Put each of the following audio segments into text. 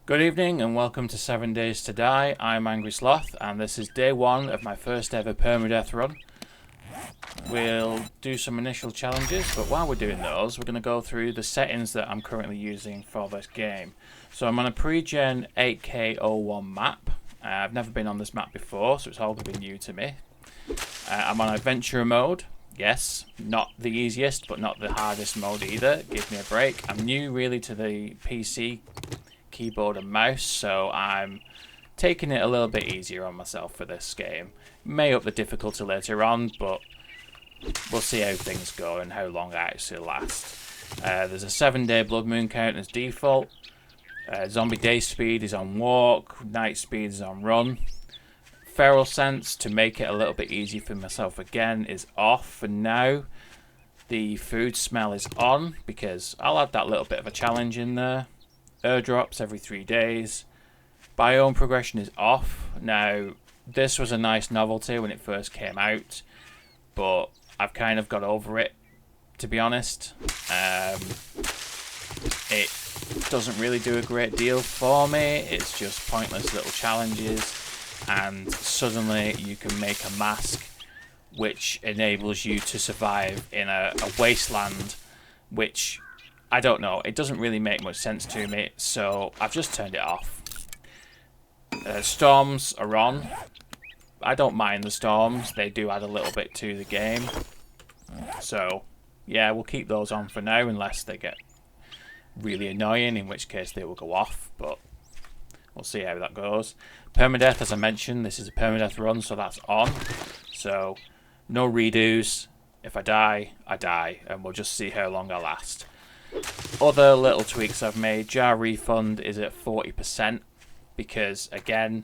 Good evening and welcome to 7 Days to Die. I'm Angry Sloth and this is day one of my first ever permadeath run. We'll do some initial challenges, but while we're doing those, we're going to go through the settings that I'm currently using for this game. So I'm on a pre-gen 8K01 map. I've never been on this map before, so it's all going to be new to me. I'm on adventure mode. Yes, not the easiest, but not the hardest mode either. Give me a break. I'm new really to the PC keyboard and mouse, so I'm taking it a little bit easier on myself for this game. May up the difficulty later on, but we'll see how things go and how long I actually last. There's a 7-day blood moon count as default. Zombie day speed is on walk, night speed is on run. Feral sense, to make it a little bit easier for myself again, is off for now. The food smell is on because I'll add that little bit of a challenge in there. Airdrops every 3 days. Biome progression is off. Now, this was a nice novelty when it first came out, but I've kind of got over it, to be honest. It doesn't really do a great deal for me. It's just pointless little challenges, and suddenly you can make a mask which enables you to survive in a wasteland, which I don't know, it doesn't really make much sense to me, so I've just turned it off. Storms are on. I don't mind the storms, they do add a little bit to the game. So, yeah, we'll keep those on for now unless they get really annoying, in which case they will go off, but we'll see how that goes. Permadeath, as I mentioned, this is a permadeath run, so that's on. So, no redos. If I die, I die, and we'll just see how long I last. Other little tweaks I've made. Jar refund is at 40% because, again,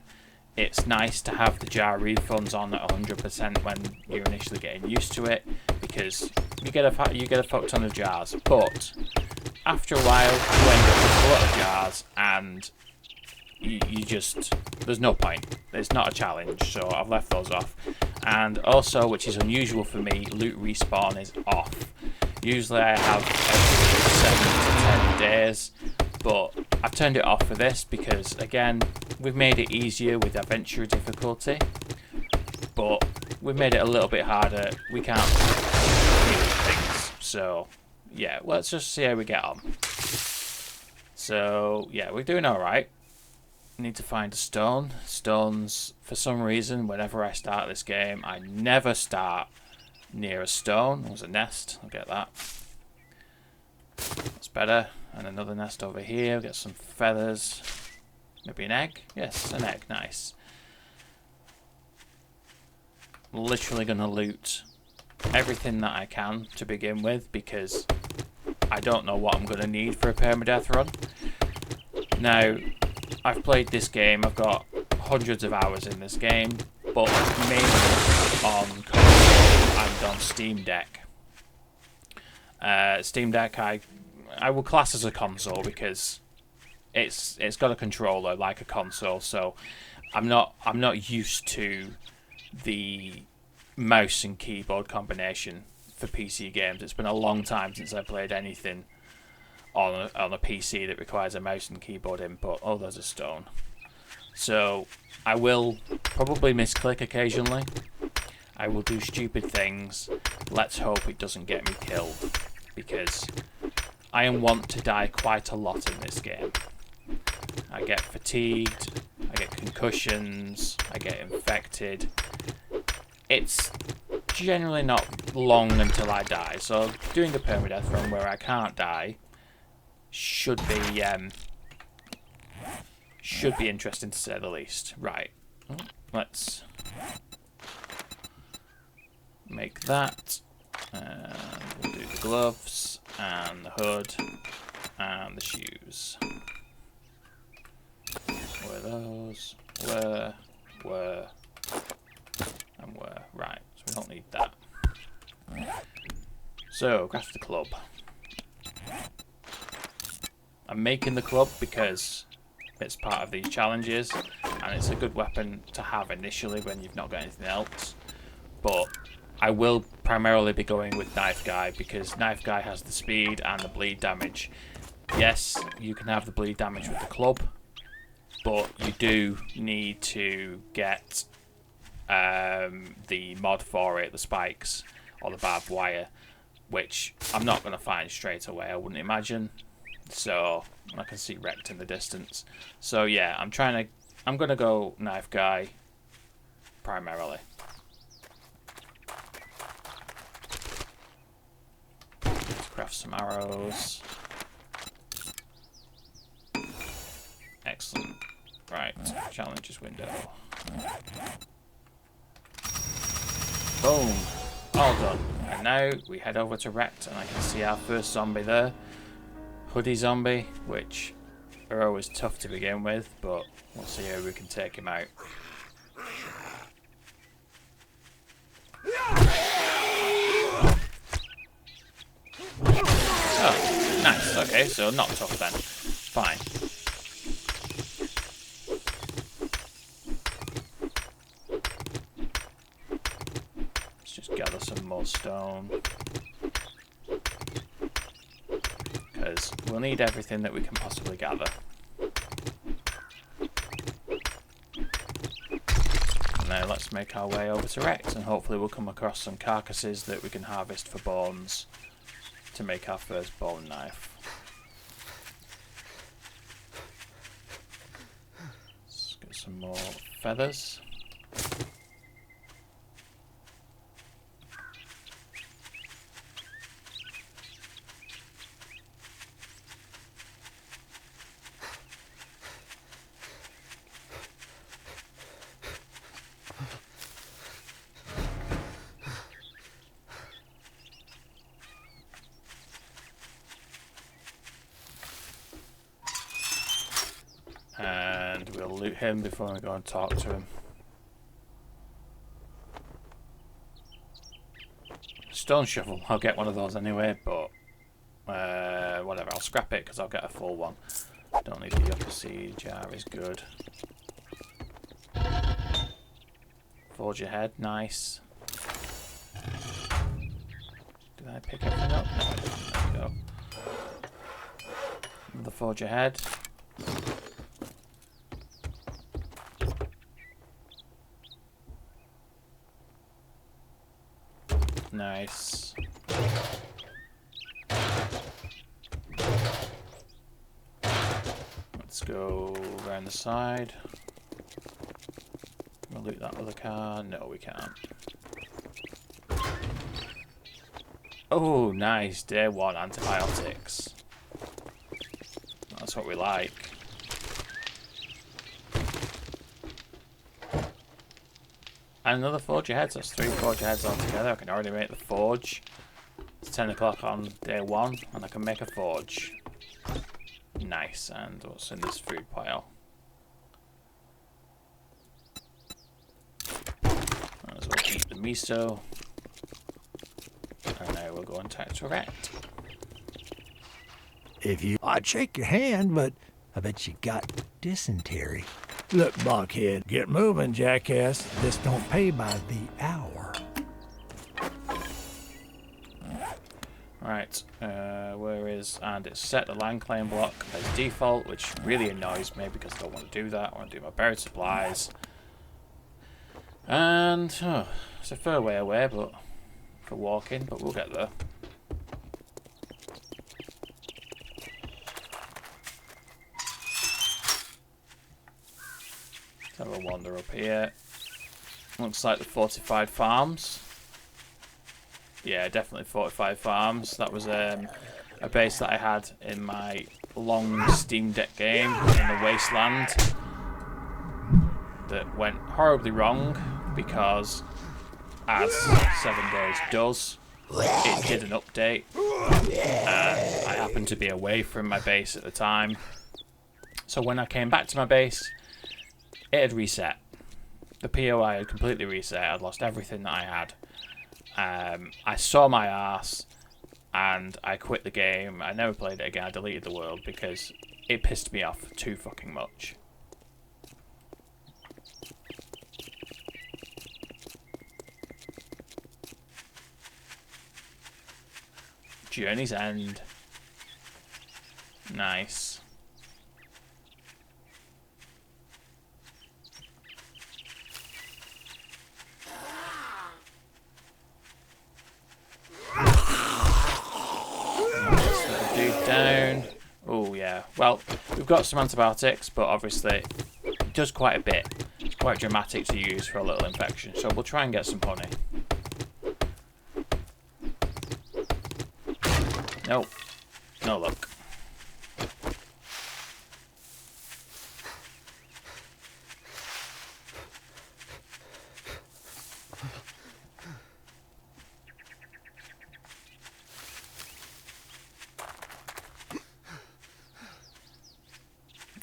it's nice to have the jar refunds on at 100% when you're initially getting used to it, because you get a fuck ton of jars, but after a while you end up with a lot of jars and you just, there's no point. It's not a challenge, so I've left those off. And also, which is unusual for me, loot respawn is off. Usually I have every 7 to 10 days, but I've turned it off for this because, again, we've made it easier with adventure difficulty, but we've made it a little bit harder. We can't do things, so yeah, let's just see how we get on. So yeah, we're doing alright. Need to find a stone. Stones, for some reason, whenever I start this game, I never start near a stone. There's a nest, I'll get that. That's better. And another nest over here, get some feathers. Maybe an egg? Yes, an egg, nice. I'm literally going to loot everything that I can to begin with, because I don't know what I'm going to need for a permadeath run. Now, I've played this game, I've got hundreds of hours in this game, but mainly on console and on Steam Deck. Steam Deck I will class as a console because it's got a controller like a console, so I'm not used to the mouse and keyboard combination for PC games. It's been a long time since I played anything on a PC that requires a mouse and keyboard input. Oh, there's a stone. So I will probably misclick occasionally. I will do stupid things. Let's hope it doesn't get me killed, because I am wont to die quite a lot in this game. I get fatigued, I get concussions, I get infected. It's generally not long until I die, so doing a permadeath run where I can't die should be interesting to say the least. Right, let's make that. We'll do the gloves and the hood and the shoes. Where are those? Where? And where? Right, so we don't need that. So, craft the club. I'm making the club because it's part of these challenges, and it's a good weapon to have initially when you've not got anything else. But I will primarily be going with Knife Guy because Knife Guy has the speed and the bleed damage. Yes, you can have the bleed damage with the club, but you do need to get the mod for it, the spikes or the barbed wire, which I'm not going to find straight away, I wouldn't imagine. So I can see wrecked in the distance. So yeah, I'm going to go knife guy primarily. Let's craft some arrows. Excellent. Right, challenges window. Boom. All done. And now we head over to Wrecked, and I can see our first zombie there. Hoodie zombie, which are always tough to begin with, but we'll see how we can take him out. Oh, nice. Okay, so not tough then. Fine. Gather some more stone, because we'll need everything that we can possibly gather. Now let's make our way over to Rex, and hopefully we'll come across some carcasses that we can harvest for bones to make our first bone knife. Let's get some more feathers. And we'll loot him before we go and talk to him. Stone shovel, I'll get one of those anyway, but whatever, I'll scrap it because I'll get a full one. Don't need the yucca seed jar, is good. Forge ahead, nice. Did I pick everything up? No, I didn't. There we go. Another forge ahead. Nice. Let's go around the side. Can we loot that other car? No, we can't. Oh, nice. Day 1 antibiotics. That's what we like. And another forge ahead, so that's 3 forge aheads altogether. I can already make the forge. It's 10 o'clock on day 1, and I can make a forge. Nice, and what's in this food pile? Might as well eat the miso. And now we'll go and talk to Rhett. I'd shake your hand, but I bet you got dysentery. Look, blockhead, get moving, jackass. This don't pay by the hour. Right, where is... And it's set the land claim block as default, which really annoys me because I don't want to do that. I want to do my buried supplies. And, oh, it's a fair way away, but for walking, but we'll get there. Let's have a wander up here. Looks like the fortified farms. Yeah, definitely fortified farms. That was a base that I had in my long Steam Deck game in the Wasteland that went horribly wrong because, as 7 Days does, it did an update and I happened to be away from my base at the time. So when I came back to my base, it had reset. The POI had completely reset. I'd lost everything that I had. I saw my ass and I quit the game. I never played it again. I deleted the world because it pissed me off too fucking much. Journey's End. Nice. We've got some antibiotics, but obviously it does quite a bit. It's quite dramatic to use for a little infection, so we'll try and get some honey. Nope. No luck.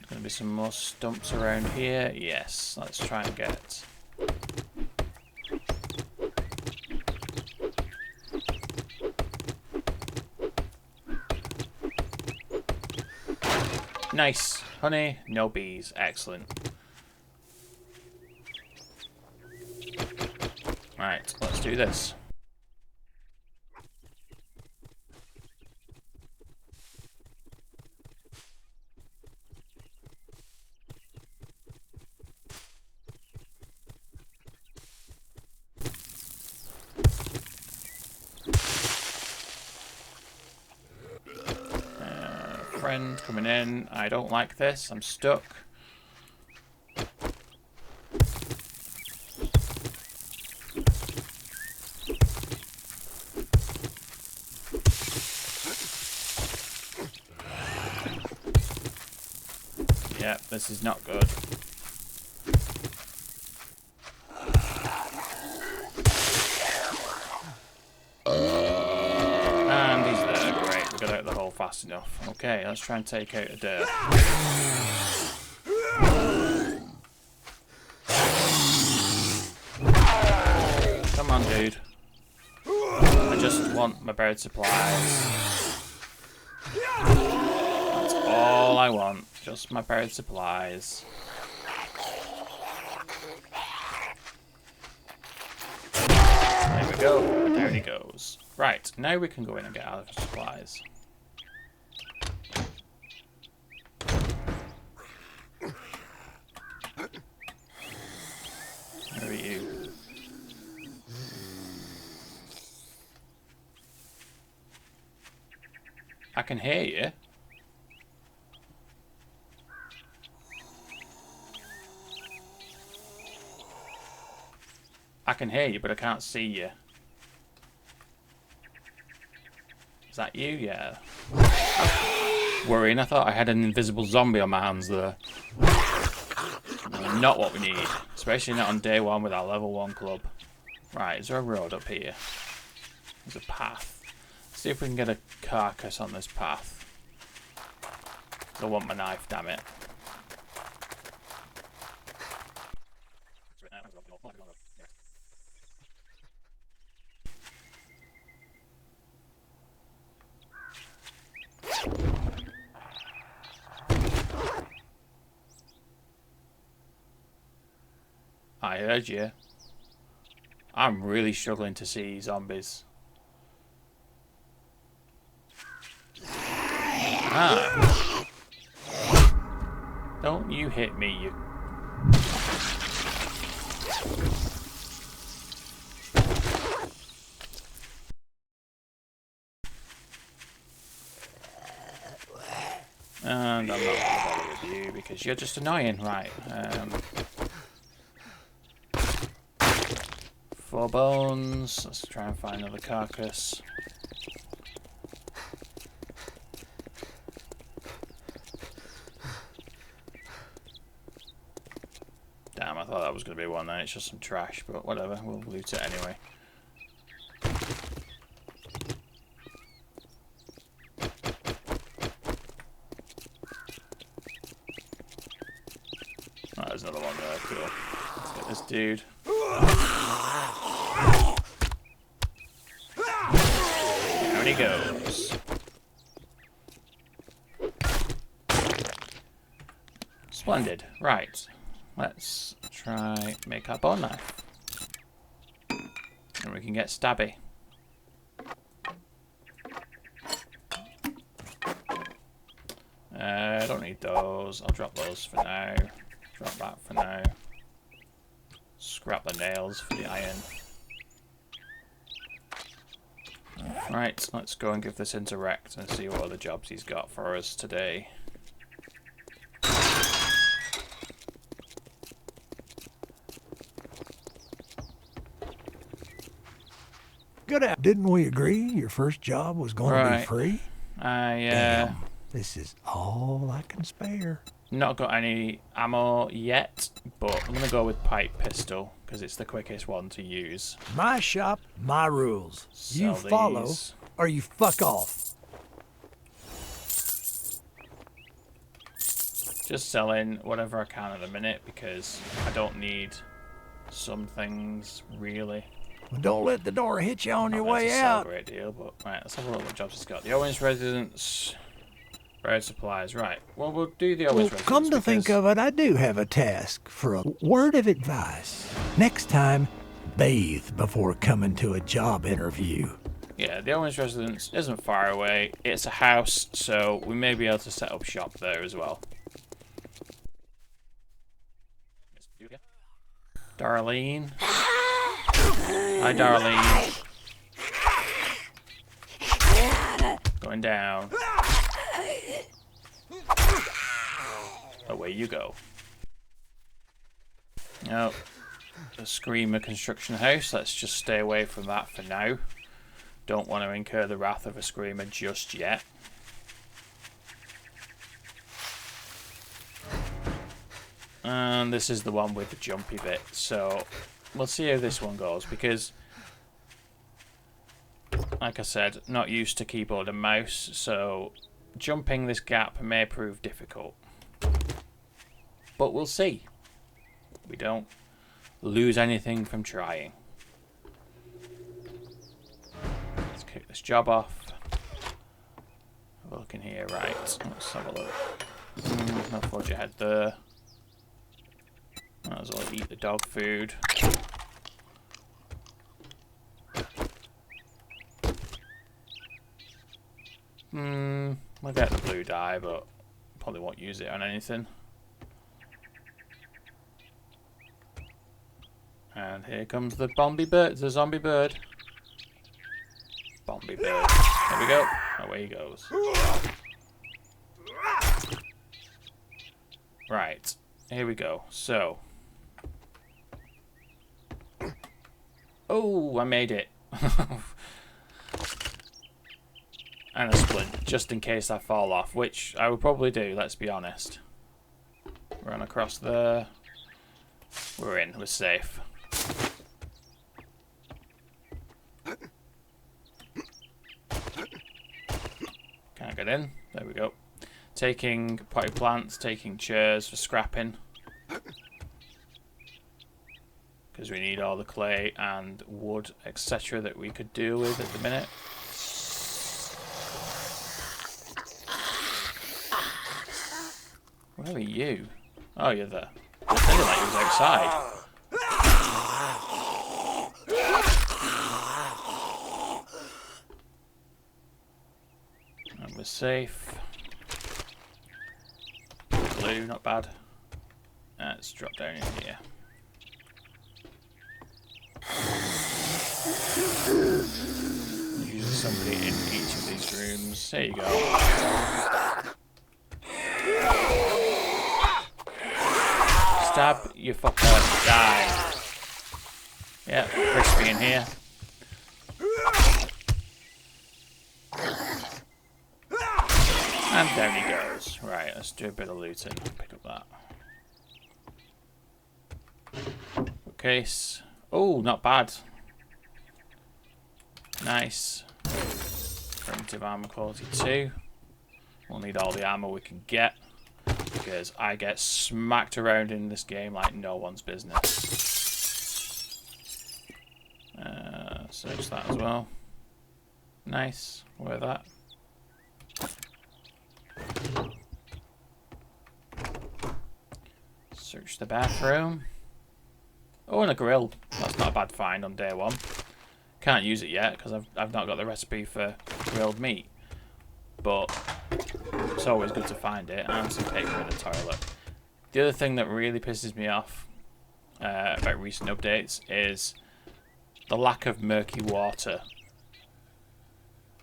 Gonna be some more stumps around here. Yes, let's try and get. Nice. Honey, no bees. Excellent. Right, let's do this. Friend coming in. I don't like this. I'm stuck. Yep, this is not good. And he's there. Great, we got out of the hole fast enough. Okay, let's try and take out a dirt. Come on, dude. I just want my bird supplies. That's all I want. Just my bird supplies. There we go. There he goes. Right, now we can go in and get our supplies. Where are you? I can hear you. I can hear you, but I can't see you. Is that you? Yeah. Worrying, I thought I had an invisible zombie on my hands there. Not what we need. Especially not on day one with our level 1 club. Right, is there a road up here? There's a path. Let's see if we can get a carcass on this path. I want my knife, damn it. I heard you. I'm really struggling to see zombies. Ah. Don't you hit me, you... And I'm not going to bother with you because you're just annoying. Right. 4 bones. Let's try and find another carcass. Damn, I thought that was going to be one then. It's just some trash, but whatever. We'll loot it anyway. Oh, there's another one there. Cool. Let's get this dude. Down he goes. Splendid. Right. Let's try make our bone knife. And we can get stabby. I don't need those. I'll drop those for now. Drop that for now. Scrap the nails for the iron. Right, let's go and give this into Rect and see what other jobs he's got for us today. Good out. Didn't we agree your first job was going to be Right. free? I Damn. This is all I can spare. not got any ammo yet, but I'm gonna go with pipe pistol because it's the quickest one to use. My shop, my rules. You Sell follow these. or you fuck off. Just selling whatever I can at the minute because I don't need some things really. Well, don't let the door hit you on your way Not out. a great deal, but right, let's have a look what jobs it's got. The Owens residence, road supplies. Right, well we'll do the Owens Well, residence. come to think of it, I do have a task for a word of advice. Next time, bathe before coming to a job interview. yeah, the Owens residence isn't far away. It's a house, so we may be able to set up shop there as well. Darlene. Hi, Darlene. Going down. Away you go. Oh, the Screamer construction house. Let's just stay away from that for now. Don't want to incur the wrath of a Screamer just yet. And this is the one with the jumpy bit, so we'll see how this one goes because, like I said, not used to keyboard and mouse, so jumping this gap may prove difficult. But we'll see. We don't lose anything from trying. Let's kick this job off. Have a look in here, right. Let's have a look. No forge ahead there. Might as well eat the dog food. We'll get the blue dye, but probably won't use it on anything. And here comes the zombie bird. Zombie bird. There we go. Away he goes. Right. Here we go. So. Oh, I made it. And a splint, just in case I fall off, which I will probably do, let's be honest. Run across there. We're in, we're safe. Can't get in. There we go. Taking potted plants, taking chairs for scrapping. Because we need all the clay and wood, etc. that we could deal with at the minute. Where are you? Oh, you're there. I sounded like you was outside. And we're safe. Blue, not bad. Let's drop down in here. Usually somebody in each of these rooms. There you go. Stab, you fucker. Die. Yeah, crispy in here. And down he goes. Right, let's do a bit of looting. Pick up that. Bookcase. Oh, not bad. Nice. Primitive armor quality 2. We'll need all the ammo we can get, because I get smacked around in this game like no one's business. Search that as well. Nice. Wear that. Search the bathroom. Oh, and a grill. That's not a bad find on day one. Can't use it yet because I've not got the recipe for grilled meat. But it's always good to find it, and some paper in the toilet. The other thing that really pisses me off about recent updates is the lack of murky water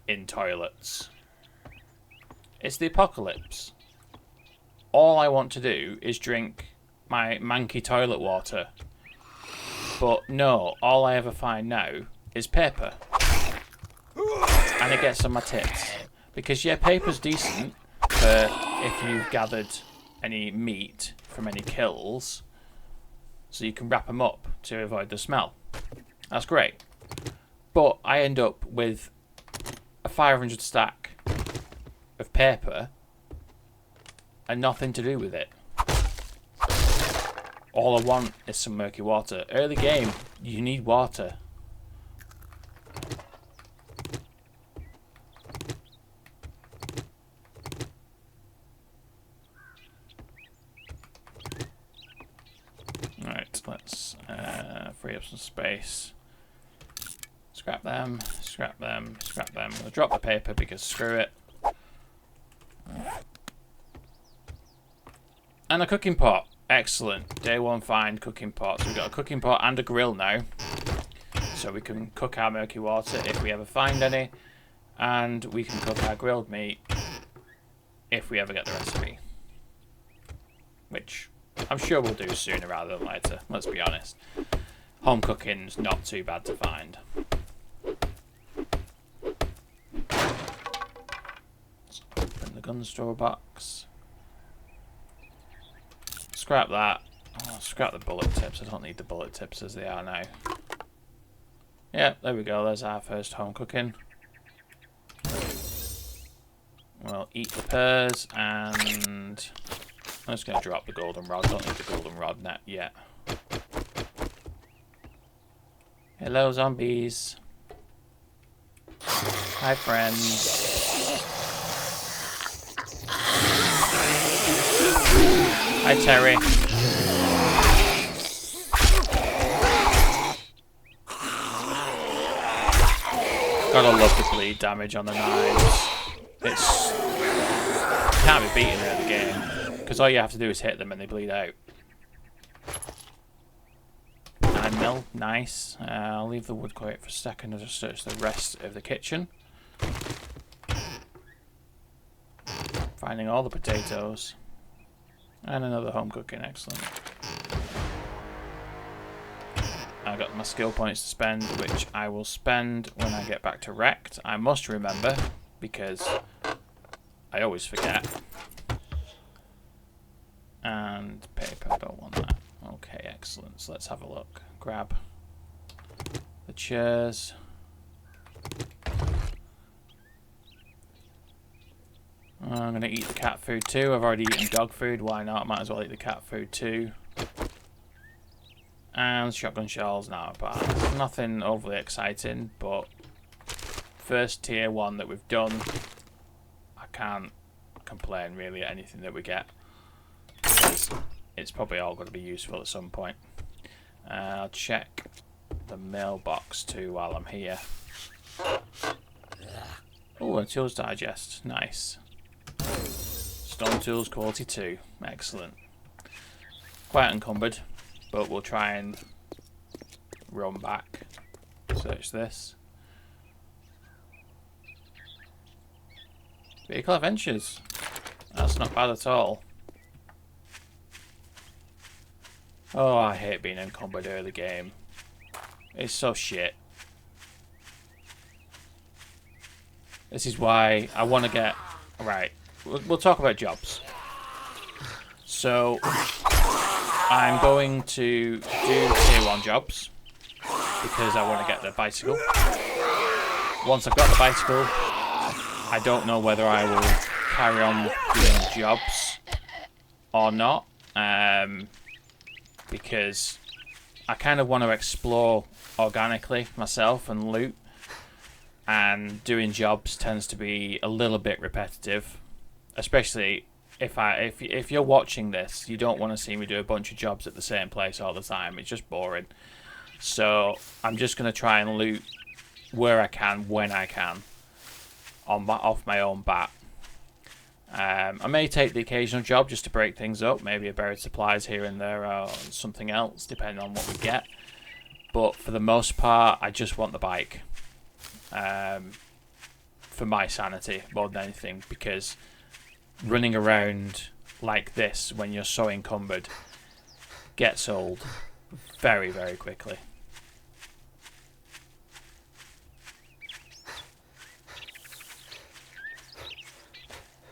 in toilets. It's the apocalypse. All I want to do is drink my manky toilet water. But no, all I ever find now is paper. and it gets on my tits. Because, yeah, paper's decent for if you've gathered any meat from any kills, so you can wrap them up to avoid the smell. That's great. But I end up with a 500 stack of paper and nothing to do with it. All I want is some murky water. Early game, you need water. Alright, let's free up some space. Scrap them, scrap them, scrap them. We'll drop the paper because screw it. And a cooking pot. Excellent. Day one find cooking pot. So we've got a cooking pot and a grill now. So we can cook our murky water if we ever find any. And we can cook our grilled meat if we ever get the recipe. Which I'm sure we'll do sooner rather than later, let's be honest. Home cooking's not too bad to find. Let's open the gun store box. Scrap that. Oh, scrap the bullet tips. I don't need the bullet tips as they are now. Yeah, there we go. There's our first home cooking. We'll eat the pears and I'm just going to drop the golden rod. Don't need the golden rod net yet. Hello, zombies. Hi, friends. Hi, Terry. Gotta love the bleed damage on the knives. It's can't be beaten in the game because all you have to do is hit them and they bleed out. 9 mil, nice. I'll leave the wood quiet for a second and just search the rest of the kitchen. Finding all the potatoes. And another home cooking, excellent. I've got my skill points to spend, which I will spend when I get back to Wrecked. I must remember, because I always forget. And paper, I don't want that. Okay, excellent. So let's have a look. Grab the chairs. I'm going to eat the cat food too. I've already eaten dog food. Why not? Might as well eat the cat food too. And shotgun shells now. But nothing overly exciting. But first tier 1 that we've done. I can't complain really at anything that we get. It's probably all going to be useful at some point. I'll check the mailbox too while I'm here. Oh, a tools digest. Nice. Stone tools quality 2. Excellent. Quite encumbered, but we'll try and run back. Search this. Vehicle Adventures. That's not bad at all. Oh, I hate being encumbered early game. It's so shit. This is why I want to get... Right, we'll talk about jobs. So, I'm going to do tier 1 jobs because I want to get the bicycle. Once I've got the bicycle, I don't know whether I will carry on doing jobs or not. Because I kind of want to explore organically myself and loot, and doing jobs tends to be a little bit repetitive, especially if you're watching this. You don't want to see me do a bunch of jobs at the same place all the time. It's just boring. So I'm just going to try and loot where I can, when I can, off my own bat. I may take the occasional job just to break things up, maybe a buried supplies here and there or something else, depending on what we get. But for the most part, I just want the bike. For my sanity, more than anything, because running around like this when you're so encumbered gets old very, very quickly.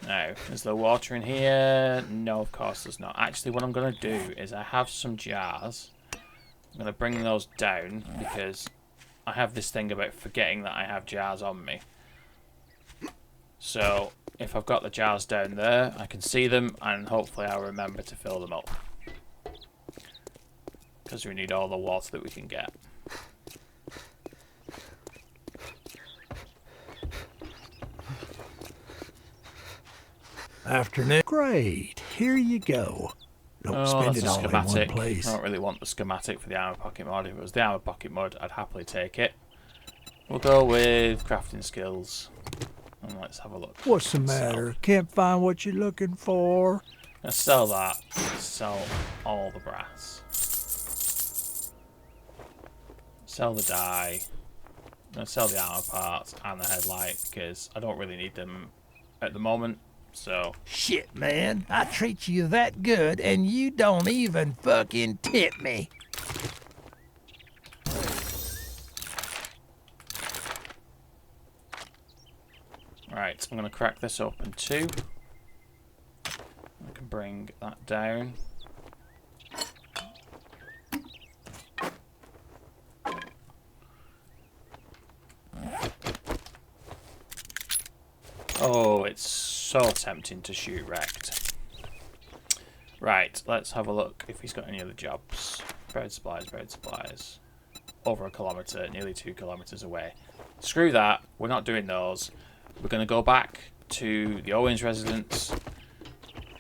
Now, is there water in here? No, of course there's not. Actually, what I'm going to do is I have some jars. I'm going to bring those down because I have this thing about forgetting that I have jars on me. So, if I've got the jars down there, I can see them and hopefully I'll remember to fill them up. Because we need all the water that we can get. Afternoon. Great. Here you go. Don't spend that's it a all in one schematic. place. I don't really want the schematic for the armor pocket mod. If it was the armor pocket mod, I'd happily take it. We'll go with crafting skills. And let's have a look. What's the matter? Can't find what you're looking for? Let's sell that. Let's sell all the brass. Sell the dye. I'm going to sell the armor parts and the headlight because I don't really need them at the moment. So Shit, man. I treat you that good and you don't even fucking tip me. right, I'm going to crack this open too. I can bring that down. Oh, it's so tempting to shoot wrecked. Right, let's have a look if he's got any other jobs. Bread supplies. Over a kilometre, nearly 2 kilometres away. Screw that, we're not doing those. We're going to go back to the Owens residence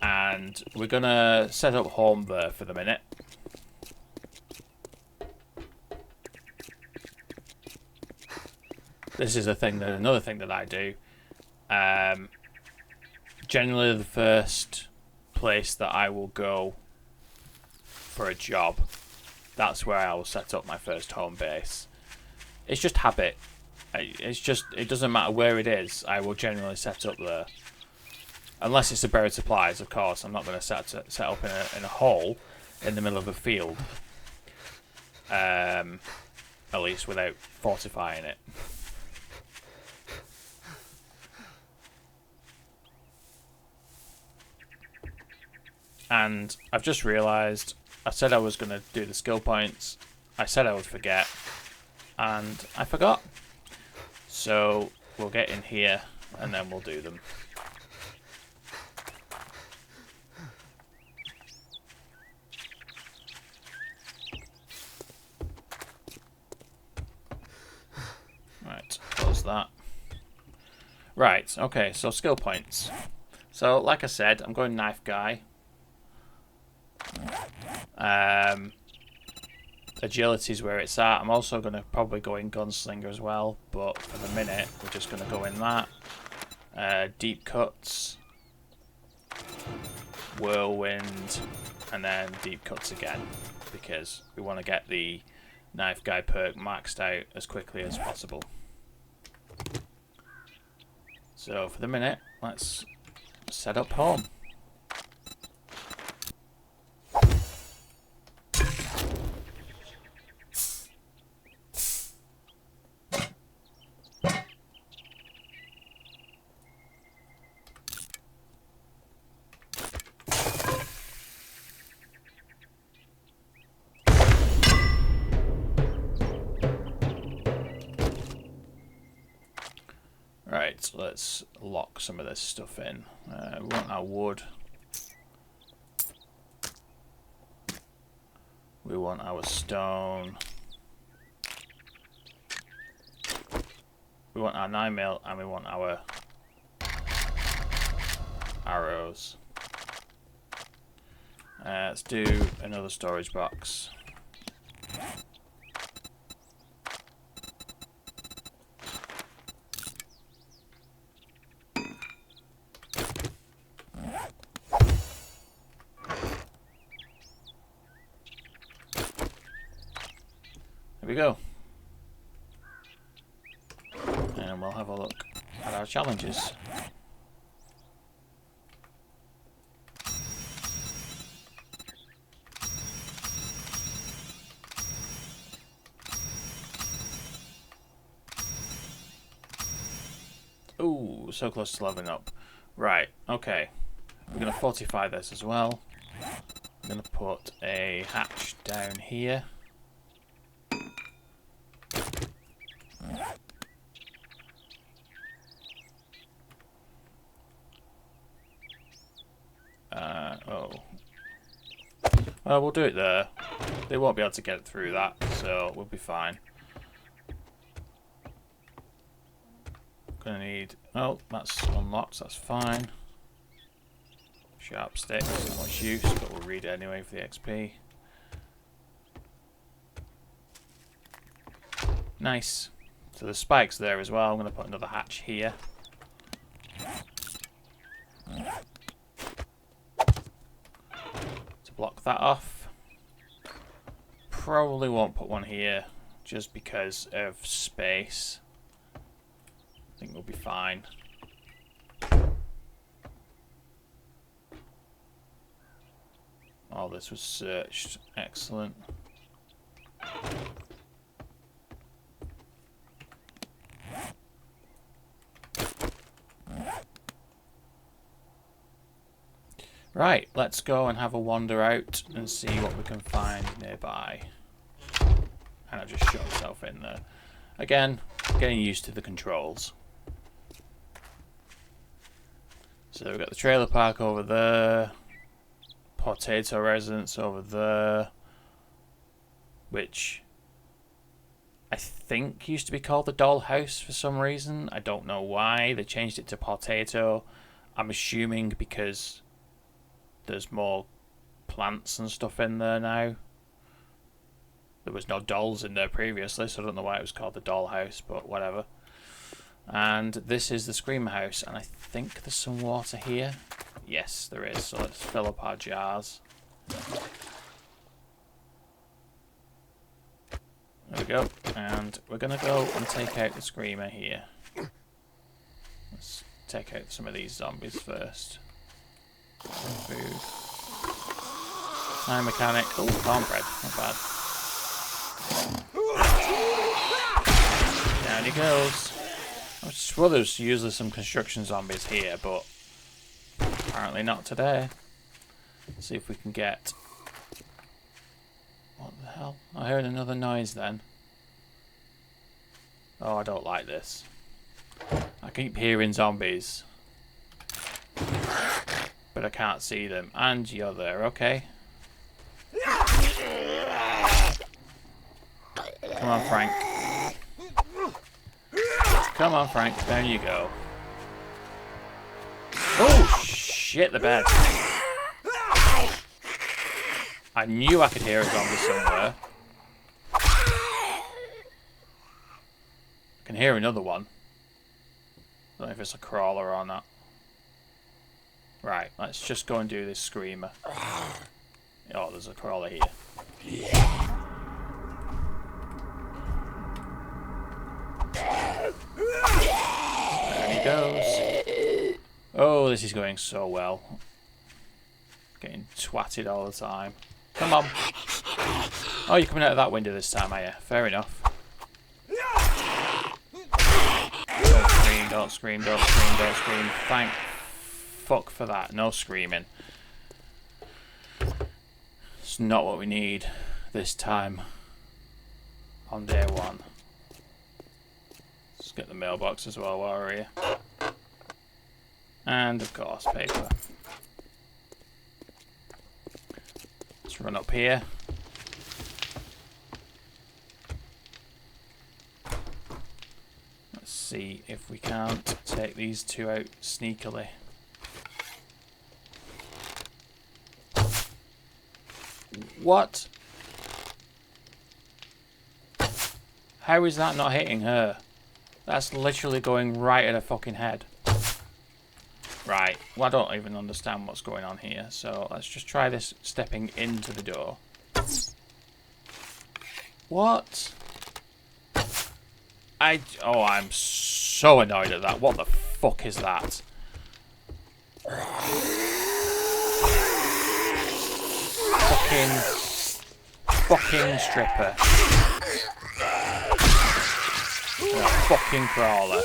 and we're going to set up home there for the minute. This is another thing that I do. Generally the first place that I will go for a job, that's where I will set up my first home base. It's just habit. It doesn't matter where it is, I will generally set up there. Unless it's a buried supplies, of course. I'm not going to set up in a hole in the middle of a field. At least without fortifying it. And I've just realised, I said I was going to do the skill points. I said I would forget. And I forgot. So we'll get in here and then we'll do them. Right, close that. Right, okay, so skill points. So like I said, I'm going knife guy. Agility is where it's at. I'm also going to probably go in gunslinger as well, but for the minute we're just going to go in that. Deep cuts, whirlwind, and then deep cuts again because we want to get the knife guy perk maxed out as quickly as possible. So for the minute, let's set up home. Right, so let's lock some of this stuff in. We want our wood. We want our stone. We want our 9mm and we want our arrows. Let's do another storage box. Here we go. And we'll have a look at our challenges. Ooh, so close to leveling up. Right, okay. We're going to fortify this as well. I'm going to put a hatch down here. Oh. Well, we'll do it there. They won't be able to get through that, so we'll be fine. Gonna need... Oh, that's unlocked, that's fine. Sharp stick, not much use, but we'll read it anyway for the XP. Nice. So the spikes there as well. I'm going to put another hatch here. To block that off. Probably won't put one here just because of space. I think we'll be fine. Oh, this was searched. Excellent. Right, let's go and have a wander out and see what we can find nearby. And I've just shut myself in there. Again, getting used to the controls. So we've got the trailer park over there. Potato residence over there. Which I think used to be called the dollhouse for some reason. I don't know why. They changed it to potato. I'm assuming because there's more plants and stuff in there now. There was no dolls in there previously, so I don't know why it was called the dollhouse, but whatever. And this is the screamer house, and I think there's some water here. Yes, there is, so let's fill up our jars. There we go, and we're going to go and take out the screamer here. Let's take out some of these zombies first. Food. Hi, mechanic. Oh, cornbread. Not bad. Down he goes. I was sure there's usually some construction zombies here, but apparently not today. Let's see if we can get... What the hell? I heard another noise then. Oh, I don't like this. I keep hearing zombies. But I can't see them. And you're there, okay. Come on, Frank. Come on, Frank. Down you go. Oh, shit, the bed. I knew I could hear a zombie somewhere. I can hear another one. I don't know if it's a crawler or not. Right, let's just go and do this screamer. Oh, there's a crawler here. There he goes. Oh, this is going so well. Getting twatted all the time. Come on. Oh, you're coming out of that window this time, are you? Fair enough. Don't scream, don't scream, don't scream, don't scream. Thank fuck for that. No screaming. It's not what we need this time on day one. Let's get the mailbox as well while we're here. And of course, paper. Let's run up here. Let's see if we can't take these two out sneakily. What? How is that not hitting her? That's literally going right at her fucking head. Right, well, I don't even understand what's going on here, so let's just try this stepping into the door. What? Oh, I'm so annoyed at that. What the fuck is that? Fucking stripper. and a fucking crawler,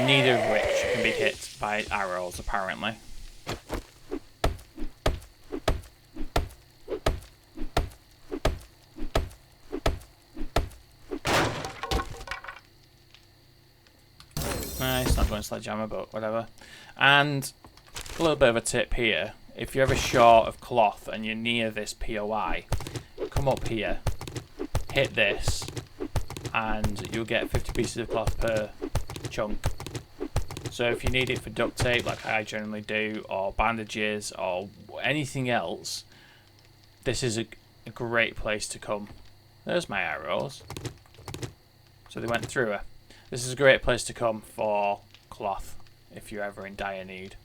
neither of which can be hit by arrows, apparently. Nah, it's not going sledgehammer, but whatever. And a little bit of a tip here. If you're ever short of cloth and you're near this POI, come up here, hit this, and you'll get 50 pieces of cloth per chunk. So if you need it for duct tape, like I generally do, or bandages, or anything else, this is a great place to come. There's my arrows. So they went through her. This is a great place to come for cloth if you're ever in dire need.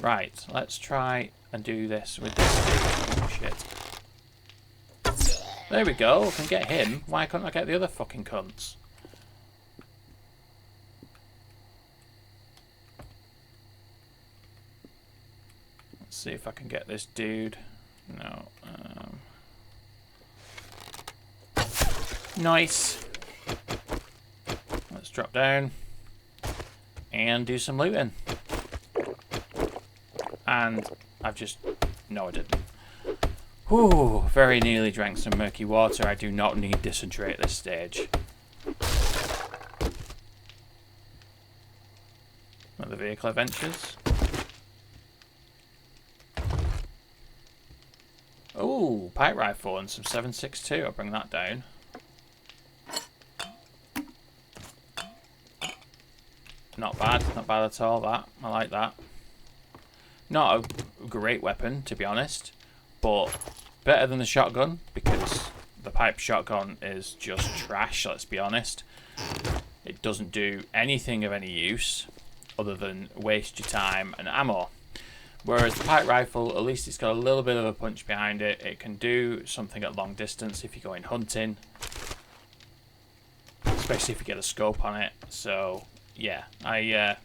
Right, let's try and do this with this stick. Oh, shit. There we go, I can get him. Why couldn't I get the other fucking cunts? Let's see if I can get this dude. No. Nice. Let's drop down and do some looting. And I've just... No, I didn't. Whew, very nearly drank some murky water. I do not need dysentery at this stage. Another vehicle adventures. Oh, pipe rifle and some 7.62. I'll bring that down. Not bad at all, that. I like that. Not a great weapon, to be honest, but better than the shotgun, because the pipe shotgun is just trash, let's be honest. It doesn't do anything of any use other than waste your time and ammo. Whereas the pipe rifle, at least it's got a little bit of a punch behind it. It can do something at long distance if you're going hunting, especially if you get a scope on it. So yeah, I'd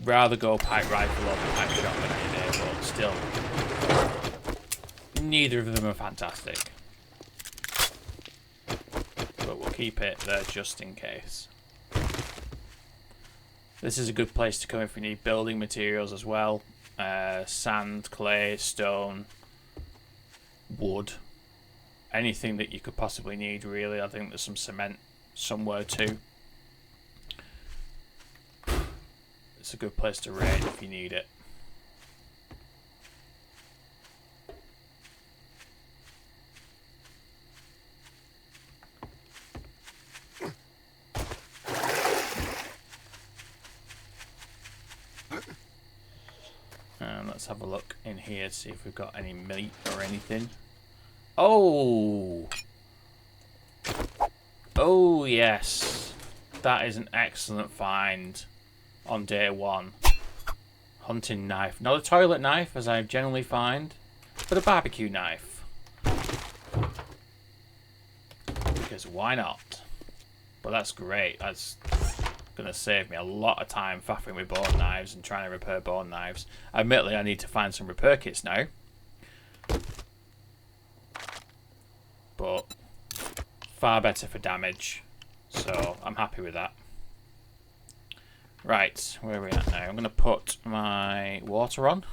rather go pipe rifle over pipe shotgun any day, but still, neither of them are fantastic. But we'll keep it there just in case. This is a good place to come if you need building materials as well. Sand, clay, stone, wood, anything that you could possibly need, really. I think there's some cement somewhere too. It's a good place to raid if you need it. Let's have a look in here to see if we've got any meat or anything. Oh! Oh, yes. That is an excellent find on day one. Hunting knife. Not a toilet knife, as I generally find, but a barbecue knife. Because why not? But that's great. That's gonna save me a lot of time faffing with bone knives and trying to repair bone knives. Admittedly, I need to find some repair kits now, but far better for damage, so I'm happy with that. Right, where are we at now? I'm gonna put my water on.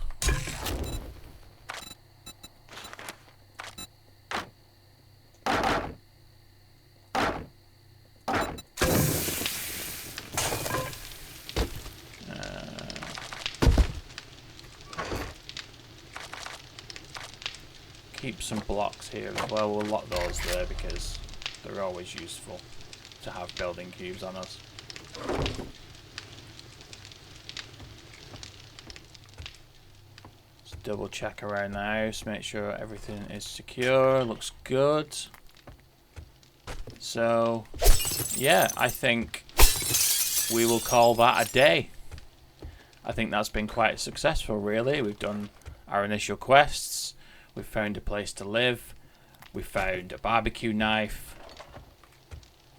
Keep some blocks here as well. We'll lock those there because they're always useful to have building cubes on us. Just double check around the house, make sure everything is secure, looks good. So yeah, I think we will call that a day. I think that's been quite successful, really. We've done our initial quests. We've found a place to live. We found a barbecue knife.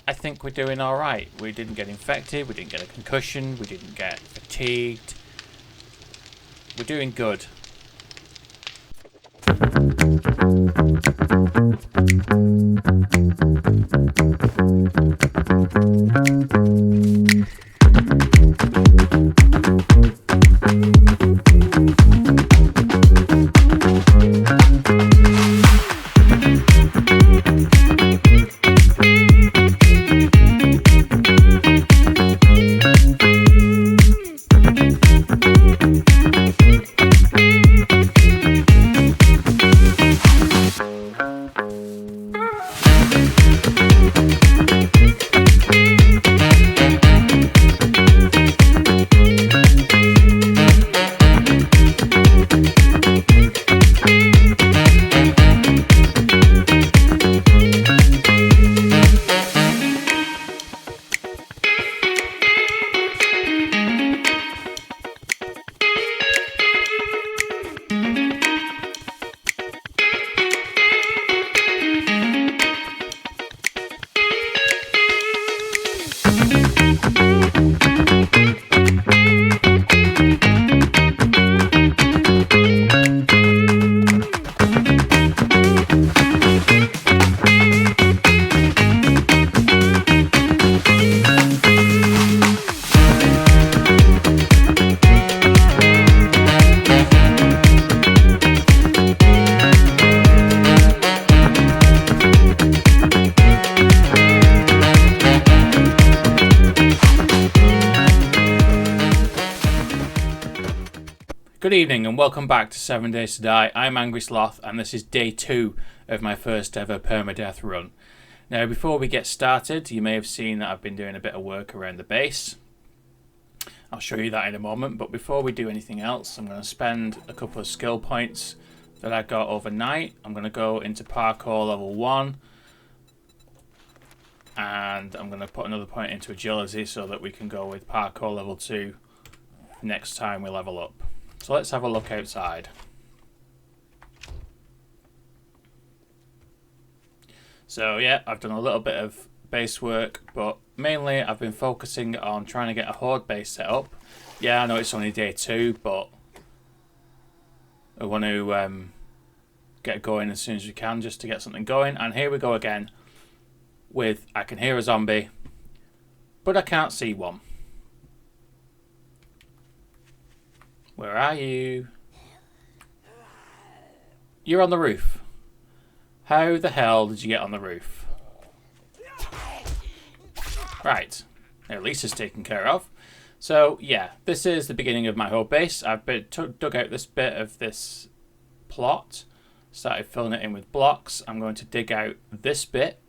I think we're doing alright. We didn't get infected. We didn't get a concussion. We didn't get fatigued. We're doing good. Good evening and welcome back to 7 Days to Die. I'm Angry Sloth and this is day 2 of my first ever permadeath run. Now before we get started, you may have seen that I've been doing a bit of work around the base. I'll show you that in a moment, but before we do anything else, I'm going to spend a couple of skill points that I got overnight. I'm going to go into parkour level 1 and I'm going to put another point into agility so that we can go with parkour level 2 next time we level up. So let's have a look outside. So yeah, I've done a little bit of base work, but mainly I've been focusing on trying to get a horde base set up. Yeah, I know it's only day 2, but I want to get going as soon as we can just to get something going. And here we go again with, I can hear a zombie, but I can't see one. Where are you? You're on the roof. How the hell did you get on the roof? Right. Now Lisa's taken care of. So yeah, this is the beginning of my horde base. I've dug out this bit of this plot. Started filling it in with blocks. I'm going to dig out this bit.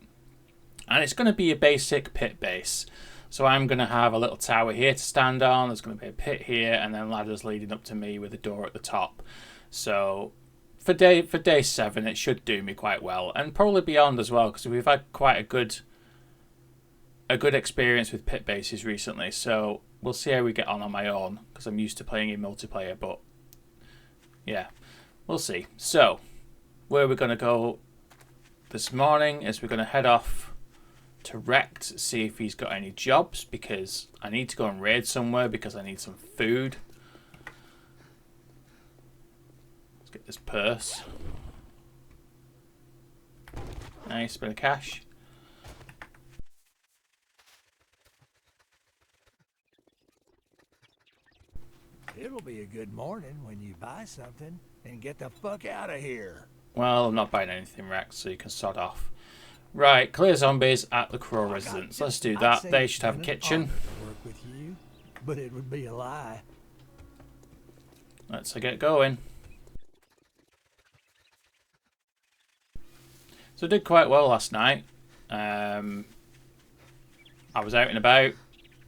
And it's going to be a basic pit base. So I'm going to have a little tower here to stand on. There's going to be a pit here and then ladders leading up to me with a door at the top. So for day 7 it should do me quite well, and probably beyond as well, because we've had quite a good experience with pit bases recently. So we'll see how we get on my own, because I'm used to playing in multiplayer, but yeah, we'll see. So where we're going to go this morning is we're going to head off to Rect, see if he's got any jobs, because I need to go and raid somewhere because I need some food. Let's get this purse. Nice bit of cash. It'll be a good morning when you buy something and get the fuck out of here. Well, I'm not buying anything, Rex, so you can sod off. Right, clear zombies at the Crow residence. Let's do that. They should have a kitchen. Work with you, but it would be a lie. Let's get going. So I did quite well last night. I was out and about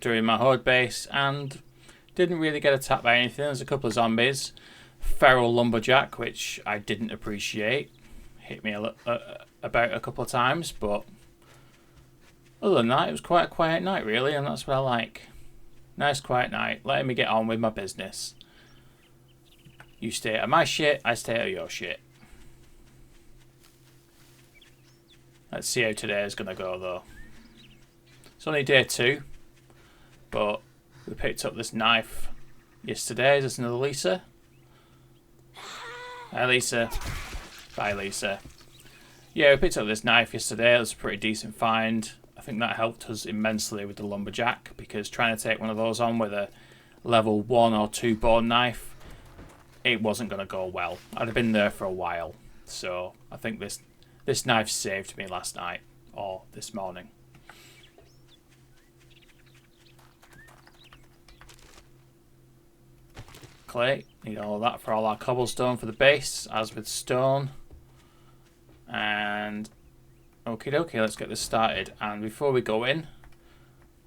doing my horde base and didn't really get attacked by anything. There's a couple of zombies. Feral lumberjack, which I didn't appreciate. Hit me about a couple of times, but other than that, it was quite a quiet night, really, and that's what I like. Nice quiet night, letting me get on with my business. You stay out of my shit, I stay out of your shit. Let's see how today is going to go, though. It's only day 2, but we picked up this knife yesterday. Is this another Lisa? Hi, Lisa. Bye, Lisa. Yeah, we picked up this knife yesterday. It was a pretty decent find. I think that helped us immensely with the lumberjack, because trying to take one of those on with a level 1 or 2 bone knife, it wasn't going to go well. I'd have been there for a while. So I think this knife saved me last night, or this morning. Clay, need all of that for all our cobblestone for the base, as with stone. And okie dokie, let's get this started. And before we go in,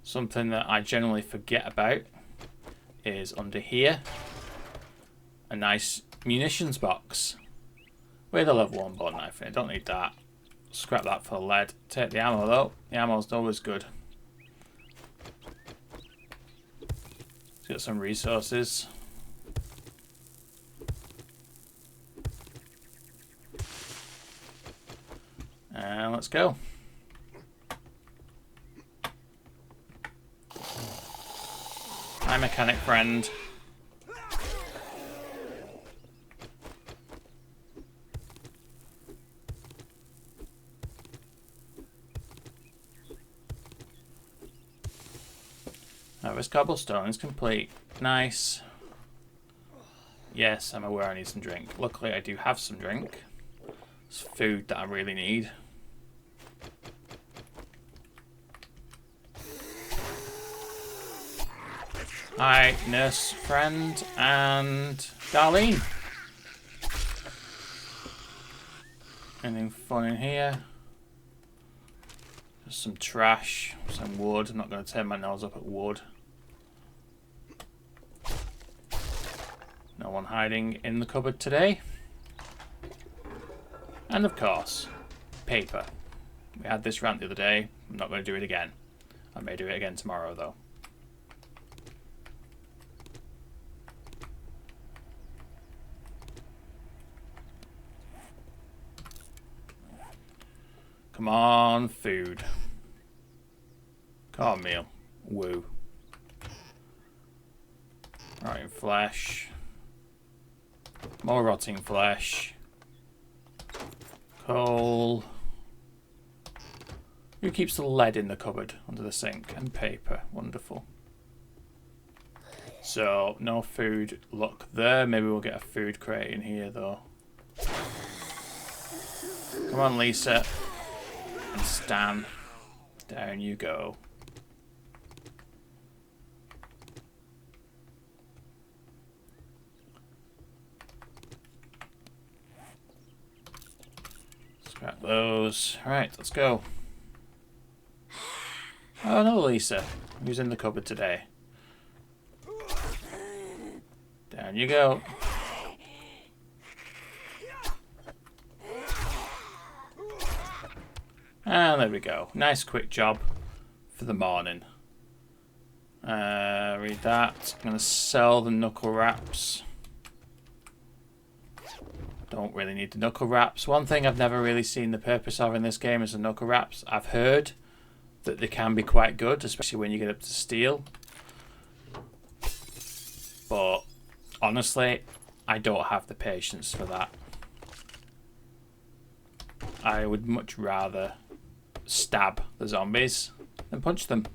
something that I generally forget about is under here a nice munitions box with a level 1 bone knife in it. Don't need that. Scrap that for lead. Take the ammo though. The ammo's always good. Let's get some resources. And let's go. Hi, mechanic friend. This cobblestone is complete. Nice. Yes, I'm aware I need some drink. Luckily, I do have some drink. It's food that I really need. Hi, nurse friend and Darlene. Anything fun in here? Just some trash, some wood. I'm not going to turn my nose up at wood. No one hiding in the cupboard today. And of course, paper. We had this rant the other day. I'm not going to do it again. I may do it again tomorrow though. Come on, food. Cornmeal. Woo. Rotting flesh. More rotting flesh. Coal. Who keeps the lead in the cupboard under the sink? And paper. Wonderful. So, no food luck there. Maybe we'll get a food crate in here though. Come on, Lisa. And Stan. Down you go. Scrap those. Right, let's go. Oh no, Lisa. Who's in the cupboard today? Down you go. And there we go. Nice quick job for the morning. Read that. I'm going to sell the knuckle wraps. Don't really need the knuckle wraps. One thing I've never really seen the purpose of in this game is the knuckle wraps. I've heard that they can be quite good, especially when you get up to steel. But honestly, I don't have the patience for that. I would much rather stab the zombies than punch them,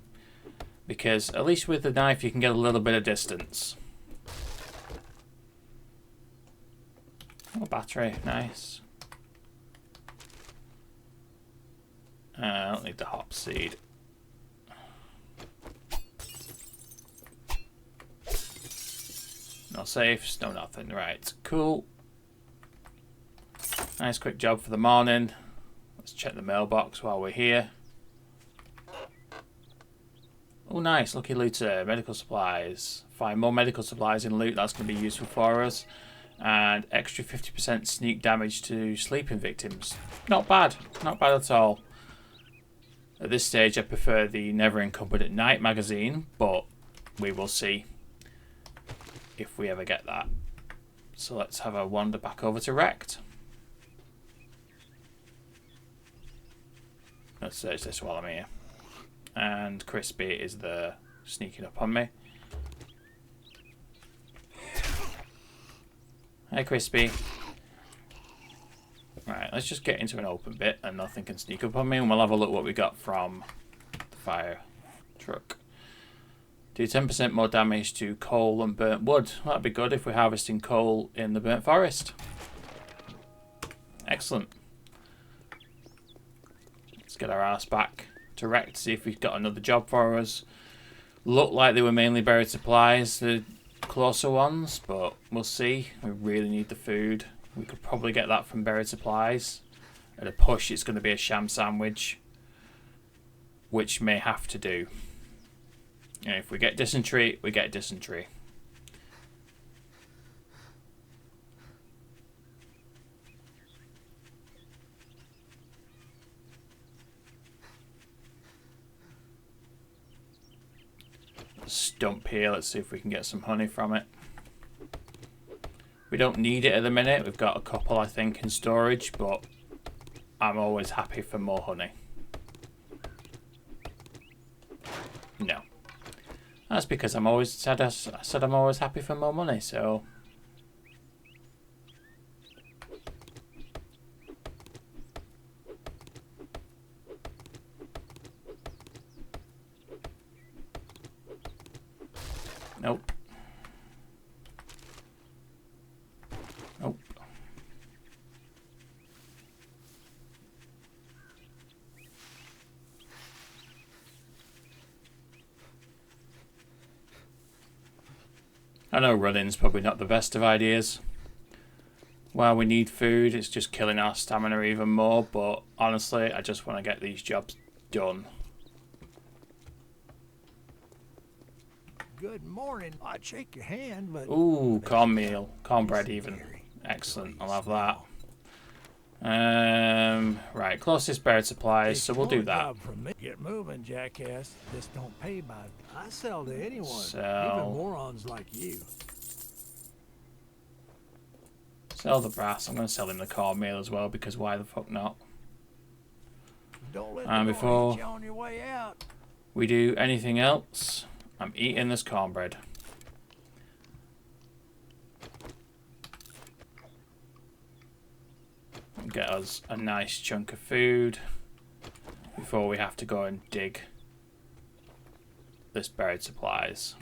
because at least with the knife you can get a little bit of distance. Oh, battery, nice. I don't need the hop seed. No safes, no nothing. Right, cool. Nice quick job for the morning. Let's check the mailbox while we're here. Oh nice, lucky looter, medical supplies. Find more medical supplies in loot, that's going to be useful for us. And extra 50% sneak damage to sleeping victims. Not bad at all. At this stage I prefer the Never Encumbered at Night magazine, but we will see if we ever get that. So let's have a wander back over to Wrecked. Let's search this while I'm here. And Crispy is there sneaking up on me. Hey Crispy. Right, let's just get into an open bit and nothing can sneak up on me, and we'll have a look what we got from the fire truck. Do 10% more damage to coal and burnt wood. That'd be good if we're harvesting coal in the burnt forest. Excellent. Let's get our ass back to Wreck to see if we've got another job for us. Looked like they were mainly buried supplies, the closer ones, but we'll see. We really need the food. We could probably get that from buried supplies. At a push, it's going to be a sham sandwich, which may have to do. And if we get dysentery, we get dysentery. Stump here, let's see if we can get some honey from it. We don't need it at the minute. We've got a couple, I think, in storage, but I'm always happy for more honey. No. That's because I'm always I said I'm always happy for more money, so nope. Nope. I know running's probably not the best of ideas. While we need food, it's just killing our stamina even more, but honestly, I just want to get these jobs done. Good morning. I'd shake your hand, but... Ooh, cornmeal. Cornbread even. Excellent, I'll have that. Right, closest buried supplies, so we'll do that. Get moving, jackass. This don't pay by... I sell to anyone, Sell. even morons like you. Sell the brass. I'm going to sell him the cornmeal as well, because why the fuck not? Don't let And before you on your way out. we do anything else, I'm eating this cornbread. Get us a nice chunk of food before we have to go and dig this buried supplies.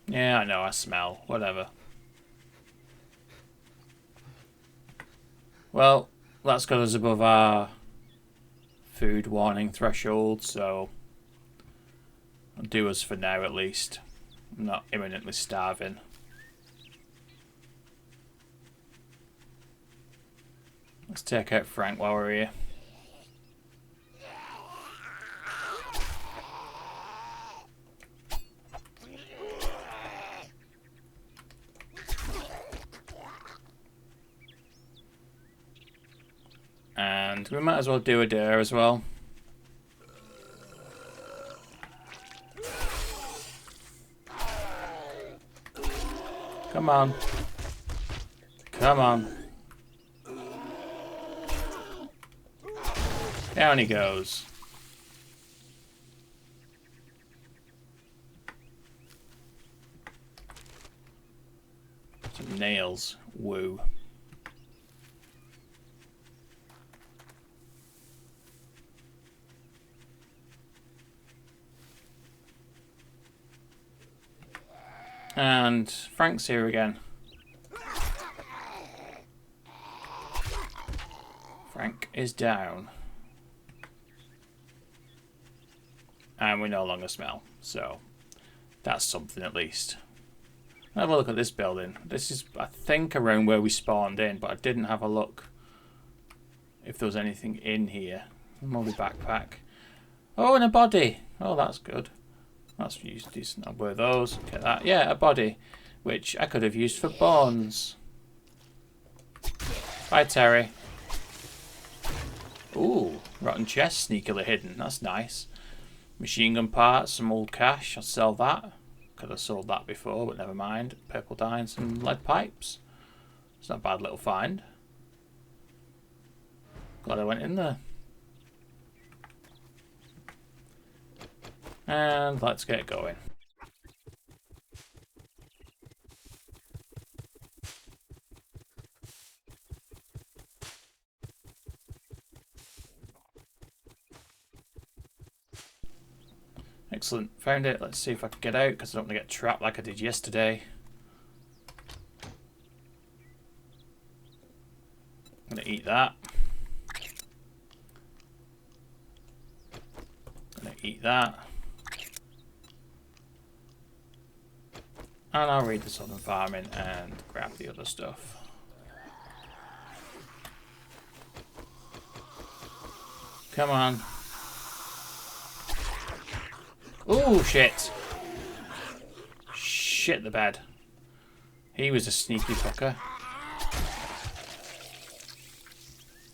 Yeah, I know, I smell. Whatever. Well, that's got us above our food warning threshold, so it'll do us for now at least. I'm not imminently starving. Let's take out Frank while we're here. And we might as well do a dare as well. Come on. Come on. Down he goes. Some nails. Woo. And Frank's here again. Frank is down. And we no longer smell, so that's something at least. Have a look at this building. This is, I think, around where we spawned in, but I didn't have a look if there was anything in here. Moldy backpack. Oh, and a body. Oh, that's good. That's used decent. I'll wear those. Get that. Yeah, a body, which I could have used for bones. Bye, Terry. Ooh, rotten chest sneakily hidden. That's nice. Machine gun parts, some old cash. I'll sell that. Could have sold that before, but never mind. Purple dye and some lead pipes. It's not a bad little find. Glad I went in there. And let's get going. Excellent. Found it. Let's see if I can get out, because I don't want to get trapped like I did yesterday. I'm going to eat that. Going to eat that. And I'll read the Southern Farming and grab the other stuff. Come on. Ooh, shit. Shit the bed. He was a sneaky fucker.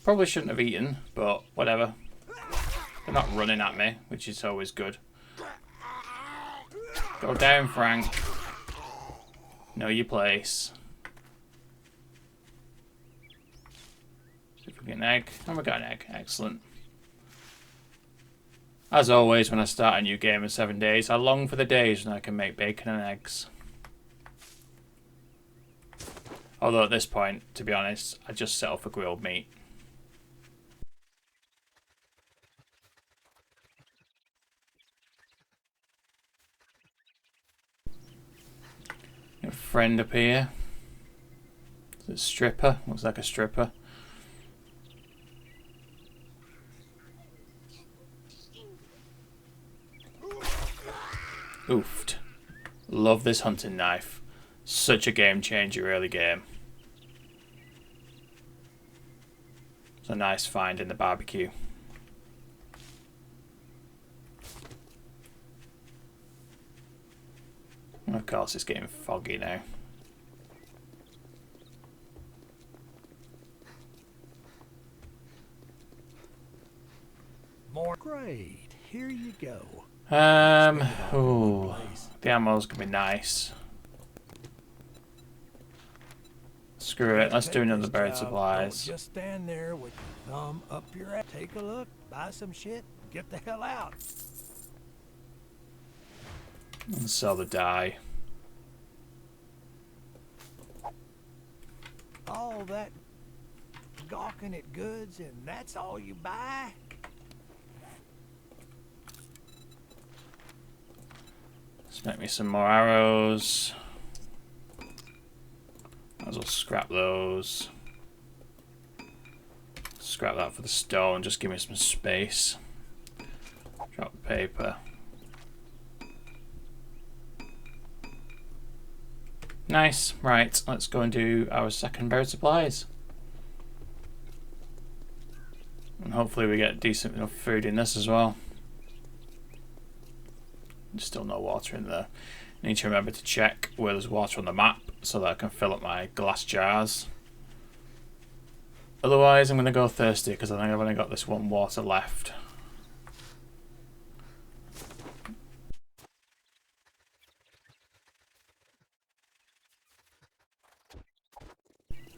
Probably shouldn't have eaten, but whatever. They're not running at me, which is always good. Go down, Frank. Know your place. See if we get an egg. Oh, we got an egg. Excellent. As always, when I start a new game in 7 days, I long for the days when I can make bacon and eggs. Although at this point, to be honest, I just settle for grilled meat. A friend up here. Is it a stripper? Looks like a stripper. Oofed. Love this hunting knife. Such a game changer early game. It's a nice find in the barbecue. Of course it's getting foggy now. More great. Here you go. Ooh, the ammo's gonna be nice. Screw it, let's do another buried supplies. Just stand there with your thumb up your ass. Take a look, buy some shit, get the hell out. And sell the dye. All that gawking at goods and that's all you buy? Let's make me some more arrows. Might as well scrap those. Scrap that for the stone, just give me some space. Drop the paper. Nice, right, let's go and do our second buried supplies. And hopefully we get decent enough food in this as well. Still no water in there. I need to remember to check where there's water on the map so that I can fill up my glass jars. Otherwise I'm going to go thirsty because I think I've only got this one water left.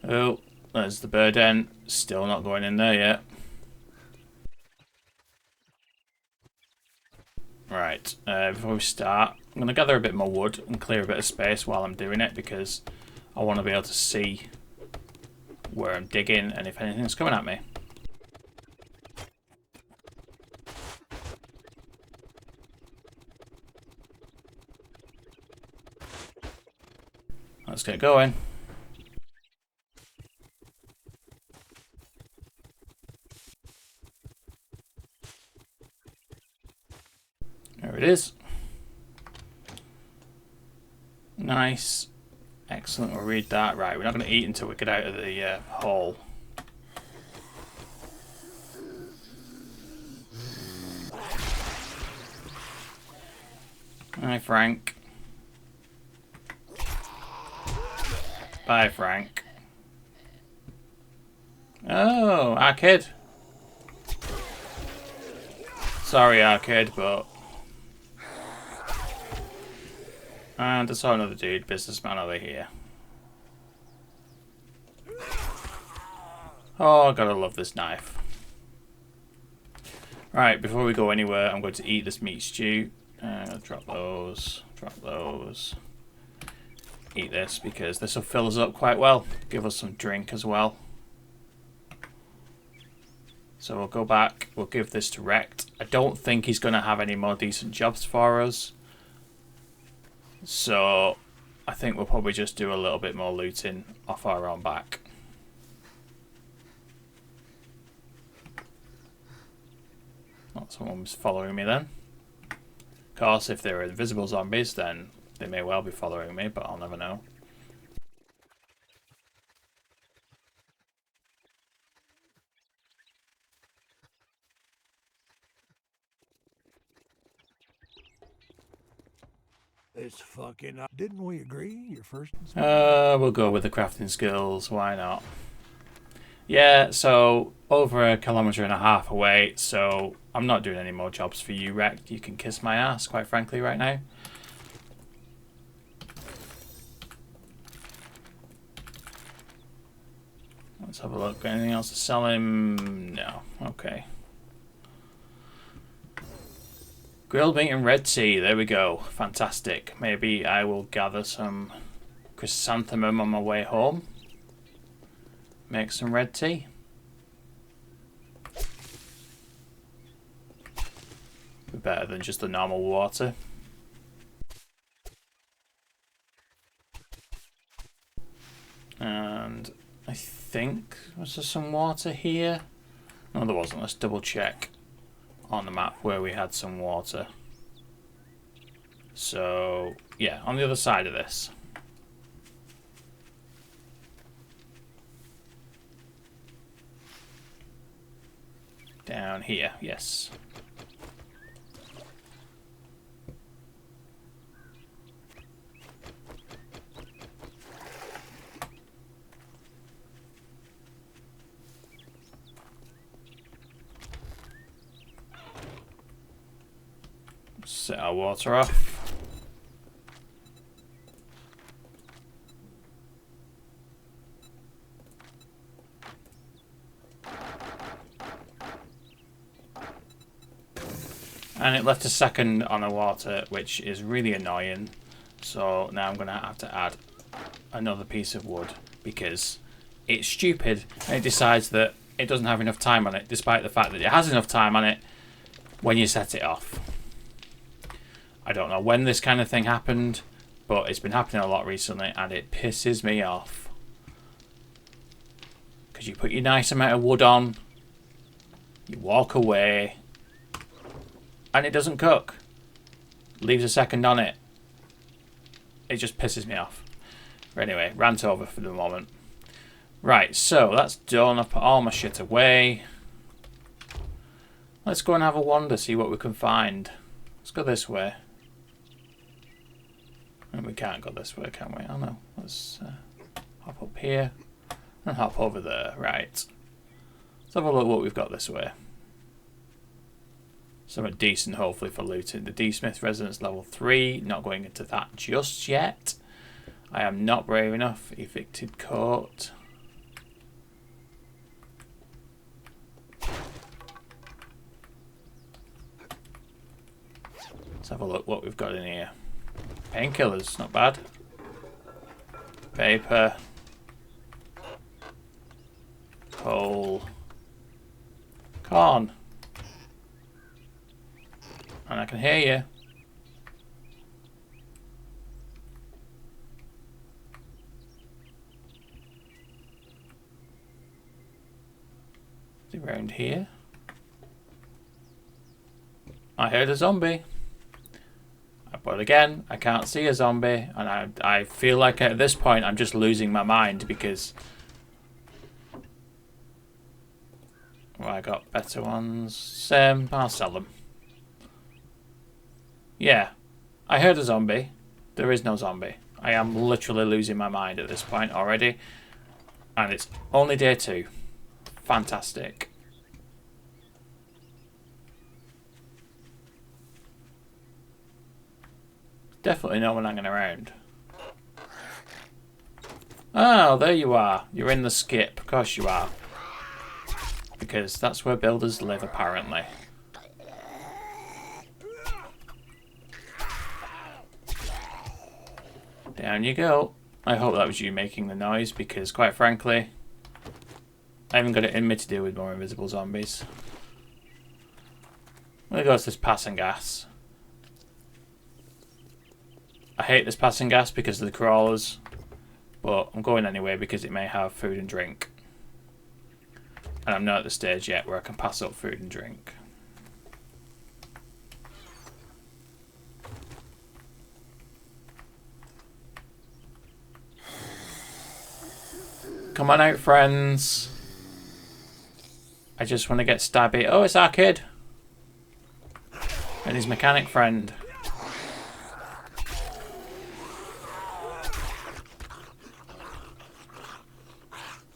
Oh, there's the bird end. Still not going in there yet. Right, before we start, I'm going to gather a bit more wood and clear a bit of space while I'm doing it because I want to be able to see where I'm digging and if anything's coming at me. Let's get going. There it is. Nice. Excellent, we'll read that. Right, we're not going to eat until we get out of the hole. Hi, Frank. Bye, Frank. Oh, our kid. Sorry, our kid, but... And I saw another dude, businessman over here. Oh, gotta love this knife. Right, before we go anywhere, I'm going to eat this meat stew. Drop those, drop those. Eat this because this will fill us up quite well. Give us some drink as well. So we'll go back, we'll give this to Rect. I don't think he's going to have any more decent jobs for us. So I think we'll probably just do a little bit more looting off our own back. Not someone's following me then. Of course, if they're invisible zombies, then they may well be following me, but I'll never know. It's fucking... Didn't we agree? Your first... We'll go with the crafting skills. Why not? Yeah, so over 1.5 kilometers away, so I'm not doing any more jobs for you, Rect. You can kiss my ass, quite frankly, right now. Let's have a look. Anything else to sell him? No. Okay. Grilled meat and red tea. There we go. Fantastic. Maybe I will gather some chrysanthemum on my way home. Make some red tea. Be better than just the normal water. And I think, was there some water here? No, there wasn't. Let's double check on the map where we had some water. So, yeah, on the other side of this. Down here, yes. Set our water off. And it left a second on the water, which is really annoying. So now I'm going to have to add another piece of wood because it's stupid and it decides that it doesn't have enough time on it, despite the fact that it has enough time on it when you set it off. I don't know when this kind of thing happened, but it's been happening a lot recently and it pisses me off. Because you put your nice amount of wood on, you walk away, and it doesn't cook. Leaves a second on it. It just pisses me off. But anyway, rant over for the moment. Right, so that's done. I've put all my shit away. Let's go and have a wander, see what we can find. Let's go this way. And we can't go this way, can we? Oh no. Let's hop up here and hop over there. Right. Let's have a look what we've got this way. Something decent, hopefully, for looting. The D-Smith Residence Level 3. Not going into that just yet. I am not brave enough. Evicted Court. Let's have a look what we've got in here. Painkillers, not bad. Paper. Coal. Corn. And I can hear you. Is he around here? I heard a zombie. But again, I can't see a zombie. And I feel like at this point I'm just losing my mind because... Well, I got better ones. Same, I'll sell them. Yeah, I heard a zombie. There is no zombie. I am literally losing my mind at this point already. And it's only day 2. Fantastic. Definitely no one hanging around. Oh, there you are. You're in the skip. Of course you are. Because that's where builders live, apparently. Down you go. I hope that was you making the noise because, quite frankly, I haven't got it in me to deal with more invisible zombies. I'm going to go to this passing gas. I hate this passing gas because of the crawlers, but I'm going anyway because it may have food and drink. And I'm not at the stage yet where I can pass up food and drink. Come on out, friends. I just want to get stabby. Oh, it's our kid. And his mechanic friend.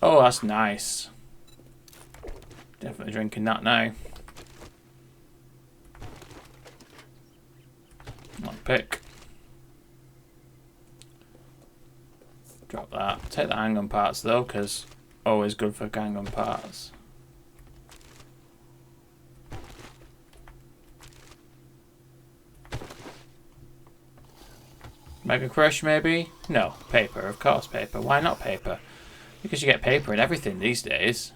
Oh, that's nice. Definitely drinking that now. Lockpick. Drop that. Take the handgun parts though, because always good for handgun parts. Mega Crush maybe? No, paper, of course paper. Why not paper? Because you get paper in everything these days.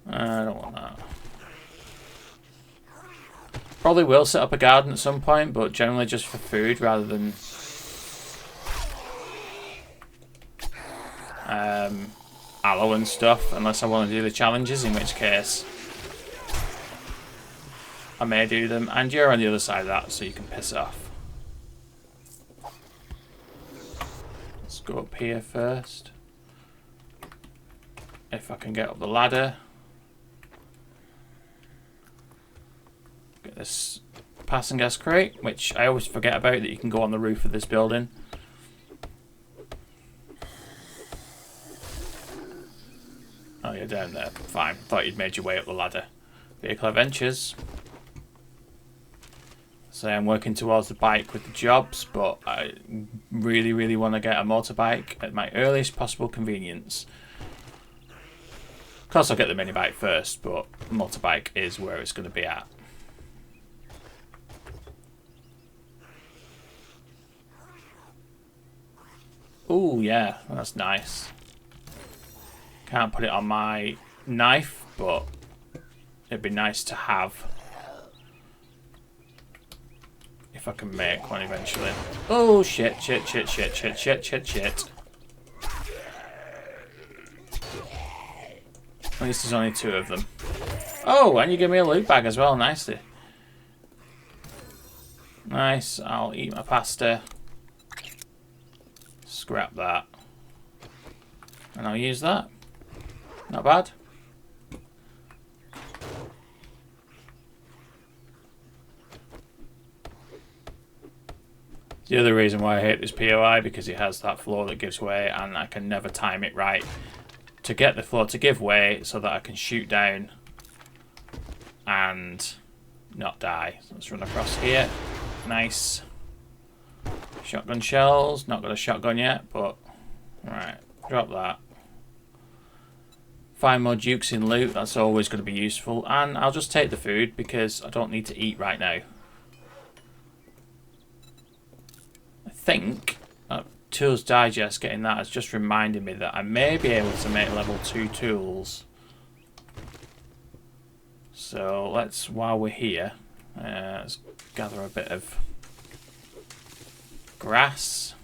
I don't want that. Probably will set up a garden at some point, but generally just for food rather than aloe and stuff, unless I want to do the challenges, in which case I may do them, and you're on the other side of that, so you can piss off. Let's go up here first. If I can get up the ladder. Get this passing gas crate, which I always forget about, that you can go on the roof of this building. Oh, you're down there. Fine. Thought you'd made your way up the ladder. Vehicle adventures. So I'm working towards the bike with the jobs, but I really, really want to get a motorbike at my earliest possible convenience. Of course, I'll get the mini bike first, but motorbike is where it's going to be at. Ooh, yeah, that's nice. Can't put it on my knife, but it'd be nice to have. If I can make one eventually. Oh, shit, shit, shit, shit, shit, shit, shit, shit. At least there's only 2 of them. Oh, and you give me a loot bag as well, nicely. Nice, I'll eat my pasta. Scrap that. And I'll use that. Not bad. The other reason why I hate this POI, because it has that floor that gives way, and I can never time it right to get the floor to give way so that I can shoot down and not die. So let's run across here. Nice. Shotgun shells. Not got a shotgun yet, but alright, drop that. Find more dukes in loot, that's always going to be useful. And I'll just take the food because I don't need to eat right now. I think Tools Digest, getting that has just reminded me that I may be able to make level 2 tools. So let's, while we're here, let's gather a bit of grass.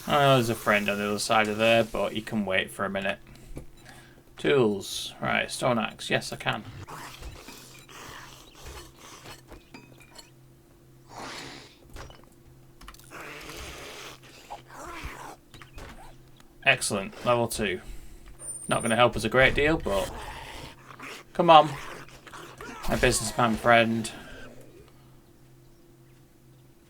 I know there's a friend on the other side of there, but you can wait for a minute. Tools. Right, stone axe. Yes, I can. Excellent. Level 2. Not going to help us a great deal, but come on. My businessman friend.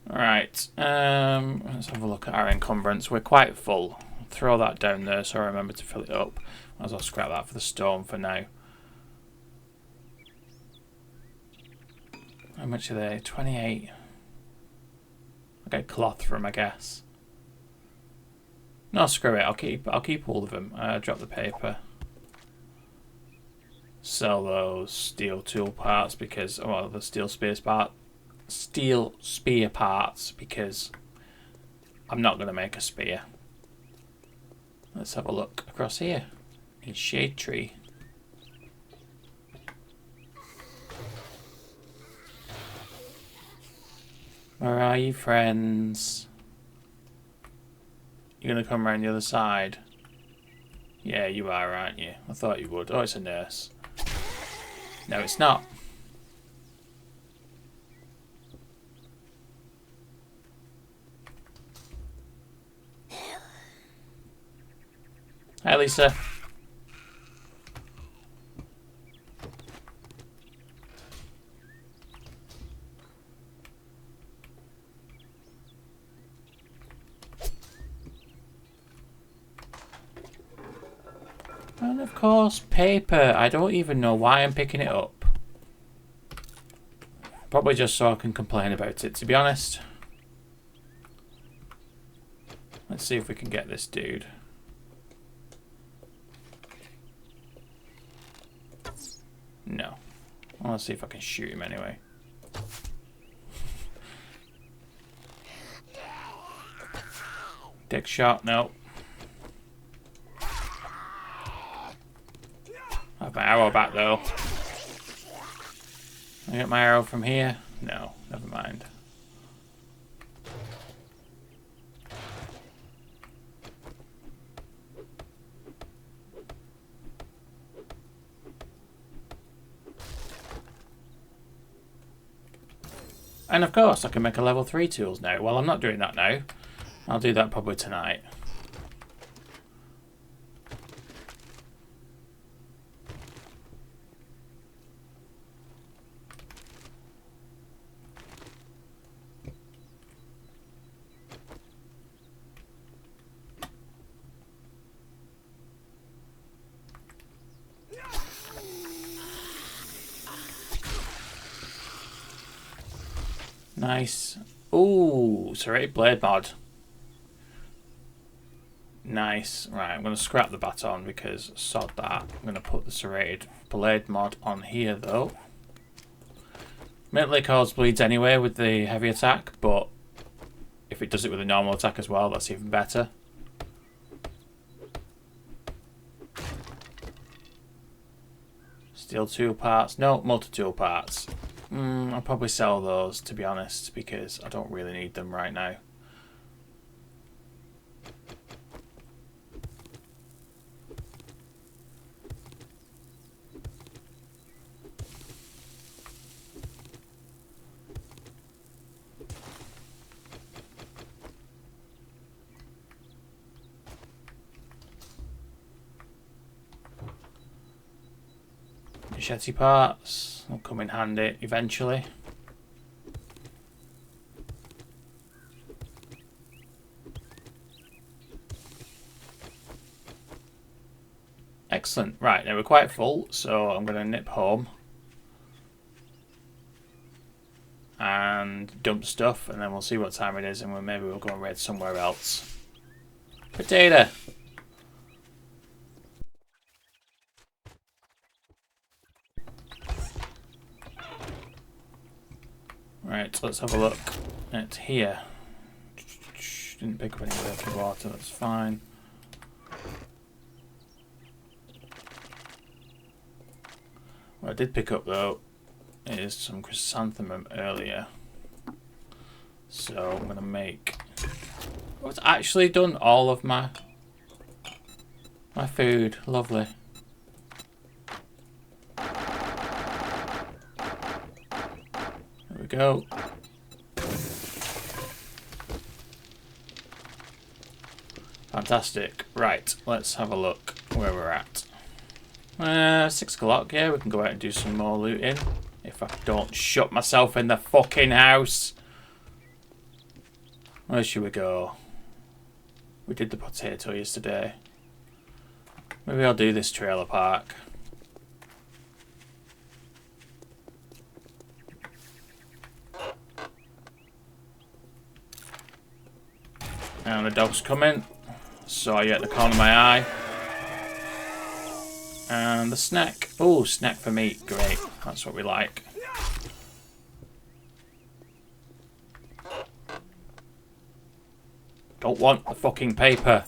Alright. Let's have a look at our encumbrance. We're quite full. Throw that down there so I remember to fill it up. Might as well scrap that for the stone for now. How much are they? 28. I'll get cloth from, I guess. No, screw it. I'll keep all of them. Drop the paper. Sell those steel tool parts because, well, the steel spear parts because I'm not going to make a spear. Let's have a look across here in Shade Tree. Where are you, friends? You're going to come around the other side? Yeah, you are, aren't you? I thought you would. Oh, it's a nurse. No, it's not. Hi, Lisa. And of course, paper. I don't even know why I'm picking it up. Probably just so I can complain about it, to be honest. Let's see if we can get this dude. No. I want to see if I can shoot him anyway. Dick shot, no. I have my arrow back though. Can I get my arrow from here? No, never mind. And of course, I can make a level 3 tools now. Well, I'm not doing that now. I'll do that probably tonight. Nice. Ooh, serrated blade mod. Nice. Right, I'm going to scrap the baton because sod that. I'm going to put the serrated blade mod on here though. Mentally cause bleeds anyway with the heavy attack, but if it does it with a normal attack as well, that's even better. Steel tool parts. No, multi-tool parts. I'll probably sell those, to be honest, because I don't really need them right now. Machete parts will come in handy eventually. Excellent. Right, now we're quite full, so I'm going to nip home and dump stuff, and then we'll see what time it is, and maybe we'll go and raid somewhere else. Potato! Right, let's have a look at here. Didn't pick up any working water, that's fine. What I did pick up though is some chrysanthemum earlier. So I'm going to make... Oh, it's actually done all of my food. Lovely. There we go. Fantastic. Right, let's have a look where we're at. 6 o'clock, yeah, we can go out and do some more looting. If I don't shut myself in the fucking house. Where should we go? We did the potato yesterday. Maybe I'll do this trailer park. And the dog's coming. Saw you at the corner of my eye. And the snack. Oh, snack for meat. Great. That's what we like. Don't want the fucking paper.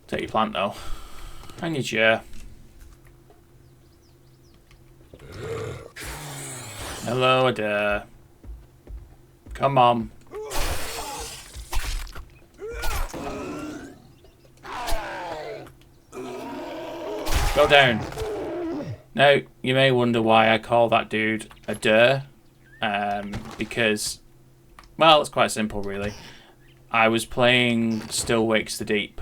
Take your plant though. And your chair. Hello there. Come on. Go down. Now, you may wonder why I call that dude a der. Because, well, it's quite simple, really. I was playing Still Wakes the Deep.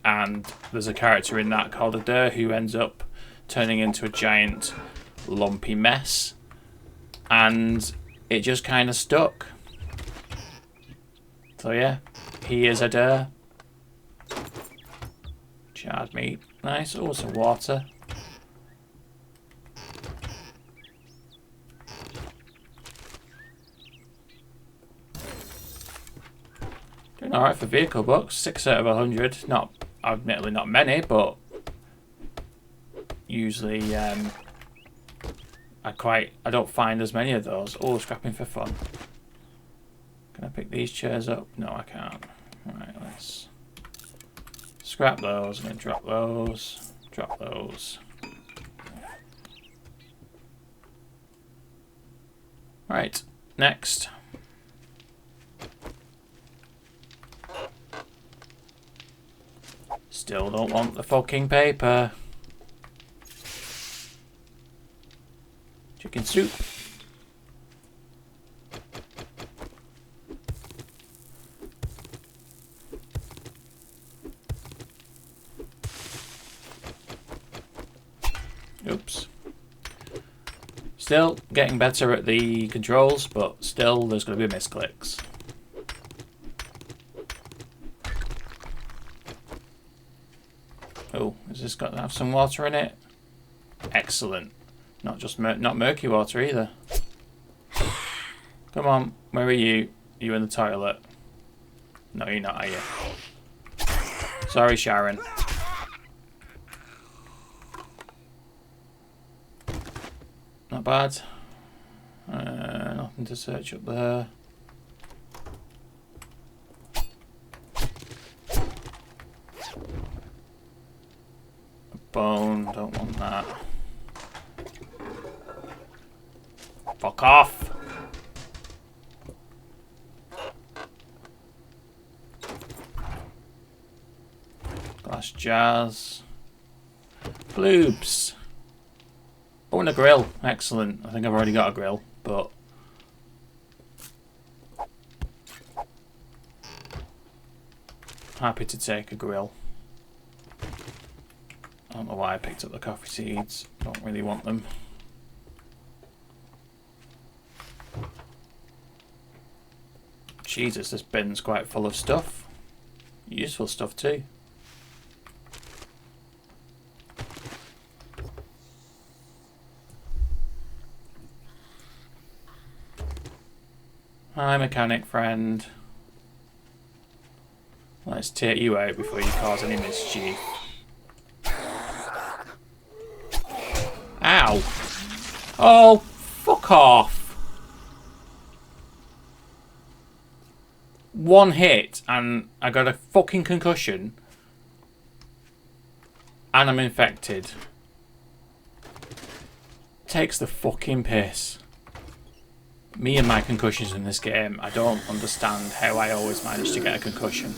And there's a character in that called a der who ends up turning into a giant lumpy mess. And it just kind of stuck. So yeah, he is a der. Charred meat. Nice. Oh, some water. Doing alright for vehicle books. 6 out of 100. Not, admittedly not many, but usually I don't find as many of those. Oh, scrapping for fun. Can I pick these chairs up? No, I can't. Alright, let's scrap those. I'm going to drop those. Drop those. Right, next. Still don't want the fucking paper. Chicken soup. Oops. Still getting better at the controls, but still there's going to be misclicks. Oh, has this got to have some water in it? Excellent. Not just not murky water either. Come on, where are you? You in the toilet? No, you're not, are you? Sorry, Sharon. Not bad. Nothing to search up there. A bone, don't want that. Fuck off! Glass jars. Bloobs. Oh, and a grill. Excellent. I think I've already got a grill, but... happy to take a grill. I don't know why I picked up the coffee seeds. Don't really want them. Jesus, this bin's quite full of stuff. Useful stuff too. Hi, mechanic friend. Let's take you out before you cause any mischief. Ow! Oh, fuck off! One hit and I got a fucking concussion. And I'm infected. Takes the fucking piss. Me and my concussions in this game, I don't understand how I always manage to get a concussion.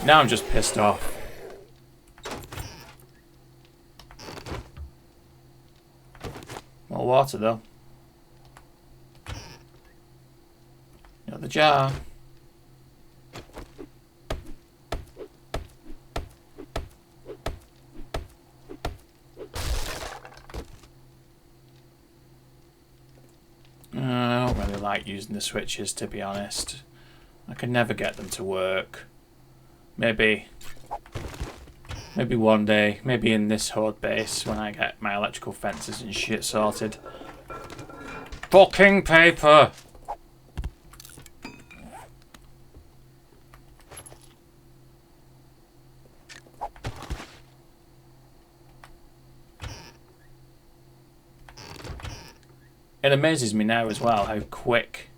Now I'm just pissed off. More water though. Got the jar. I don't really like using the switches, to be honest. I can never get them to work. Maybe one day, maybe in this horde base when I get my electrical fences and shit sorted. Fucking paper! It amazes me now as well how quick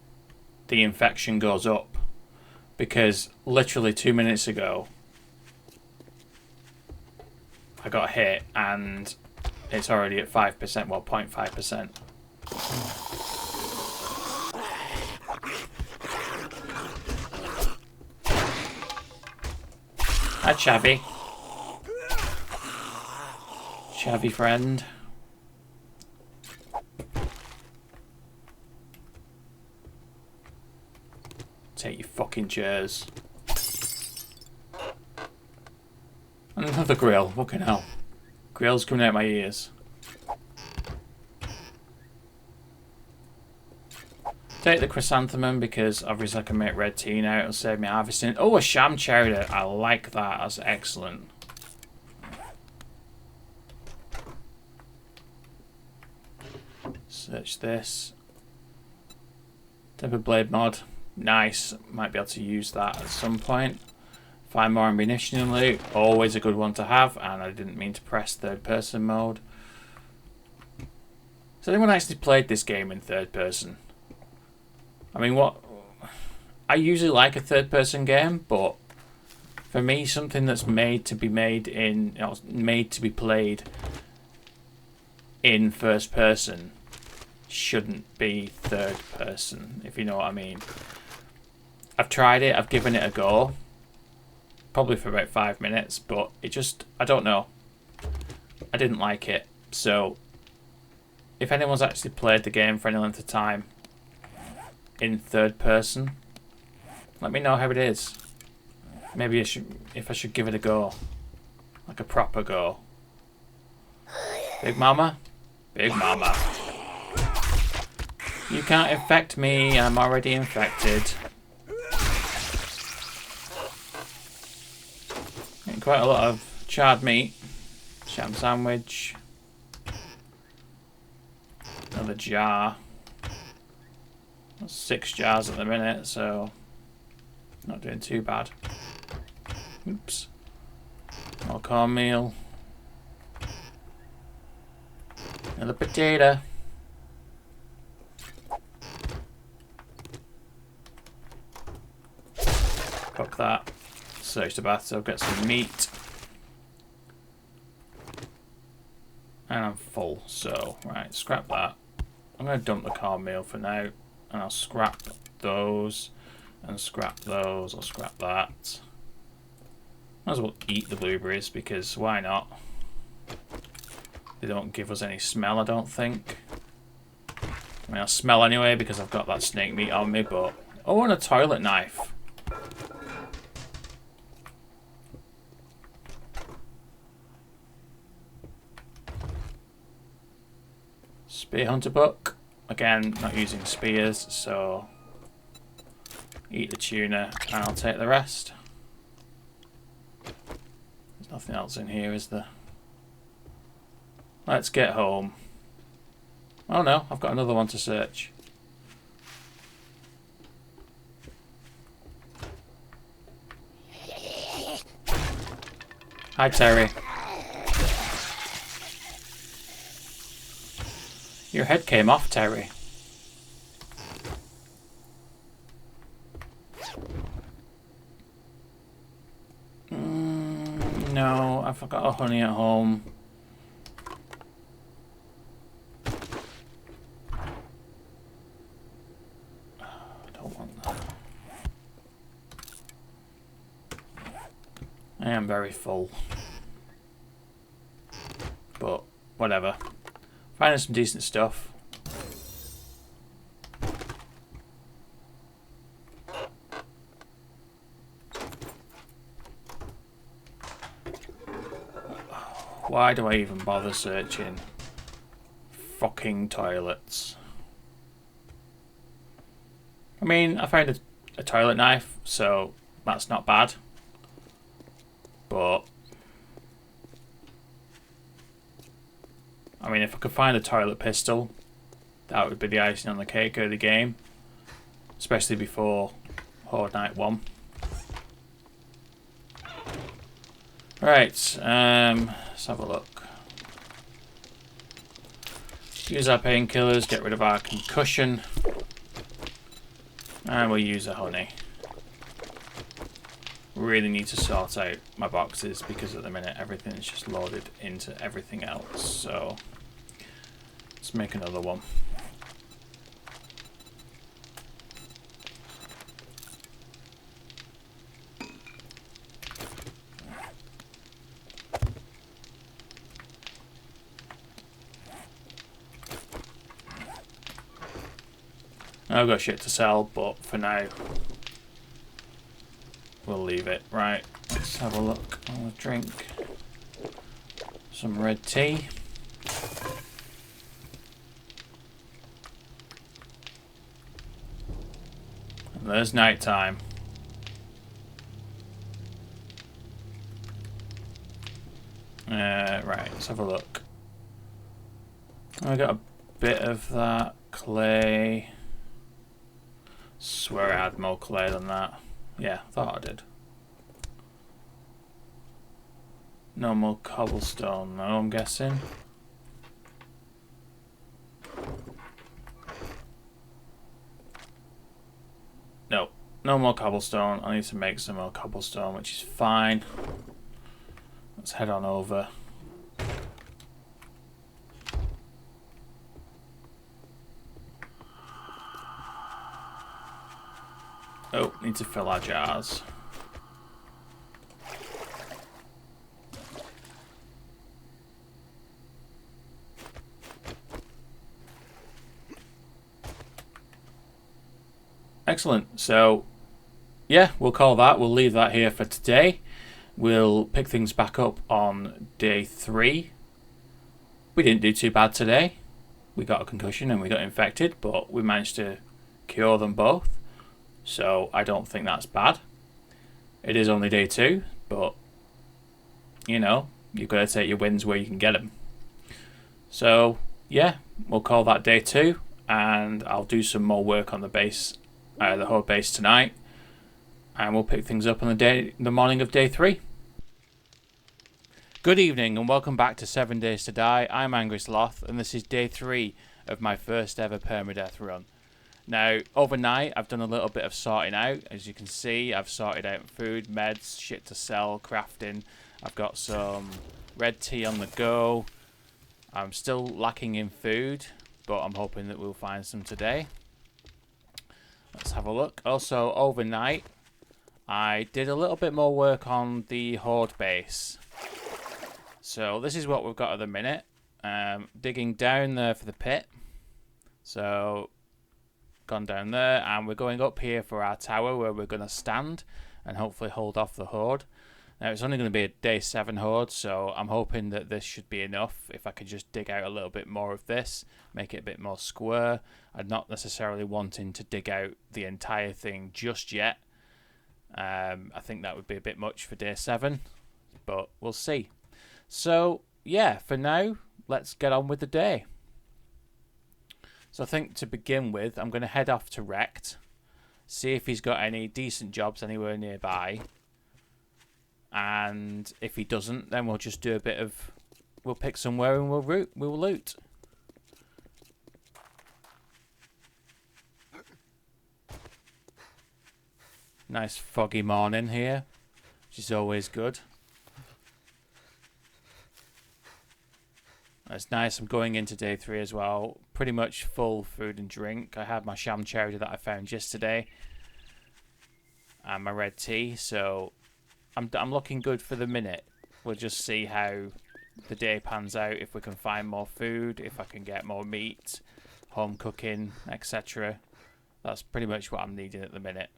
the infection goes up, because literally 2 minutes ago I got hit and it's already at 5%, well 0.5%. Hi Chavy. Chavy friend. Take your fucking chairs. And another grill, fucking hell. Grill's coming out my ears. Take the chrysanthemum because obviously I can make red tea now. It'll save me harvesting. Oh, a sham chowder. I like that. That's excellent. Search this. Tempered blade mod. Nice. Might be able to use that at some point. Find more ammunition and loot. Always a good one to have. And I didn't mean to press third person mode. Has anyone actually played this game in third person? I mean, what? I usually like a third person game, but for me, something that's made to be made in, you know, made to be played in first person shouldn't be third person, if you know what I mean. I've tried it, I've given it a go, probably for about 5 minutes, but it just, I don't know. I didn't like it. So, if anyone's actually played the game for any length of time in third person, let me know how it is. Maybe if I should give it a go. Like a proper go. Big Mama? Big Mama. You can't infect me, I'm already infected. Getting quite a lot of charred meat. Sham sandwich. Another jar. That's 6 jars at the minute, so not doing too bad. Oops. More cornmeal. Another potato. Cook that. Search the bathtub, get some meat. And I'm full, so, right, scrap that. I'm going to dump the cornmeal for now. And I'll scrap those. And scrap those. I'll scrap that. Might as well eat the blueberries, because why not? They don't give us any smell, I don't think. I mean, I'll smell anyway, because I've got that snake meat on me, but... Oh, and a toilet knife. Spear hunter book. Again, not using spears, so eat the tuna and I'll take the rest. There's nothing else in here, is there? Let's get home. Oh no, I've got another one to search. Hi, Terry. Your head came off, Terry. No, I forgot a honey at home. I don't want that. I am very full. But, whatever. Finding some decent stuff. Why do I even bother searching fucking toilets? I mean, I found a toilet knife, so that's not bad. But I mean, if I could find a toilet pistol, that would be the icing on the cake of the game. Especially before Horde Night 1. Right, let's have a look. Use our painkillers, get rid of our concussion. And we'll use a honey. Really need to sort out my boxes because at the minute everything is just loaded into everything else. So let's make another one. I've got shit to sell, but for now we'll leave it. Right, let's have a look. I'll drink some red tea. And there's night time. Right, let's have a look. I got a bit of that clay. Swear I had more clay than that. Yeah, thought I did. No more cobblestone, though, I'm guessing. No, no more cobblestone. I need to make some more cobblestone, which is fine. Let's head on over. Oh, need to fill our jars. Excellent. So, yeah, we'll call that. We'll leave that here for today. We'll pick things back up on day 3. We didn't do too bad today. We got a concussion and we got infected, but we managed to cure them both. So I don't think that's bad. It is only day 2, but, you know, you've got to take your wins where you can get them. So, yeah, we'll call that day 2, and I'll do some more work on the base, the whole base tonight, and we'll pick things up on the morning of day 3. Good evening and welcome back to 7 Days to Die. I'm Angry Sloth and this is day 3 of my first ever permadeath run. Now, overnight I've done a little bit of sorting out. As you can see, I've sorted out food, meds, shit to sell, crafting. I've got some red tea on the go. I'm still lacking in food, but I'm hoping that we'll find some today. Let's have a look. Also, overnight I did a little bit more work on the horde base. So this is what we've got at the minute. Digging down there for the pit. So gone down there and we're going up here for our tower where we're going to stand and hopefully hold off the horde. Now it's only going to be a day 7 horde, so I'm hoping that this should be enough. If I could just dig out a little bit more of this, make it a bit more square. I'm not necessarily wanting to dig out the entire thing just yet. I think that would be a bit much for day 7, but we'll see. So, yeah, for now, let's get on with the day. So I think to begin with, I'm going to head off to Rect, see if he's got any decent jobs anywhere nearby. And if he doesn't, then we'll just do a bit of... We'll pick somewhere and we'll loot. Nice foggy morning here, which is always good. It's nice. I'm going into day 3 as well. Pretty much full food and drink. I had my sham cherry that I found yesterday. And my red tea. So I'm looking good for the minute. We'll just see how the day pans out. If we can find more food. If I can get more meat. Home cooking, etc. That's pretty much what I'm needing at the minute.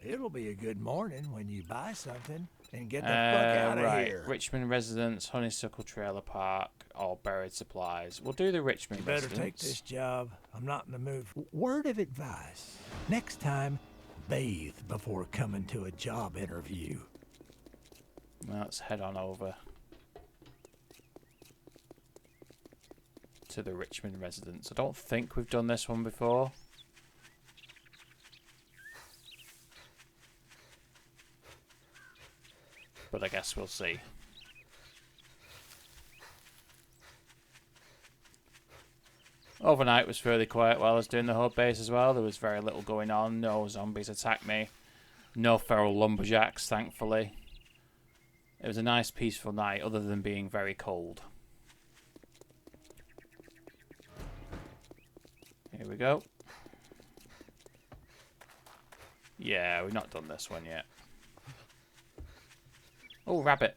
It'll be a good morning when you buy something and get the fuck out of here. Richmond Residence, Honeysuckle Trailer Park, or Buried Supplies. We'll do the Richmond Residence. Better take this job. I'm not in the mood. Word of advice. Next time, bathe before coming to a job interview. Let's head on over to the Richmond Residence. I don't think we've done this one before. But I guess we'll see. Overnight was fairly quiet while I was doing the horde base as well. There was very little going on. No zombies attacked me. No feral lumberjacks, thankfully. It was a nice peaceful night other than being very cold. Here we go. Yeah, we've not done this one yet. Oh, rabbit.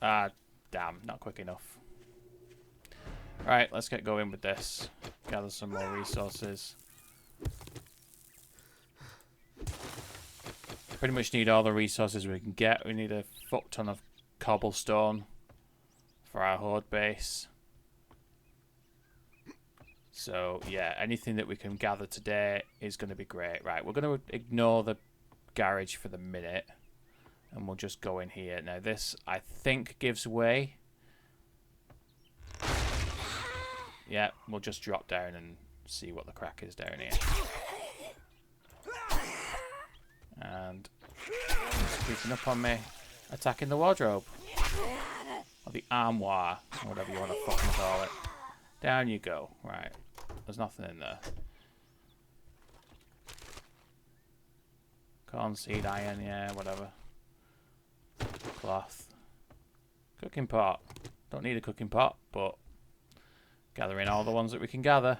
Ah, damn, not quick enough. Right, let's get going with this. Gather some more resources. Pretty much need all the resources we can get. We need a fuck ton of cobblestone for our horde base. So, yeah, anything that we can gather today is going to be great. Right, we're going to ignore the garage for the minute. And we'll just go in here. Now this, I think, gives way. Yeah, we'll just drop down and see what the crack is down here. And he's creeping up on me, attacking the wardrobe. Or the armoire, or whatever you want to fucking call it. Down you go. Right, there's nothing in there. Corn seed iron, yeah, whatever. Cloth. Cooking pot. Don't need a cooking pot, but gathering all the ones that we can gather.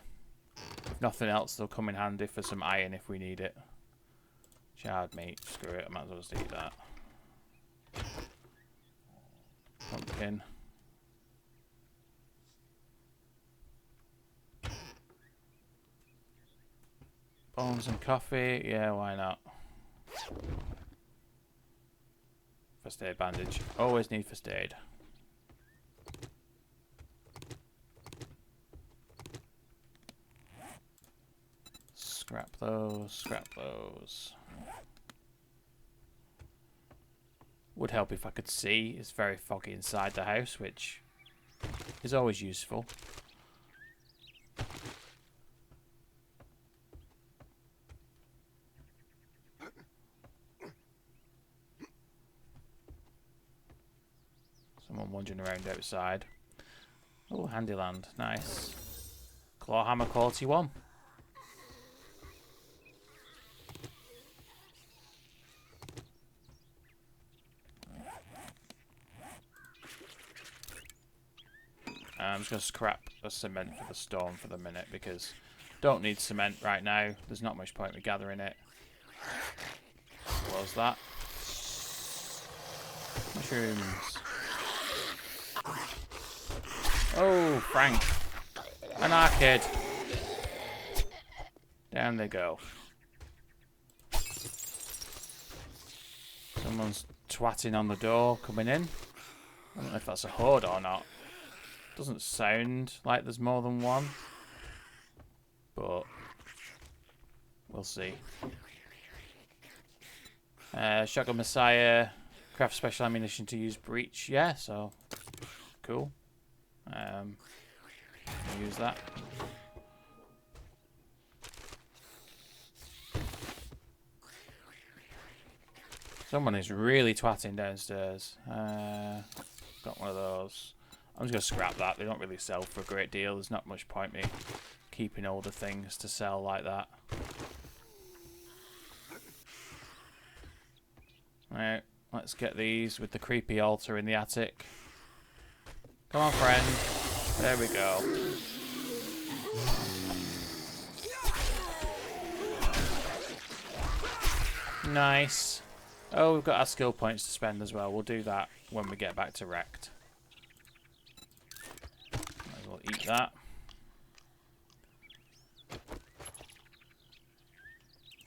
If nothing else, they'll come in handy for some iron if we need it. Charred meat. Screw it, I might as well just eat that. Pumpkin. Bones and coffee. Yeah, why not? First aid bandage. Always need first aid. Scrap those, scrap those. Would help if I could see. It's very foggy inside the house, which is always useful. Someone wandering around outside. Oh, Handyland. Nice. Clawhammer quality 1. I'm just going to scrap the cement for the stone for the minute because don't need cement right now. There's not much point in gathering it. What was that? Mushrooms. Oh, Frank. An arcade. Down they go. Someone's twatting on the door coming in. I don't know if that's a horde or not. Doesn't sound like there's more than one. But we'll see. Shotgun Messiah. Craft special ammunition to use breach. Yeah, so cool. Use that. Someone is really twatting downstairs. Got one of those. I'm just going to scrap that. They don't really sell for a great deal. There's not much point me keeping older things to sell like that. Right, let's get these with the creepy altar in the attic. Come on, friend. There we go. Nice. Oh, we've got our skill points to spend as well. We'll do that when we get back to Wrecked. Might as well eat that.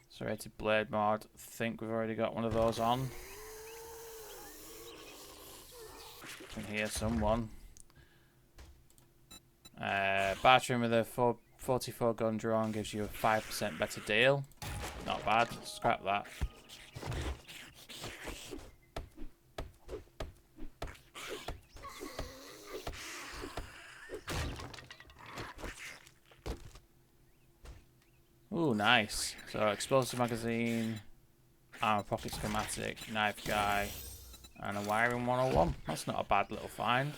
Serrated blade mod. I think we've already got one of those on. Can hear someone. Battering with a 44 gun drawn gives you a 5% better deal. Not bad. Scrap that. Ooh, nice. So, explosive magazine, armor pocket schematic, knife guy, and a wiring 101. That's not a bad little find.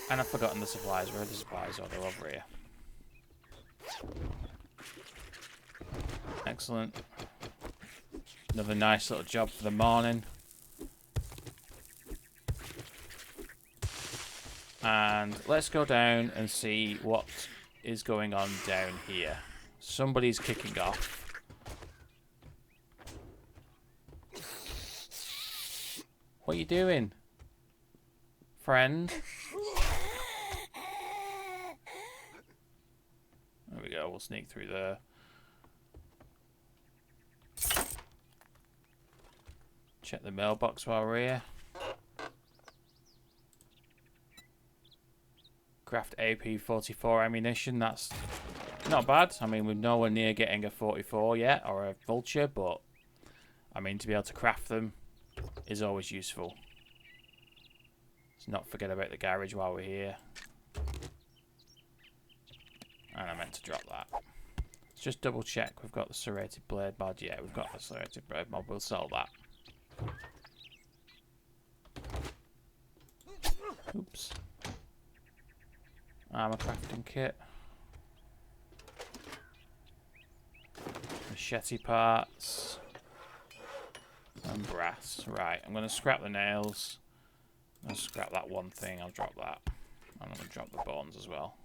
And I've forgotten the supplies. Where are the supplies? Oh, they're over here. Excellent. Another nice little job for the morning. And let's go down and see what is going on down here. Somebody's kicking off. What are you doing, friend? There we go. We'll sneak through there. Check the mailbox while we're here. Craft AP-44 ammunition. That's not bad. I mean, we're nowhere near getting a 44 yet, or a vulture, but I mean, to be able to craft them is always useful. Let's not forget about the garage while we're here. And I meant to drop that. Let's just double check. We've got the serrated blade mod. Yeah, we've got the serrated blade mod. We'll sell that. Oops. Armor crafting kit. Machete parts. And brass. Right, I'm going to scrap the nails. I'll scrap that one thing. I'll drop that. I'm going to drop the bones as well.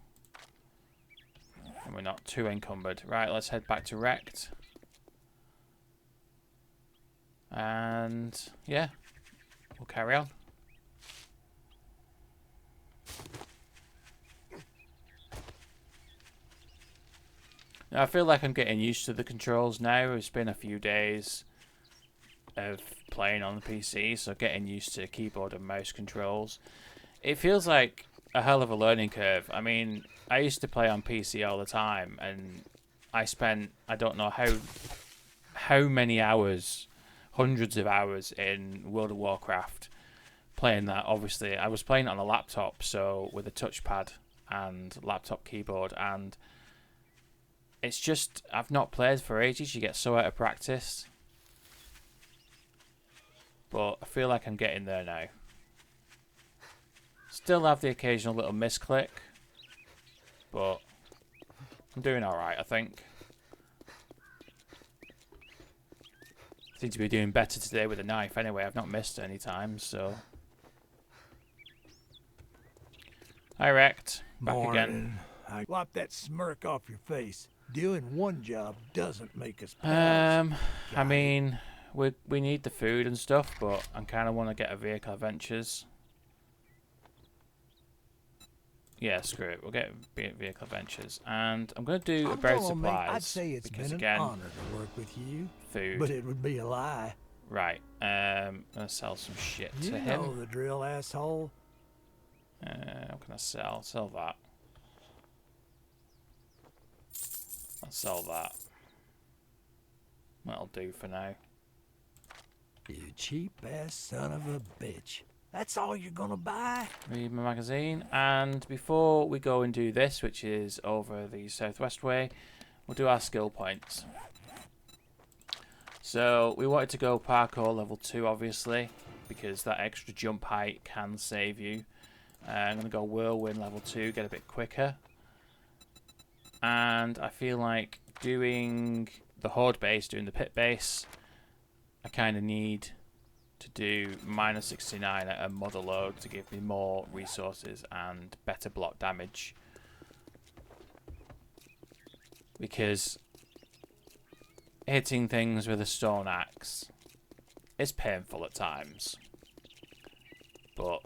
And we're not too encumbered. Right, let's head back to Wrecked. And yeah, we'll carry on. Now, I feel like I'm getting used to the controls now. It's been a few days of playing on the PC, so getting used to keyboard and mouse controls. It feels like a hell of a learning curve. I mean, I used to play on PC all the time, and I spent, I don't know how many hours, hundreds of hours in World of Warcraft playing that. Obviously, I was playing it on a laptop, so with a touchpad and laptop keyboard, and it's just, I've not played for ages. You get so out of practice. But I feel like I'm getting there now. Still have the occasional little misclick, but I'm doing alright, I think. I seem to be doing better today with a knife anyway. I've not missed any times, so. Hi, Wrecked. Back again. I wipe that smirk off your face. Doing one job doesn't make us pals. I mean, we need the food and stuff, but I kind of want to get a vehicle adventures. Yeah, screw it. We'll get vehicle adventures, and I'm going to do a buried supplies. I'd say it's been an honor to work with you. Food, but it would be a lie. Right. I'm gonna sell some shit to him. You know the drill, asshole. What can I sell? Sell that. I'll sell that. That'll do for now. You cheap ass son of a bitch. That's all you're gonna buy? Read my magazine. And before we go and do this, which is over the southwest way, we'll do our skill points. So we wanted to go parkour level 2, obviously, because that extra jump height can save you. I'm going to go whirlwind level 2, get a bit quicker. And I feel like doing the horde base, doing the pit base, I kind of need to do minus 69 at a mother load to give me more resources and better block damage. Because hitting things with a stone axe is painful at times. But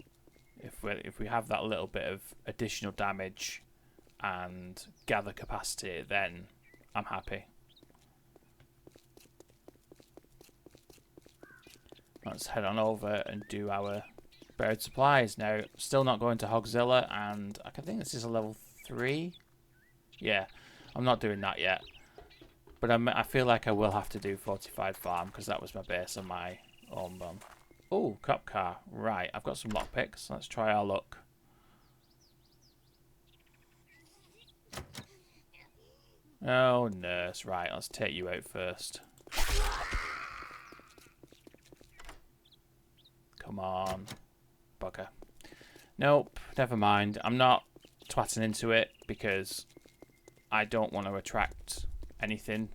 if we have that little bit of additional damage and gather capacity, then I'm happy. Let's head on over and do our buried supplies. Now, still not going to Hogzilla, and I think this is a level 3. Yeah, I'm not doing that yet. But I feel like I will have to do Fortified Farm, because that was my base on my own run. Oh, cop car. Right, I've got some lockpicks. Let's try our luck. Oh, nurse. Right, let's take you out first. Come on. Bugger. Nope, never mind. I'm not twatting into it because I don't want to attract anything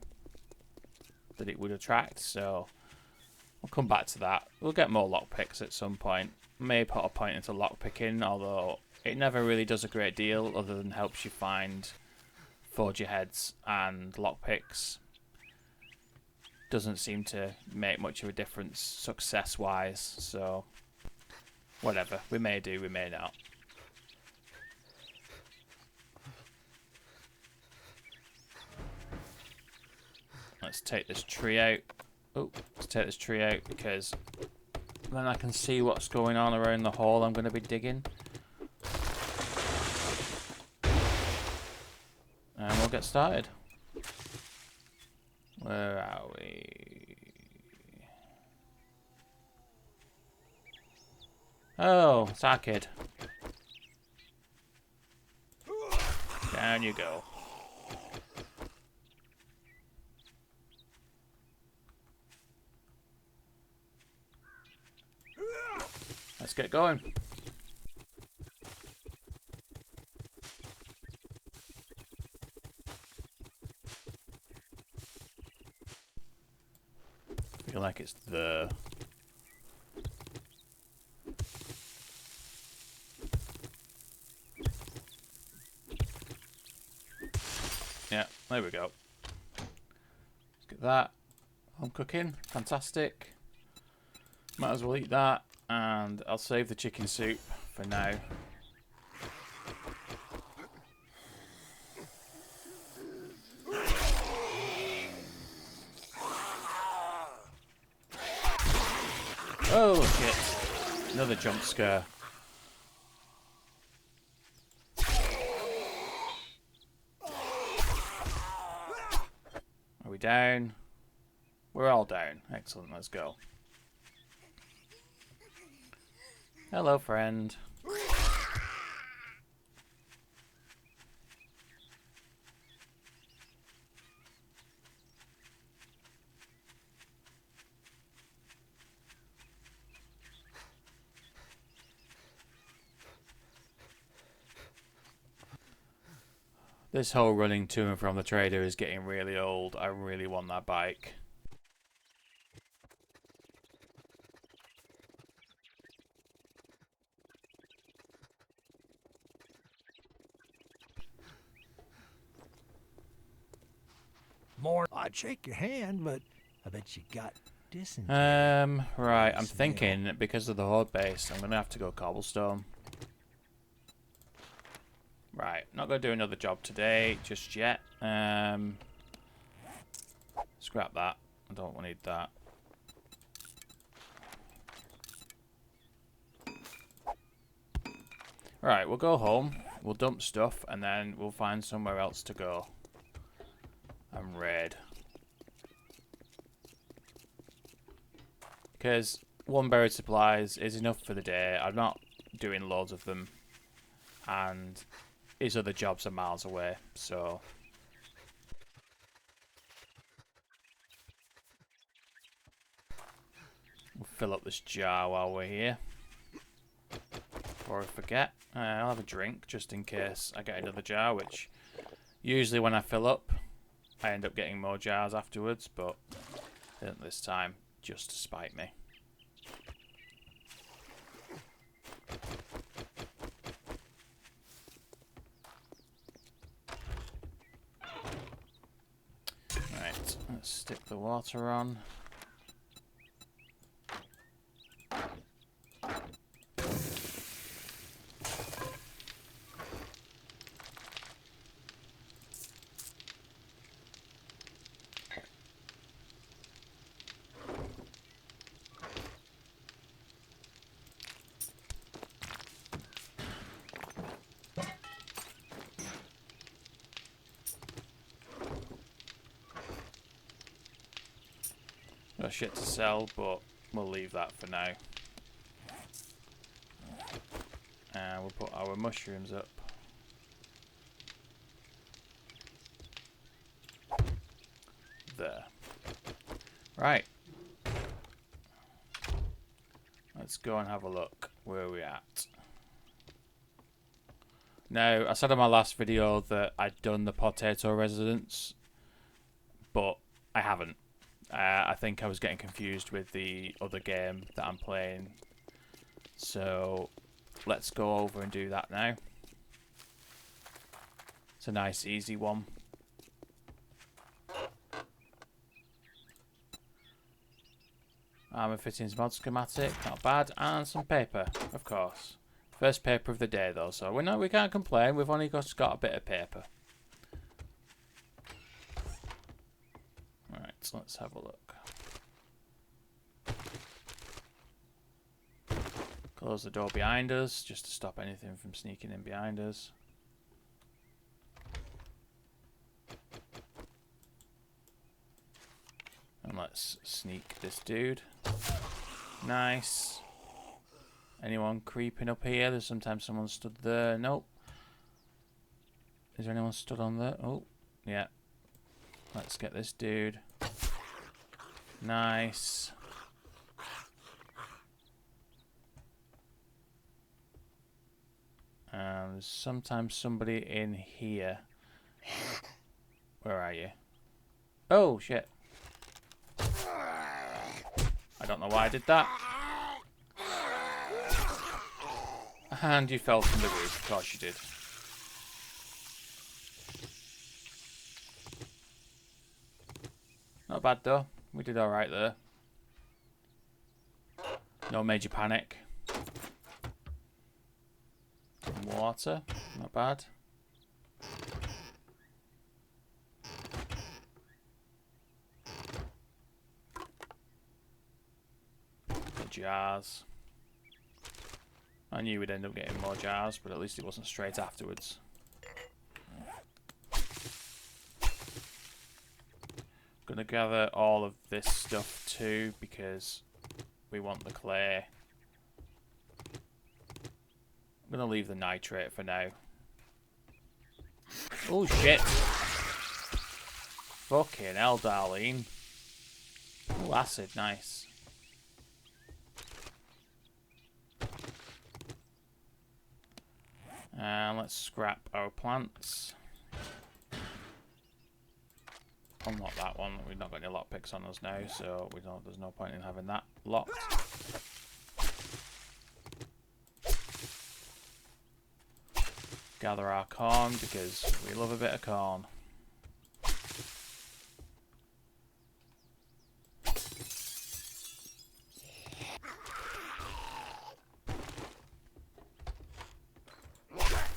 that it would attract, so we'll come back to that. We'll get more lockpicks at some point. May put a point into lockpicking, although it never really does a great deal other than helps you find forger heads and lockpicks. Doesn't seem to make much of a difference success-wise, so whatever. We may do, we may not. Let's take this tree out. Oh, let's take this tree out because then I can see what's going on around the hole I'm going to be digging. And we'll get started. Where are we? Oh, it's our kid. Down you go. Let's get going. I feel like it's the... Yeah, there we go. Let's get that. Home cooking, fantastic. Might as well eat that, and I'll save the chicken soup for now. Oh shit. Another jump scare. Are we down? We're all down. Excellent, let's go. Hello, friend. This whole running to and from the trader is getting really old. I really want that bike. More. I'd shake your hand, but I bet you got dysentery. Right, I'm thinking because of the horde base, I'm gonna have to go cobblestone. Right, not gonna do another job today just yet. Scrap that. I don't need that. Right, we'll go home, we'll dump stuff, and then we'll find somewhere else to go. I'm red. Because one buried supplies is enough for the day. I'm not doing loads of them. And his other jobs are miles away, so... We'll fill up this jar while we're here. Before I forget. I'll have a drink just in case I get another jar, which usually when I fill up, I end up getting more jars afterwards, but this time, just to spite me. Right, let's stick the water on. Got shit to sell, but we'll leave that for now. And we'll put our mushrooms up. There. Right. Let's go and have a look. Where are we at? Now, I said in my last video that I'd done the potato residence, but I haven't. I think I was getting confused with the other game that I'm playing. So, let's go over and do that now. It's a nice, easy one. Armor fittings mod schematic, not bad. And some paper, of course. First paper of the day, though, so we can't complain. We've only got a bit of paper. Alright, so let's have a look. Close the door behind us, just to stop anything from sneaking in behind us. And let's sneak this dude. Nice. Anyone creeping up here? There's sometimes someone stood there. Nope. Is there anyone stood on there? Oh, yeah. Let's get this dude. Nice. There's sometimes somebody in here. Where are you? Oh, shit. I don't know why I did that. And you fell from the roof. Of course you did. Not bad though. We did alright there. No major panic. Water. Not bad. jars. I knew we'd end up getting more jars, but at least it wasn't straight afterwards. Gonna gather all of this stuff too because we want the clay. I'm gonna leave the nitrate for now. Oh shit! Fucking hell, Darlene. Oh, acid, nice. And let's scrap our plants. Unlock that one. We've not got any lockpicks on us now, so we don't. There's no point in having that locked. Gather our corn because we love a bit of corn.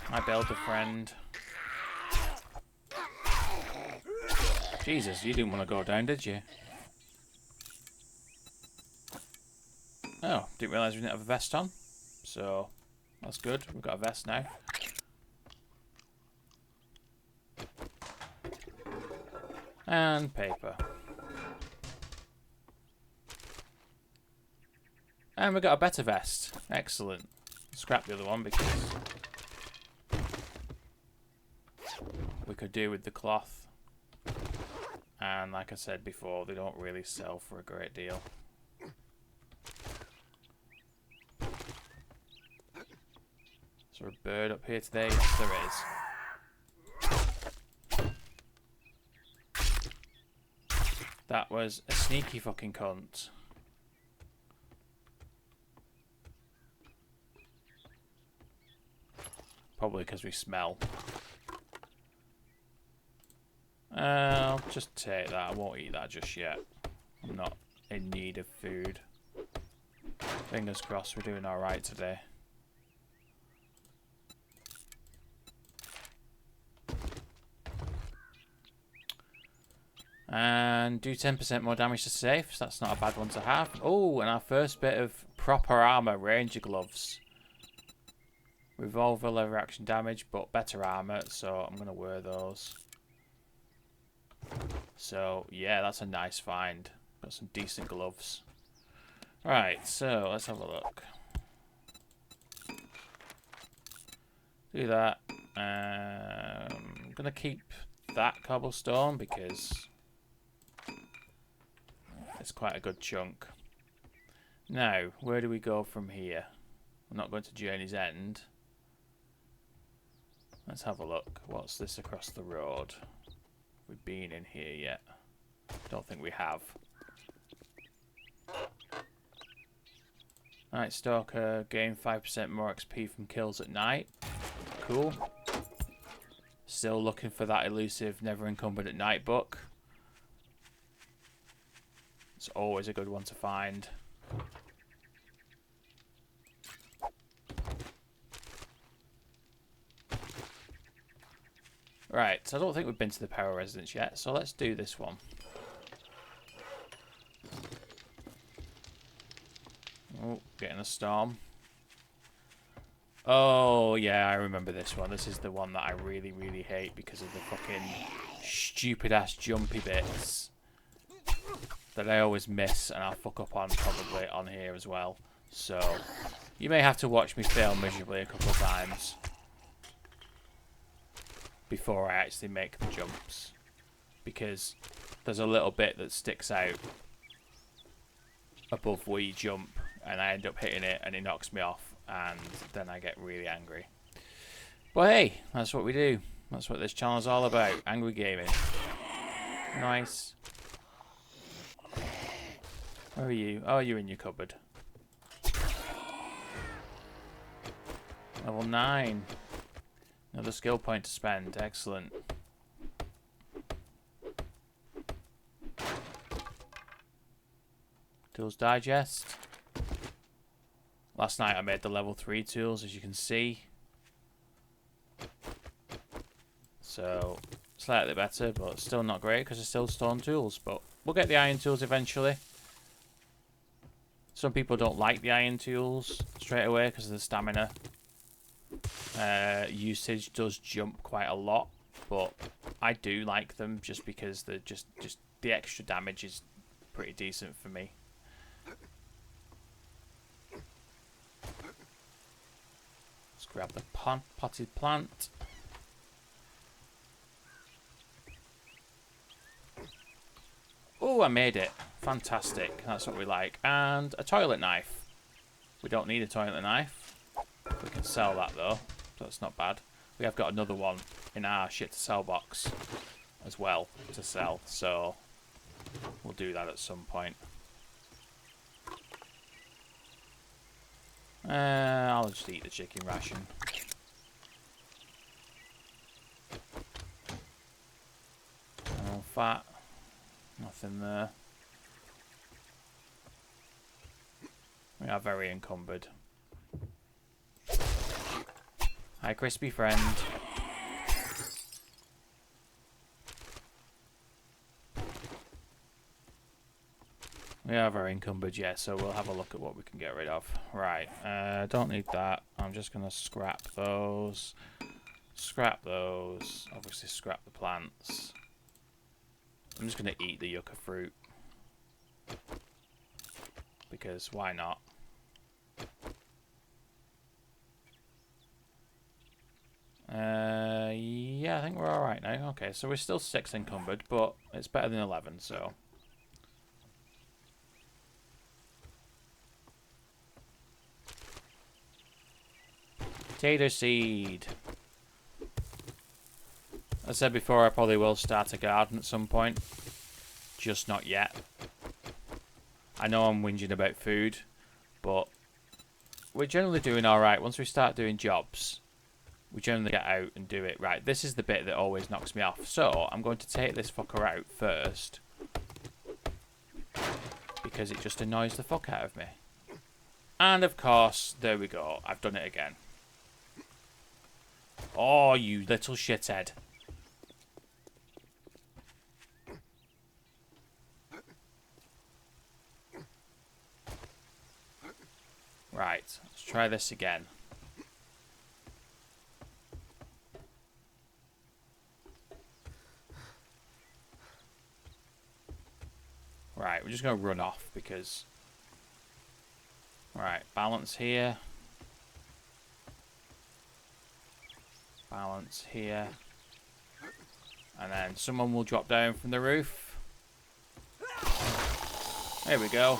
I built a friend. Jesus, you didn't want to go down, did you? Oh, didn't realise we didn't have a vest on. So, that's good. We've got a vest now. And paper. And we got a better vest. Excellent. Scrap the other one because we could do with the cloth. And like I said before, they don't really sell for a great deal. Is there a bird up here today? Yes, there is. That was a sneaky fucking cunt. Probably because we smell. I'll just take that. I won't eat that just yet. I'm not in need of food. Fingers crossed we're doing alright today. And do 10% more damage to safe. So that's not a bad one to have. Oh, and our first bit of proper armor, ranger gloves. Revolver, lever action damage, but better armor. So I'm going to wear those. So, yeah, that's a nice find. Got some decent gloves. Right, so let's have a look. Do that. I'm going to keep that cobblestone because it's quite a good chunk. Now, where do we go from here? We're not going to Journey's End. Let's have a look. What's this across the road? We've been in here yet? Don't think we have. Night Stalker, gain 5% more XP from kills at night. Cool. Still looking for that elusive Never Encumbered at Night book. It's always a good one to find. Right, so I don't think we've been to the Power Residence yet, so let's do this one. Oh, getting a storm. Oh, yeah, I remember this one. This is the one that I really, really hate because of the fucking stupid-ass jumpy bits that I always miss and I'll fuck up on probably on here as well. So, you may have to watch me fail miserably a couple of times before I actually make the jumps, because there's a little bit that sticks out above where you jump and I end up hitting it and it knocks me off and then I get really angry. But hey, that's what we do. That's what this channel is all about. Angry gaming. Nice. Where are you? Oh, you're in your cupboard. Level 9. Another skill point to spend. Excellent. Tools Digest. Last night I made the level 3 tools, as you can see. So, slightly better, but still not great because it's still stone tools. But we'll get the iron tools eventually. Some people don't like the iron tools straight away because the stamina usage does jump quite a lot, but I do like them just because they're just the extra damage is pretty decent for me. Let's grab the potted plant. Oh, I made it. Fantastic. That's what we like. And a toilet knife. We don't need a toilet knife. We can sell that though, so that's not bad. We have got another one in our shit to sell box as well to sell, so we'll do that at some point. I'll just eat the chicken ration. No fat. Nothing there. We are very encumbered. Hi, crispy friend. We are very encumbered, yeah, so we'll have a look at what we can get rid of. Right, don't need that. I'm just going to scrap those. Scrap those. Obviously scrap the plants. I'm just going to eat the yucca fruit. Because why not? Yeah, I think we're alright now. Okay, so we're still 6 encumbered, but it's better than 11, so... Potato seed. As I said before, I probably will start a garden at some point. Just not yet. I know I'm whinging about food, but we're generally doing alright. Once we start doing jobs, we generally get out and do it. Right, this is the bit that always knocks me off. So, I'm going to take this fucker out first. Because it just annoys the fuck out of me. And of course, there we go. I've done it again. Oh, you little shithead. Right, let's try this again. Right, we're just going to run off because... Right, balance here. Balance here. And then someone will drop down from the roof. There we go.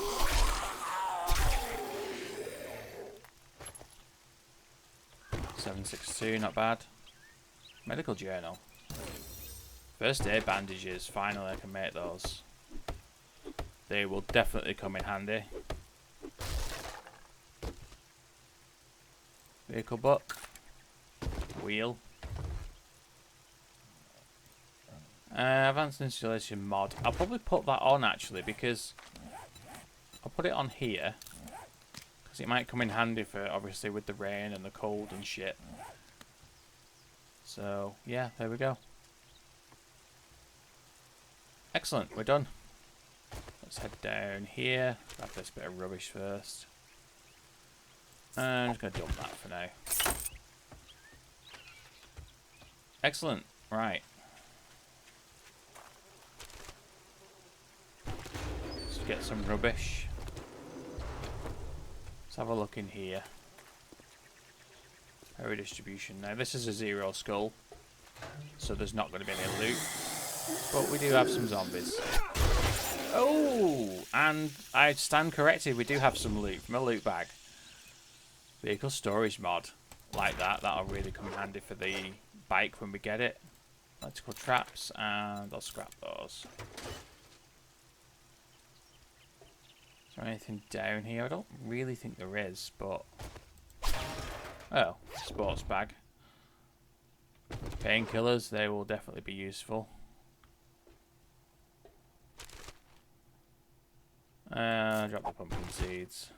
$7.62, not bad. Medical journal. First aid bandages. Finally, I can make those. They will definitely come in handy. Vehicle book. Wheel. Advanced installation mod. I'll probably put that on actually because I'll put it on here because it might come in handy for obviously with the rain and the cold and shit. So yeah, there we go. Excellent, we're done. Let's head down here. Grab this bit of rubbish first. I'm just going to dump that for now. Excellent. Right. Let's get some rubbish. Let's have a look in here. Area distribution. Now this is a 0 skull, so there's not going to be any loot. But we do have some zombies. Oh! And I stand corrected, we do have some loot from a loot bag. Vehicle storage mod. Like that. That'll really come in handy for the bike when we get it. Electrical traps, and I'll scrap those. Is there anything down here? I don't really think there is, but... Oh, sports bag. Painkillers, they will definitely be useful. Drop the pumpkin seeds.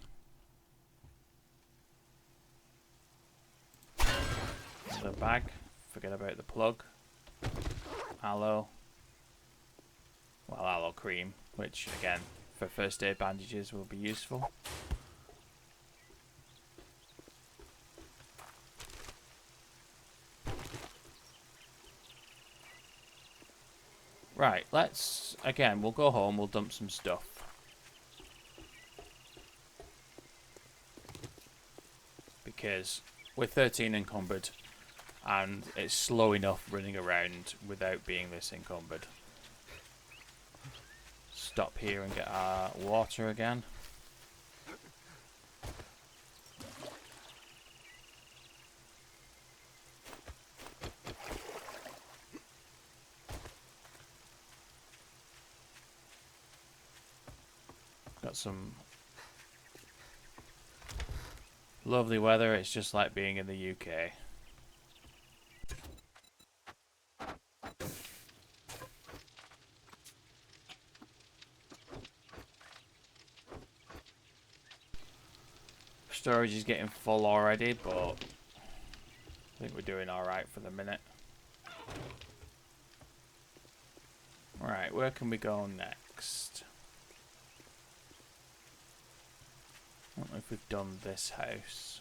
Another bag. Forget about the plug. Aloe. Well, aloe cream, which again, for first aid bandages will be useful. Right, let's... Again, we'll go home, we'll dump some stuff. Because we're 13 encumbered, and it's slow enough running around without being this encumbered. Stop here and get our water again. Got some lovely weather. It's just like being in the UK. Storage is getting full already, but I think we're doing alright for the minute. Right, where can we go next? I don't know if we've done this house.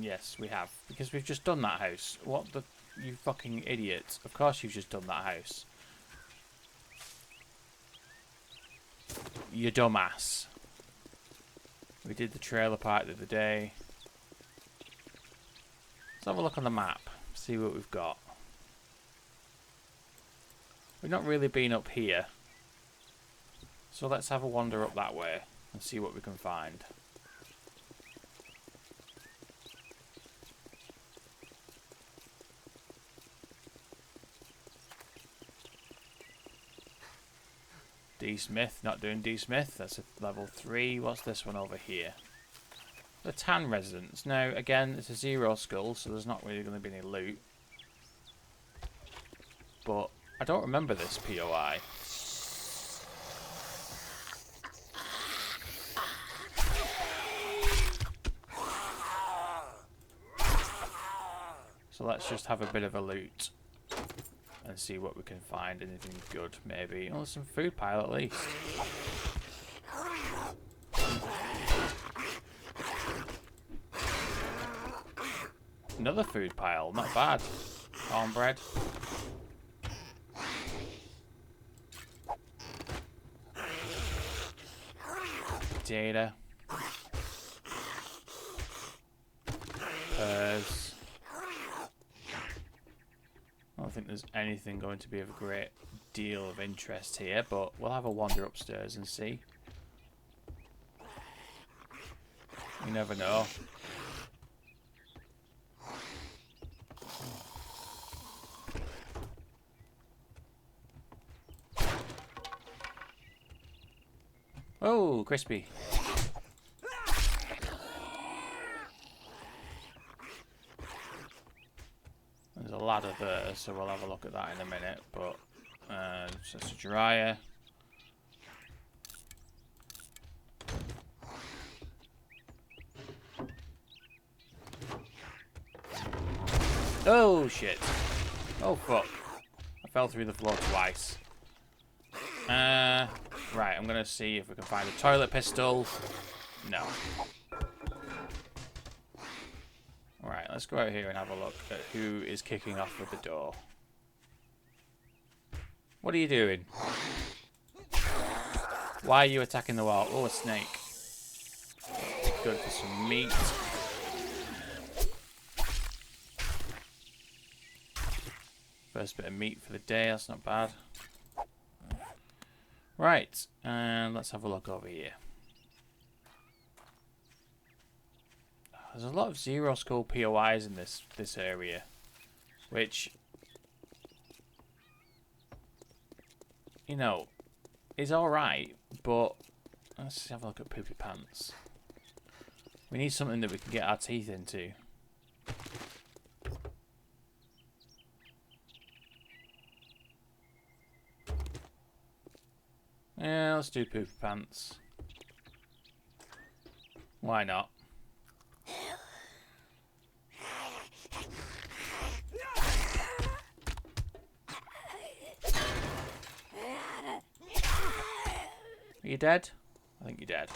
Yes, we have. Because we've just done that house. What the... You fucking idiot. Of course you've just done that house. You dumbass. We did the trailer park the other day. Let's have a look on the map. See what we've got. We've not really been up here. So let's have a wander up that way and see what we can find. D Smith, not doing D Smith. That's a level 3. What's this one over here? The Tan Residence. Now, again, it's a 0 skull, so there's not really going to be any loot. But I don't remember this POI. So let's just have a bit of a loot and see what we can find. Anything good, maybe. Oh, some food pile at least. Another food pile, not bad. Cornbread. Potato. Pears. I don't think there's anything going to be of a great deal of interest here, but we'll have a wander upstairs and see. You never know. Oh, crispy. There's a ladder there, so we'll have a look at that in a minute, but just a dryer. Oh shit. Oh fuck. I fell through the floor twice. Right, I'm gonna see if we can find a toilet pistol. No. Right, let's go out here and have a look at who is kicking off with the door. What are you doing? Why are you attacking the wall? Oh, a snake. Good for some meat. First bit of meat for the day, that's not bad. Right, and let's have a look over here. There's a lot of 0 skull POIs in this area, which, you know, is alright, but let's have a look at Poopy Pants. We need something that we can get our teeth into. Yeah, let's do Poopy Pants. Why not? Are you dead? I think you're dead.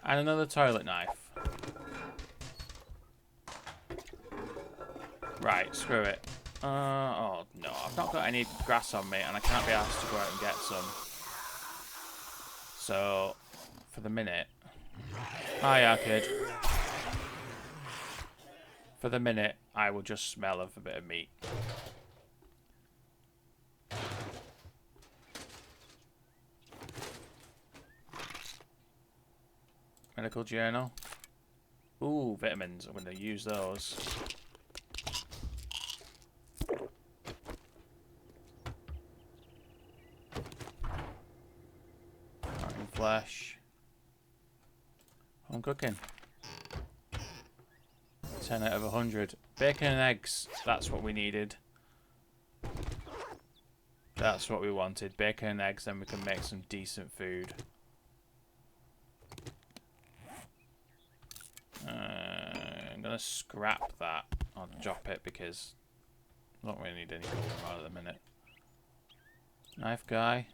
And another toilet knife. Right, screw it. Oh no, I've not got any grass on me and I can't be asked to go out and get some. So, for the minute... Hiya, kid. For the minute, I will just smell of a bit of meat. Medical journal. Ooh, vitamins. I'm going to use those. Rotten flesh. I'm cooking. 10 out of 100. Bacon and eggs. That's what we needed. That's what we wanted. Bacon and eggs, then we can make some decent food. I'm going to scrap that. I'll drop it because I don't really need any cooking at the minute. Knife guy.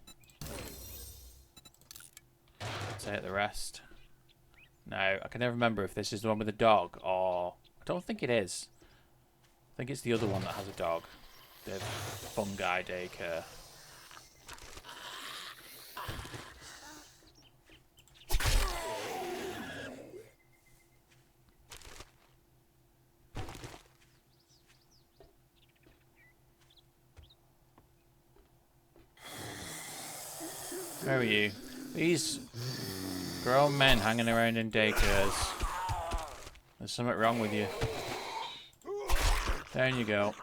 Take the rest. Now, I can never remember if this is the one with the dog or... I don't think it is. I think it's the other one that has a dog. The fungi daycare. Where are you? These grown men hanging around in daycares. There's something wrong with you. Down you go.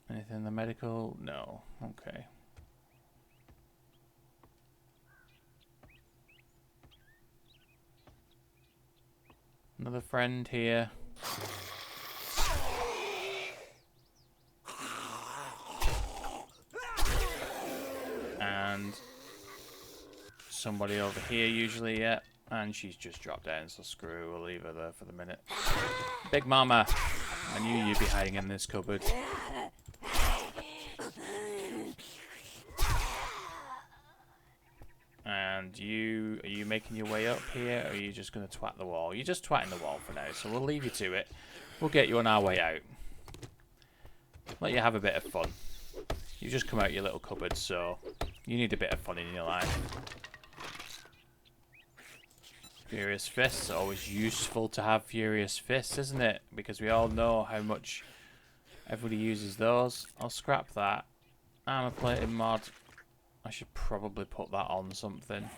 Anything in the medical? No. Okay. Another friend here. And somebody over here usually, yeah. And she's just dropped down, so screw, we'll leave her there for the minute. Big Mama! I knew you'd be hiding in this cupboard. And you, are you making your way up here, or are you just going to twat the wall? You're just twatting the wall for now, so we'll leave you to it. We'll get you on our way out. Let you have a bit of fun. You just come out your little cupboard, so you need a bit of fun in your life. Furious Fists, always useful to have Furious Fists, isn't it? Because we all know how much everybody uses those. I'll scrap that. Armor plating mod. I should probably put that on something.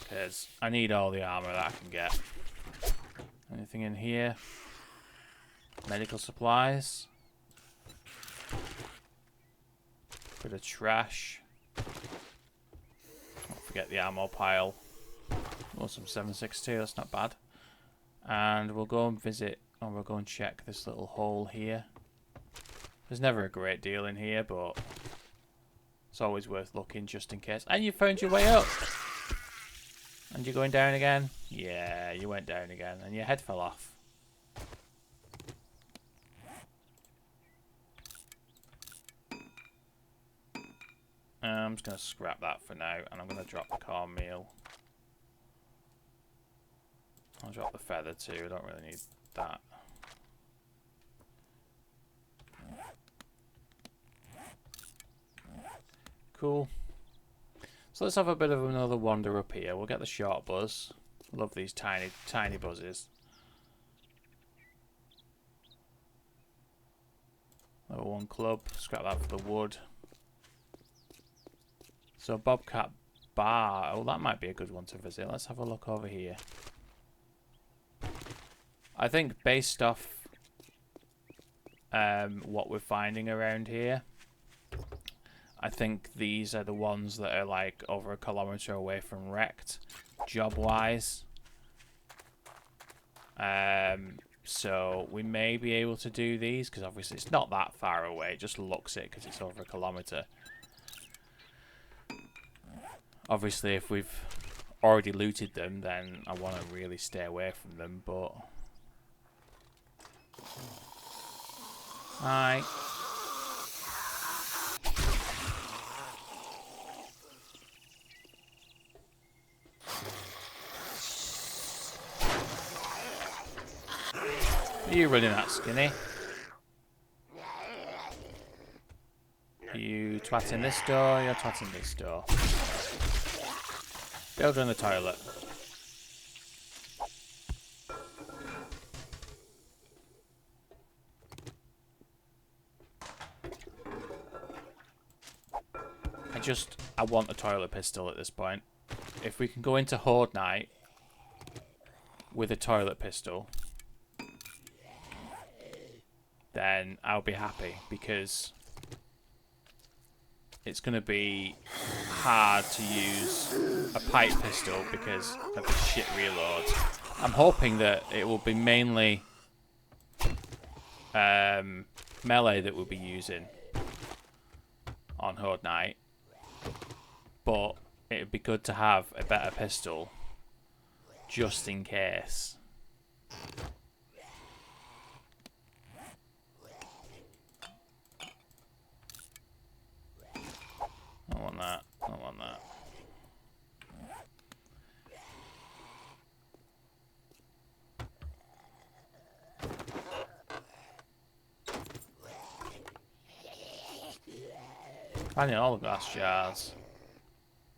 Because I need all the armor that I can get. Anything in here? Medical supplies. Bit of trash. Don't forget the ammo pile. Oh, some 7.62, that's not bad. And we'll go and visit, or we'll go and check this little hole here. There's never a great deal in here, but it's always worth looking just in case. And you found your way up! And you're going down again? Yeah, you went down again, and your head fell off. I'm just going to scrap that for now, and I'm going to drop the cornmeal. I'll drop the feather too, I don't really need that. Cool. So let's have a bit of another wander up here. We'll get the short buzz. Love these tiny, tiny buzzes. Level 1 club, scrap that for the wood. So Bobcat Bar, oh that might be a good one to visit. Let's have a look over here. I think based off what we're finding around here, I think these are the ones that are like over a kilometre away from wrecked, job-wise. So we may be able to do these, because obviously it's not that far away. It just looks it because it's over a kilometre. Obviously, if we've already looted them, then I want to really stay away from them, but... Hi. Are you running that, Skinny? Are you twatting this door? You're twatting this door. Builder in the toilet. I want a toilet pistol at this point. If we can go into Horde Night with a toilet pistol, then I'll be happy, because it's going to be hard to use a pipe pistol because of the shit reloads. I'm hoping that it will be mainly melee that we'll be using on Horde Night, but it would be good to have a better pistol just in case. I want that. I want that. Finding all the glass jars.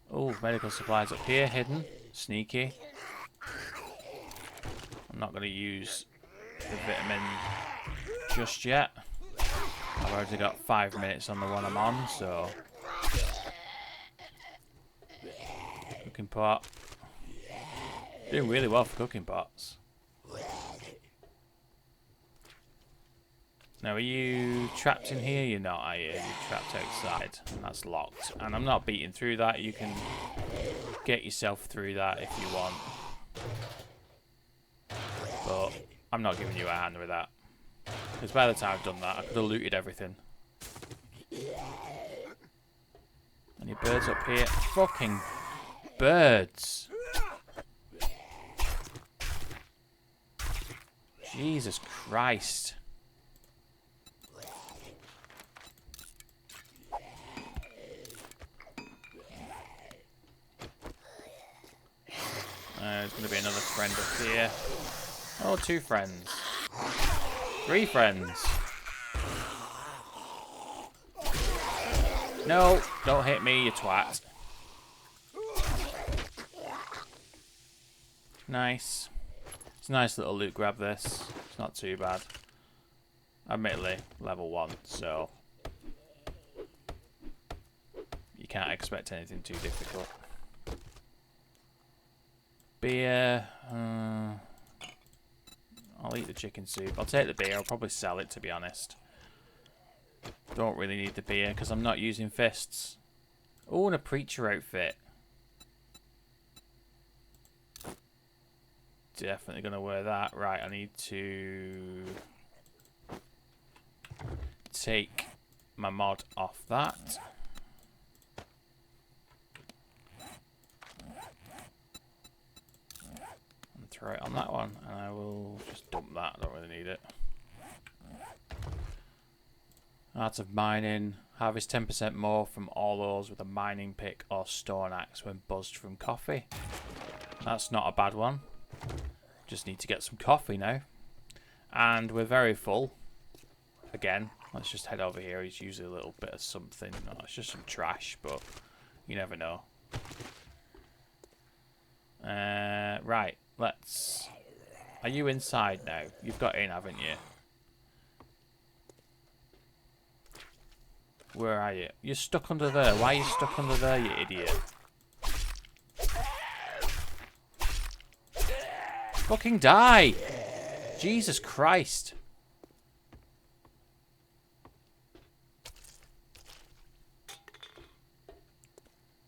Oh, medical supplies up here, hidden. Sneaky. I'm not going to use the vitamin just yet. I've already got 5 minutes on the one I'm on, so... Cooking pot. Doing really well for cooking pots. Now, are you trapped in here? You're not, are you? You're trapped outside. And that's locked. And I'm not beating through that. You can get yourself through that if you want. But I'm not giving you a hand with that. Because by the time I've done that, I could have looted everything. Any birds up here? Fucking birds. Jesus Christ. There's going to be another friend up here. Oh, 2 friends. 3 friends. No, don't hit me, you twat. Nice. It's a nice little loot grab, this. It's not too bad. Admittedly, level 1, so... you can't expect anything too difficult. Beer. I'll eat the chicken soup. I'll take the beer. I'll probably sell it, to be honest. Don't really need the beer because I'm not using fists. Oh, and a preacher outfit. Definitely going to wear that. Right, I need to take my mod off that. Throw it on that one, and I will just dump that. I don't really need it. Art of mining. Harvest 10% more from all those with a mining pick or stone axe when buzzed from coffee. That's not a bad one. Just need to get some coffee now. And we're very full. Again, let's just head over here. It's usually a little bit of something. No, it's just some trash, but you never know. Right. Let's... Are you inside now? You've got in, haven't you? Where are you? You're stuck under there. Why are you stuck under there, you idiot? Fucking die! Jesus Christ.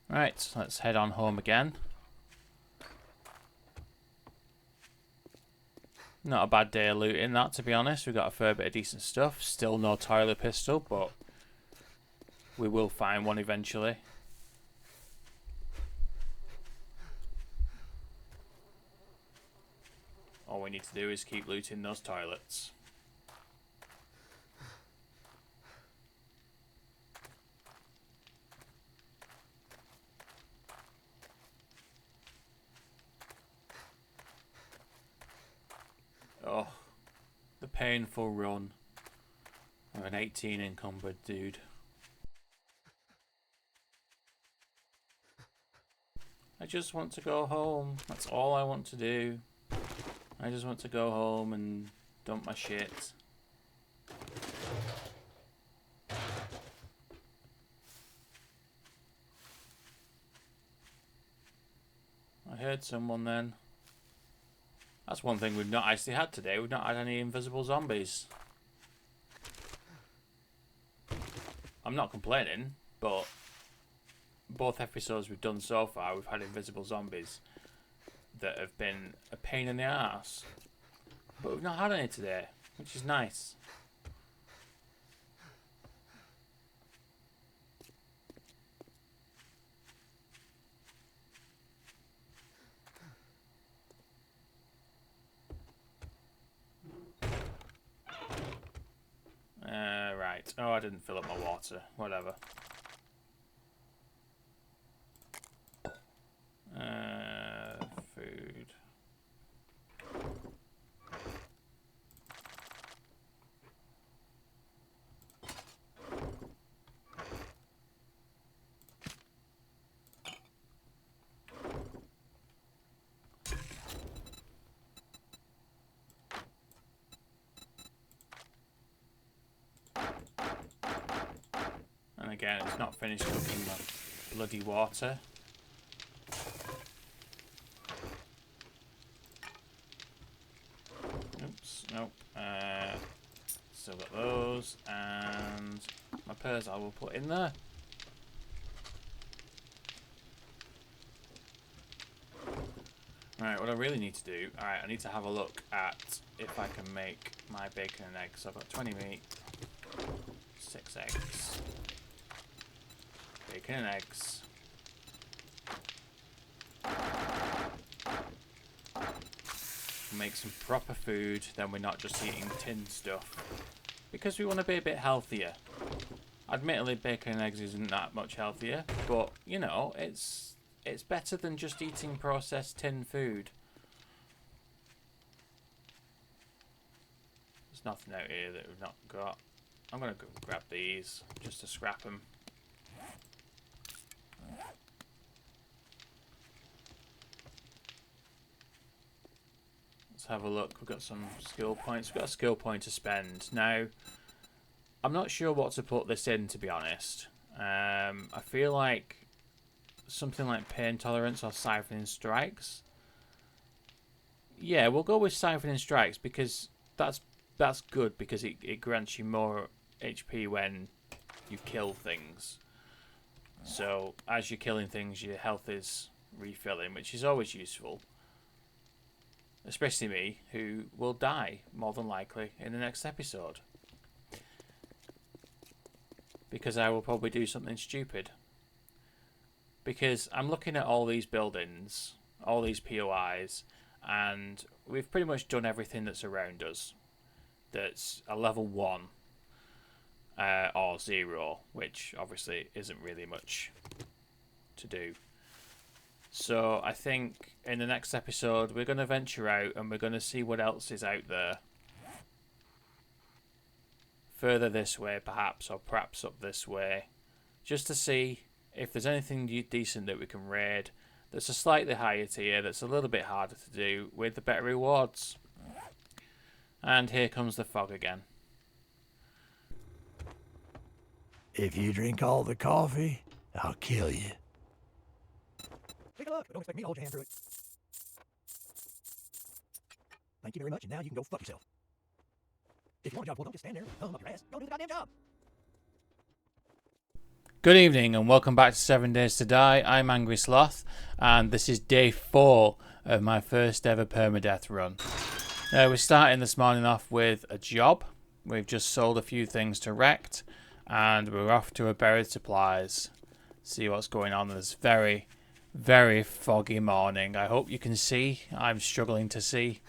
Right, let's head on home again. Not a bad day of looting that, to be honest. We got a fair bit of decent stuff. Still no toilet pistol, but we will find one eventually. All we need to do is keep looting those toilets. painful run of an 18 encumbered dude. I just want to go home. That's all I want to do. I just want to go home and dump my shit. I heard someone then. That's one thing we've not actually had today. We've not had any invisible zombies. I'm not complaining, but both episodes we've done so far, we've had invisible zombies that have been a pain in the ass. But we've not had any today, which is nice. Right. Oh, I didn't fill up my water. Whatever. Food. And again, it's not finished cooking my bloody water. Oops, nope. Still got those, and my pears I will put in there. Alright, what I really need to do, alright, I need to have a look at if I can make my bacon and eggs. So I've got 20 meat, 6 eggs, bacon and eggs. Make some proper food, then we're not just eating tin stuff. Because we want to be a bit healthier. Admittedly, bacon and eggs isn't that much healthier, but, you know, it's better than just eating processed tin food. There's nothing out here that we've not got. I'm going to go grab these, just to scrap them. Let's have a look. We've got some skill points. We've got a skill point to spend. Now, I'm not sure what to put this in, to be honest. I feel like something like pain tolerance or siphoning strikes. Yeah, we'll go with siphoning strikes because that's good because it grants you more HP when you kill things. So as you're killing things, your health is refilling, which is always useful. Especially me, who will die, more than likely, in the next episode. Because I will probably do something stupid. Because I'm looking at all these buildings, all these POIs, and we've pretty much done everything that's around us. That's a level 1 or 0, which obviously isn't really much to do. So I think in the next episode we're going to venture out and we're going to see what else is out there. Further this way perhaps, or perhaps up this way. Just to see if there's anything decent that we can raid that's a slightly higher tier, that's a little bit harder to do, with the better rewards. And here comes the fog again. If you drink all the coffee, I'll kill you. Take a look, but don't expect me to hold your hand through it. Thank you very much, and now you can go fuck yourself. If you want a job, well, don't just stand there and hum up your ass. Go do the goddamn job. Good evening and welcome back to 7 Days to Die. I'm Angry Sloth and this is day 4 of my first ever permadeath run. We're starting this morning off with a job. We've just sold a few things to Wrecked and we're off to a buried supplies. See what's going on this very, very foggy morning. I hope you can see. I'm struggling to see.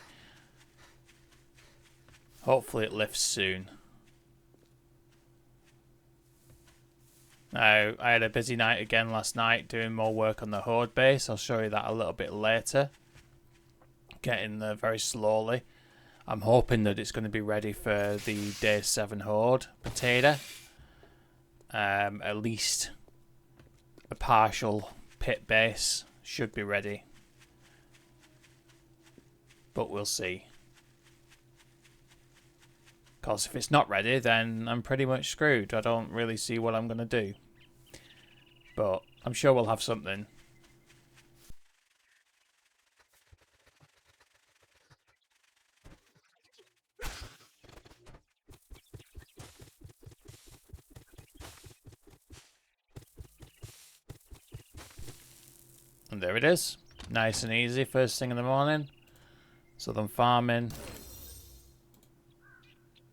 Hopefully it lifts soon. Now, I had a busy night again last night doing more work on the Horde base. I'll show you that a little bit later. Getting there very slowly. I'm hoping that it's going to be ready for the day 7 horde potato. At least a partial pit base should be ready. But we'll see. Because if it's not ready, then I'm pretty much screwed. I don't really see what I'm going to do. But I'm sure we'll have something. And there it is. Nice and easy, first thing in the morning. So I'm farming.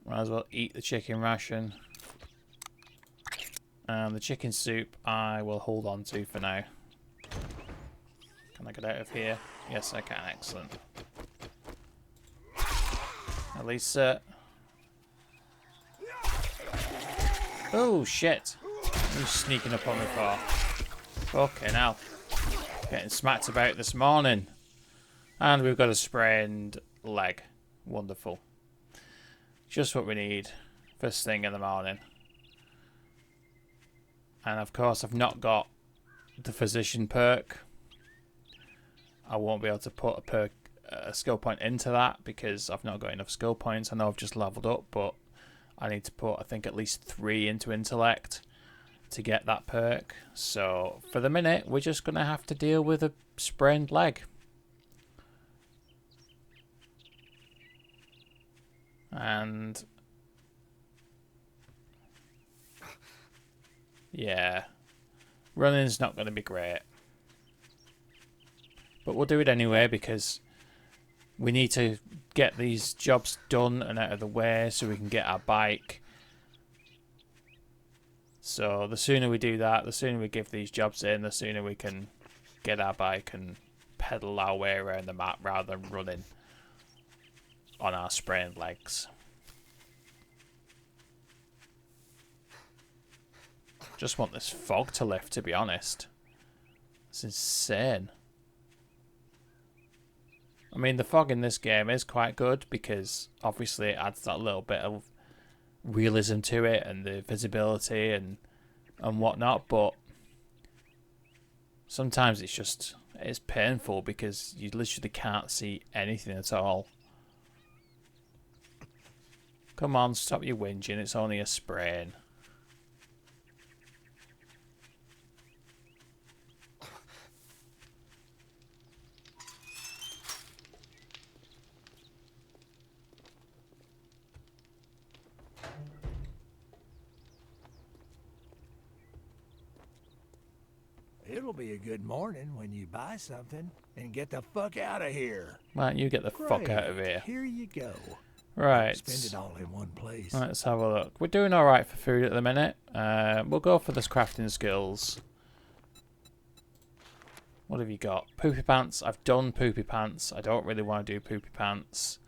Might as well eat the chicken ration. And the chicken soup I will hold on to for now. Can I get out of here? Yes, I can. Excellent. At least, oh, shit. Who's sneaking up on me for? Fucking hell. Getting smacked about this morning. And we've got a sprained leg. Wonderful. Just what we need. First thing in the morning. And of course I've not got the physician perk. I won't be able to put a skill point into that because I've not got enough skill points. I know I've just leveled up, but I need to put, I think, at least 3 into intellect to get that perk. So for the minute, we're just going to have to deal with a sprained leg. And yeah, running's not going to be great. But we'll do it anyway because we need to get these jobs done and out of the way so we can get our bike. So the sooner we do that, the sooner we give these jobs in, the sooner we can get our bike and pedal our way around the map rather than running on our sprained legs. Just want this fog to lift, to be honest. It's insane. I mean, the fog in this game is quite good because obviously it adds that little bit of realism to it and the visibility and whatnot, but sometimes it's painful because you literally can't see anything at all. Come on, stop your whinging, it's only a sprain. It'll be a good morning when you buy something and get the fuck out of here. Right, you get the fuck out of here. Here you go. Right. Spend it all in one place. Let's have a look. We're doing alright for food at the minute. We'll go for this crafting skills. What have you got? Poopy pants. I've done poopy pants. I don't really want to do poopy pants.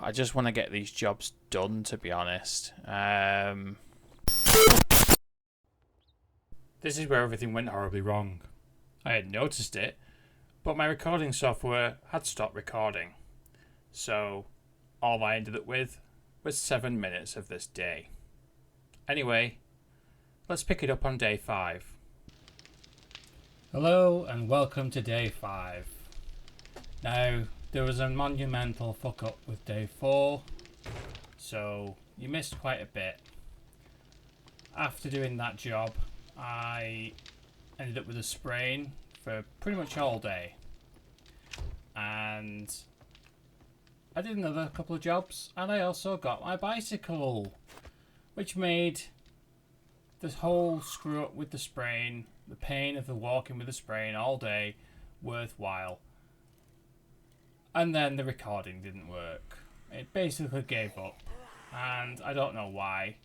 I just want to get these jobs done, to be honest. This is where everything went horribly wrong. I had noticed it, but my recording software had stopped recording. So all I ended up with was 7 minutes of this day. Anyway, let's pick it up on day 5. Hello and welcome to day 5. Now, there was a monumental fuck up with day 4, so you missed quite a bit. After doing that job, I ended up with a sprain for pretty much all day. And I did another couple of jobs, and I also got my bicycle, which made this whole screw up with the sprain, the pain of the walking with the sprain all day, worthwhile. And then the recording didn't work. It basically gave up, and I don't know why.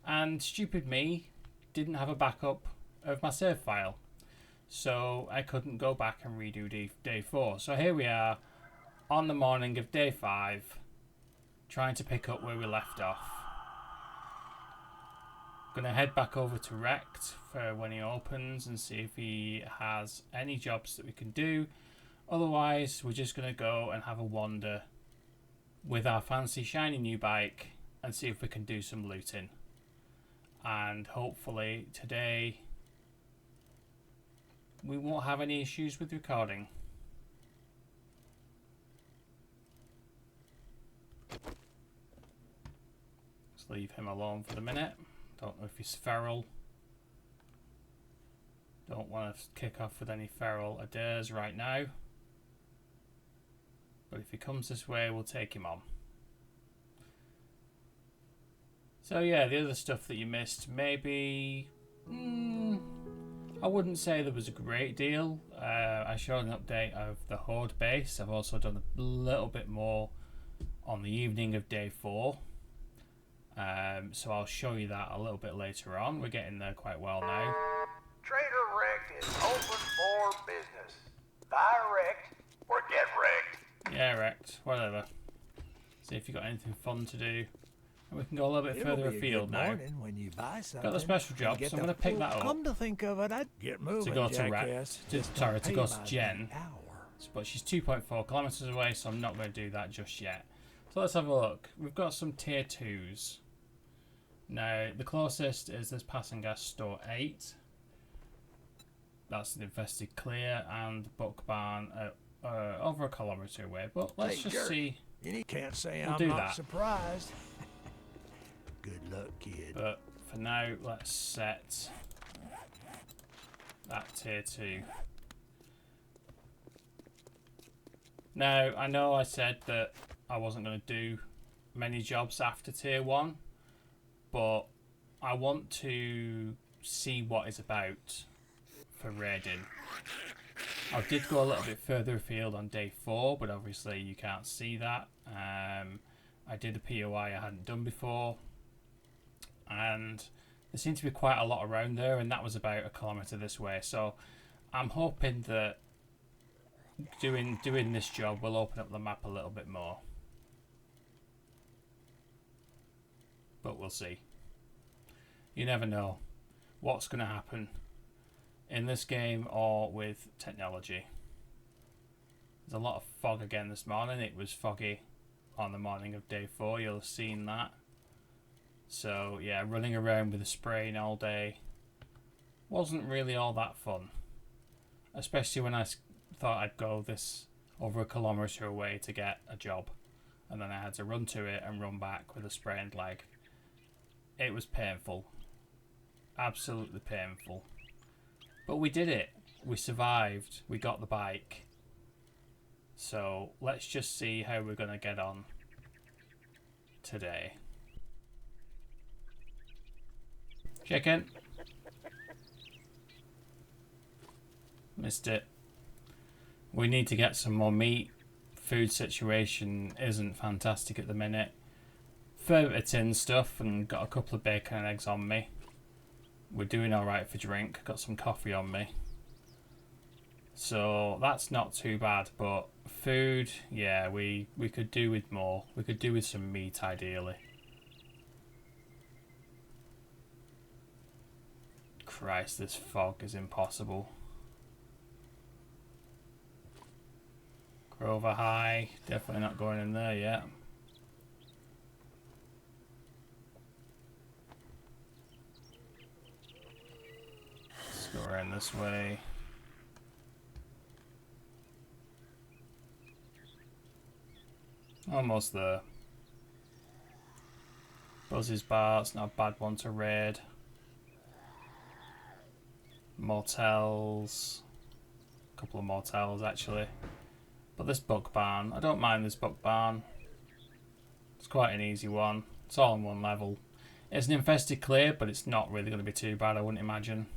And stupid me didn't have a backup of my save file, so I couldn't go back and redo day 4. So here we are on the morning of day 5, trying to pick up where we left off. Gonna head back over to Rect for when he opens and see if he has any jobs that we can do. Otherwise, we're just gonna go and have a wander with our fancy shiny new bike and see if we can do some looting. And hopefully today we won't have any issues with recording. Let's leave him alone for the minute. Don't know if he's feral. Don't want to kick off with any feral adares right now. But if he comes this way, we'll take him on. So yeah, the other stuff that you missed, maybe... I wouldn't say there was a great deal. I showed an update of the Horde base. I've also done a little bit more on the evening of day 4. So I'll show you that a little bit later on. We're getting there quite well now. Trader Wrecked is open for business. Buy wrecked or get wrecked. Yeah, wrecked. Whatever. See if you got anything fun to do. And we can go a little bit further afield now. When you buy something, Got the special job, so I'm going to pick that up. Come to think of it, I'd get moving, to go to jackass. Sorry, to go to Jen. Hour. But she's 2.4 kilometers away, so I'm not going to do that just yet. So let's have a look. We've got some tier 2s. Now, the closest is this passing gas store 8. That's the infested clear, and book barn over a kilometer away. But let's just see. You can't say We'll I'm do not that. surprised. Good luck, kid. But for now, let's set that tier 2. Now, I know I said that I wasn't going to do many jobs after tier 1, but I want to see what it's about for raiding. I did go a little bit further afield on day 4, but obviously you can't see that. I did a POI I hadn't done before, and there seemed to be quite a lot around there, and that was about a kilometre this way. So I'm hoping that doing this job will open up the map a little bit more, but we'll see. You never know what's going to happen in this game or with technology. There's a lot of fog again this morning. It was foggy on the morning of day 4. You'll have seen that. So yeah, running around with a spraying all day wasn't really all that fun, especially when I thought I'd go this over a kilometre away to get a job, and then I had to run to it and run back with a sprained leg. It was painful, absolutely painful, but we did it. We survived. We got the bike. So let's just see how we're going to get on today. Chicken. Missed it. We need to get some more meat. Food situation isn't fantastic at the minute. Fair bit of tin stuff, and got a couple of bacon and eggs on me. We're doing alright for drink. Got some coffee on me. So that's not too bad, but food, yeah, we could do with more. We could do with some meat ideally. Christ, this fog is impossible. Grover High, definitely not going in there yet. Let's go around this way. Almost there. Buzz's Bar, it's not a bad one to raid. Motels. A couple of motels actually. But this book barn, I don't mind this book barn. It's quite an easy one. It's all on one level. It's an infested clear, but it's not really going to be too bad, I wouldn't imagine.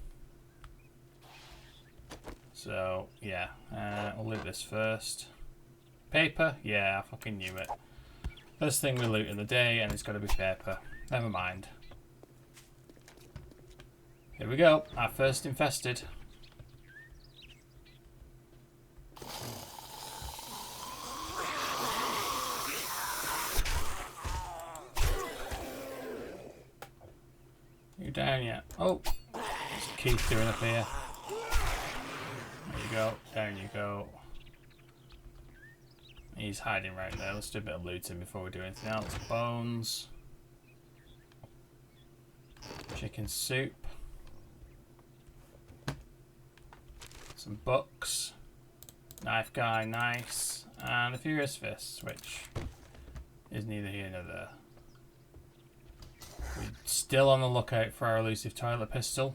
So, yeah. We'll loot this first. Paper? Yeah, I fucking knew it. First thing we loot in the day, and it's got to be paper. Never mind. Here we go. Our first infested. You down yet? Oh, what's Keith doing up here? There you go. Down you go. He's hiding right there. Let's do a bit of looting before we do anything else. Bones. Chicken soup. Some books. Knife guy, nice. And a Furious Fist, which is neither here nor there. We're still on the lookout for our elusive toilet pistol.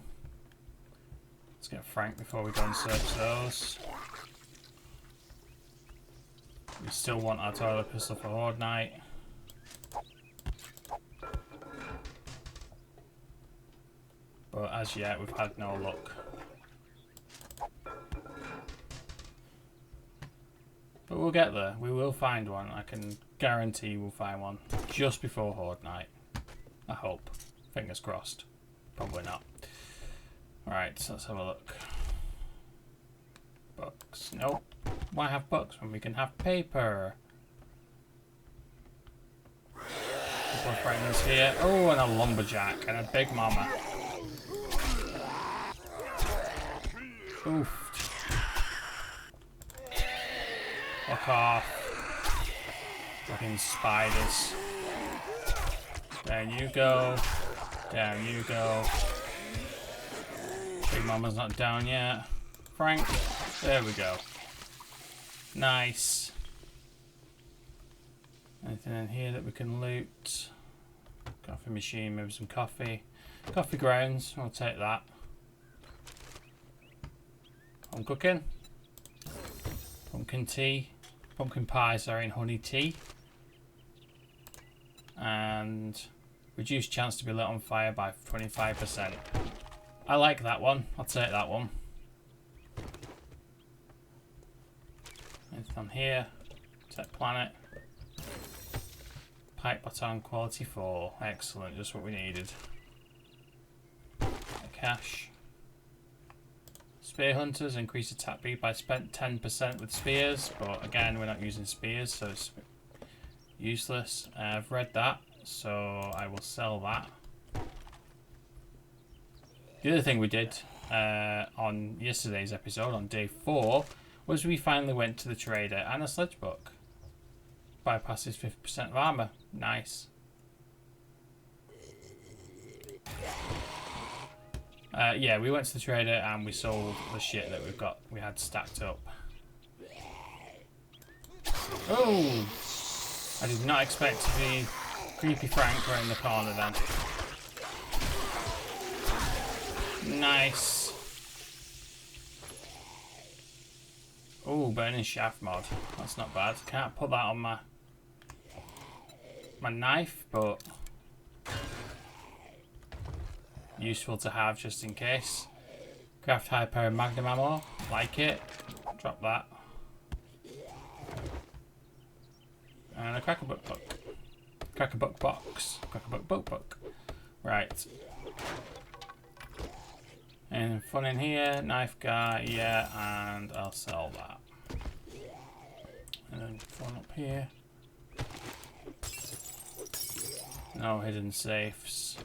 Let's get Frank before we go and search those. We still want our toilet pistol for Horde Night. But as yet, we've had no luck. But we'll get there. We will find one. I can guarantee we'll find one just before Horde Night. I hope. Fingers crossed. Probably not. Alright, so let's have a look. Books. Nope. Why have books when we can have paper? Couple of friends here. Oh, and a lumberjack and a big mama. Oof. Fuck off. Fucking spiders. Down you go. Down you go. Big mama's not down yet. Frank. There we go. Nice. Anything in here that we can loot? Coffee machine, maybe some coffee. Coffee grounds, I'll take that. I'm cooking. Pumpkin tea. Pumpkin pie, sorry, and honey tea. And reduced chance to be lit on fire by 25%. I like that one. I'll take that one. Anything on here? Tech planet. Pipe baton quality 4. Excellent, just what we needed. Cash. Spear hunters increase attack speed by spent 10% with spears, but again we're not using spears, so it's useless. I've read that, so I will sell that. The other thing we did on yesterday's episode, on day 4, was we finally went to the trader and a sledge book. Bypasses 50% of armor. Nice. Yeah, we went to the trader and we sold the shit that we had stacked up. Oh! I did not expect to be Creepy Frank around the corner then. Nice. Oh, burning shaft mod. That's not bad. Can't put that on my knife, but useful to have just in case. Craft high power magnum ammo. Like it. Drop that. And a crackerbuck book. Crackerbuck box. Crackerbuck book. Right. And fun in here. Knife guy. Yeah, and I'll sell that. And then fun up here. No hidden safes.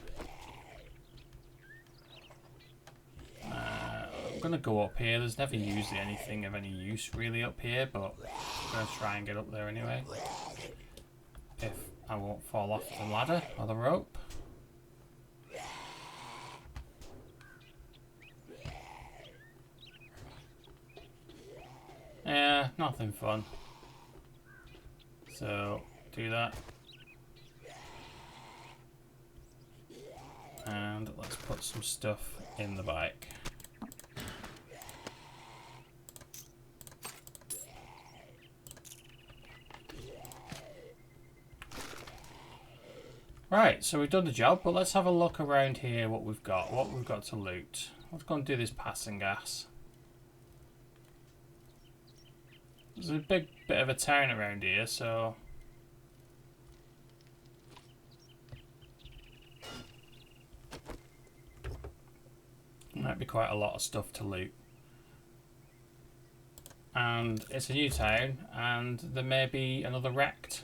I'm gonna go up here. There's never usually anything of any use really up here, but I'm gonna try and get up there anyway. If I won't fall off the ladder or the rope. Yeah, nothing fun. So, do that. And let's put some stuff in the bike. Right, so we've done the job, but let's have a look around here what we've got to loot. Let's go and do this passing gas. There's a big bit of a town around here, so might be quite a lot of stuff to loot. And it's a new town, and there may be another wrecked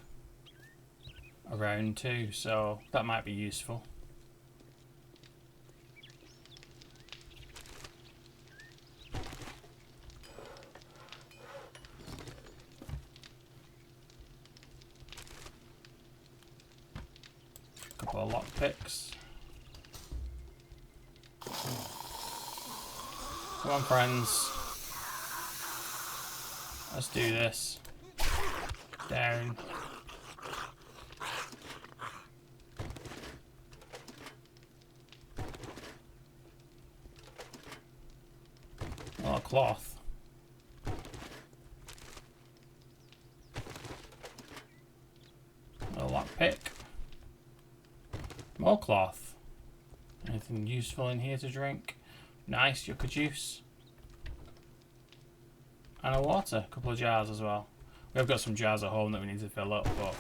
around too, so that might be useful. couple of lockpicks. Come on, friends. Let's do this. Down. A lot of cloth. A lockpick. More cloth. Anything useful in here to drink? Nice, yucca juice. And a water. A couple of jars as well. We've got some jars at home that we need to fill up, but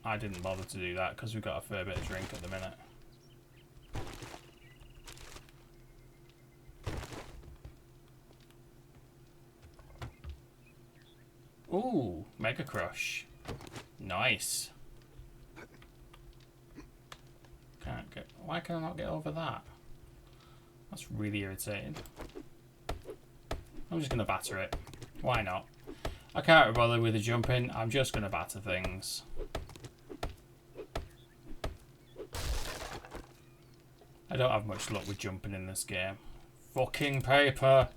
I didn't bother to do that because we've got a fair bit of drink at the minute. Ooh, Mega Crush. Nice. Can't get. Why can I not get over that? That's really irritating. I'm just gonna batter it. Why not? I can't bother with the jumping. I'm just gonna batter things. I don't have much luck with jumping in this game. Fucking paper.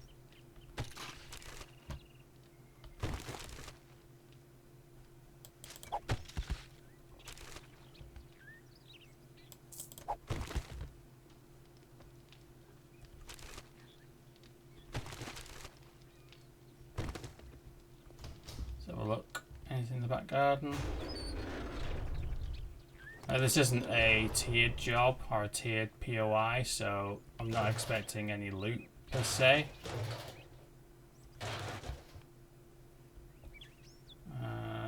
Let's have a look. Anything in the back garden? This isn't a tiered job or a tiered POI, so I'm not expecting any loot per se.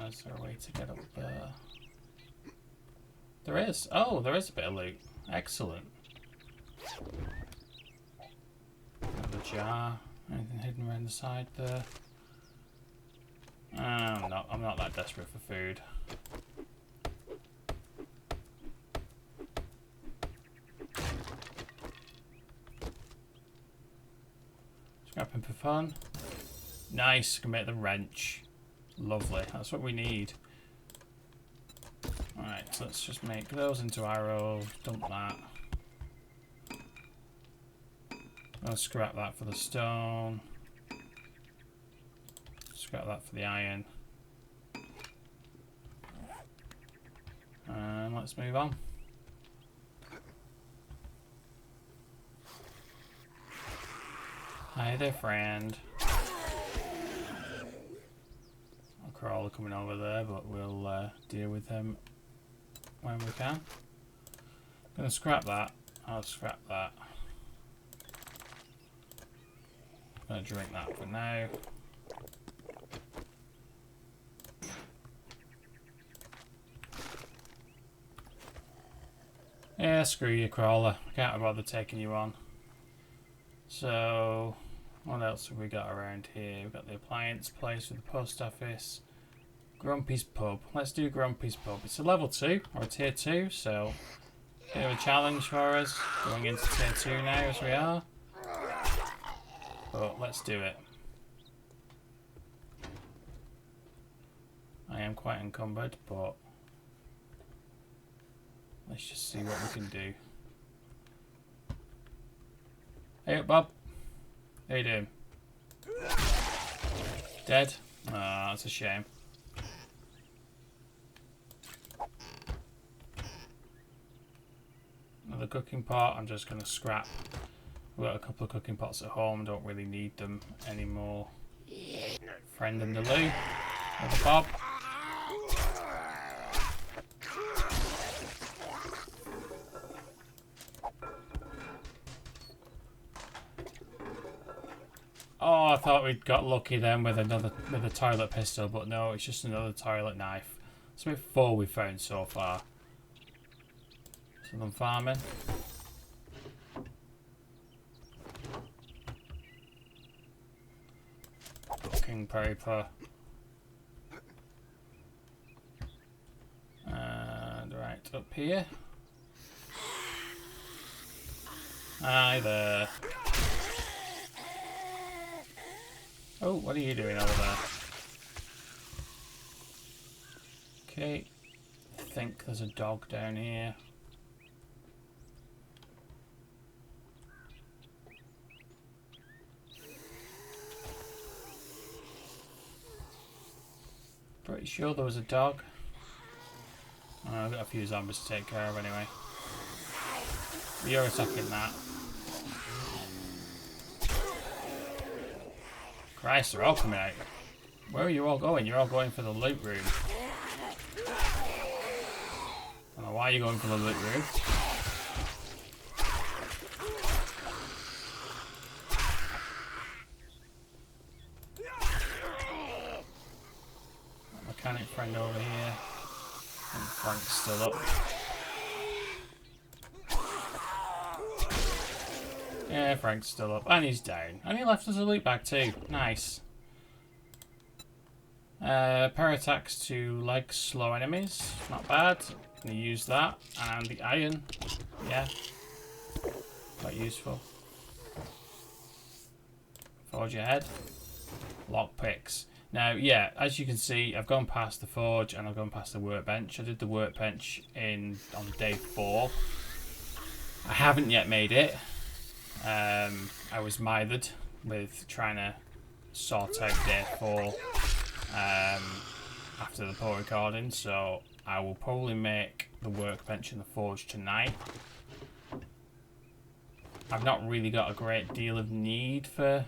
Is there a way to get up there? There is. Oh, there is a bit of loot. Excellent. Another jar. Anything hidden around the side there? I'm not that desperate for food. Scrapping for fun. Nice, can make the wrench. Lovely, that's what we need. Alright, so let's just make those into arrows. Dump that. I'll scrap that for the stone. Scrap that for the iron. And let's move on. Hi there, friend. I'll crawler coming over there, but we'll deal with him when we can. Gonna scrap that. I'll scrap that. Gonna drink that for now. Yeah, screw you, crawler. I can't bother taking you on. So, what else have we got around here? We've got the appliance place with the post office. Grumpy's Pub. Let's do Grumpy's Pub. It's a level 2 or a tier 2, so bit of a challenge for us going into tier 2 now as we are. But let's do it. I am quite encumbered, but let's just see what we can do. Hey up, Bob. How you doing? Dead? Ah, that's a shame. Another cooking pot. I'm just going to scrap. We've got a couple of cooking pots at home. Don't really need them anymore. Friend in the loo. Another Bob. Oh, I thought we'd got lucky then with a toilet pistol, but no, it's just another toilet knife. It's about 4 we've found so far. Some farming. Cooking paper. And right up here. Hi there. Oh, what are you doing over there? Okay. I think there's a dog down here. Pretty sure there was a dog. Oh, I've got a few zombies to take care of anyway. You're attacking that. Christ, they're all coming out. Where are you all going? You're all going for the loot room. I don't know why you're going for the loot room. Mechanic friend over here. And Frank's still up. Yeah, Frank's still up. And he's down. And he left us a loot bag too. Nice. Power attacks to leg slow enemies. Not bad. Gonna use that. And the iron. Yeah. Quite useful. Forge ahead. Lockpicks. Now, yeah, as you can see, I've gone past the forge and I've gone past the workbench. I did the workbench on day 4. I haven't yet made it. I was mithered with trying to sort out day 4 after the poor recording, so I will probably make the workbench and the forge tonight. I've not really got a great deal of need for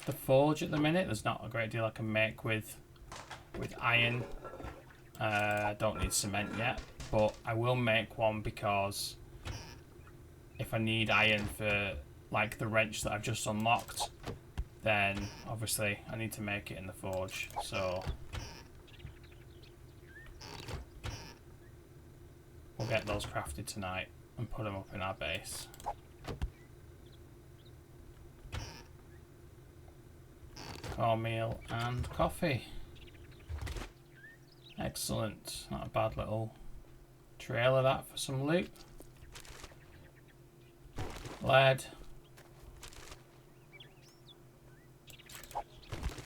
the forge at the minute. There's not a great deal I can make with iron. I don't need cement yet, but I will make one because if I need iron for like the wrench that I've just unlocked, then obviously I need to make it in the forge. So we'll get those crafted tonight and put them up in our base. Cornmeal and coffee. Excellent. Not a bad little trail of that for some loot. Lead.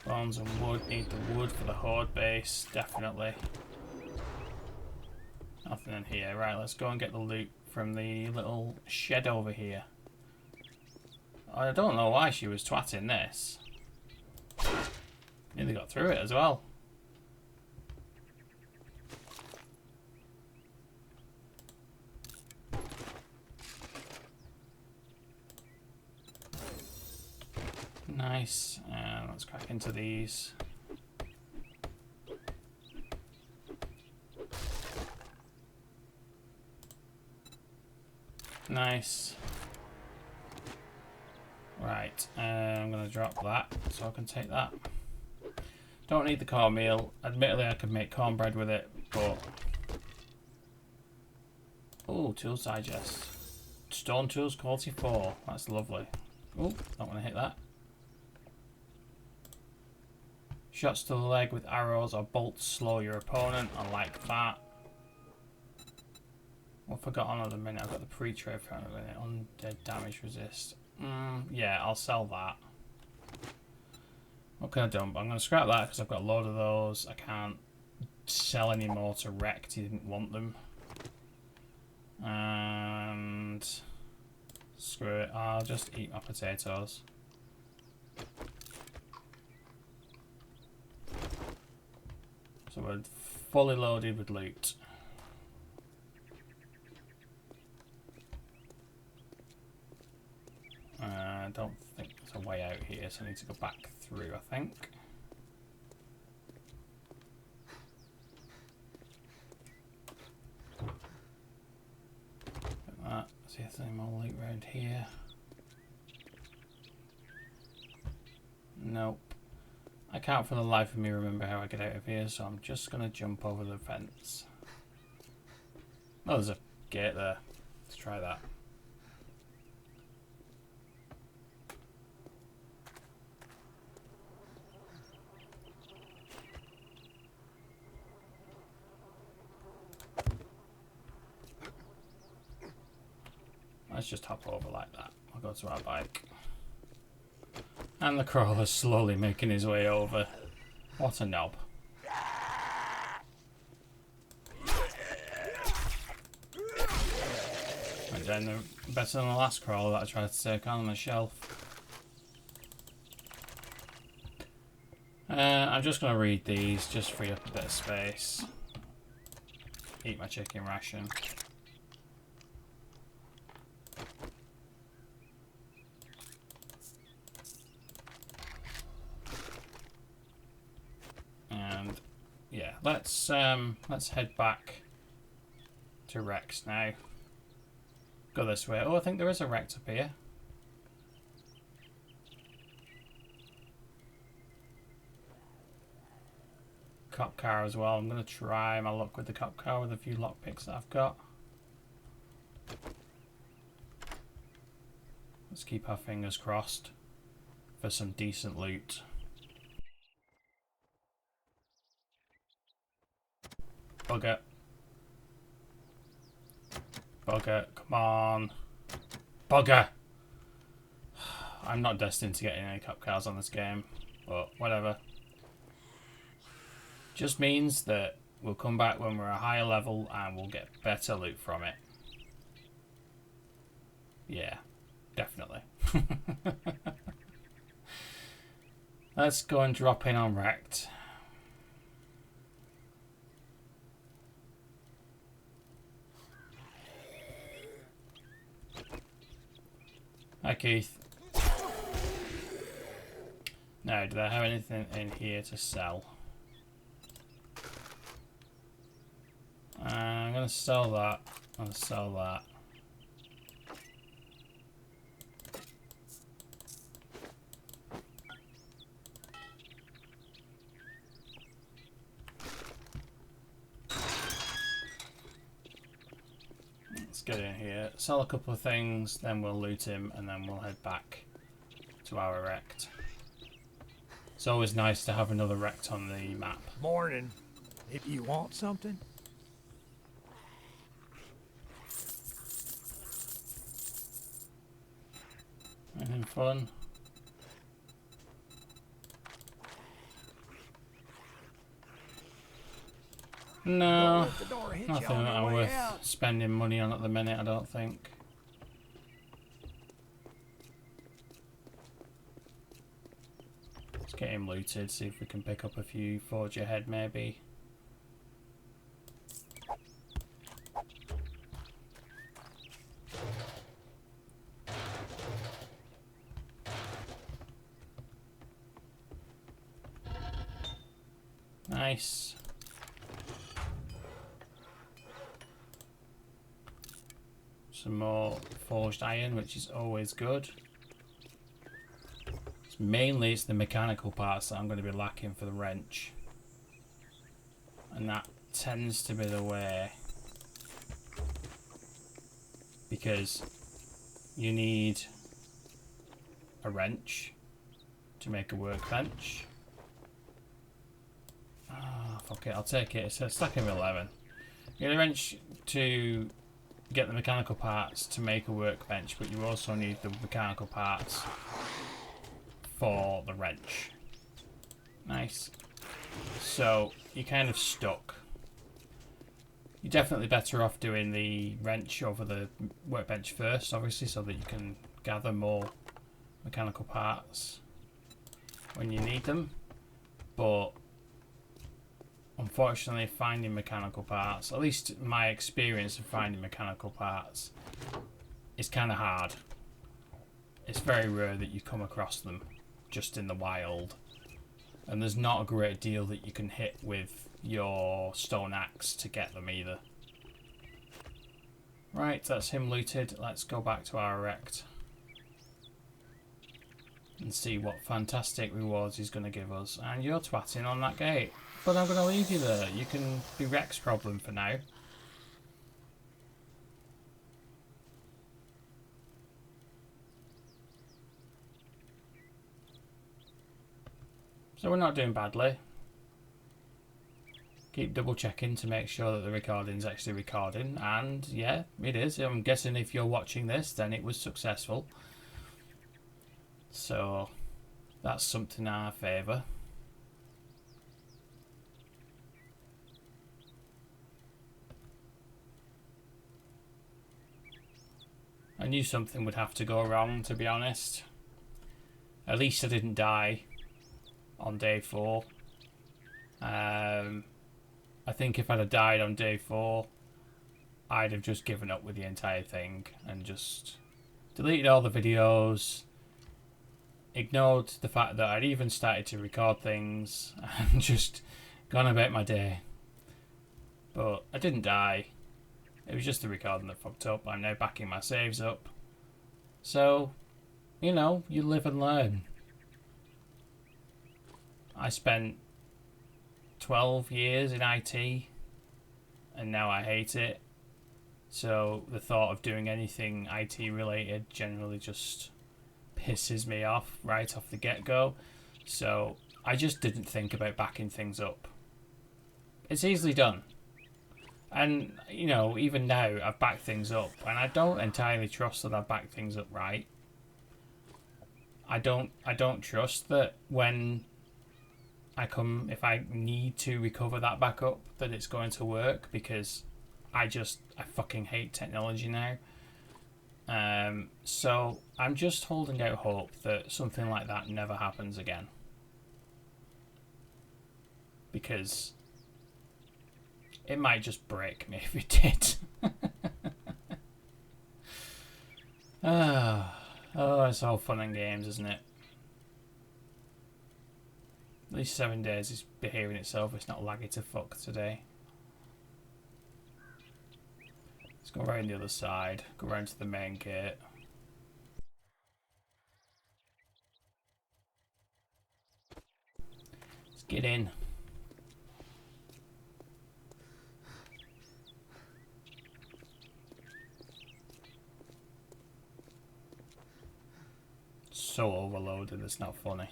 Bones and wood. Need the wood for the horde base. Definitely. Nothing in here. Right, let's go and get the loot from the little shed over here. I don't know why she was twatting this. Nearly got through it as well. Nice. Let's crack into these. Nice. Right, I'm going to drop that so I can take that. Don't need the cornmeal. Admittedly, I could make cornbread with it, but... Oh, tools digest. Stone tools quality 4. That's lovely. Oh, don't want to hit that. Shots to the leg with arrows or bolts slow your opponent. I like that. What have I got on at the minute? I've got the pre-trade for a minute. Undead damage resist. Yeah, I'll sell that. What can I do? I'm going to scrap that because I've got a load of those. I can't sell any more to Rect. He didn't want them. And screw it. I'll just eat my potatoes. So we're fully loaded with loot. I don't think there's a way out here, so I need to go back through, I think. Like that. See if there's any more loot around here. Nope. I can't for the life of me remember how I get out of here, so I'm just going to jump over the fence. Oh, there's a gate there. Let's try that. Let's just hop over like that. I'll go to our bike. And the crawler's slowly making his way over. What a knob. Went down better than the last crawler that I tried to take on the shelf. I'm just going to read these, just free up a bit of space. Eat my chicken ration. And yeah, let's head back to Rex now. Go this way. Oh, I think there is a Rex up here. Cop car as well. I'm going to try my luck with the cop car with a few lockpicks that I've got. Let's keep our fingers crossed for some decent loot. Bugger. Bugger, come on. Bugger! I'm not destined to get any cop cars on this game, but whatever. Just means that we'll come back when we're a higher level and we'll get better loot from it. Yeah, definitely. Let's go and drop in on Wrecked. Hi Keith. Now, do they have anything in here to sell? I'm going to sell that. I'll sell that. Let's get in here, sell a couple of things, then we'll loot him, and then we'll head back to our Rect. It's always nice to have another Rect on the map. Morning. If you want something? Anything fun? No, nothing that I'm worth spending money on at the minute, I don't think. Let's get him looted, see if we can pick up a few forge ahead maybe. Nice. Some more forged iron, which is always good. Mainly it's the mechanical parts that I'm going to be lacking for the wrench. And that tends to be the way. Because you need a wrench to make a workbench. Fuck it, I'll take it. It's a stack of 11. You need a wrench to get the mechanical parts to make a workbench, but you also need the mechanical parts for the wrench. Nice. So you're kind of stuck. You're definitely better off doing the wrench over the workbench first, obviously, so that you can gather more mechanical parts when you need them. But unfortunately, finding mechanical parts, at least my experience of finding mechanical parts, is kind of hard. It's very rare that you come across them just in the wild. And there's not a great deal that you can hit with your stone axe to get them either. Right, that's him looted. Let's go back to our Rect and see what fantastic rewards he's going to give us. And you're twatting on that gate. But I'm going to leave you there. You can be Rex's problem for now. So we're not doing badly. Keep double checking to make sure that the recording's actually recording. And yeah, it is. I'm guessing if you're watching this, then it was successful. So that's something in our favour. I knew something would have to go wrong, to be honest. At least I didn't die. on day 4. I think if I'd have died on day 4, I'd have just given up with the entire thing and just deleted all the videos, ignored the fact that I'd even started to record things, and just gone about my day. But I didn't die. It was just the recording that fucked up. I'm now backing my saves up. So, you know, you live and learn. I spent 12 years in IT, and now I hate it. So the thought of doing anything IT related generally just pisses me off right off the get-go. So I just didn't think about backing things up. It's easily done. And, you know, even now I've backed things up, and I don't entirely trust that I've backed things up right. I don't trust that when if I need to recover that backup, that it's going to work, because I fucking hate technology now. So I'm just holding out hope that something like that never happens again. Because it might just break me if it did. Oh, it's all fun and games, isn't it? At least 7 days is behaving itself. It's not laggy to fuck today. Let's go around the other side. Go around to the main gate. Let's get in. So overloaded, it's not funny.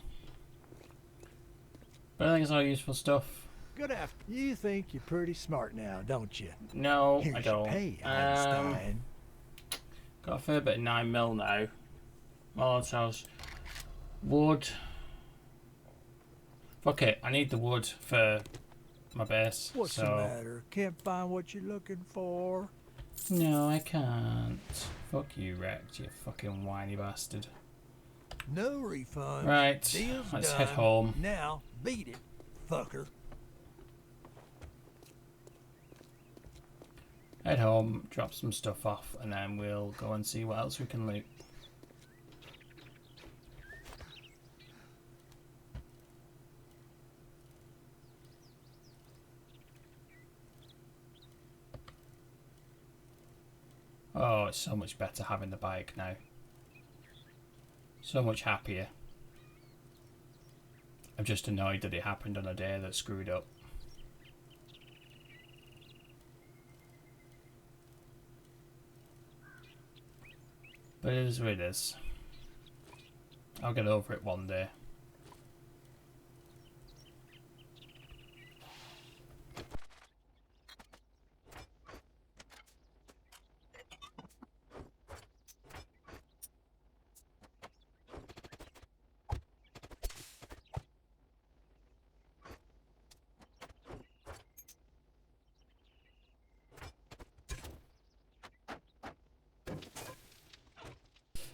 But I think it's all useful stuff. Good after. You think you're pretty smart now, don't you? No, Here's I your don't. pay, Einstein. Got a fair bit of 9mm now. Molotovs. Wood. Fuck it, I need the wood for my base. What's the matter? Can't find what you're looking for? No, I can't. Fuck you, Rex, you fucking whiny bastard. No refund. Right, Deal's let's done. head home. Now, beat it, fucker. Head home, drop some stuff off, and then we'll go and see what else we can loot. Oh, it's so much better having the bike now. So much happier. I'm just annoyed that it happened on a day that screwed up. But it is what it is. I'll get over it one day.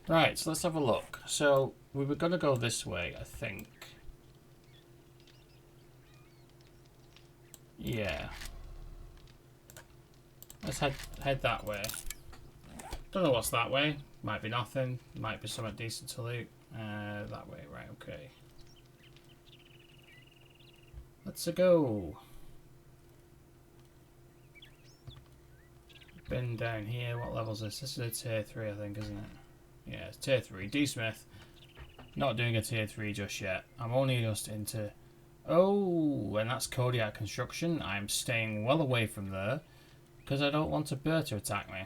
Right, so let's have a look. So we were going to go this way, I think. Yeah. Let's head that way. Don't know what's that way. Might be nothing. Might be something decent to loot. That way, right, okay. Let's go. Been down here. What level is this? This is a tier 3, I think, isn't it? Yeah, it's tier 3. D-Smith. Not doing a tier 3 just yet. I'm only just into... Oh, and that's Kodiak Construction. I'm staying well away from there because I don't want a bird to attack me.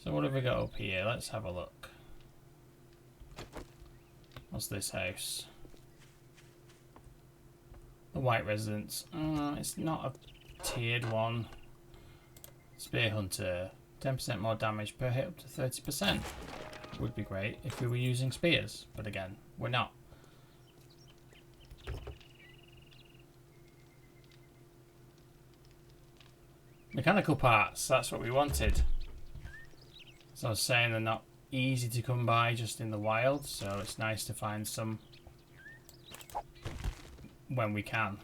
So what have we got up here? Let's have a look. What's this house? The White Residence. It's not a tiered one. Spear Hunter. 10% more damage per hit up to 30%. Would be great if we were using spears, but again, we're not. Mechanical parts, that's what we wanted. As I was saying, they're not easy to come by just in the wild, so it's nice to find some when we can.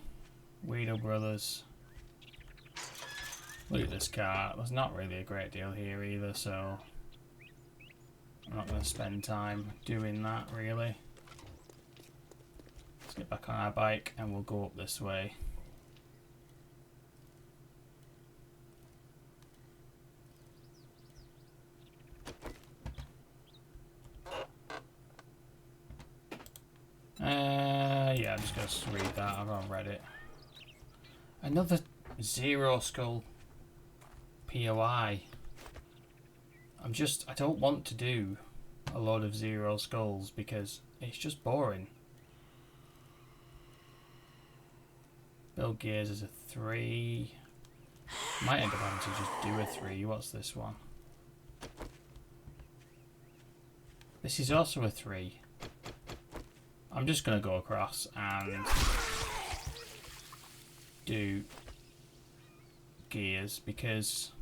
Weirdo Brothers. Look at this car. There's not really a great deal here either, so I'm not going to spend time doing that really. Let's get back on our bike and we'll go up this way. Yeah, I'm just going to read that. I've not read it. Another Zero Skull POI. I don't want to do a load of Zero Skulls because it's just boring. Build gears is a 3. Might end up having to just do a 3. What's this one? This is also a 3. I'm just going to go across and do gears because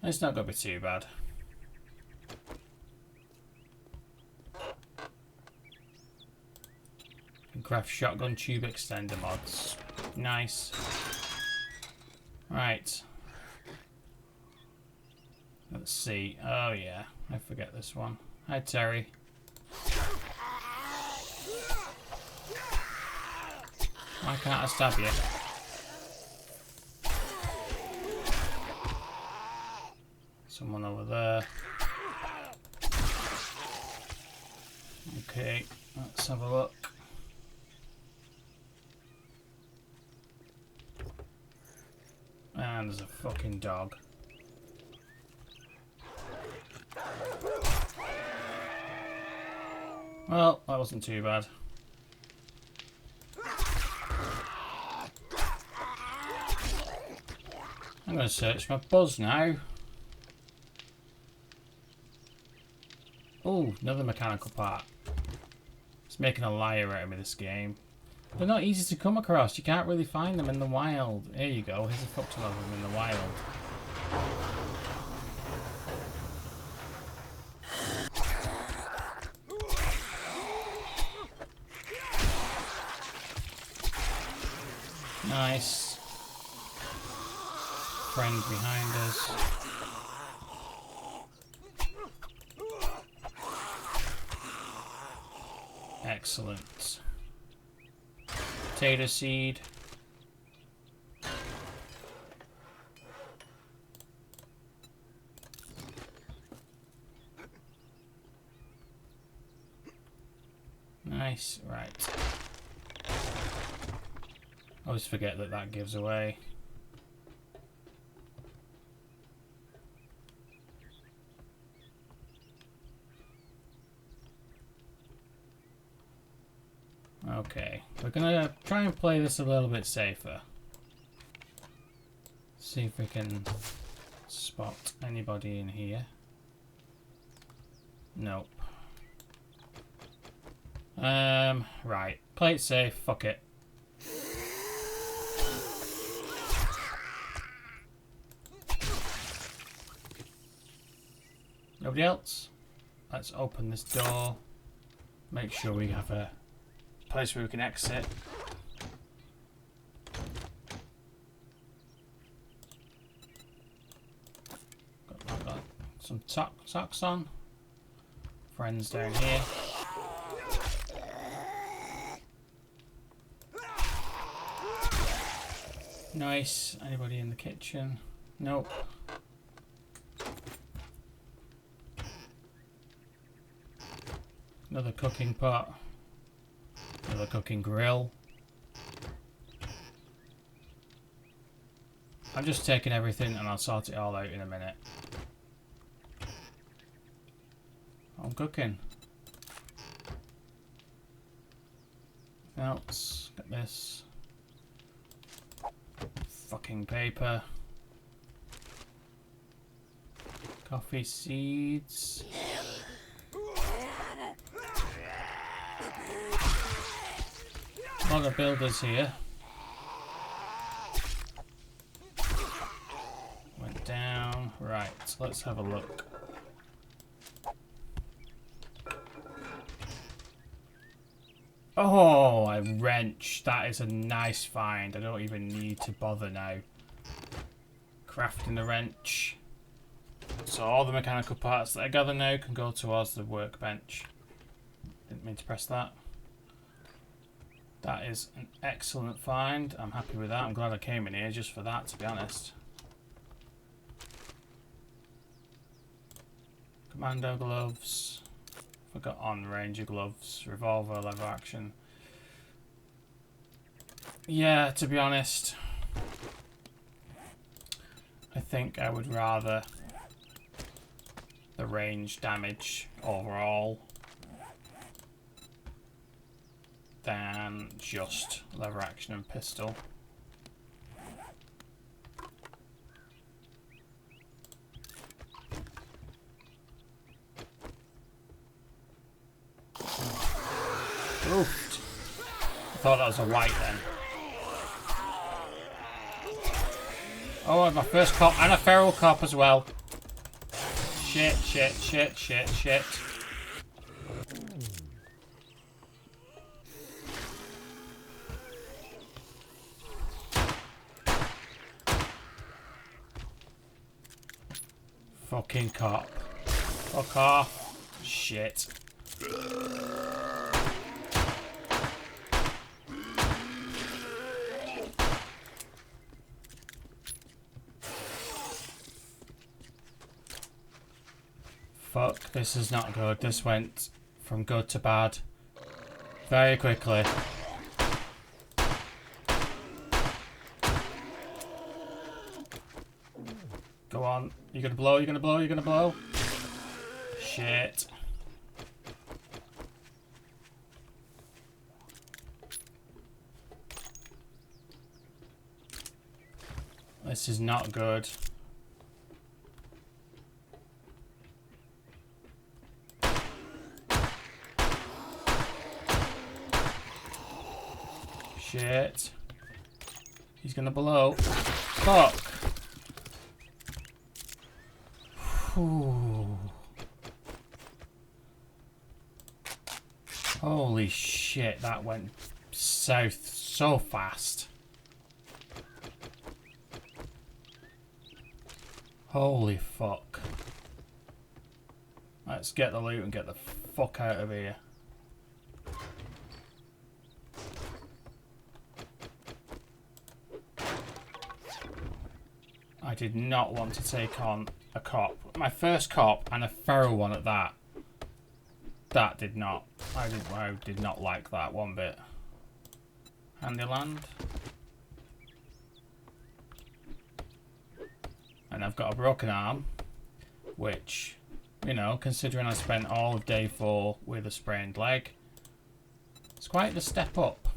it's not going to be too bad. Can craft shotgun tube extender mods. Nice. Right. Let's see. Oh yeah, I forget this one. Hi Terry. Why can't I stab you? Someone over there. Okay, let's have a look. And there's a fucking dog. Well, that wasn't too bad. I'm going to search my buzz now. Oh, another mechanical part. It's making a liar out of me, this game. They're not easy to come across. You can't really find them in the wild. There you go. Here's a fuck ton of them in the wild. Nice. Friend behind us. Excellent. Potato seed. Nice, right. I always forget that that gives away. Okay, we're gonna try and play this a little bit safer. See if we can spot anybody in here. Nope. Right. Play it safe, fuck it. Nobody else? Let's open this door. Make sure we have a place where we can exit. Got some socks on. Friends down here. Nice. Anybody in the kitchen? Nope. Another cooking pot. Another cooking grill. I'm just taking everything and I'll sort it all out in a minute. I'm cooking. Else, get this. Fucking paper. Coffee seeds. A lot of builders here. Went down. Right, let's have a look. Oh, a wrench. That is a nice find. I don't even need to bother now. Crafting the wrench. So all the mechanical parts that I gather now can go towards the workbench. Didn't mean to press that. That is an excellent find. I'm happy with that. I'm glad I came in here just for that, to be honest. Commando gloves. Forgot on ranger gloves. Revolver, lever action. Yeah, to be honest, I think I would rather the range damage overall than just lever action and pistol. Oofed. I thought that was a white then. Oh, my first cop and a feral cop as well. Shit, shit, shit, shit, shit. Fucking cop. Fuck off. Shit. Fuck, this is not good. This went from good to bad very quickly. Go on. You're gonna blow, you're gonna blow, you're gonna blow. Shit. This is not good. Shit. He's gonna blow. Fuck. Whew. Holy shit, that went south so fast. Holy fuck. Let's get the loot and get the fuck out of here. I did not want to take on a cop. My first cop and a feral one at that. That did not. I did not like that one bit. Handyland. And I've got a broken arm, which, you know, considering I spent all of day 4 with a sprained leg, it's quite the step up.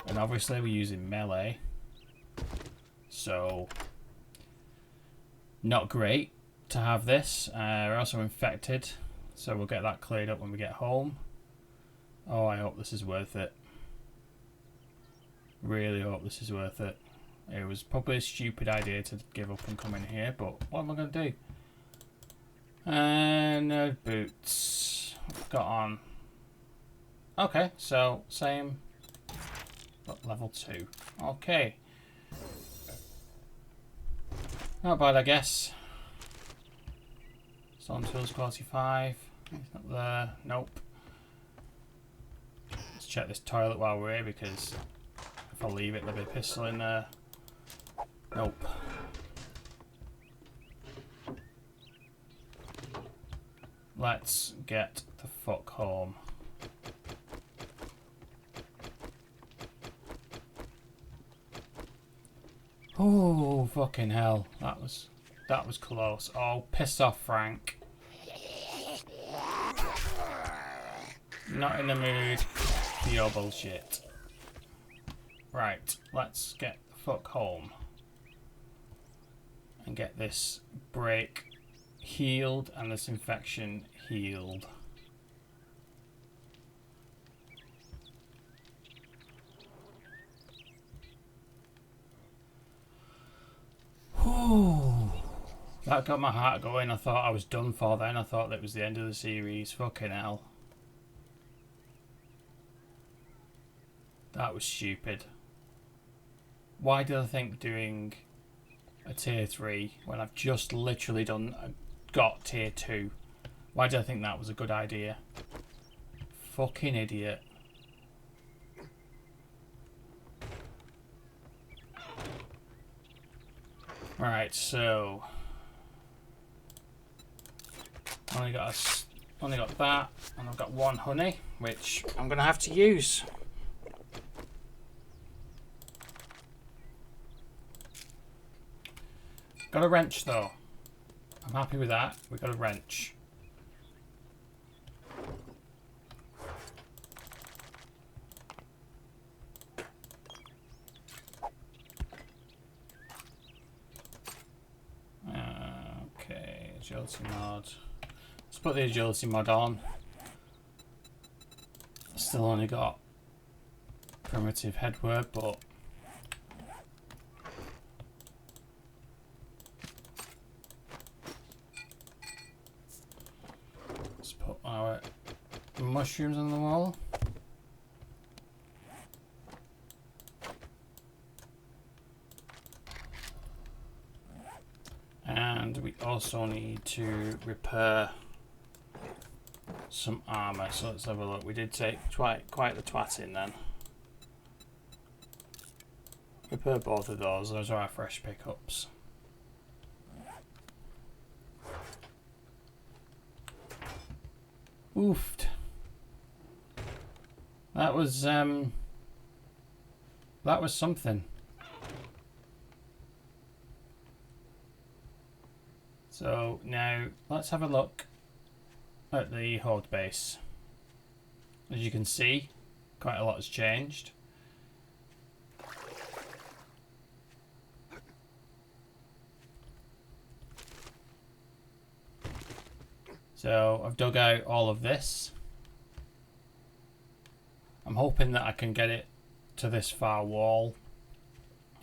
And obviously we're using melee, so not great to have this. We're also infected, so we'll get that cleared up when we get home. Oh, I hope this is worth it. Really hope this is worth it. It was probably a stupid idea to give up and come in here, but what am I going to do? And boots. Got on. Okay, so same, but level 2. Okay. Not bad, I guess. Storm tools quality 5. It's not there. Nope. Let's check this toilet while we're here, because if I leave it, there'll be a pistol in there. Nope. Let's get the fuck home. Oh, fucking hell. That was close. Oh, piss off, Frank. Not in the mood for your bullshit. Right, let's get the fuck home. And get this break healed and this infection healed. Whew. That got my heart going. I thought I was done for then. I thought that was the end of the series. Fucking hell. That was stupid. Why did I think doing a tier 3 when I've just literally got tier 2? Why did I think that was a good idea? Fucking idiot. Right, so only got that, and I've got 1 honey, which I'm going to have to use. Got a wrench though. I'm happy with that. We got a wrench. Okay, agility mod. Let's put the agility mod on. Still only got primitive head word, but let's put our mushrooms on the wall. And we also need to repair some armor. So let's have a look. We did take quite the twat in then. Repair both of those. Those are our fresh pickups. Oofed. That was something. So now let's have a look at the horde base. As you can see, quite a lot has changed. So I've dug out all of this. I'm hoping that I can get it to this far wall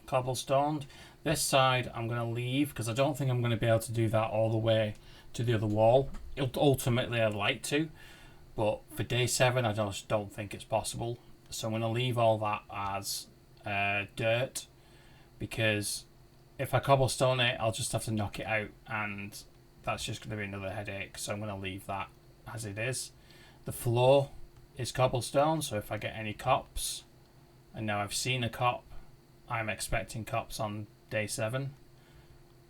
cobblestoned. This side I'm going to leave because I don't think I'm going to be able to do that all the way to the other wall. Ultimately I'd like to, but for day 7 I just don't think it's possible. So I'm going to leave all that as dirt, because if I cobblestone it I'll just have to knock it out, and that's just going to be another headache. So I'm going to leave that as it is. The floor is cobblestone, so if I get any cops, and now I've seen a cop, I'm expecting cops on day 7.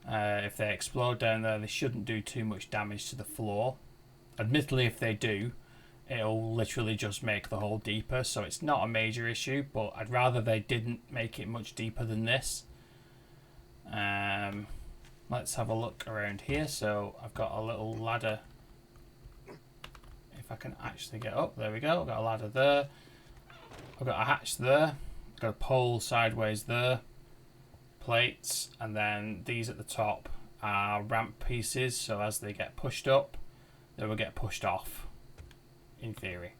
If they explode down there, they shouldn't do too much damage to the floor. Admittedly, if they do, it'll literally just make the hole deeper, so it's not a major issue, but I'd rather they didn't make it much deeper than this. Let's have a look around here. So I've got a little ladder. If I can actually get up, there we go. I've got a ladder there. I've got a hatch there. I've got a pole sideways there. Plates, and then these at the top are ramp pieces, so as they get pushed up, they will get pushed off, in theory.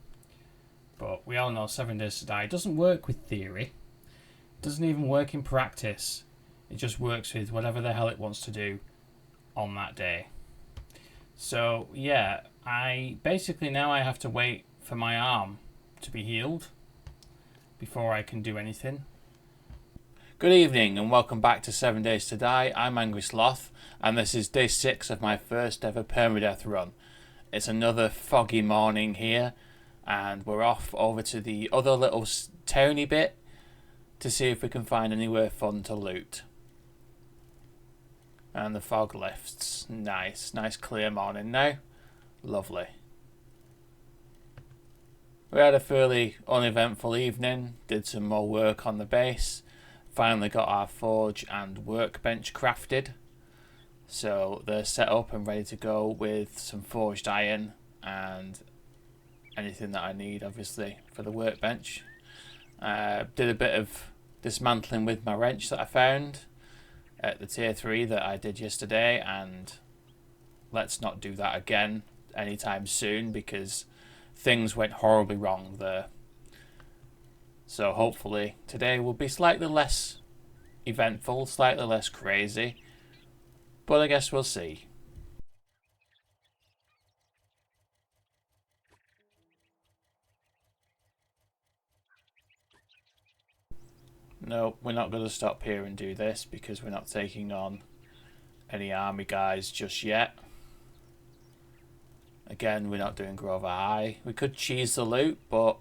But we all know 7 Days to Die doesn't work with theory. It doesn't even work in practice. It just works with whatever the hell it wants to do on that day. So yeah, I basically now I have to wait for my arm to be healed before I can do anything. Good evening and welcome back to 7 Days to Die. I'm Angry Sloth and this is day 6 of my first ever permadeath run. It's another foggy morning here and we're off over to the other little towny bit to see if we can find anywhere fun to loot. And the fog lifts. Nice clear morning now. Lovely. We had a fairly uneventful evening, did some more work on the base. Finally got our forge and workbench crafted, so they're set up and ready to go with some forged iron and anything that I need obviously for the workbench. Did a bit of dismantling with my wrench that I found at the tier 3 that I did yesterday, and let's not do that again anytime soon because things went horribly wrong there. So hopefully today will be slightly less eventful, slightly less crazy. But I guess we'll see. No, we're not going to stop here and do this because we're not taking on any army guys just yet. Again, we're not doing Grover High. We could cheese the loot, but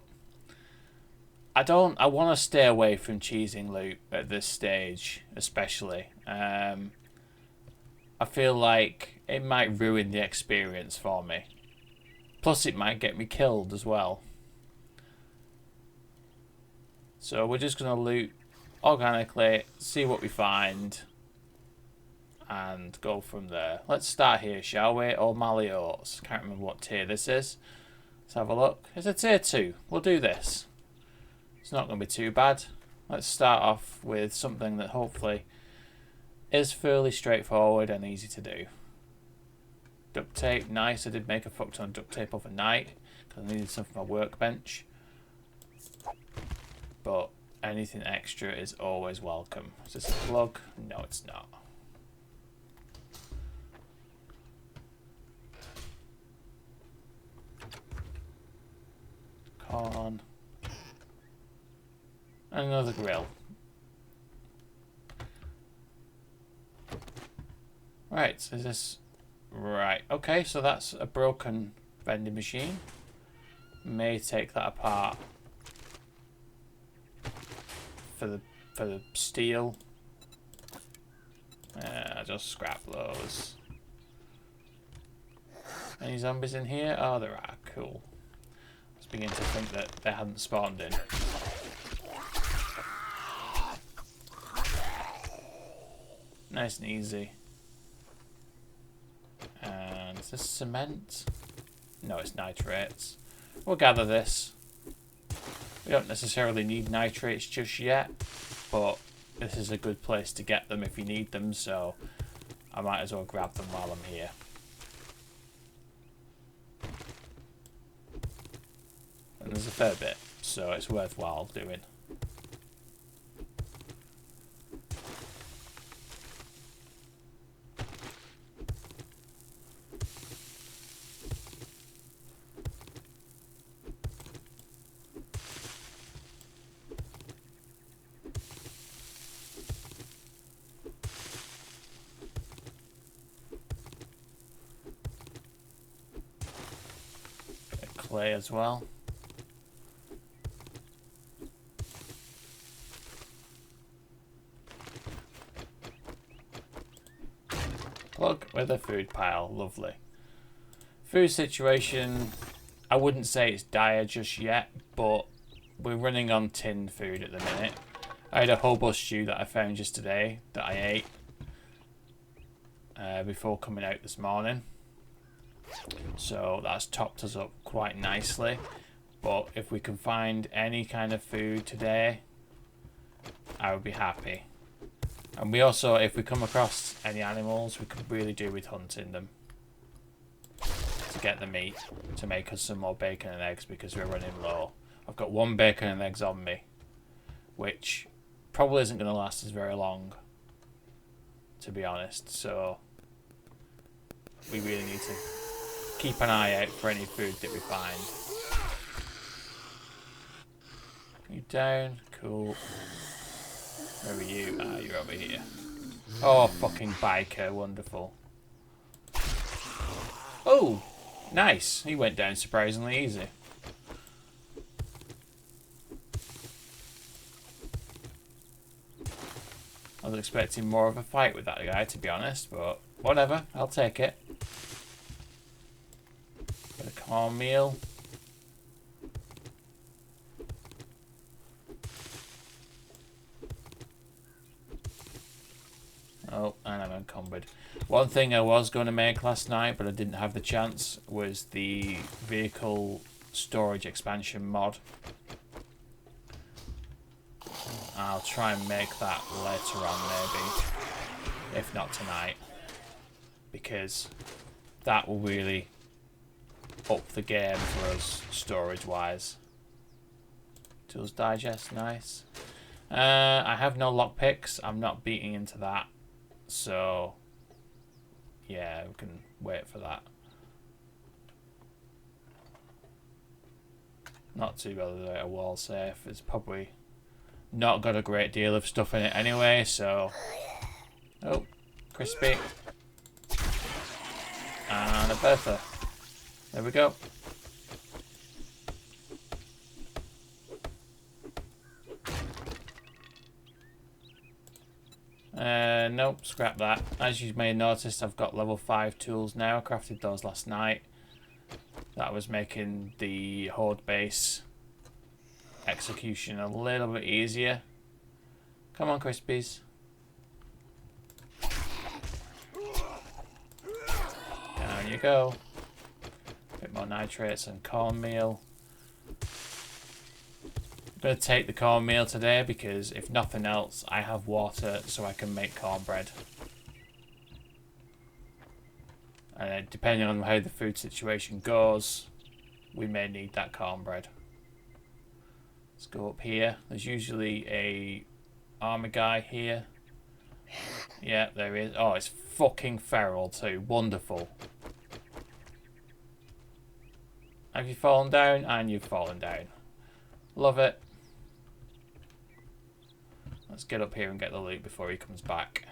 I want to stay away from cheesing loot at this stage, especially. I feel like it might ruin the experience for me. Plus, it might get me killed as well. So we're just going to loot organically, see what we find, and go from there. Let's start here, shall we? O'Malley Oats. Can't remember what tier this is. Let's have a look. It's a tier 2. We'll do this. It's not going to be too bad. Let's start off with something that hopefully is fairly straightforward and easy to do. Duct tape, nice. I did make a fuck ton of duct tape overnight because I needed some for my workbench. But anything extra is always welcome. Is this a plug? No, it's not. Corn. Another grill. Right, so is this... Right, okay, so that's a broken vending machine. May take that apart for the steel. Just scrap those. Any zombies in here? Oh, there are. Cool. I was beginning to think that they hadn't spawned in. Nice and easy. And is this cement? No, it's nitrates. We'll gather this. We don't necessarily need nitrates just yet, but this is a good place to get them if you need them, so I might as well grab them while I'm here. And there's a fair bit, so it's worthwhile doing. Clay as well. Plug with a food pile, lovely. Food situation, I wouldn't say it's dire just yet, but we're running on tinned food at the minute. I had a hobo stew that I found just today that I ate before coming out this morning. So that's topped us up quite nicely. But if we can find any kind of food today, I would be happy. And we also, if we come across any animals, we could really do with hunting them to get the meat to make us some more bacon and eggs because we're running low. I've got 1 bacon and eggs on me, which probably isn't going to last us very long, to be honest. So we really need to keep an eye out for any food that we find. You down? Cool. Where are you? Ah, you're over here. Oh, fucking biker. Wonderful. Oh, nice. He went down surprisingly easy. I was expecting more of a fight with that guy, to be honest, but whatever. I'll take it. Bit of cornmeal. Oh, and I'm encumbered. One thing I was going to make last night, but I didn't have the chance, was the vehicle storage expansion mod. I'll try and make that later on, maybe, if not tonight, because that will really up the game for us storage-wise. Tools digest, nice. I have no lockpicks. I'm not beating into that. So Yeah, we can wait for that. Not too bad a wall safe. It's probably not got a great deal of stuff in it anyway, so... Oh, crispy. And a Bertha. There we go. Nope, scrap that. As you may have noticed, I've got level 5 tools now. I crafted those last night. That was making the horde base execution a little bit easier. Come on, Crispies. Down you go. Bit more nitrates and cornmeal. I'm going to take the cornmeal today because if nothing else, I have water so I can make cornbread. And depending on how the food situation goes, we may need that cornbread. Let's go up here. There's usually a armor guy here. Yeah, there is. Oh, it's fucking feral too. Wonderful. Have you fallen down? And you've fallen down. Love it. Let's get up here and get the loot before he comes back.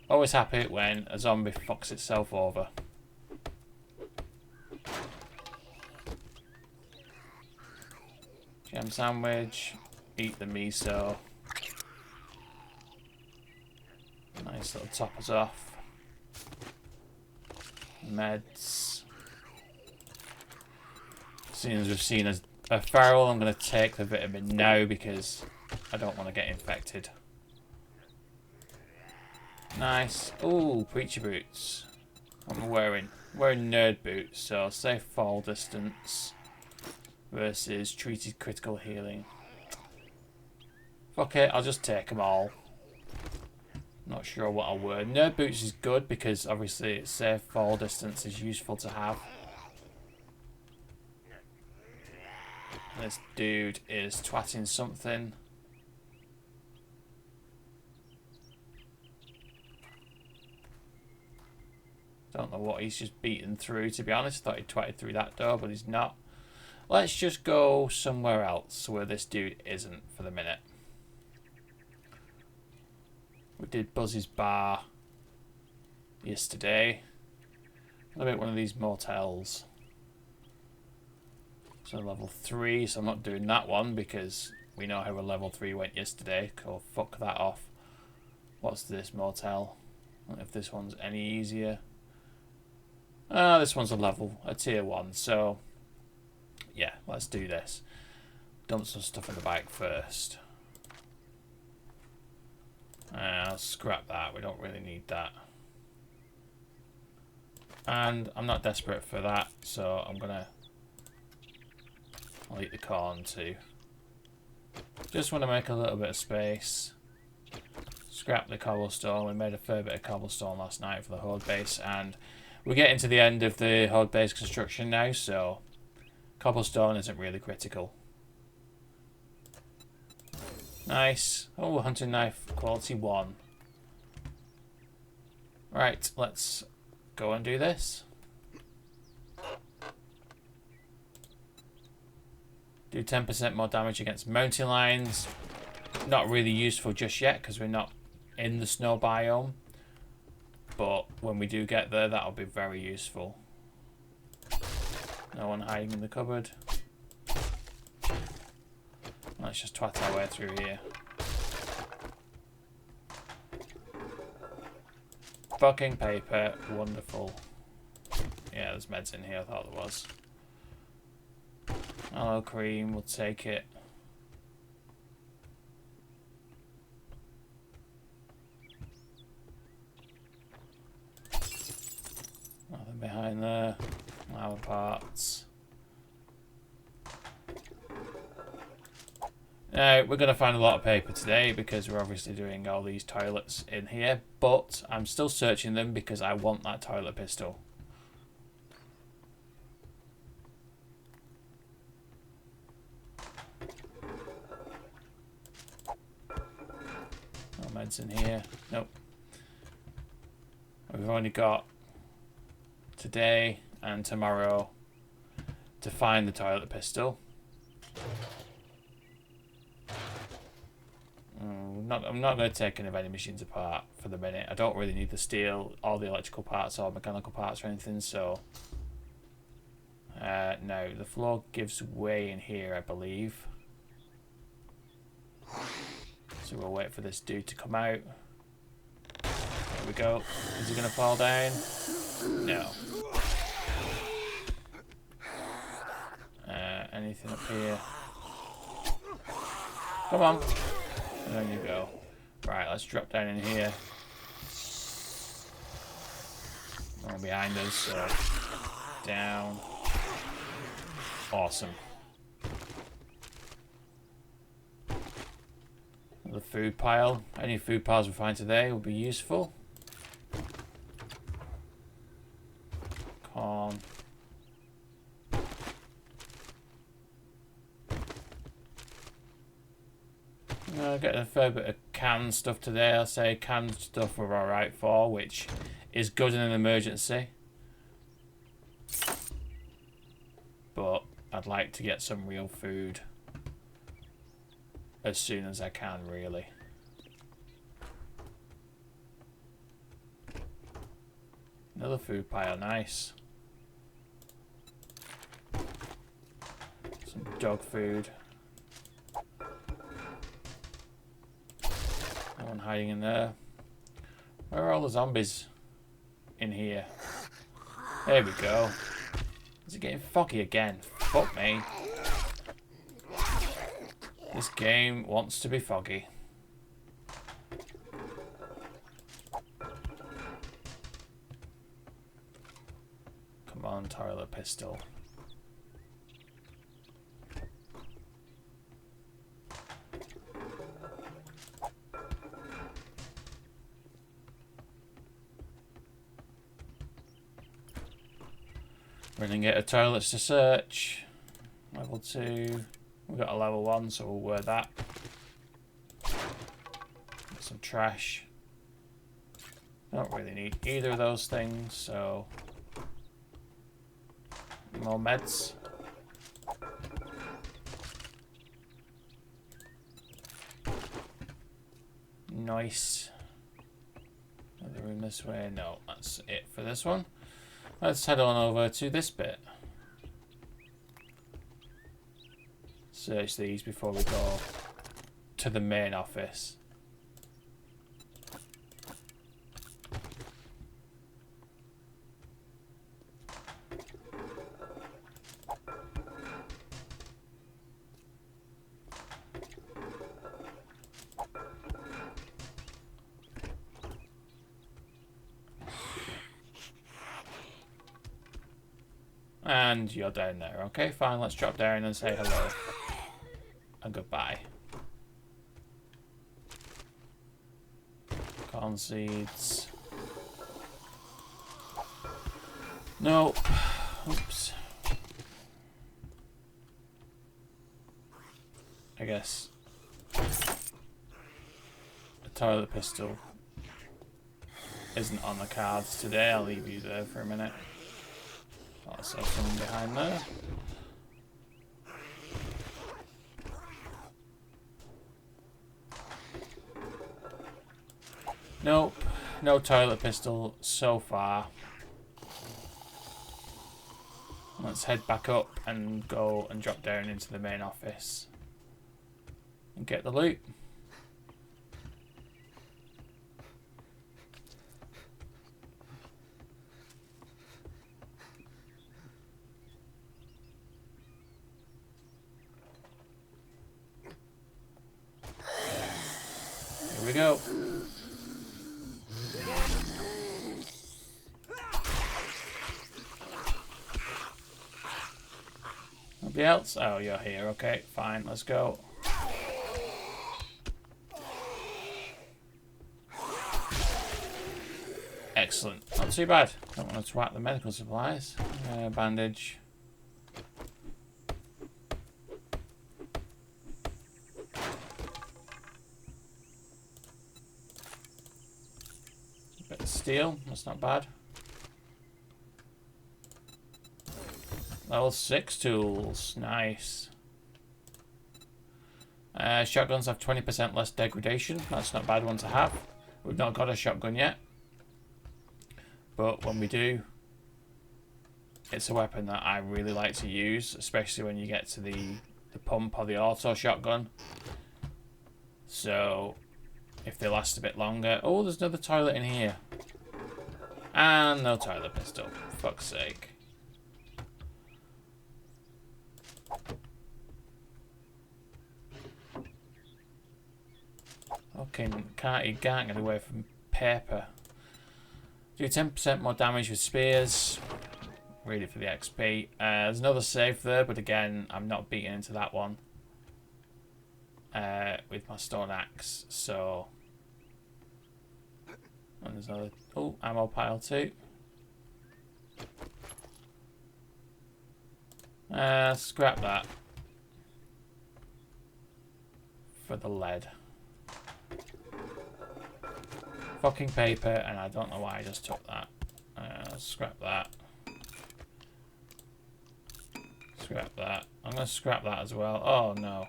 Always happy when a zombie fucks itself over. Jam sandwich. Eat the miso. Nice little toppers off. Meds. Seeing as we've seen a feral, I'm going to take the vitamin now because I don't want to get infected. Nice. Ooh, preacher boots. What am I wearing? I'm wearing nerd boots, so safe fall distance versus treated critical healing. Fuck it, I'll just take them all. Not sure what I'll wear. Nerd boots is good because obviously safe fall distance is useful to have. This dude is twatting something. Don't know what he's just beaten through, to be honest. Thought he twatted through that door, but he's not. Let's just go somewhere else where this dude isn't for the minute. We did Buzz's bar yesterday. I'll be one of these motels. So level 3, so I'm not doing that one because we know how a level 3 went yesterday. Cool, fuck that off. What's this motel? I don't know if this one's any easier. This one's a tier 1, so yeah, let's do this. Dump some stuff in the bike first. I'll scrap that, we don't really need that. And I'm not desperate for that, so I'll eat the corn too. Just want to make a little bit of space. Scrap the cobblestone. We made a fair bit of cobblestone last night for the horde base, and we're getting to the end of the horde base construction now, so cobblestone isn't really critical. Nice. Oh, hunting knife quality 1. Right, let's go and do this. Do 10% more damage against mountain lions. Not really useful just yet because we're not in the snow biome. But when we do get there, that'll be very useful. No one hiding in the cupboard. Let's just twat our way through here. Fucking paper. Wonderful. Yeah, there's meds in here. I thought there was. Aloe cream. We'll take it. Nothing behind there. Flower parts. Now, we're going to find a lot of paper today because we're obviously doing all these toilets in here, but I'm still searching them because I want that toilet pistol. No meds in here. Nope. We've only got today and tomorrow to find the toilet pistol. I'm not going to take any of any machines apart for the minute. I don't really need the steel, all the electrical parts or mechanical parts or anything, so... no, the floor gives way in here, I believe. So we'll wait for this dude to come out. There we go. Is he going to fall down? No. Anything up here? Come on. There you go. Right, let's drop down in here. One behind us, so down. Awesome. The food pile. Any food piles we find today will be useful. Corn. Getting a fair bit of canned stuff today. I'll say canned stuff we're alright for, which is good in an emergency. But I'd like to get some real food as soon as I can, really. Another food pile, nice. Some dog food. No one hiding in there. Where are all the zombies in here? There we go. Is it getting foggy again? Fuck me. This game wants to be foggy. Come on, toilet pistol. Running out of toilets to search. Level 2. We've got a level 1, so we'll wear that. Get some trash. Don't really need either of those things, so... more meds. Nice. Another room this way. No, that's it for this one. Let's head on over to this bit. Search these before we go to the main office. And you're down there. Okay, fine. Let's drop down and say hello. And goodbye. Corn seeds. Nope. Oops. I guess a toilet pistol isn't on the cards today. I'll leave you there for a minute. Also someone behind there. Nope, no toilet pistol so far. Let's head back up and go and drop down into the main office and get the loot. Here we go. Nobody else? Oh, you're here. Okay, fine. Let's go. Excellent. Not too bad. Don't want to swap the medical supplies. Bandage. steel. That's not bad. Level 6 tools. Nice. Shotguns have 20% less degradation. That's not a bad one to have. We've not got a shotgun yet. But when we do, it's a weapon that I really like to use, especially when you get to the pump or the auto shotgun. So, if they last a bit longer... Oh, there's another toilet in here. And no toilet pistol. For fuck's sake. Okay, you can't get away from paper. Do 10% more damage with spears. Really for the XP. There's another save there, but again, I'm not beating into that one. With my stone axe, so... And there's another... Oh, ammo pile too. Scrap that. For the lead. Fucking paper, and I don't know why I just took that. Scrap that. Scrap that. I'm going to scrap that as well. Oh no.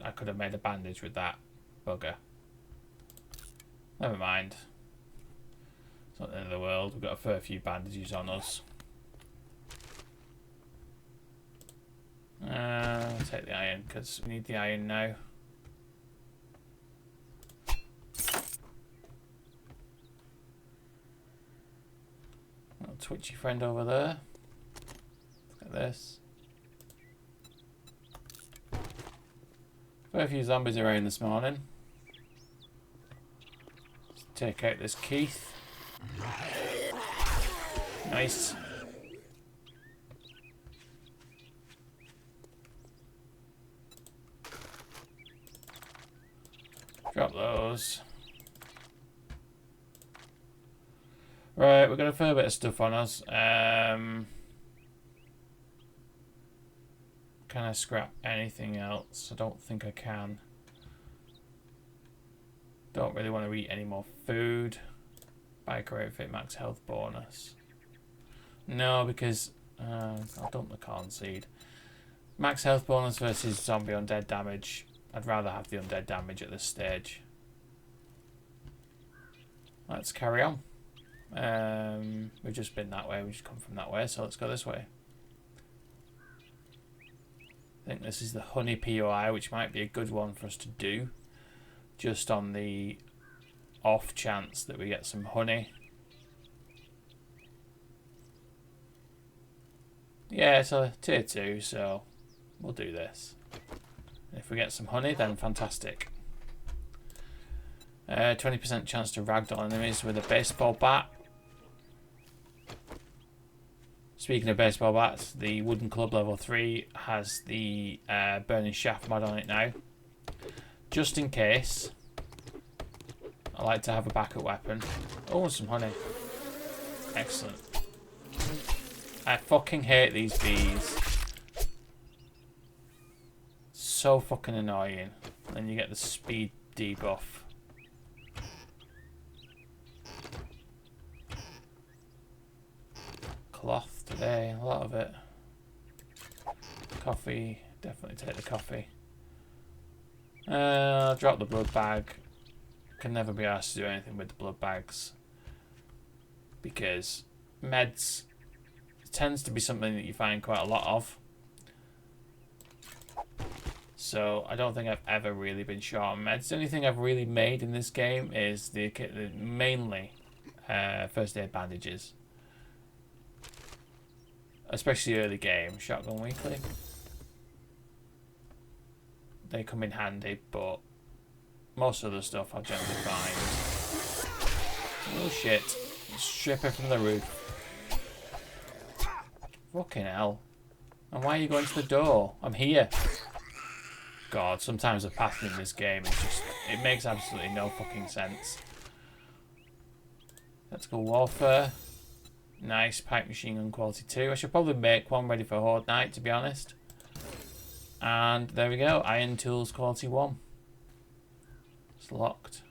I could have made a bandage with that. Bugger. Never mind. It's not the end of the world. We've got a fair few bandages on us. I'll take the iron because we need the iron now. Little twitchy friend over there. Look at this. Quite a few zombies around this morning. Let's take out this Keith. Nice. Drop those. Right, we've got a fair bit of stuff on us. Can I scrap anything else? I don't think I can. Don't really want to eat any more food. Biker outfit, max health bonus. No, because I'll dump the corn seed. Max health bonus versus zombie undead damage. I'd rather have the undead damage at this stage. Let's carry on. We've just been that way. We've just come from that way, so let's go this way. I think this is the honey POI, which might be a good one for us to do. Just on the off chance that we get some honey. Yeah, it's a tier 2, so we'll do this. If we get some honey, then fantastic. 20% chance to ragdoll enemies with a baseball bat. Speaking of baseball bats, the wooden club level 3 has the burning shaft mod on it now. Just in case, I like to have a backup weapon. Oh, some honey. Excellent. I fucking hate these bees. So fucking annoying. Then you get the speed debuff. Cloth today, a lot of it. Coffee, definitely take the coffee. I'll drop the blood bag. Can never be asked to do anything with the blood bags. Because meds tends to be something that you find quite a lot of. So I don't think I've ever really been short on meds. The only thing I've really made in this game is the mainly first aid bandages. Especially early game, shotgun weekly. They come in handy, but most of the stuff I'll generally find. Oh shit. Strip it from the roof. Fucking hell. And why are you going to the door? I'm here. God, sometimes the pathing in this game is just... It makes absolutely no fucking sense. Tactical warfare. Nice. Pipe machine gun quality 2. I should probably make one ready for Horde Night, to be honest. And there we go. Iron tools quality 1. It's locked.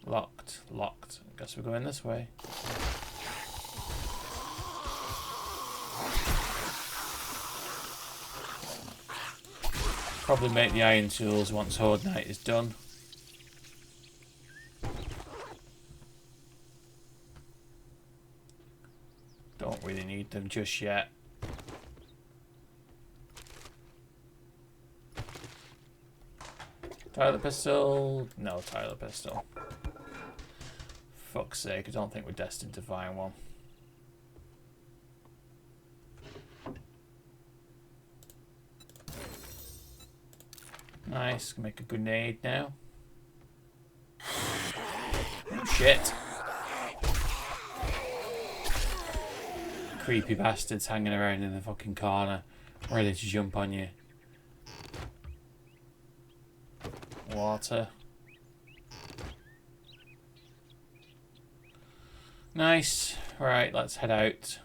Locked. Locked. Guess we're going this way. Probably make the iron tools once Horde Night is done. Don't really need them just yet. Tyler pistol? No, Tyler pistol. Fuck's sake, I don't think we're destined to find one. Nice, can make a grenade now. Oh shit. Creepy bastards hanging around in the fucking corner, ready to jump on you. Water. Nice. Right, let's head out.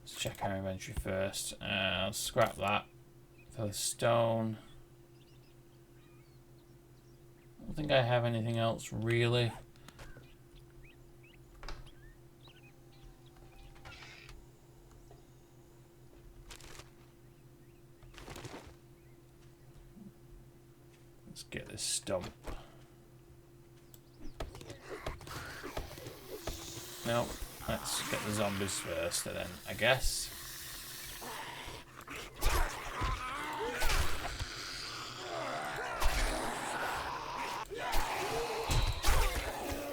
Let's check our inventory first. I'll scrap that for the stone. I don't think I have anything else really. Let's get this stump. No, let's get the zombies first, and then I guess.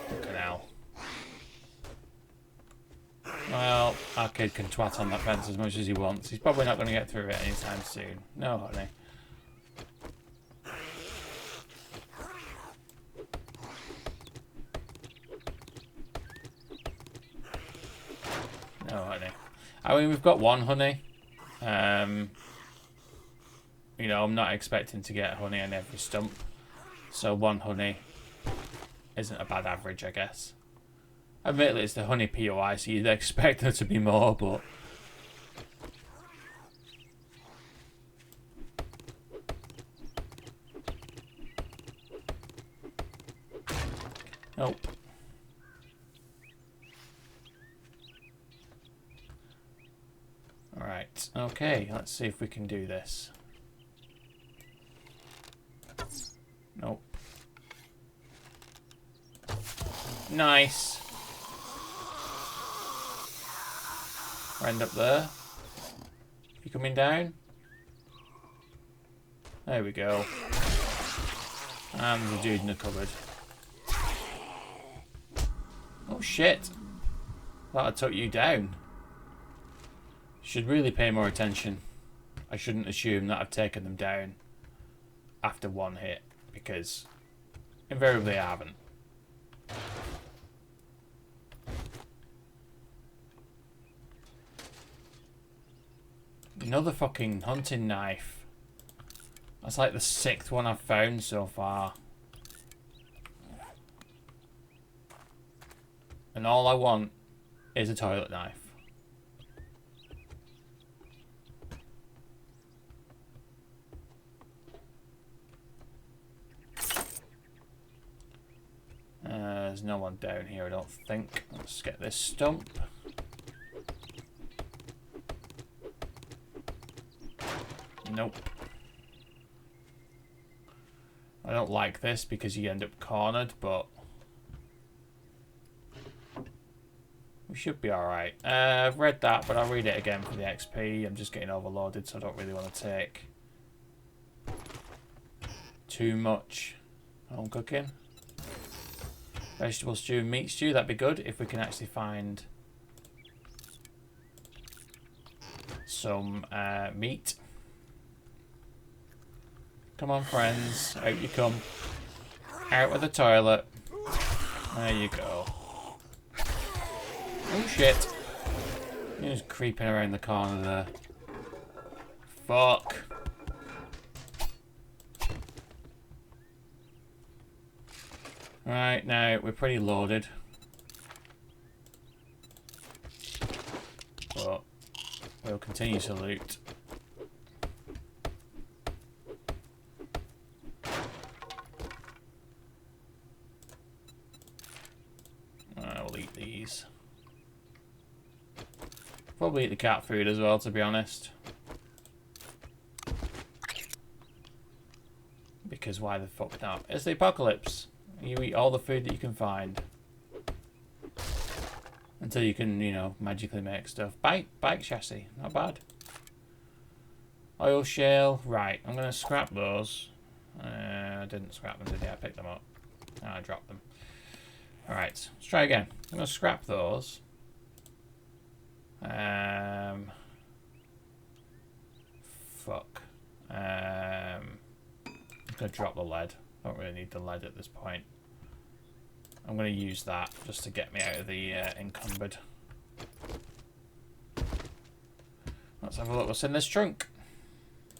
Fucking hell. Well, our kid can twat on that fence as much as he wants. He's probably not going to get through it anytime soon. No, honey. No, honey. I mean, we've got one honey. You know, I'm not expecting to get honey on every stump. So one honey isn't a bad average, I guess. Admittedly, it's the honey POI, so you'd expect there to be more, but... Nope. Alright, okay, let's see if we can do this. Nope. Nice. End up there. You coming down? There we go. And the dude in the cupboard. Oh shit. Thought I took you down. Should really pay more attention. I shouldn't assume that I've taken them down after one hit, because invariably I haven't. Another fucking hunting knife. That's like the 6th one I've found so far. And all I want is a toilet knife. There's no one down here, I don't think. Let's get this stump. Nope. I don't like this because you end up cornered, but we should be alright. I've read that, but I'll read it again for the XP. I'm just getting overloaded, so I don't really want to take too much home cooking. Vegetable stew and meat stew, that'd be good if we can actually find some meat. Come on, friends. Out you come. Out with the toilet. There you go. Oh, shit. He was creeping around the corner there. Fuck. Right, now, we're pretty loaded. But we'll continue to loot. these. Probably eat the cat food as well, to be honest. Because why the fuck not? It's the apocalypse. You eat all the food that you can find. Until you can, you know, magically make stuff. Bike chassis. Not bad. Oil shale. Right, I'm going to scrap those. I didn't scrap them, did I? I picked them up. And I dropped them. Alright, let's try again. I'm going to scrap those. Fuck. I'm going to drop the lead. I don't really need the lead at this point. I'm going to use that just to get me out of the encumbered. Let's have a look what's in this trunk.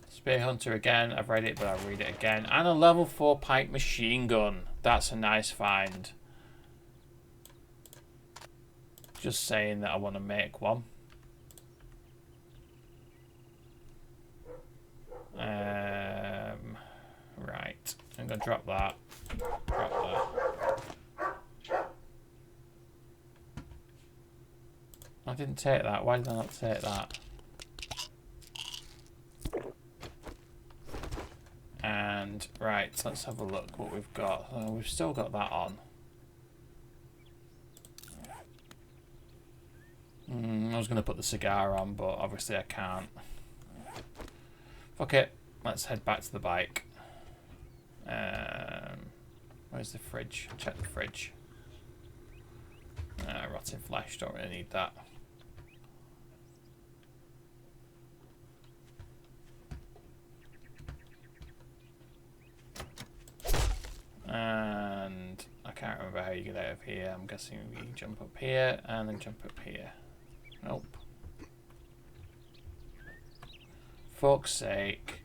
Spear Hunter again. I've read it, but I'll read it again. And a level 4 pipe machine gun. That's a nice find. Just saying that I want to make one. Right. I'm going to drop that. Drop that. I didn't take that. Why did I not take that? And, right, let's have a look what we've got. We've still got that on. I was going to put the cigar on, but obviously I can't. Fuck it. Let's head back to the bike. Where's the fridge? Check the fridge. Rotten flesh, don't really need that. And I can't remember how you get out of here. I'm guessing you jump up here and then jump up here. Nope. Fuck's sake.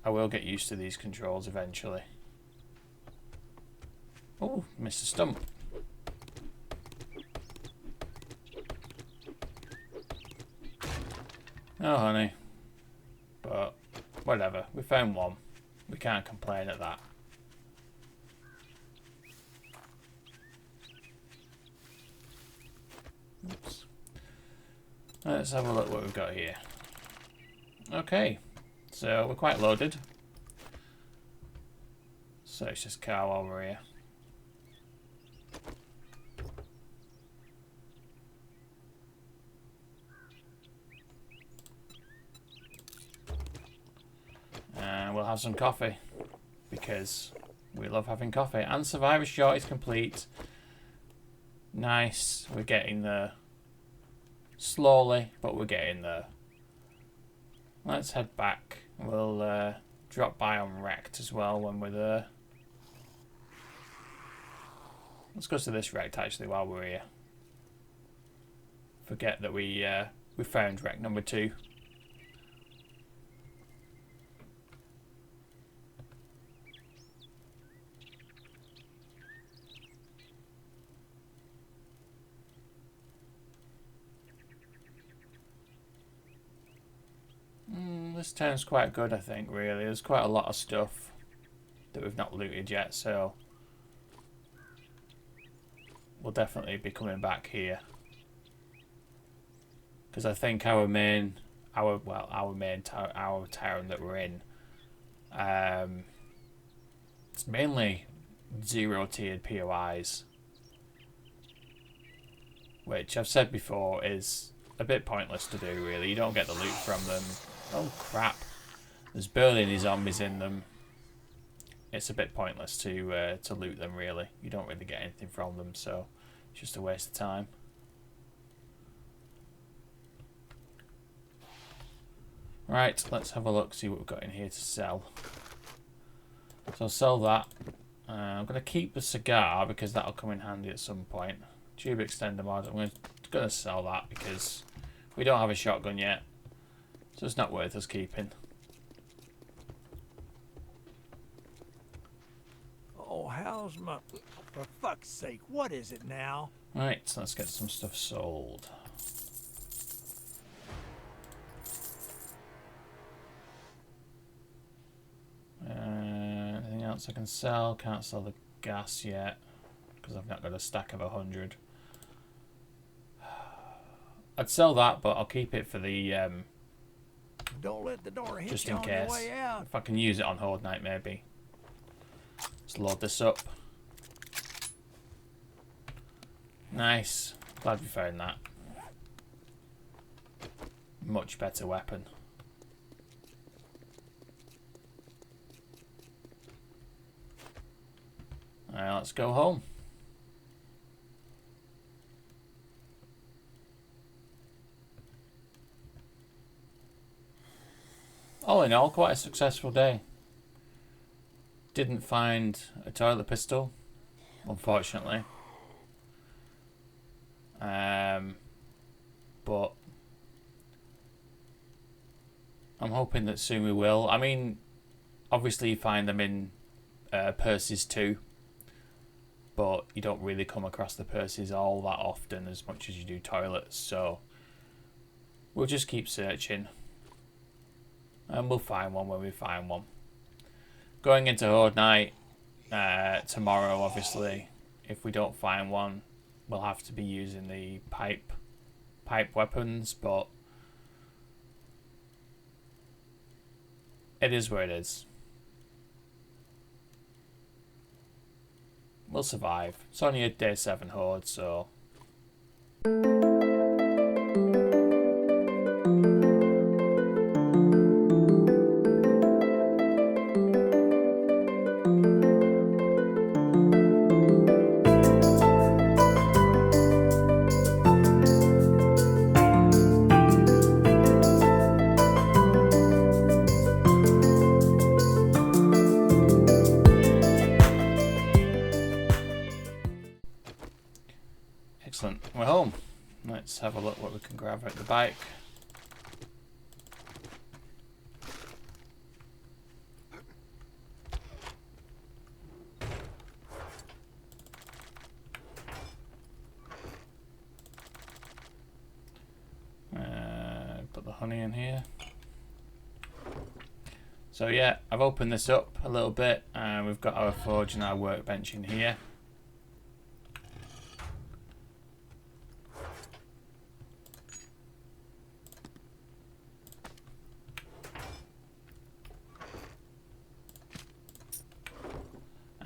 I will get used to these controls eventually. Oh, missed a stump. Oh, honey. But, whatever. We found one. We can't complain at that. Oops. Let's have a look what we've got here. Okay. So, we're quite loaded. Search this car while we're here. And we'll have some coffee. Because we love having coffee. And Survivor Short is complete. Nice. We're getting there. Slowly, but we're getting there. Let's head back. We'll drop by on Wrecked as well when we're there. Let's go to this Wrecked actually while we're here. Forget that we found Wreck number 2. This town's quite good, I think, really. There's quite a lot of stuff that we've not looted yet, so we'll definitely be coming back here. Because I think our town that we're in, it's mainly 0-tiered POIs, which I've said before is a bit pointless to do, really. You don't get the loot from them. Oh crap, there's barely any zombies in them. It's a bit pointless to loot them, really. You don't really get anything from them, so it's just a waste of time. Right, let's have a look, see what we've got in here to sell. So I'll sell that. I'm going to keep the cigar because that'll come in handy at some point. Tube extender mod, I'm going to sell that because we don't have a shotgun yet. So it's not worth us keeping. Oh, how's my... For fuck's sake, what is it now? Right, so let's get some stuff sold. Anything else I can sell? Can't sell the gas yet. because I've not got a stack of 100. I'd sell that, but I'll keep it for the Don't let the door hit just you in on your case. way out. If I can use it on Horde Night, maybe. Let's load this up. Nice. Glad we found that. Much better weapon. Alright, let's go home. All in all, quite a successful day. Didn't find a toilet pistol, unfortunately. But I'm hoping that soon we will. I mean, obviously you find them in purses too, but you don't really come across the purses all that often as much as you do toilets, so we'll just keep searching and we'll find one when we find one. Going into Horde Night tomorrow, obviously, if we don't find one, we'll have to be using the pipe weapons, but it is where it is. We'll survive. It's only a day 7 Horde, so excellent. We're home. Let's have a look what we can grab out the bike. Put the honey in here. So yeah, I've opened this up a little bit and we've got our forge and our workbench in here.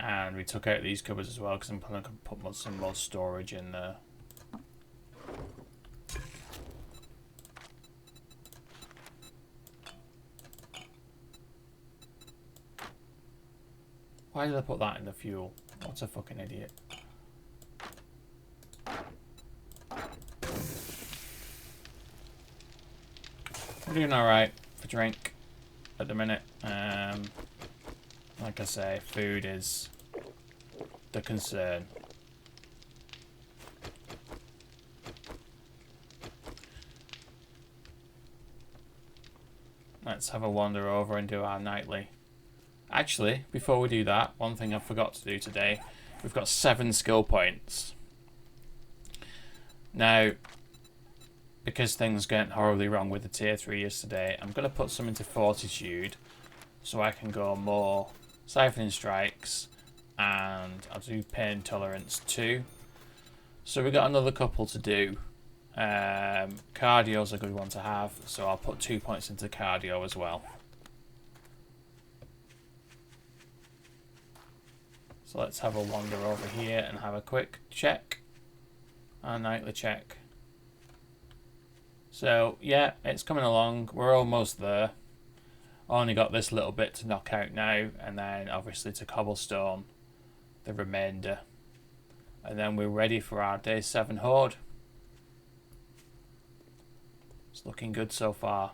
And we took out these cupboards as well because I'm planning to put some more storage in there. Why did I put that in the fuel? What a fucking idiot. We're doing alright for drink at the minute. Like I say, food is the concern. Let's have a wander over and do our nightly. Actually, before we do that, one thing I forgot to do today, we've got 7 skill points. Now, because things went horribly wrong with the tier 3 yesterday, I'm going to put some into Fortitude so I can go more Siphoning Strikes, and I'll do Pain Tolerance too. So we've got another couple to do. Cardio's a good one to have, so I'll put 2 points into Cardio as well. So let's have a wander over here and have a quick check. Our nightly check. So yeah, it's coming along. We're almost there. Only got this little bit to knock out now, and then obviously to cobblestone the remainder. And then we're ready for our day 7 Horde. It's looking good so far.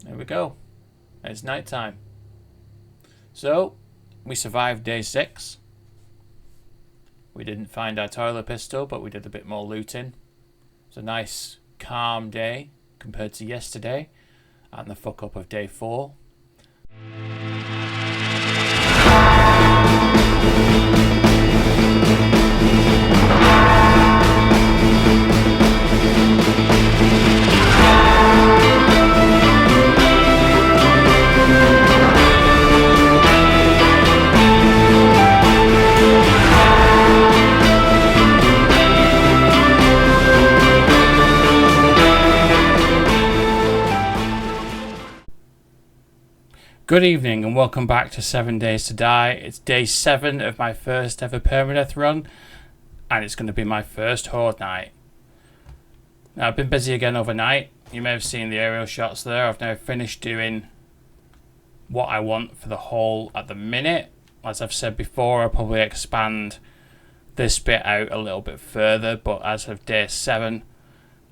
There we go. It's night time. So, we survived day 6. We didn't find our toilet pistol, but we did a bit more looting. It's a nice, calm day compared to yesterday and the fuck up of day 4. Good evening and welcome back to 7 Days to Die. It's day 7 of my first ever permadeath run, and it's going to be my first horde night. Now, I've been busy again overnight. You may have seen the aerial shots there. I've now finished doing what I want for the hole at the minute. As I've said before, I'll probably expand this bit out a little bit further, but as of day 7,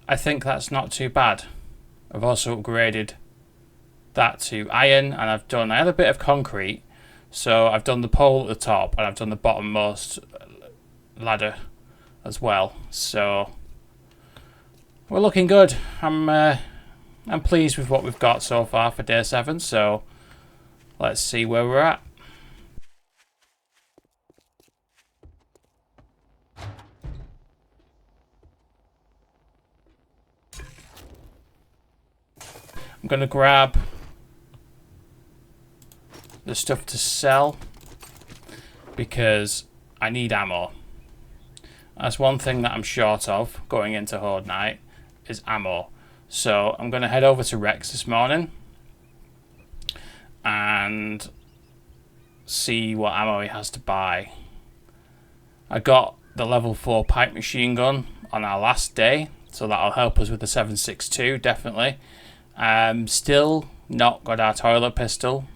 I think that's not too bad. I've also upgraded that to iron, and I had a bit of concrete, so I've done the pole at the top and I've done the bottommost ladder as well, so we're looking good. I'm pleased with what we've got so far for day 7, so let's see where we're at. I'm gonna grab the stuff to sell because I need ammo. That's one thing that I'm short of going into horde night, is ammo. So I'm going to head over to Rex this morning and see what ammo he has to buy. I got the level 4 pipe machine gun on our last day, so that'll help us with the 7.62 definitely. Still not got our toilet pistol,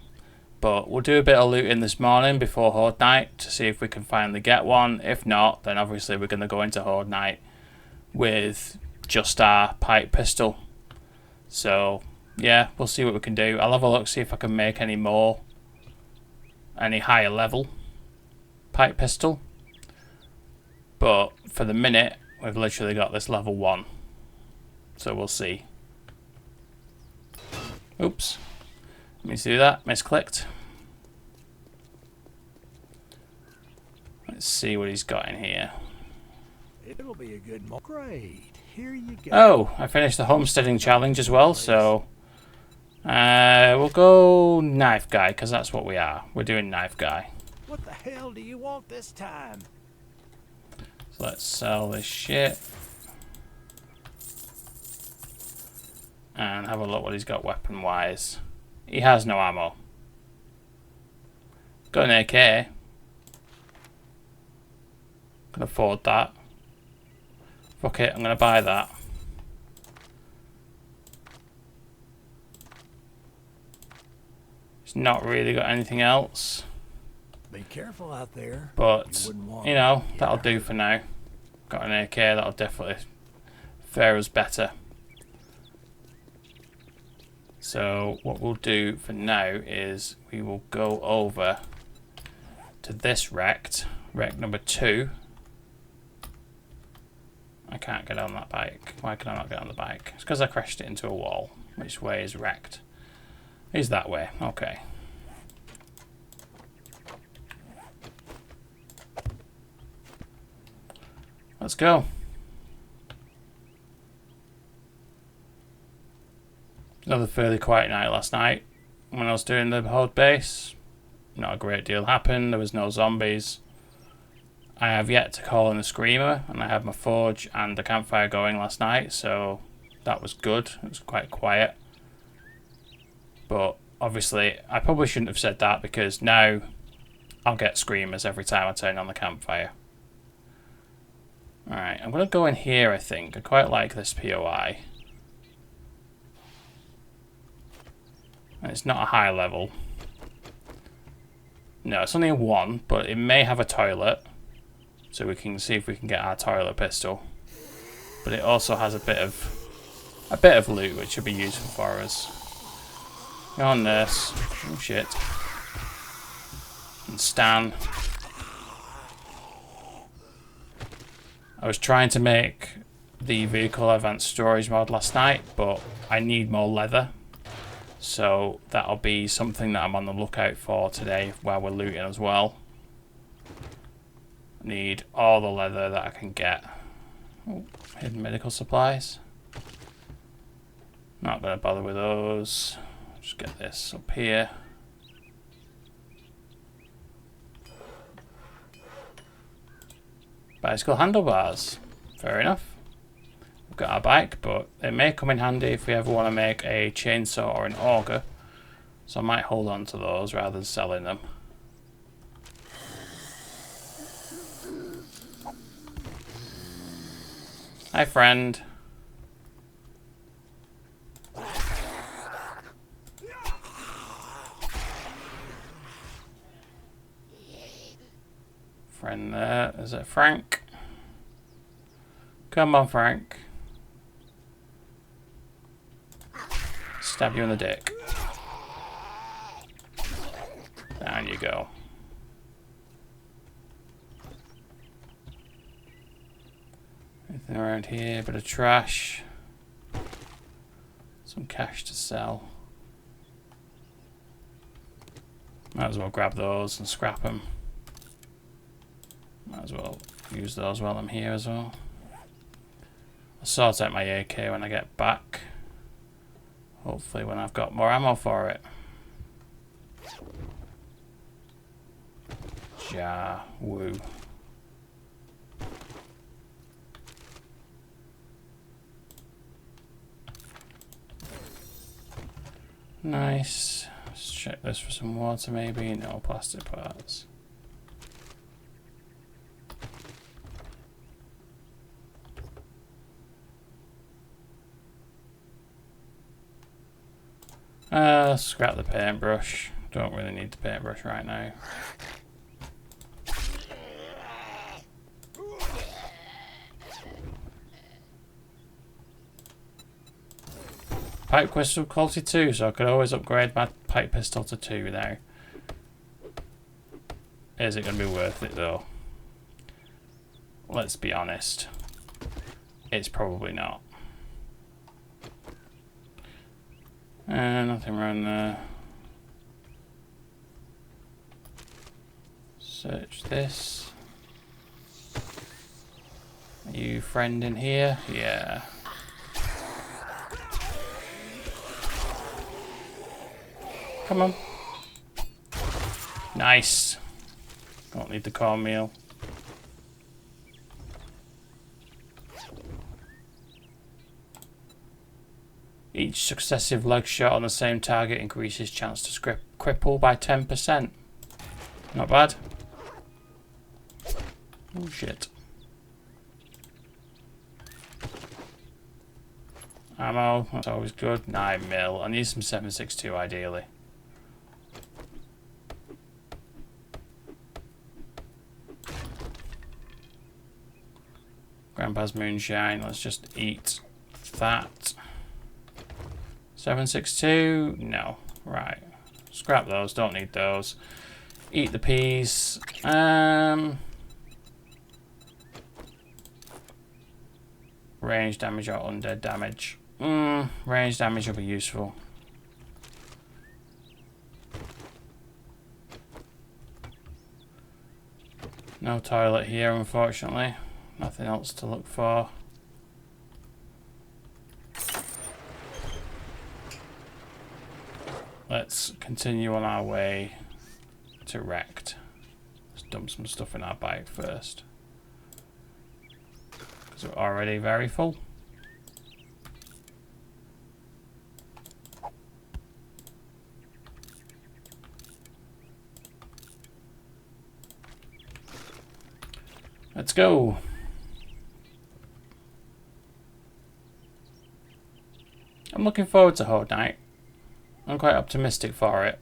but we'll do a bit of looting this morning before horde night to see if we can finally get one. If not, then obviously we're going to go into horde night with just our pipe pistol. So yeah, we'll see what we can do. I'll have a look, see if I can make any higher level pipe pistol. But for the minute, we've literally got this level 1. So we'll see. Oops. Let me do that. Misclicked. Let's see what he's got in here. It'll be a good Great. Here you go. Oh, I finished the homesteading challenge as well, so we'll go knife guy, because that's what we are. We're doing knife guy. What the hell do you want this time? So let's sell this shit. And have a look what he's got weapon wise. He has no ammo. Got an AK. Can afford that. Fuck it, I'm gonna buy that. He's not really got anything else. Be careful out there. But, you know, that'll do for now. Got an AK, that'll definitely fare us better. So what we'll do for now is we will go over to this wreck number 2. I can't get on that bike. Why can I not get on the bike? It's because I crashed it into a wall. Which way is wrecked? Is that way? Okay. Let's go. Another fairly quiet night last night when I was doing the horde base. Not a great deal happened. There was no zombies. I have yet to call in the screamer, and I had my forge and the campfire going last night, so that was good. It was quite quiet. But obviously I probably shouldn't have said that, because now I'll get screamers every time I turn on the campfire. Alright, I'm going to go in here, I think. I quite like this POI. And it's not a high level. No, it's only a 1, but it may have a toilet. So we can see if we can get our toilet pistol. But it also has a bit of loot which should be useful for us. Go on, nurse. Oh shit. And Stan. I was trying to make the vehicle advanced storage mod last night, but I need more leather. So that'll be something that I'm on the lookout for today while we're looting as well. Need all the leather that I can get. Oh, hidden medical supplies. Not going to bother with those. Just get this up here. Bicycle handlebars. Fair enough. We've got our bike, but it may come in handy if we ever want to make a chainsaw or an auger. So I might hold on to those rather than selling them. Hi, friend. Friend there. Is it Frank? Come on, Frank. Stab you in the dick. Down you go. Anything around here? Bit of trash. Some cash to sell. Might as well grab those and scrap them. Might as well use those while I'm here as well. I'll sort out my AK when I get back. Hopefully when I've got more ammo for it. Ja, woo. Nice. Let's check this for some water maybe. No plastic parts. Scrap the paintbrush. Don't really need the paintbrush right now. Pipe crystal quality 2, so I could always upgrade my pipe pistol to 2 now. Is it going to be worth it though? Let's be honest. It's probably not. Nothing around there. Search this. Are you friend in here? Yeah. Come on. Nice. Don't need the cornmeal. Each successive leg shot on the same target increases chance to cripple by 10%. Not bad. Oh shit. Ammo, that's always good. 9mm. I need some 7.62 ideally. Grandpa's moonshine. Let's just eat that. 7.62. No. Right. Scrap those. Don't need those. Eat the peas. Range damage or undead damage. Range damage will be useful. No toilet here, unfortunately. Nothing else to look for. Let's continue on our way to Wrecked. Let's dump some stuff in our bike first. Because we're already very full. Let's go. I'm looking forward to Horde Night. I'm quite optimistic for it.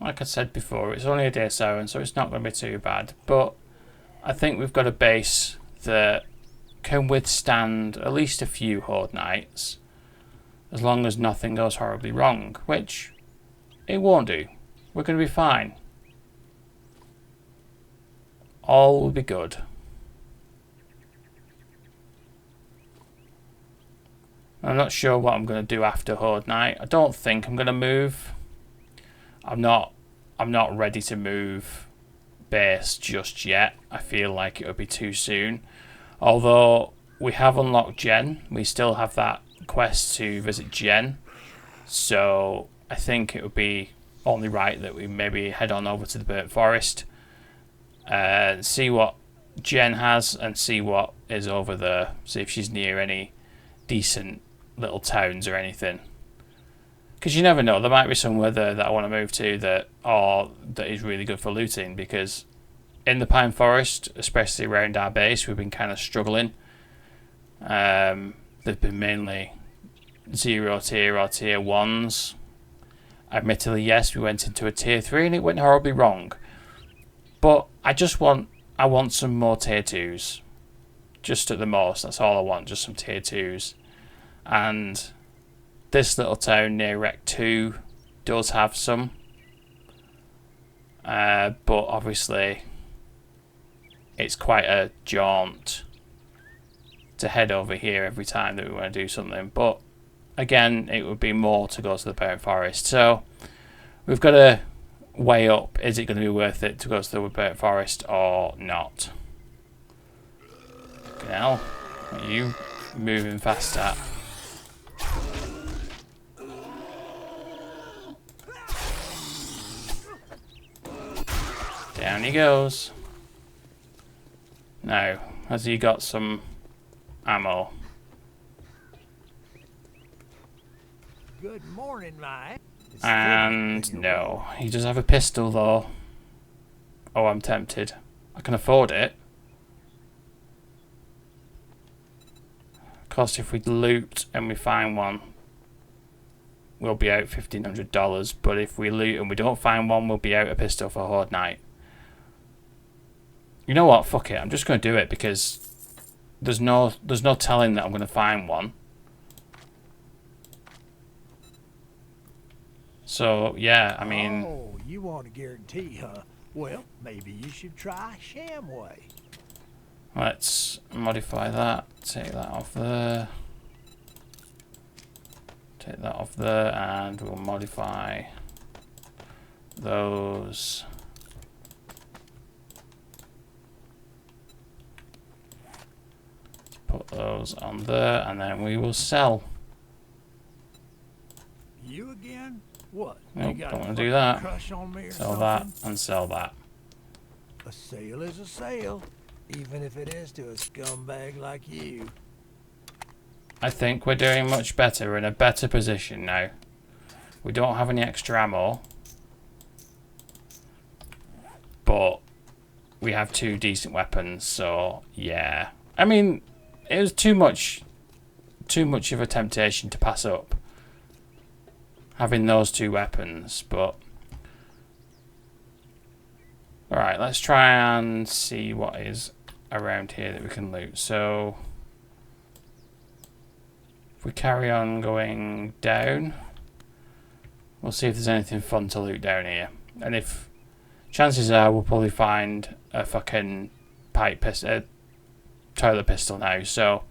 Like I said before, it's only a day 7, so it's not going to be too bad. But I think we've got a base that can withstand at least a few Horde Nights, as long as nothing goes horribly wrong, which it won't do. We're going to be fine. All will be good. I'm not sure what I'm going to do after Horde Night. I don't think I'm going to move. I'm not ready to move base just yet. I feel like it would be too soon. Although we have unlocked Jen, we still have that quest to visit Jen. So I think it would be only right that we maybe head on over to the Burnt Forest, see what Jen has and see what is over there. See if she's near any decent little towns or anything. Because you never know, there might be somewhere there that I want to move to that is really good for looting, because in the pine forest, especially around our base, we've been kind of struggling. They've been mainly 0 tier or tier 1s. Admittedly, yes, we went into a tier 3 and it went horribly wrong. But I want some more tier 2s. Just at the most, that's all I want, just some tier 2s. And this little town near Rec 2 does have some. But obviously, it's quite a jaunt to head over here every time that we want to do something. But again, it would be more to go to the parent forest. So we've got to weigh up, is it going to be worth it to go to the parent forest or not? Now, are you moving faster? Down he goes. Now, has he got some ammo? Good morning, Mike. And no, he does have a pistol though. Oh, I'm tempted. I can afford it. Of course, if we loot and we find one, we'll be out $1,500. But if we loot and we don't find one, we'll be out a pistol for Horde Night. You know what? Fuck it. I'm just going to do it because there's no telling that I'm going to find one. So yeah, I mean. Oh, you want a guarantee, huh? Well, maybe you should try Shamway. Let's modify that. Take that off there. Take that off there, and we'll modify those. Put those on there, and then we will sell. You again? What? Nope, You got don't a want to do fucking that. crush on me or Sell that something? and sell that. A sale is a sale, even if it is to a scumbag like you. I think we're doing much better. We're in a better position now. We don't have any extra ammo, but we have 2 decent weapons, so yeah. I mean, it was too much of a temptation to pass up having those 2 weapons, but alright, let's try and see what is around here that we can loot. So if we carry on going down, we'll see if there's anything fun to loot down here. And if chances are we'll probably find a fucking toilet pistol now, so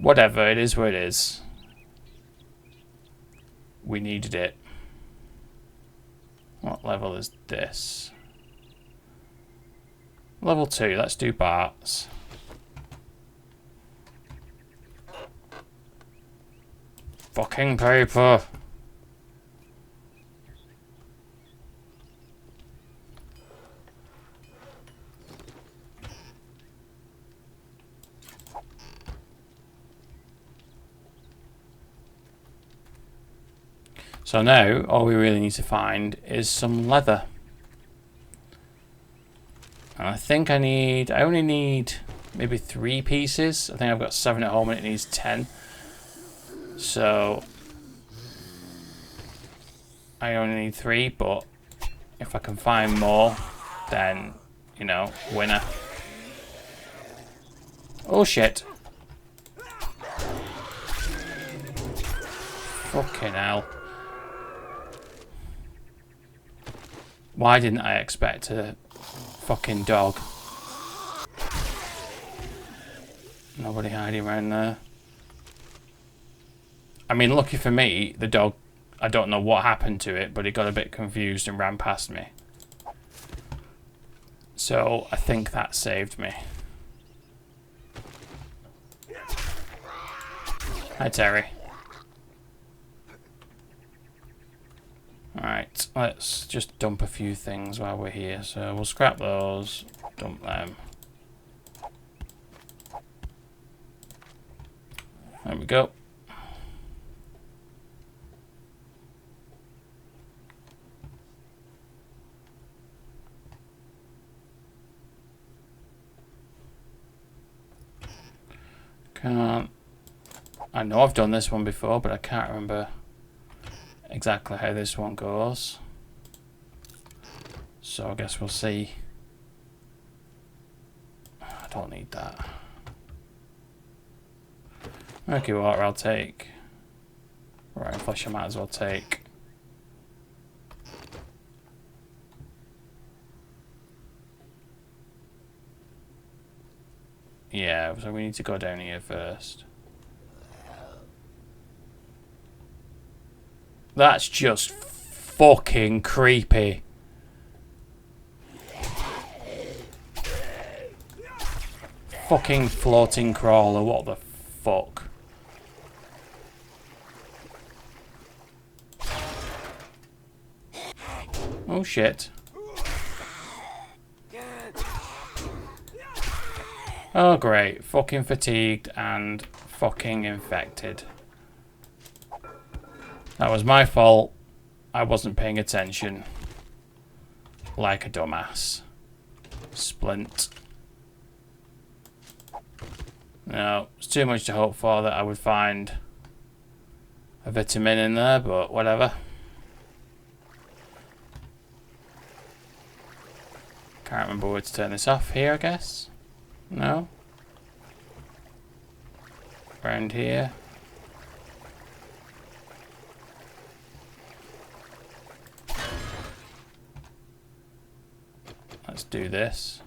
whatever, it is what it is. We needed it. What level is this? Level 2, let's do Bart's. Fucking paper. So now, all we really need to find is some leather. And I think I only need maybe 3 pieces. I think I've got 7 at home and it needs 10. So I only need 3, but if I can find more, then, you know, winner. Oh shit. Fucking hell. Why didn't I expect a fucking dog? Nobody hiding around there. I mean, lucky for me, the dog, I don't know what happened to it, but it got a bit confused and ran past me. So I think that saved me. Hi, Terry. Alright, let's just dump a few things while we're here. So we'll scrap those, dump them. There we go. Can't. I know I've done this one before, but I can't remember exactly how this one goes. So I guess we'll see. I don't need that. Murky water I'll take. Right, flesh I might as well take. Yeah, so we need to go down here first. That's just fucking creepy. Fucking floating crawler, what the fuck? Oh shit. Oh great, fucking fatigued and fucking infected. That was my fault. I wasn't paying attention. Like a dumbass. Splint. No, it's too much to hope for that I would find a vitamin in there, but whatever. Can't remember where to turn this off. Here, I guess? No? Around here. Let's do this.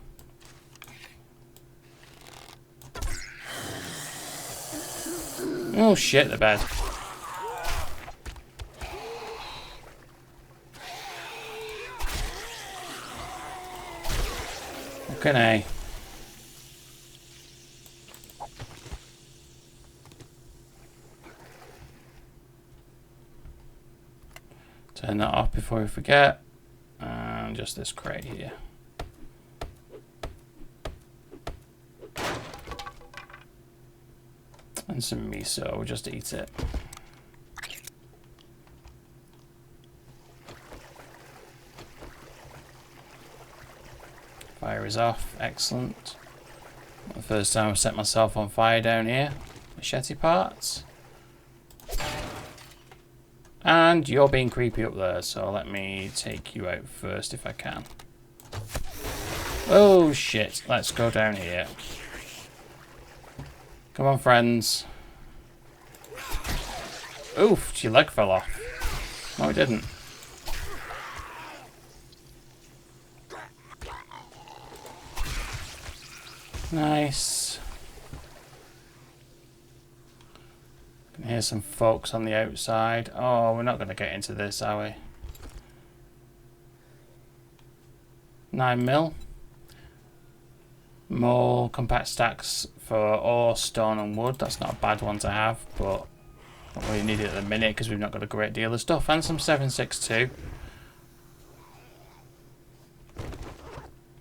Oh shit, the bed. Okay. Turn that off before we forget. And just this crate here. And some miso, we'll just eat it. Fire is off, excellent. The first time I've set myself on fire down here. Machete parts. And you're being creepy up there, so let me take you out first if I can. Oh shit, let's go down here. Come on, friends. Oof, your leg fell off. No, it didn't. Nice. Can hear some folks on the outside. Oh, we're not going to get into this, are we? 9mm. More compact stacks for ore, stone and wood. That's not a bad one to have, but don't really need it at the minute because we've not got a great deal of stuff. And some 7.62.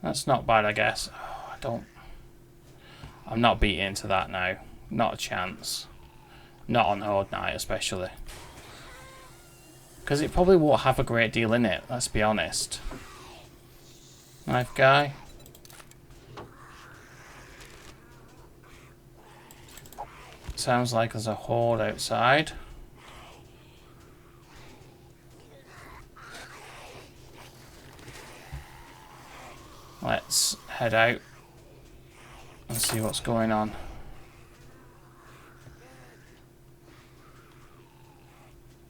That's not bad, I guess. Oh, I'm not beating into that now. Not a chance. Not on Horde Night, especially. Because it probably won't have a great deal in it, let's be honest. Knife guy. Sounds like there's a horde outside. Let's head out and see what's going on.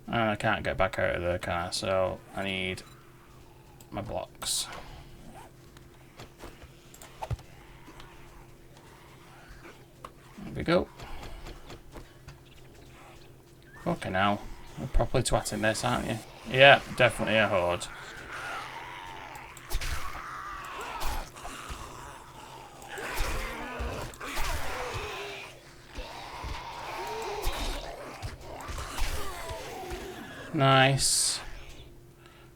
And I can't get back out of there, can I? So I need my blocks. There we go. Okay, now you're properly twatting this, aren't you? Yeah, definitely a horde. Nice.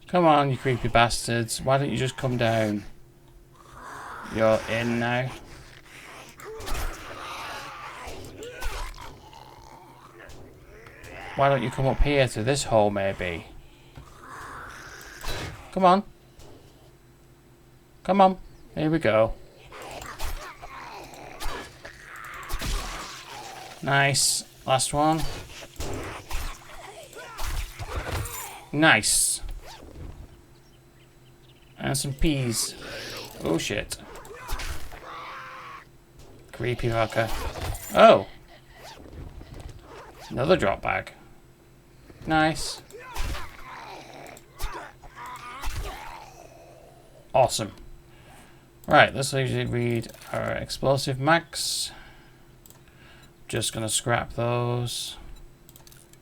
Come on, you creepy bastards. Why don't you just come down? You're in now. Why don't you come up here to this hole, maybe? Come on. Come on. Here we go. Nice. Last one. Nice. And some peas. Oh shit. Creepy fucker. Oh! Another drop bag. Nice. Awesome. Right, let's usually read our explosive mags. Just gonna scrap those.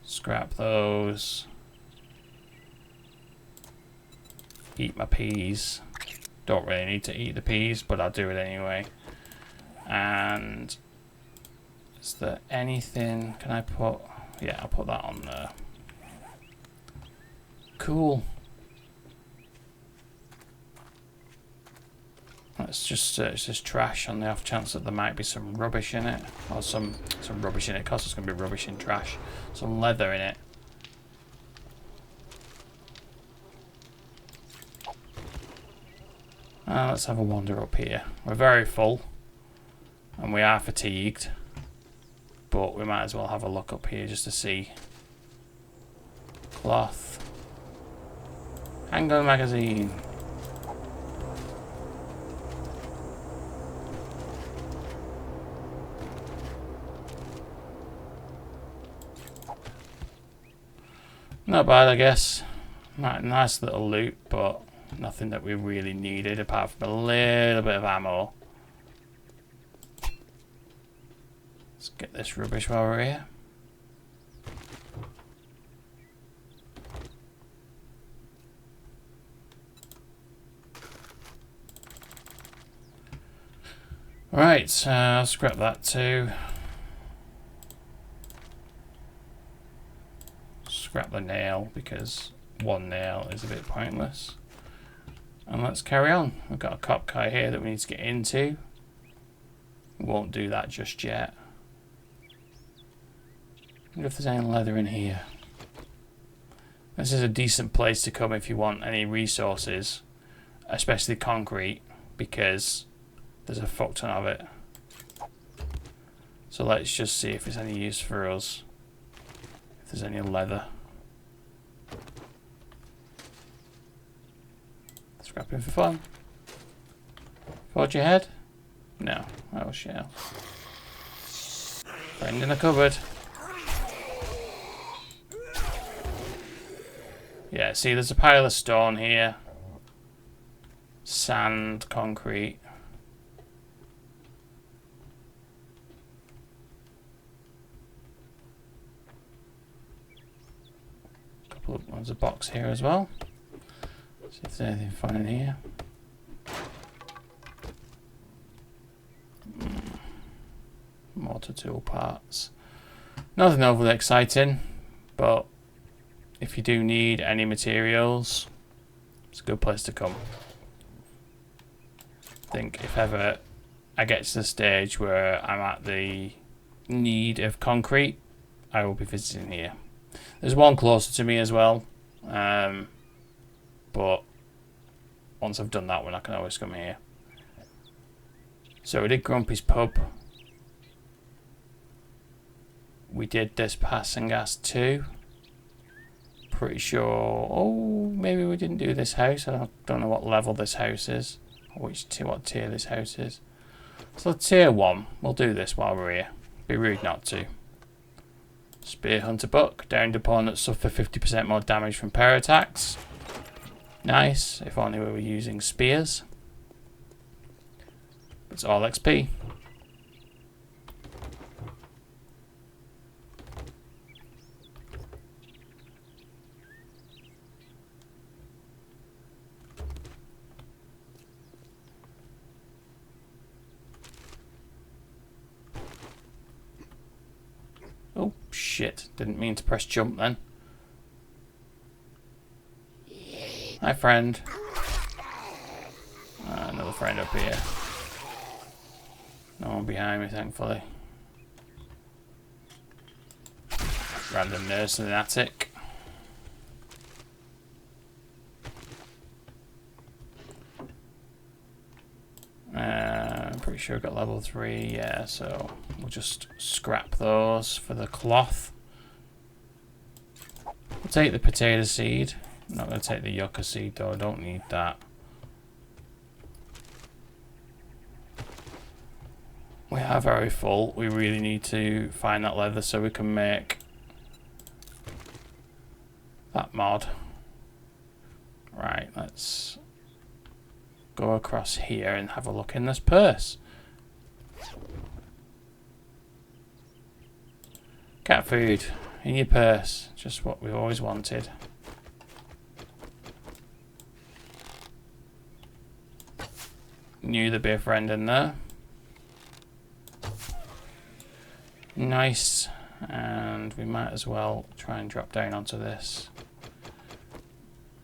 Scrap those. Eat my peas. Don't really need to eat the peas, but I'll do it anyway. And is there anything? Can I put? Yeah, I'll put that on there. Cool. Let's just search this trash on the off chance that there might be some rubbish in it, or some rubbish in it. Cause it's gonna be rubbish in trash. Some leather in it. Let's have a wander up here. We're very full, and we are fatigued, but we might as well have a look up here just to see. Cloth. Handgun magazine. Not bad, I guess. Nice little loot, but nothing that we really needed apart from a little bit of ammo. Let's get this rubbish while we're here. Right, I'll scrap that too. Scrap the nail because one nail is a bit pointless. And let's carry on. We've got a cop car here that we need to get into. We won't do that just yet. I wonder if there's any leather in here. This is a decent place to come if you want any resources, especially concrete, because there's a fuck ton of it. So let's just see if there's any use for us. If there's any leather. Scrapping for fun. Forge your head? No. Oh shit. Friend in the cupboard. Yeah, see there's a pile of stone here. Sand, concrete. There's a box here as well. See if there's anything fun in here. Motor tool parts. Nothing overly exciting, but if you do need any materials, it's a good place to come. I think if ever I get to the stage where I'm at the need of concrete, I will be visiting here. There's one closer to me as well, but once I've done that one I can always come here. So we did Grumpy's Pub. We did this passing gas too. Pretty sure. Oh, maybe we didn't do this house. I don't know what level this house is, or what tier this house is. So tier 1. We'll do this while we're here. Be rude not to. Spear Hunter Buck. Downed opponents suffer 50% more damage from pair attacks. Nice. If only we were using spears. It's all XP. Oh shit, didn't mean to press jump then. Hi friend. Another friend up here. No one behind me thankfully. Random nurse in the attic. I'm pretty Pretty sure I got level 3, yeah, so we'll just scrap those for the cloth. We'll take the potato seed. I'm not going to take the yucca seed though, I don't need that. We are very full. We really need to find that leather so we can make that mod. Right, let's go across here and have a look in this purse. Cat food in your purse, just what we always wanted. Knew there'd be a friend in there. Nice, and we might as well try and drop down onto this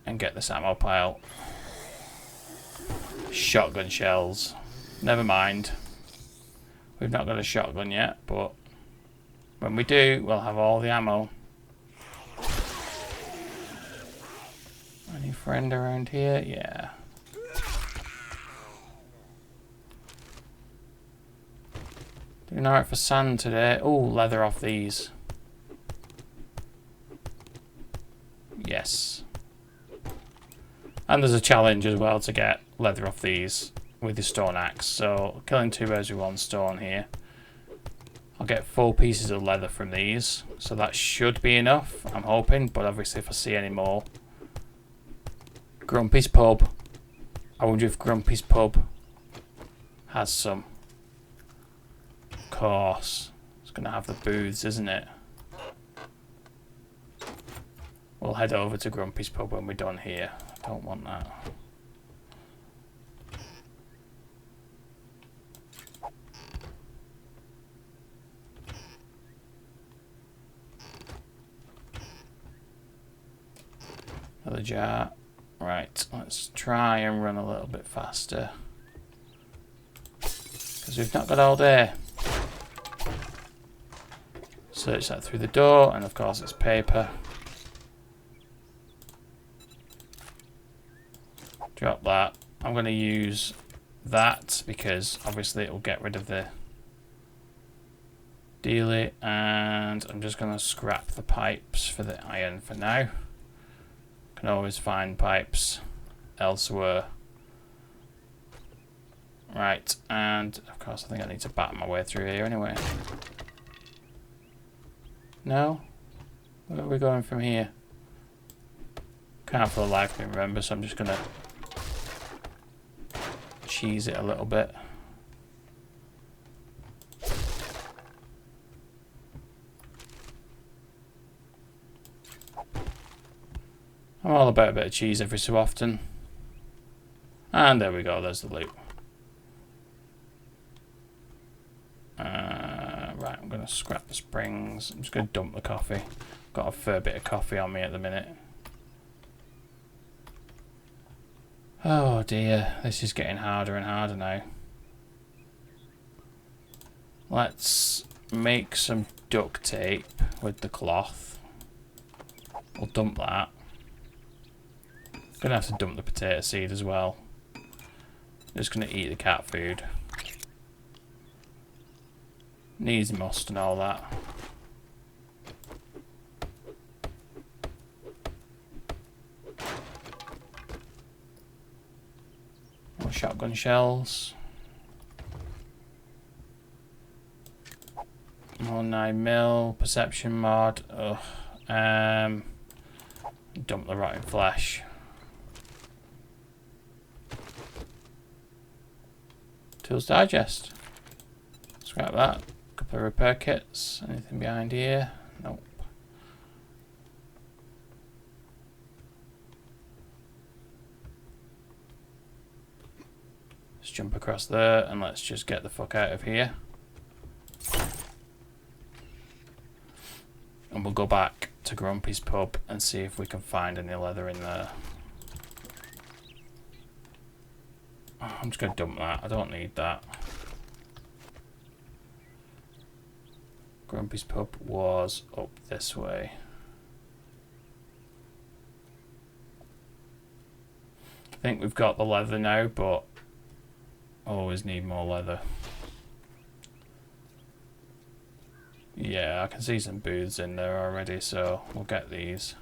and get this ammo pile. Shotgun shells. Never mind. We've not got a shotgun yet, but when we do, we'll have all the ammo. Any friend around here? Yeah. Doing alright for sand today. Oh, leather off these. Yes. And there's a challenge as well to get leather off these with the stone axe. So, killing 2 birds with 1 stone here. I'll get 4 pieces of leather from these. So that should be enough, I'm hoping. But obviously if I see any more. Grumpy's Pub. I wonder if Grumpy's Pub has some. Of course. It's going to have the booths, isn't it? We'll head over to Grumpy's Pub when we're done here. I don't want that. Another jar. Right, let's try and run a little bit faster. Because we've not got all day. Search that through the door, and of course it's paper. Drop that. I'm going to use that because obviously it will get rid of the dealie, and I'm just going to scrap the pipes for the iron for now. Can always find pipes elsewhere. Right, and of course I think I need to bat my way through here anyway. No? Where are we going from here? Can't for the life of me remember, so I'm just gonna cheese it a little bit. I'm all about a bit of cheese every so often. And there we go, there's the loot. Right, I'm going to scrap the springs. I'm just going to dump the coffee. Got a fair bit of coffee on me at the minute. Oh dear, this is getting harder and harder now. Let's make some duct tape with the cloth. We'll dump that. Gonna have to dump the potato seed as well. Just gonna eat the cat food. Needs must and all that. More shotgun shells. More 9mm perception mod. Ugh. Dump the rotten flesh. Tools digest. Scrap that. Couple of repair kits. Anything behind here? Nope. Let's jump across there and let's just get the fuck out of here. And we'll go back to Grumpy's Pub and see if we can find any leather in there. Oh, I'm just going to dump that. I don't need that. Grumpy's Pub was up this way. I think we've got the leather now, but always need more leather. Yeah, I can see some booths in there already, so we'll get these.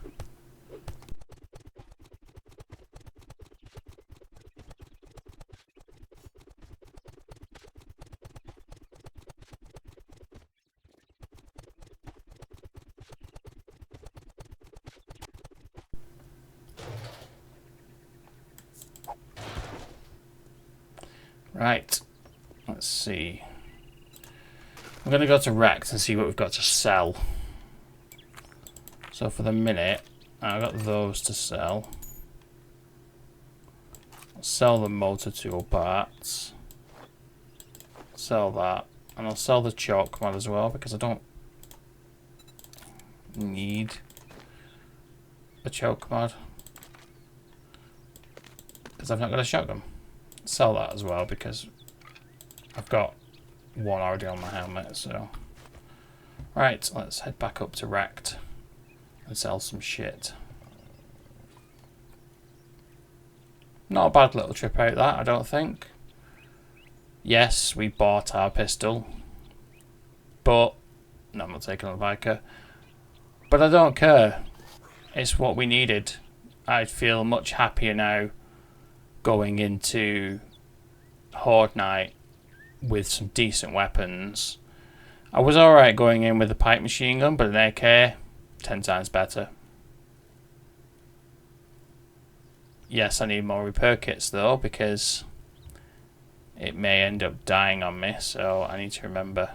Right, let's see. I'm going to go to Rex and see what we've got to sell. So for the minute, I've got those to sell. I'll sell the motor tool parts. Sell that. And I'll sell the chalk mod as well because I don't need a choke mod. Because I've not got a shotgun. Sell that as well because I've got one already on my helmet, so. Right, let's head back up to Wrecked and sell some shit. Not a bad little trip out that, I don't think. Yes, we bought our pistol, but no, I'm not taking on a biker. But I don't care. It's what we needed. I feel much happier now going into Horde Night with some decent weapons. I was alright going in with a pipe machine gun, but an AK, 10 times better. Yes, I need more repair kits though, because it may end up dying on me, so I need to remember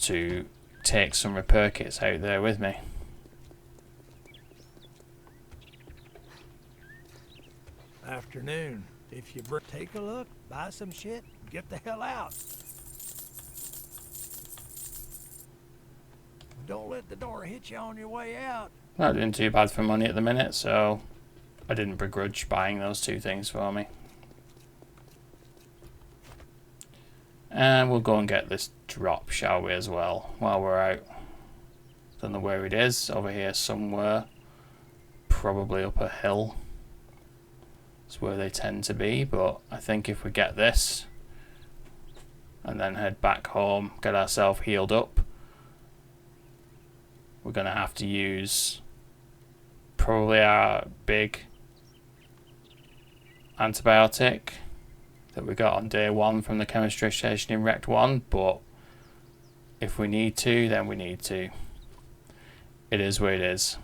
to take some repair kits out there with me. Afternoon. If you take a look, buy some shit, get the hell out. Don't let the door hit you on your way out. Not doing too bad for money at the minute, so I didn't begrudge buying those two things for me. And we'll go and get this drop, shall we, as well, while we're out. Don't know where it is, over here somewhere. Probably up a hill. It's where they tend to be, but I think if we get this and then head back home, get ourselves healed up, we're going to have to use probably our big antibiotic that we got on day 1 from the chemistry station in Rect 1, but if we need to, then we need to. It is what it is.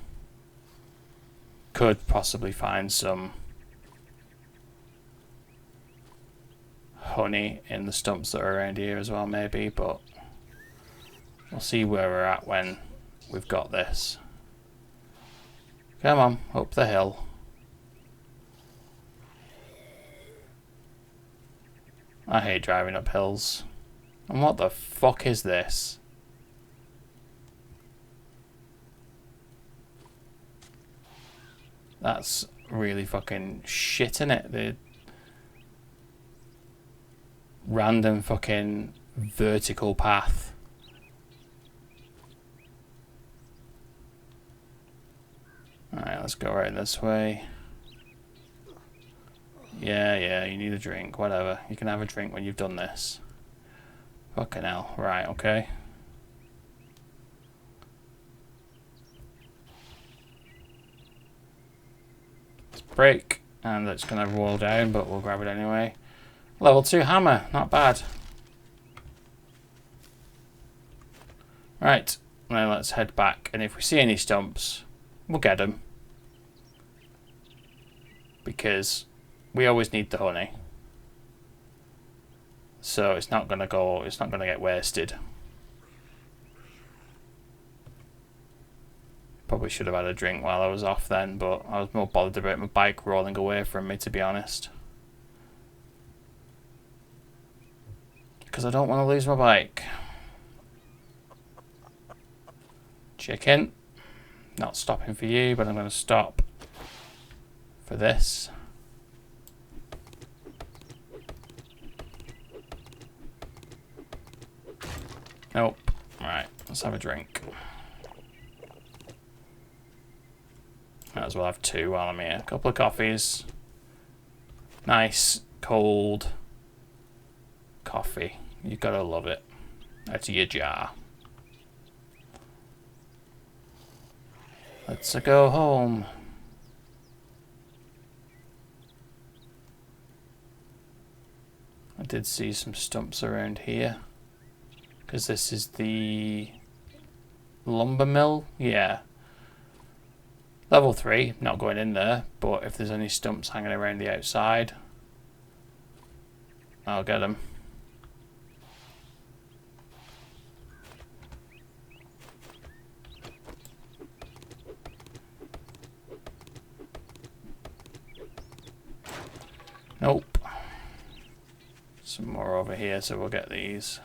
Could possibly find some honey in the stumps that are around here as well, maybe, but we'll see where we're at when we've got this. Come on, up the hill. I hate driving up hills. And what the fuck is this? That's really fucking shit, innit? The random fucking vertical path. Alright, let's go right this way. Yeah, you need a drink, whatever. You can have a drink when you've done this. Fucking hell. Right, okay. Let's break. And it's gonna roll down, but we'll grab it anyway. Level 2 hammer, not bad. Right, now let's head back, and if we see any stumps, we'll get them. Because we always need the honey. So it's not gonna get wasted. Probably should have had a drink while I was off then, but I was more bothered about my bike rolling away from me, to be honest. Because I don't want to lose my bike. Chicken. Not stopping for you, but I'm going to stop for this. Nope. Right, let's have a drink. Might as well have 2 while I'm here. A couple of coffees. Nice, cold coffee. You've got to love it. Out of your jar. Let's go home. I did see some stumps around here. Because this is the lumber mill? Yeah. Level 3, not going in there, but if there's any stumps hanging around the outside, I'll get them. Nope. Some more over here, so we'll get these.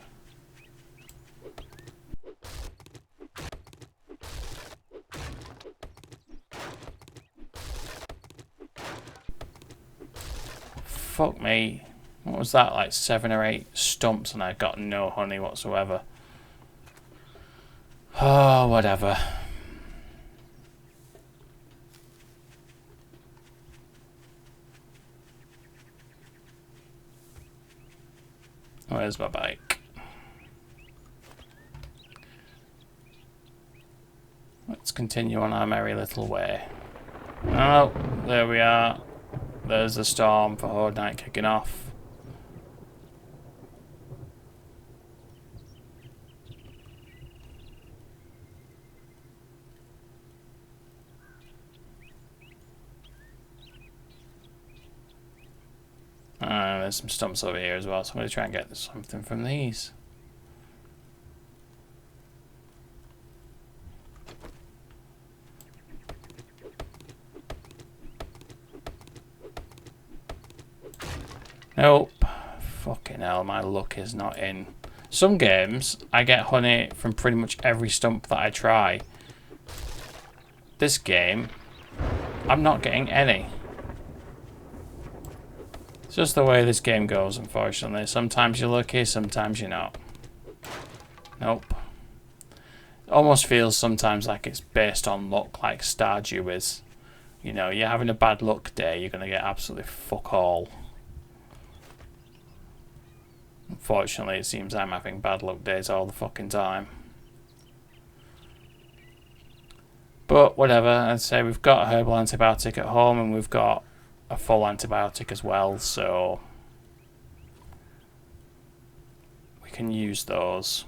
Fuck me. What was that, like 7 or 8 stumps and I got no honey whatsoever. Oh, whatever. Where's my bike? Let's continue on our merry little way. Oh, there we are. There's the storm for Horde Night kicking off. There's some stumps over here as well, so I'm going to try and get something from these. Nope. Fucking hell, my luck is not in. Some games, I get honey from pretty much every stump that I try. This game, I'm not getting any. It's just the way this game goes, unfortunately. Sometimes you're lucky, sometimes you're not. Nope. It almost feels sometimes like it's based on luck, like Stardew is. You know, you're having a bad luck day, you're going to get absolutely fuck all. Unfortunately, it seems I'm having bad luck days all the fucking time. But whatever, I'd say we've got a herbal antibiotic at home and we've got a full antibiotic as well, so we can use those.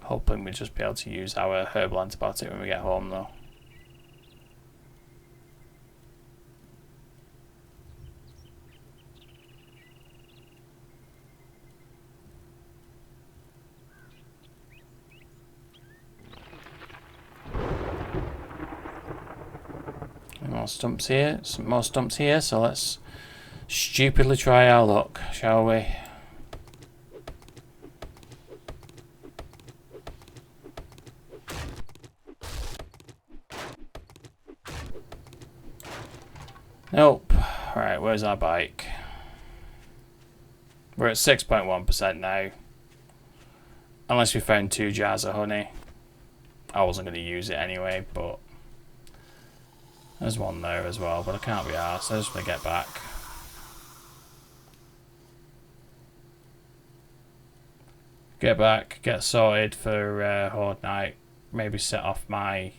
Hoping we'll just be able to use our herbal antibiotic when we get home though. More stumps here, some more stumps here, so let's stupidly try our luck, shall we? Nope. Right, where's our bike? We're at 6.1% now. Unless we found 2 jars of honey. I wasn't going to use it anyway, but there's one there as well, but I can't be arsed. I just want to get back. Get back, get sorted for Horde Night. Maybe set off my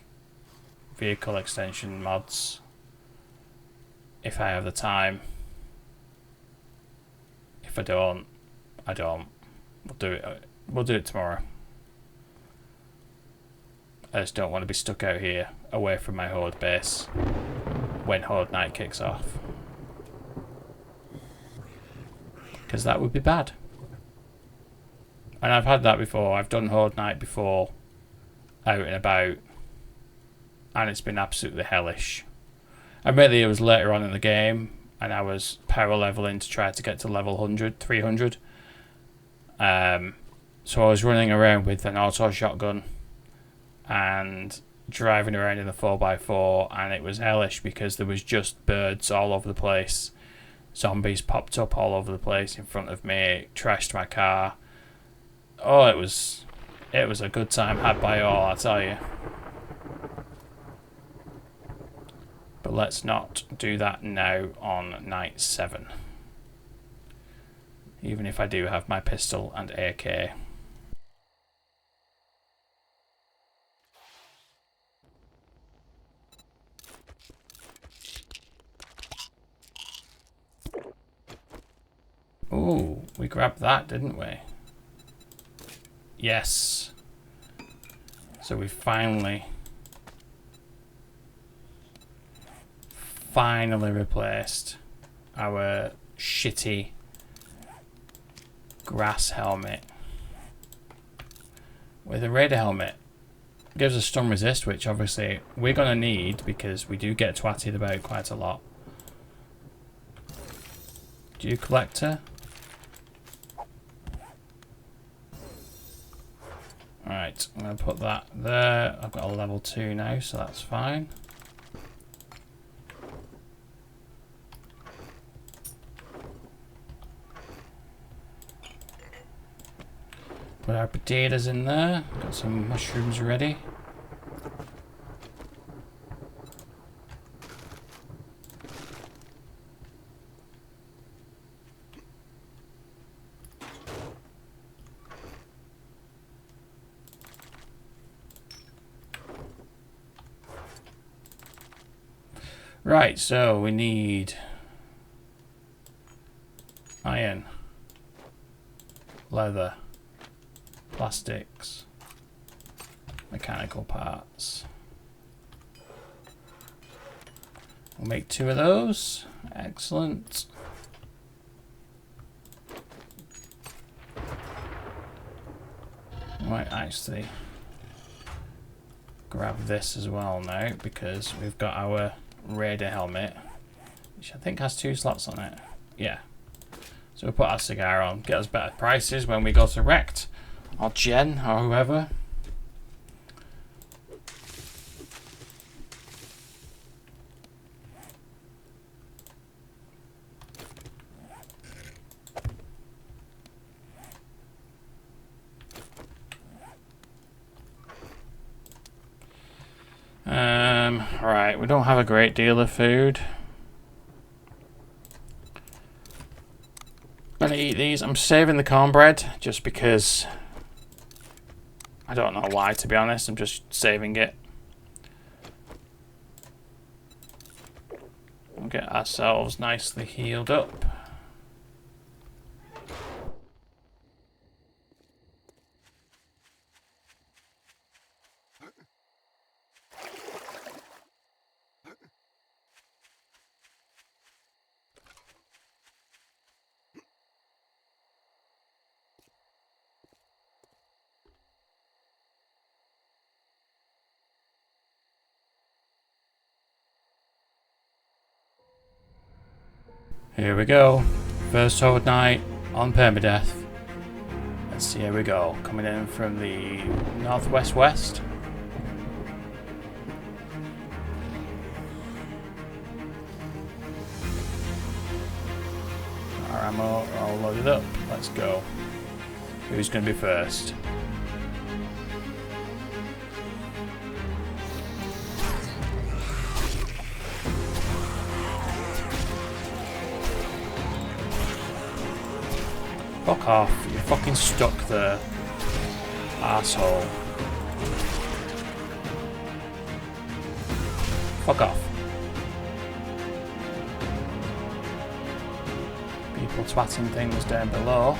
vehicle extension mods. If I have the time. If I don't, I don't. We'll do it tomorrow. I just don't want to be stuck out here, away from my Horde base, when Horde Night kicks off. Because that would be bad. And I've had that before. I've done Horde Night before, out and about, and it's been absolutely hellish. Admittedly, it was later on in the game, and I was power leveling to try to get to level 100, 300. So I was running around with an auto shotgun and driving around in the 4x4, and it was hellish because there was just birds all over the place. Zombies popped up all over the place in front of me. It trashed my car. Oh, it was a good time had by all, I tell you. But let's not do that now on night 7. Even if I do have my pistol and AK. Ooh, we grabbed that, didn't we? Yes. So we finally replaced our shitty grass helmet with a raider helmet. Gives us stun resist, which obviously we're going to need because we do get twatted about quite a lot. Dew collector. Alright, I'm going to put that there. I've got a level 2 now, so that's fine. Put our potatoes in there. Got some mushrooms ready. Right, so we need iron, leather, plastics, mechanical parts. We'll make 2 of those. Excellent. Might actually grab this as well now because we've got our raider helmet, which I think has 2 slots on it. Yeah. So we'll put our cigar on, get us better prices when we go to Rect, or Jen, or whoever. Right, we don't have a great deal of food. I'm gonna eat these. I'm saving the cornbread just because I don't know why, to be honest. I'm just saving it. We'll get ourselves nicely healed up. Here we go. First hold night on Permadeath. Let's see, here we go. Coming in from the northwest west. Our ammo all loaded up. Let's go. Who's going to be first? Fuck off, you're fucking stuck there, asshole. Fuck off. People twatting things down below.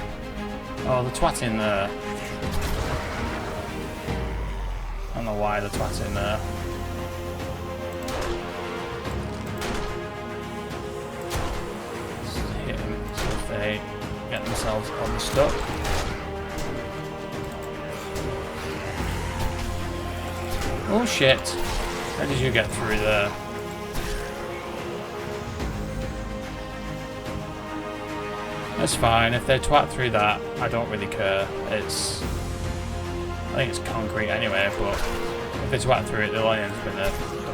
Oh, they're twatting there. I don't know why they're twatting there. Just hit him, so if they get themselves unstuck. Oh shit! How did you get through there? That's fine, if they twat through that, I don't really care. I think it's concrete anyway, but if they twat through it, they'll only end up in the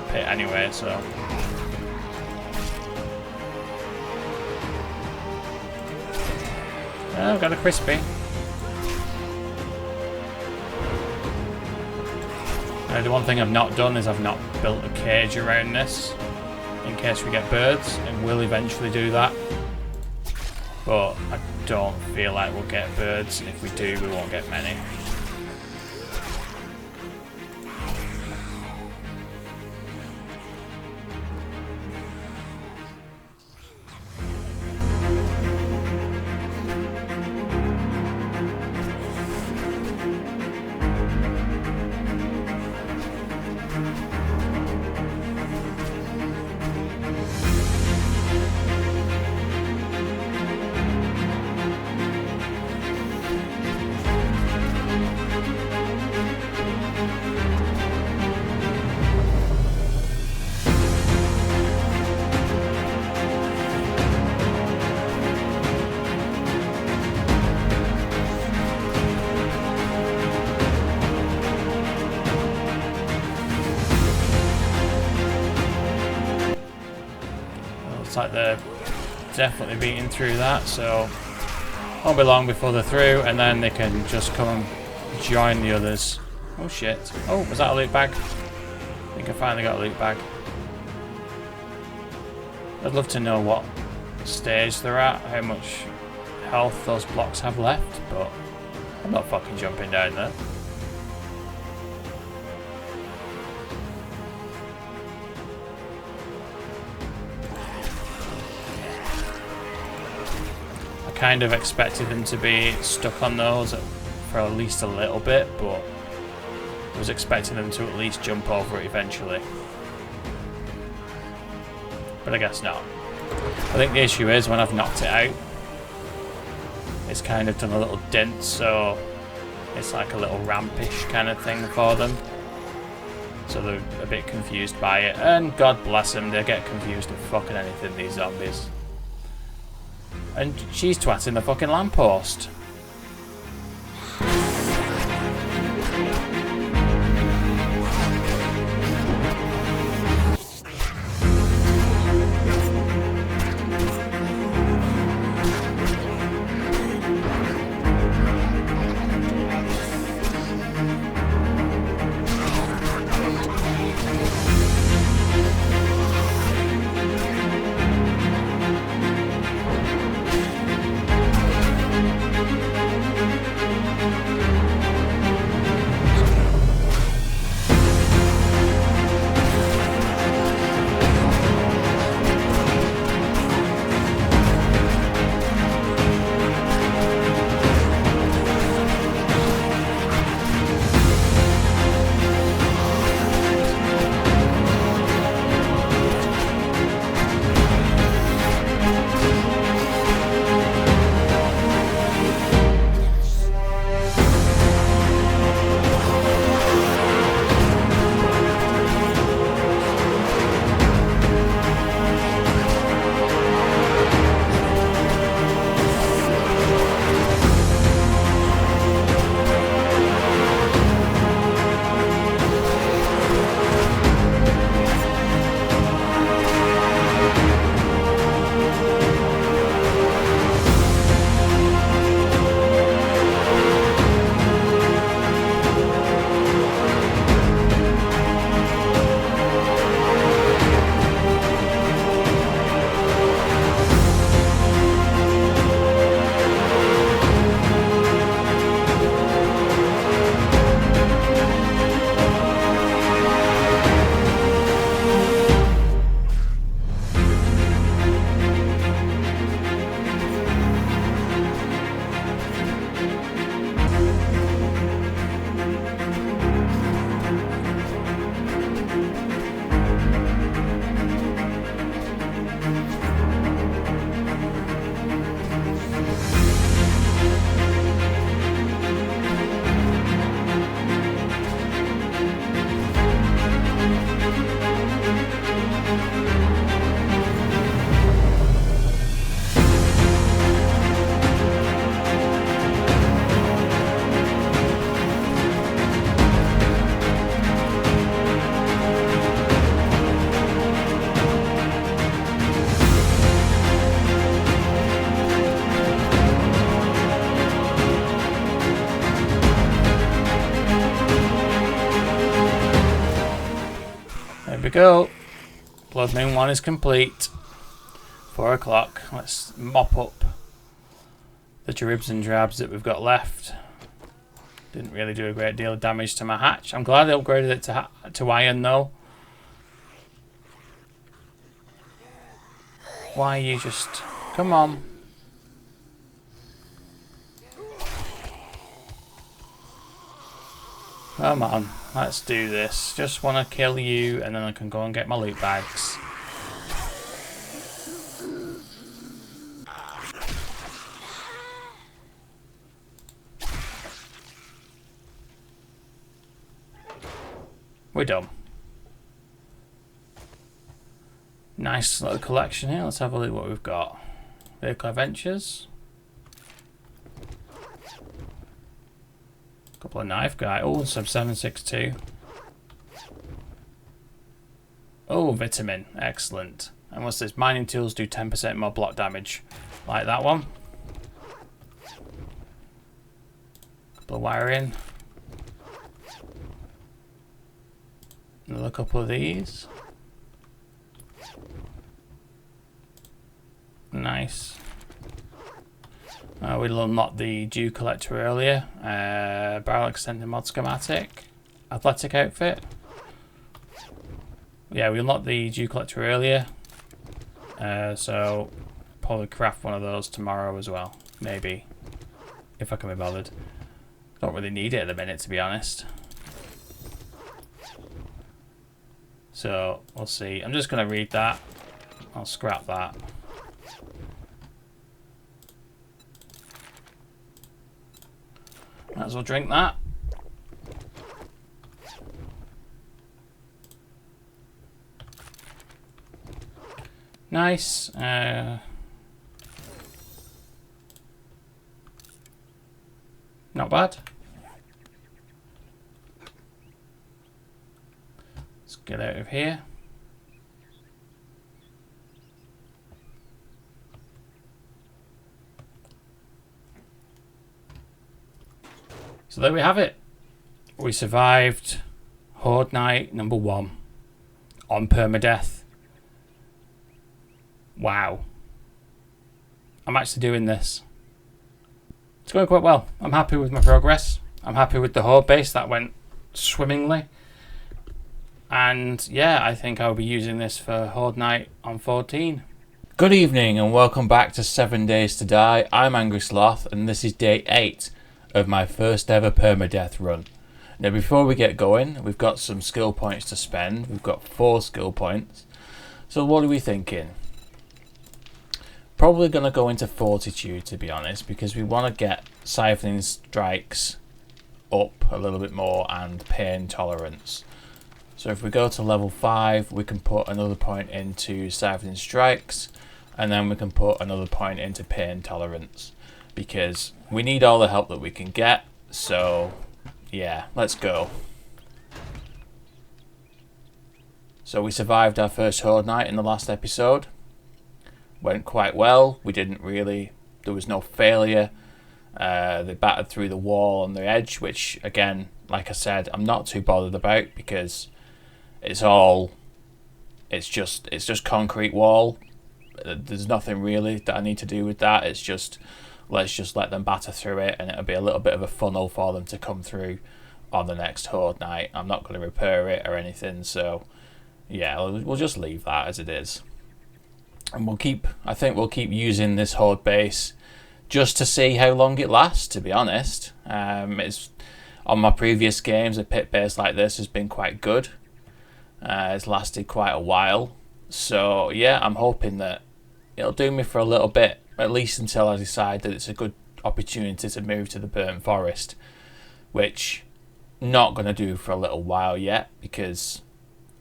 pit anyway, so. Oh, I've got a crispy. Now, the one thing I've not done is I've not built a cage around this in case we get birds, and we'll eventually do that. But I don't feel like we'll get birds. If we do, we won't get many. Looks like they're definitely beating through that, so won't be long before they're through, and then they can just come and join the others. Oh shit. Oh, was that a loot bag? I think I finally got a loot bag. I'd love to know what stage they're at, how much health those blocks have left, but I'm not fucking jumping down there. I kind of expected them to be stuck on those for at least a little bit, but I was expecting them to at least jump over it eventually. But I guess not. I think the issue is when I've knocked it out, it's kind of done a little dent, so it's like a little rampish kind of thing for them. So they're a bit confused by it, and God bless them, they get confused with fucking anything, these zombies. And she's twatting the fucking lamppost. we go. Blood Moon 1 is complete. 4 o'clock. Let's mop up the dribs and drabs that we've got left. Didn't really do a great deal of damage to my hatch. I'm glad they upgraded it to iron though. Why you just... Come on. Come on, let's do this. Just want to kill you and then I can go and get my loot bags. We're done. Nice little collection here. Let's have a look what we've got. Vehicle Adventures. Couple of knife guy. Oh, sub 762. Oh, vitamin. Excellent. And what's this? Mining tools do 10% more block damage. Like that one. Couple of wiring. Another couple of these. Nice. We unlocked the dew collector earlier. Barrel extended mod schematic. Athletic outfit. Yeah, we unlocked the dew collector earlier. So probably craft one of those tomorrow as well. Maybe. If I can be bothered. Don't really need it at the minute, to be honest. So we'll see. I'm just going to read that. I'll scrap that. Might as well drink that. Nice. Not bad. Let's get out of here. So there we have it. We survived Horde Night number 1 on Permadeath. Wow. I'm actually doing this. It's going quite well. I'm happy with my progress. I'm happy with the Horde base. That went swimmingly. And yeah, I think I'll be using this for Horde Night on 14. Good evening and welcome back to 7 Days to Die. I'm Angry Sloth and this is day 8 of my first ever permadeath run. Now before we get going, we've got some skill points to spend. We've got 4 skill points. So what are we thinking? Probably going to go into Fortitude, to be honest, because we want to get Siphoning Strikes up a little bit more and Pain Tolerance. So if we go to level 5, we can put another point into Siphoning Strikes, and then we can put another point into Pain Tolerance, because we need all the help that we can get. So yeah, let's go. So we survived our first Horde Night in the last episode. Went quite well. We didn't really, there was no failure. They battered through the wall on the edge, which again, like I said, I'm not too bothered about because it's just concrete wall. There's nothing really that I need to do with that. It's just, let's just let them batter through it and it'll be a little bit of a funnel for them to come through on the next Horde Night. I'm not going to repair it or anything, so yeah, we'll just leave that as it is. And I think we'll keep using this Horde base just to see how long it lasts, to be honest. It's on my previous games, a pit base like this has been quite good. It's lasted quite a while. So yeah, I'm hoping that it'll do me for a little bit, at least until I decide that it's a good opportunity to move to the burnt forest, which not going to do for a little while yet because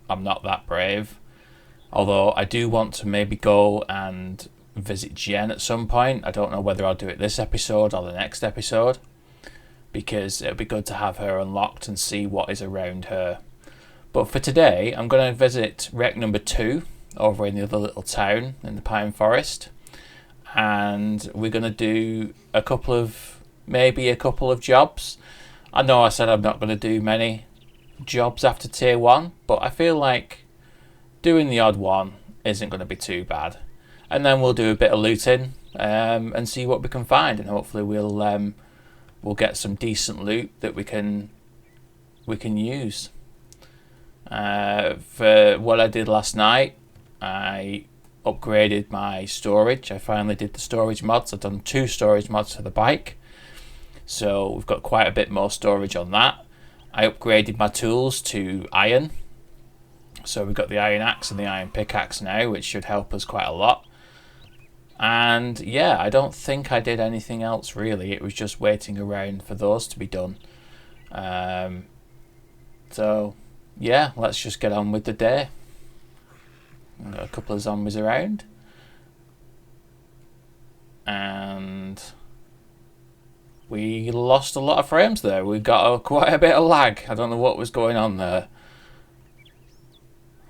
I'm not that brave. Although I do want to maybe go and visit Jen at some point. I don't know whether I'll do it this episode or the next episode, because it'll be good to have her unlocked and see what is around her. But for today, I'm going to visit wreck number 2 over in the other little town in the pine forest. And we're going to do maybe a couple of jobs. I know I said I'm not going to do many jobs after tier 1, but I feel like doing the odd one isn't going to be too bad. And then we'll do a bit of looting and see what we can find, and hopefully we'll get some decent loot that we can use. For what I did last night, I upgraded my storage. I finally did the storage mods. I've done 2 storage mods for the bike, so we've got quite a bit more storage on that. I upgraded my tools to iron. So we've got the iron axe and the iron pickaxe now, which should help us quite a lot. And yeah, I don't think I did anything else really. It was just waiting around for those to be done. So yeah, let's just get on with the day. I've got a couple of zombies around. And we lost a lot of frames there. We got quite a bit of lag. I don't know what was going on there.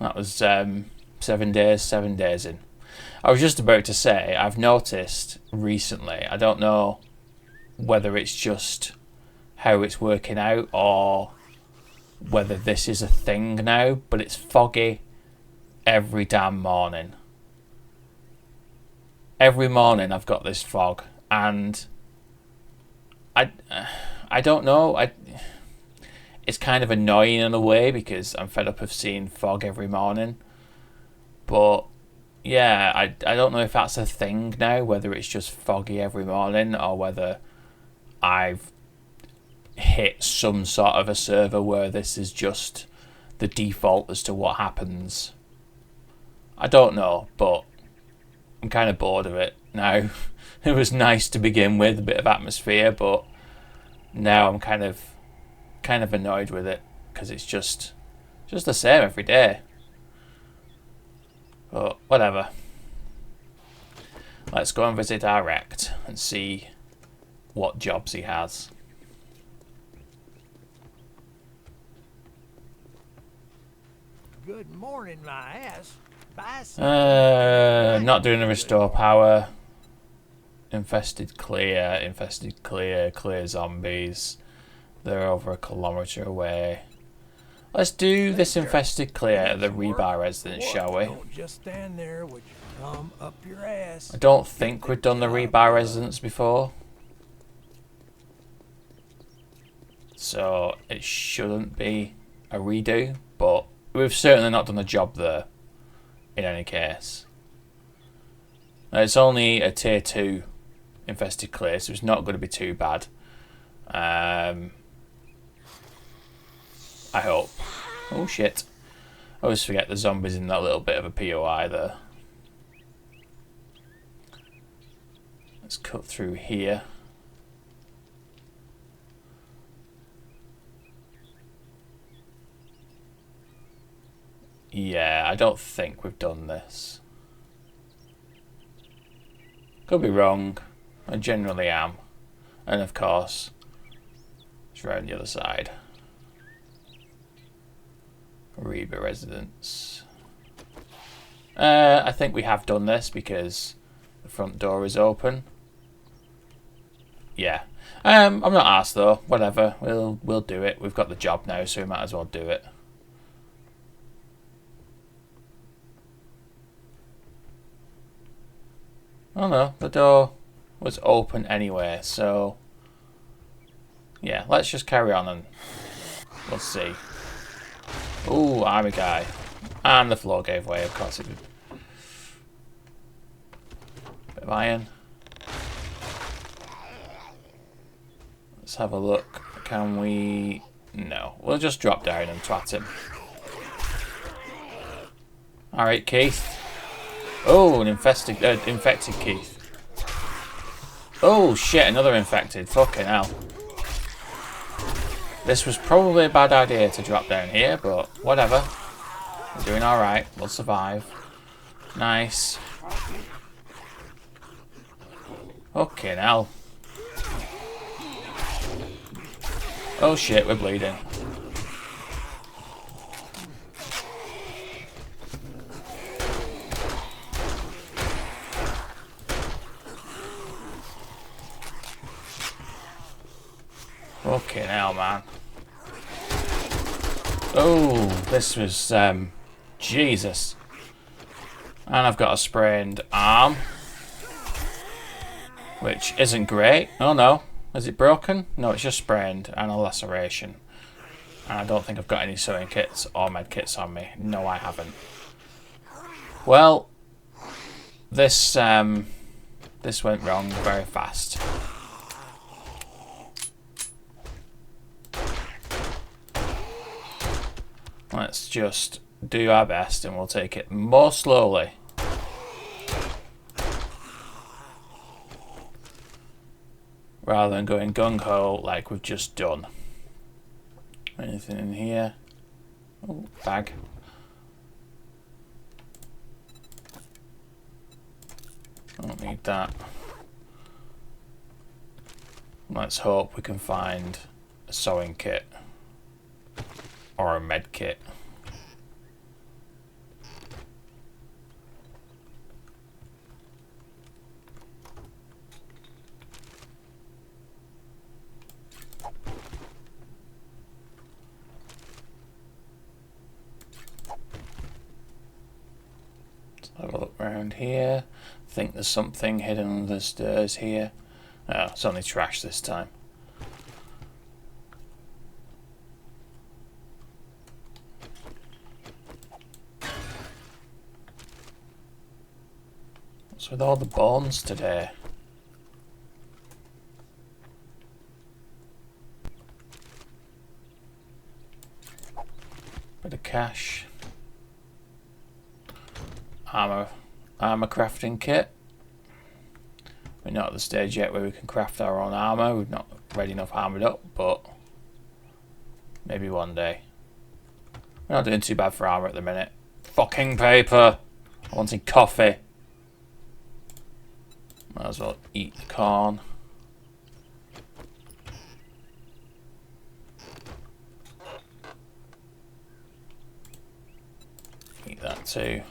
That was 7 days, 7 days in. I was just about to say, I've noticed recently, I don't know whether it's just how it's working out or whether this is a thing now, but it's foggy every damn morning. Every morning I've got this fog, and I don't know. It's kind of annoying in a way because I'm fed up of seeing fog every morning. But yeah, I don't know if that's a thing now, whether it's just foggy every morning or whether I've hit some sort of a server where this is just the default as to what happens. I don't know, but I'm kind of bored of it now. It was nice to begin with, a bit of atmosphere, but now I'm kind of annoyed with it because it's just the same every day. But whatever. Let's go and visit our rect and see what jobs he has. Good morning, my ass. Not doing a restore power. Infested clear, clear zombies. They're over a kilometre away. Let's do this infested clear at the rebar residence, shall we? Don't just stand there with your thumb up your ass. I don't think we've done the rebar residence before, so it shouldn't be a redo, but we've certainly not done a job there in any case. Now, it's only a tier 2 infested clear, so it's not going to be too bad. I hope. Oh shit. I always forget the zombies in that little bit of a POI there. Let's cut through here. Yeah, I don't think we've done this. Could be wrong. I generally am. And of course, it's around the other side. Reba residence. I think we have done this because the front door is open. Yeah. I'm not arsed though. Whatever. We'll do it. We've got the job now, so we might as well do it. Oh no, the door was open anyway, so yeah, let's just carry on and we'll see. Ooh, army guy. And the floor gave way, of course it did. Bit of iron. Let's have a look. Can we... No. We'll just drop down and twat him. Alright, Keith. Oh, an infected Keith. Oh shit, another infected. Fucking hell. This was probably a bad idea to drop down here, but whatever. We're doing alright. We'll survive. Nice. Fucking hell. Oh shit, we're bleeding. Fucking hell, man. Oh, this was, Jesus. And I've got a sprained arm. Which isn't great. Oh no. Is it broken? No, it's just sprained and a laceration. And I don't think I've got any sewing kits or med kits on me. No, I haven't. Well, this went wrong very fast. Let's just do our best and we'll take it more slowly. Rather than going gung-ho like we've just done. Anything in here? Oh, bag. Don't need that. Let's hope we can find a sewing kit. Or a med kit. Have a look around here. I think there's something hidden under the stairs here. Oh, it's only trash this time. What's with all the bones today? Bit of cash. Armor crafting kit. We're not at the stage yet where we can craft our own armor. We've not ready enough armored up, but maybe one day. We're not doing too bad for armor at the minute. Fucking paper! I wanted coffee. Might as well eat the corn. Eat that too.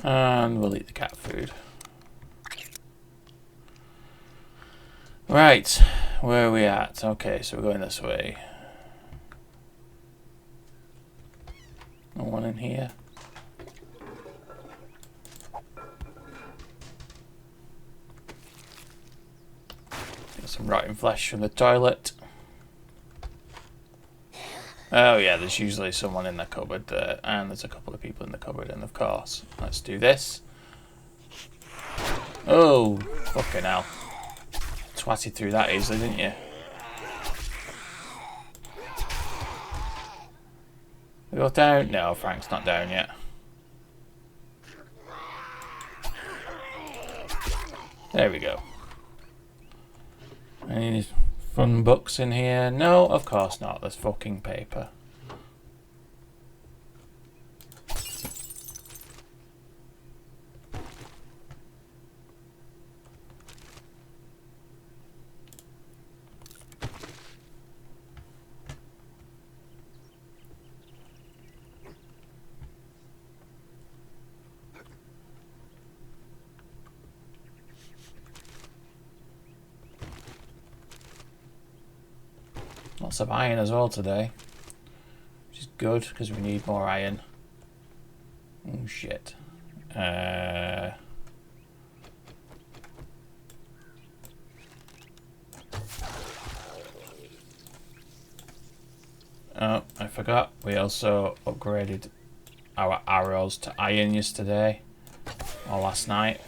And we'll eat the cat food. Right, where are we at? Okay, so we're going this way. No one in here. Get some rotten flesh from the toilet. Oh yeah, there's usually someone in the cupboard there, and there's a couple of people in the cupboard, and of course, let's do this. Oh, fucking hell. Twatted through that easily, didn't you? We go down? No, Frank's not down yet. There we go. Any fun books in here? No, of course not. There's fucking paper. Lots of iron as well today, which is good because we need more iron. Oh shit. Oh, I forgot. We also upgraded our arrows to iron yesterday or last night.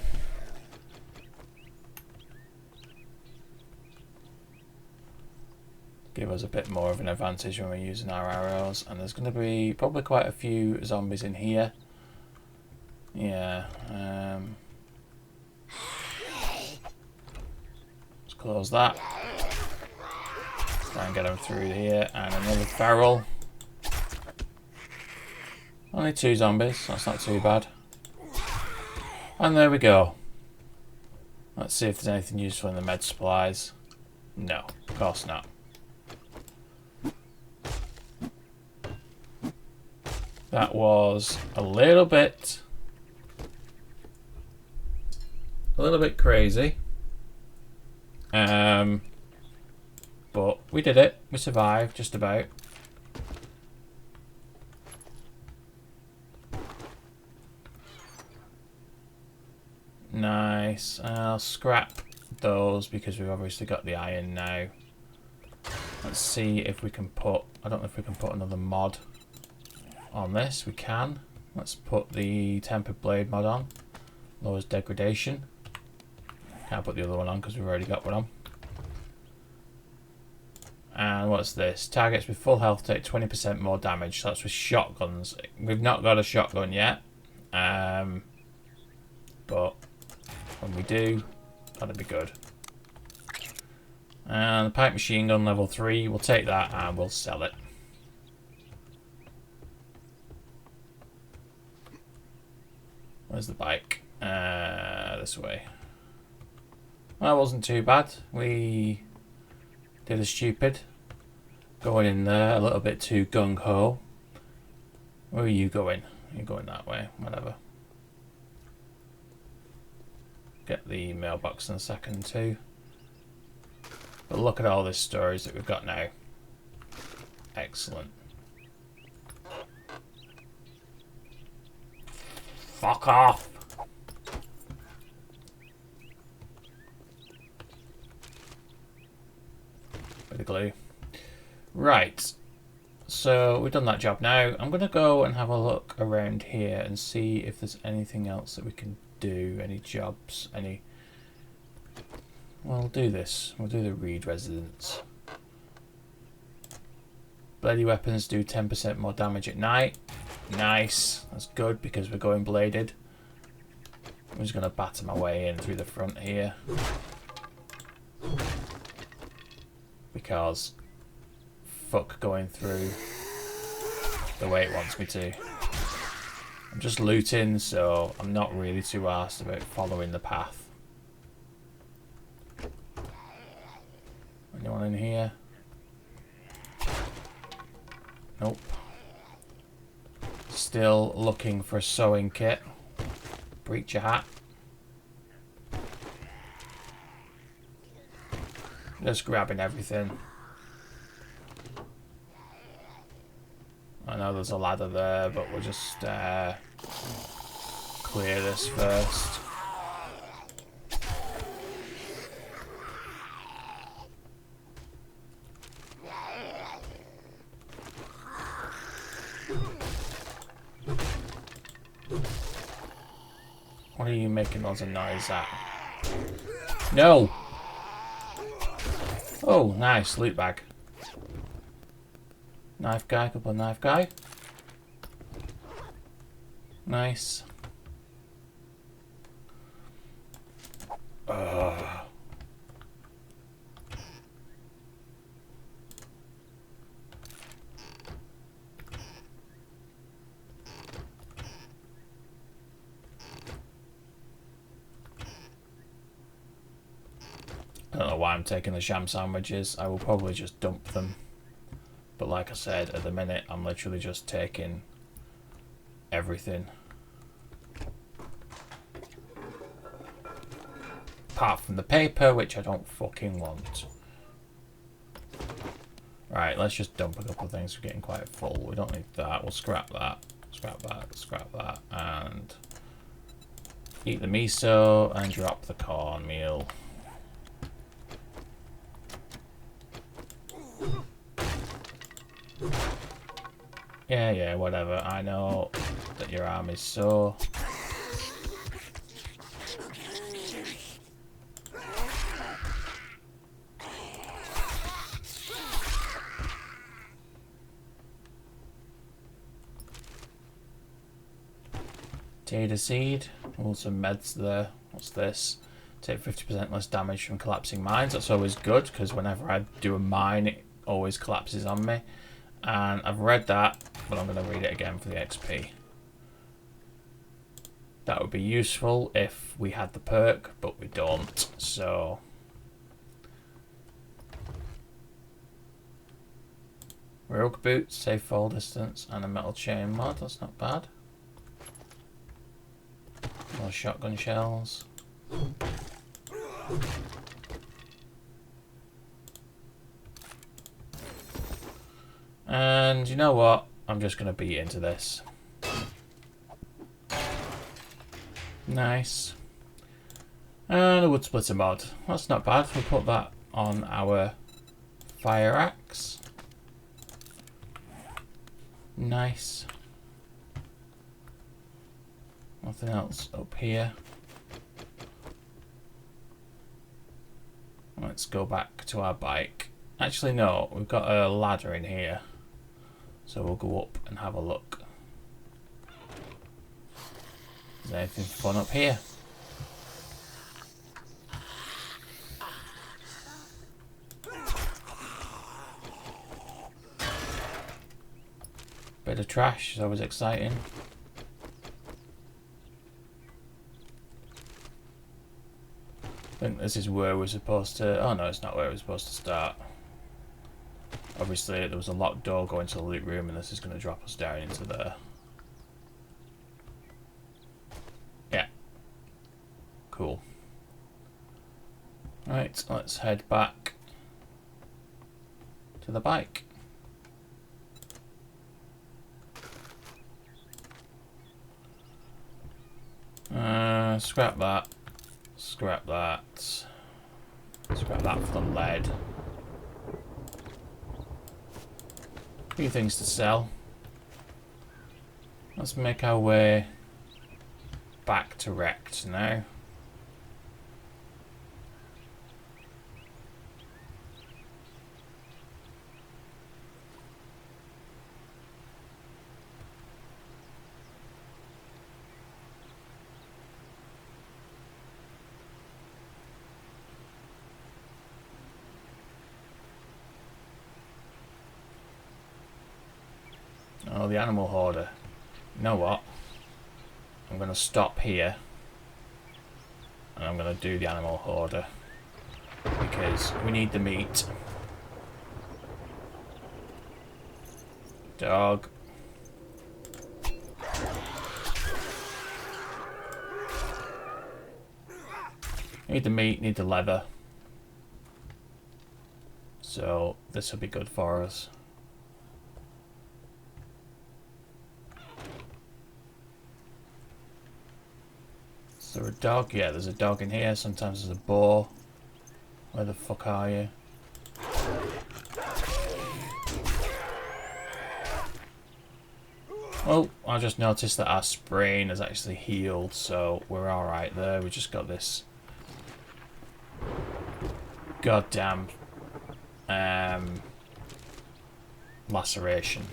Give us a bit more of an advantage when we're using our arrows, and there's going to be probably quite a few zombies in here. Yeah. Let's close that. Try and get them through here, and another barrel. Only 2 zombies, that's not too bad. And there we go. Let's see if there's anything useful in the med supplies. No, of course not. That was a little bit crazy. But we did it. We survived, just about. Nice. I'll scrap those because we've obviously got the iron now. Let's see if we can put... I don't know if we can put another mod on this. We can. Let's put the tempered blade mod on. Lowers degradation. Can't put the other one on because we've already got one on. And what's this? Targets with full health take 20% more damage. So that's with shotguns. We've not got a shotgun yet. But when we do, that'll be good. And the pipe machine gun level 3. We'll take that and we'll sell it. Where's the bike? This way. Well, that wasn't too bad. We did a stupid. Going in there a little bit too gung-ho. Where are you going? You're going that way. Whatever. Get the mailbox in a second too. But look at all this storage that we've got now. Excellent. Fuck off! Bit of glue. Right. So we've done that job now. I'm going to go and have a look around here and see if there's anything else that we can do. Any jobs, any... We'll do this. We'll do the Reed residence. Bloody weapons do 10% more damage at night. Nice. That's good because we're going bladed. I'm just going to batter my way in through the front here. Because fuck going through the way it wants me to. I'm just looting, so I'm not really too arsed about following the path. Anyone in here? Nope. Still looking for a sewing kit. Breach a hat. Just grabbing everything. I know there's a ladder there, but we'll just clear this first. What are you making lots of noise at? No! Oh, nice. Loot bag. Knife guy, couple of knife guy. Nice. I don't know why I'm taking the sham sandwiches. I will probably just dump them. But like I said, at the minute, I'm literally just taking everything. Apart from the paper, which I don't fucking want. Right, let's just dump a couple of things. We're getting quite full. We don't need that. We'll scrap that. Scrap that. Scrap that. And eat the miso and drop the cornmeal. Yeah, whatever. I know that your arm is so... Tater seed. All some meds there. What's this? Take 50% less damage from collapsing mines. That's always good, because whenever I do a mine, it always collapses on me. And I've read that, but I'm going to read it again for the XP. That would be useful if we had the perk, but we don't, so... Rogue boots, safe fall distance, and a metal chain mod. That's not bad. More shotgun shells. And you know what? I'm just going to beat into this. Nice. And a wood splitter mod. That's not bad. We'll put that on our fire axe. Nice. Nothing else up here. Let's go back to our bike. Actually, no. We've got a ladder in here. So we'll go up and have a look. Is there anything fun up here? Bit of trash is always exciting. I think this is where we're supposed to... Oh no, it's not where we're supposed to start. Obviously there was a locked door going to the loot room, and this is going to drop us down into there. Yeah. Cool. Right, let's head back to the bike. scrap that. Scrap that. Scrap that for the lead. A few things to sell. Let's make our way back to Wrecked now. Oh, the animal hoarder. You know what? I'm going to stop here. And I'm going to do the animal hoarder. Because we need the meat. Dog. Need the meat, need the leather. So this will be good for us. Is there a dog? Yeah, there's a dog in here. Sometimes there's a boar. Where the fuck are you? Oh, I just noticed that our sprain has actually healed, so we're alright there. We just got this goddamn laceration.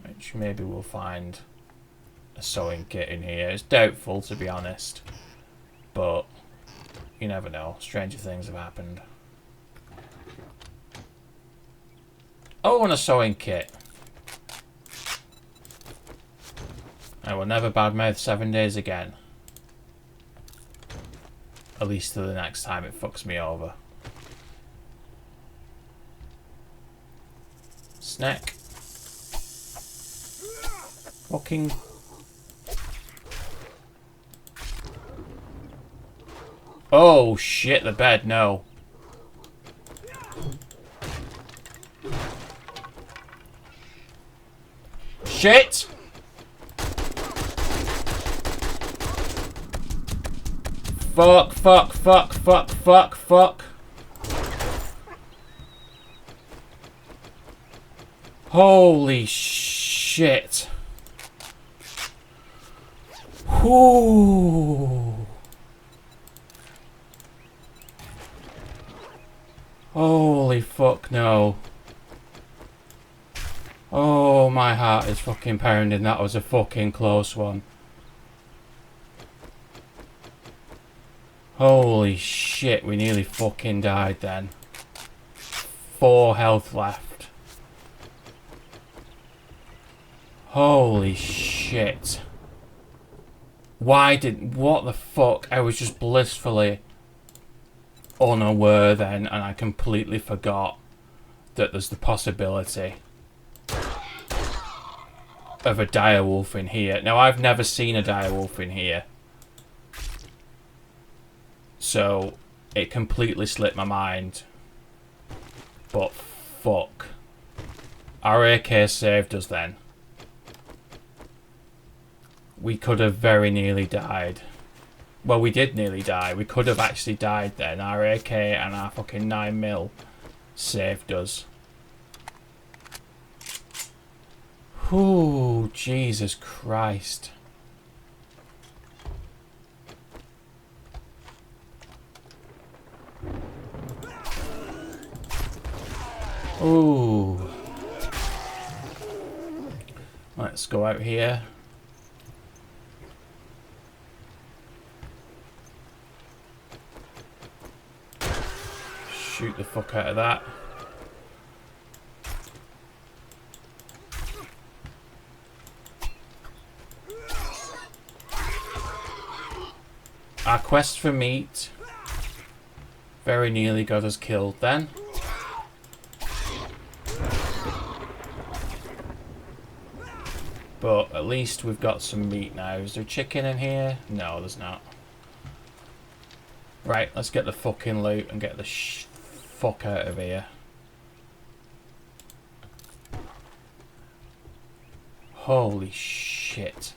Which maybe we'll find a sewing kit in here. It's doubtful, to be honest. But you never know. Stranger things have happened. Oh, and a sewing kit. I will never badmouth 7 days again. At least till the next time it fucks me over. Snack. Fucking. Oh shit, the bed, no. Shit! Fuck, fuck, fuck, fuck, fuck, fuck. Holy shit. Whoo. Holy fuck, no. Oh, my heart is fucking pounding. That was a fucking close one. Holy shit, we nearly fucking died then. 4 health left. Holy shit. What the fuck? I was just blissfully unaware then, and I completely forgot that there's the possibility of a direwolf in here. Now, I've never seen a direwolf in here, so it completely slipped my mind. But fuck. Our AK saved us then. We could have very nearly died. Well, we did nearly die. We could have actually died then. Our AK and our fucking 9mm saved us. Whew, Jesus Christ. Ooh. Let's go out here. Shoot the fuck out of that. Our quest for meat very nearly got us killed then. But at least we've got some meat now. Is there chicken in here? No, there's not. Right, let's get the fucking loot and get the fuck out of here. Holy shit.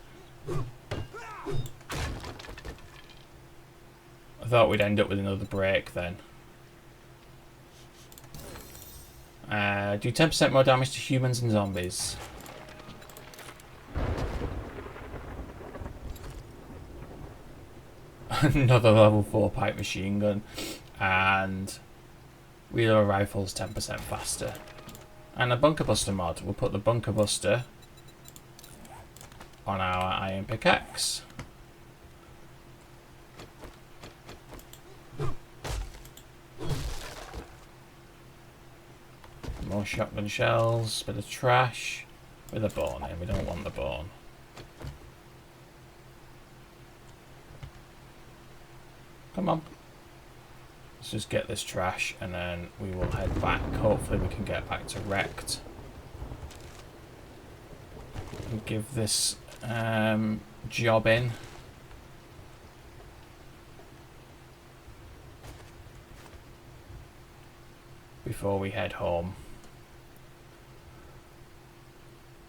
I thought we'd end up with another break then. Do 10% more damage to humans and zombies. Another level 4 pipe machine gun. And reload rifles 10% faster. And a bunker buster mod. We'll put the bunker buster on our iron pickaxe. More shotgun shells, bit of trash, with a bone in. We don't want the bone. Come on. Let's just get this trash and then we will head back. Hopefully we can get back to wrecked. And give this job in. Before we head home.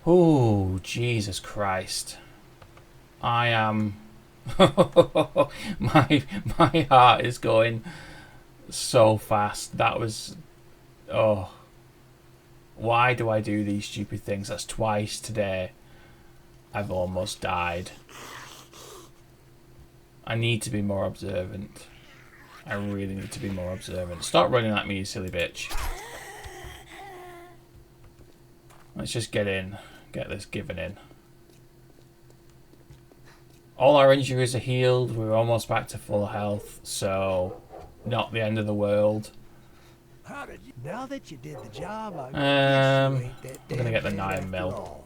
Oh, Jesus Christ. I am... my heart is going so fast. That was... Oh. Why do I do these stupid things? That's twice today. I've almost died. I need to be more observant. I really need to be more observant. Stop running at me, you silly bitch. Let's just get in. Get this given in. All our injuries are healed. We're almost back to full health. So, not the end of the world. How did you, now that you did the job, I I'm gonna get the 9 mil.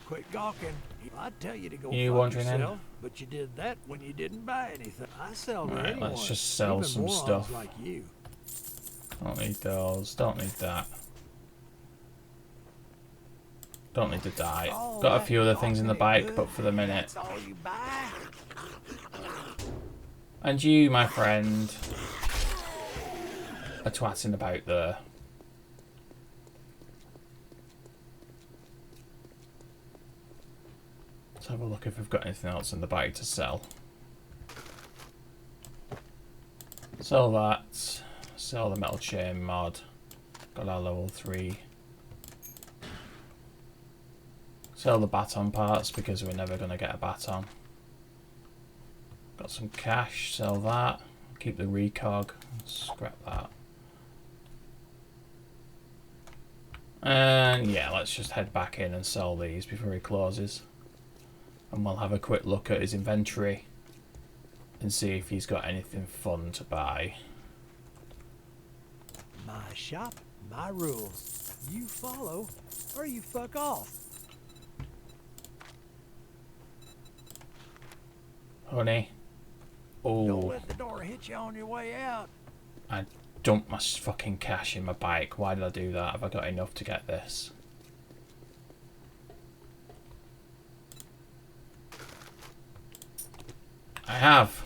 Quit gawking. I'd tell you to go You fuck wandering in? yourself, but you did that when you didn't buy anything. I sell to Right, anyone, let's just sell even some morons stuff. like you. Don't need those. Don't need that. Don't need to die. All Got a that few other things in the gawking ain't bike, good. but for the minute. That's all you buy? And you, my friend, are twatting about there. Let's have a look if we've got anything else in the bike to sell. Sell that. Sell the metal chain mod. Got our level 3. Sell the baton parts because we're never going to get a baton. Got some cash, sell that. Keep the recog, scrap that. And yeah, let's just head back in and sell these before he closes. And we'll have a quick look at his inventory and see if he's got anything fun to buy. My shop, my rules. You follow or you fuck off. Honey. Don't Oh, let the door hit you on your way out. I dumped my fucking cash in my bike. Why did I do that? Have I got enough to get this? I have.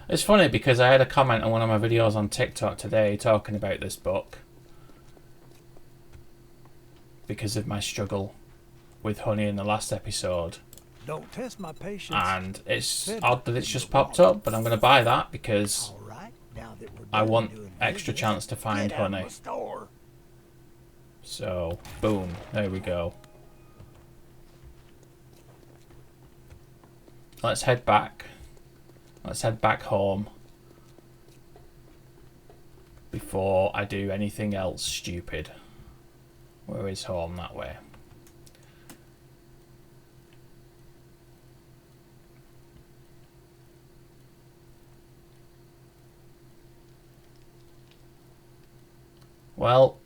It's funny because I had a comment on one of my videos on TikTok today talking about this book. Because of my struggle with honey in the last episode. Don't test my patience. And it's odd that it's just popped up, but I'm going to buy that because All right, now that we're I done want doing extra business, chance to find get out of honey. the store. So, boom, there we go. Let's head back. Let's head back home before I do anything else stupid. Where is home? That way. Well,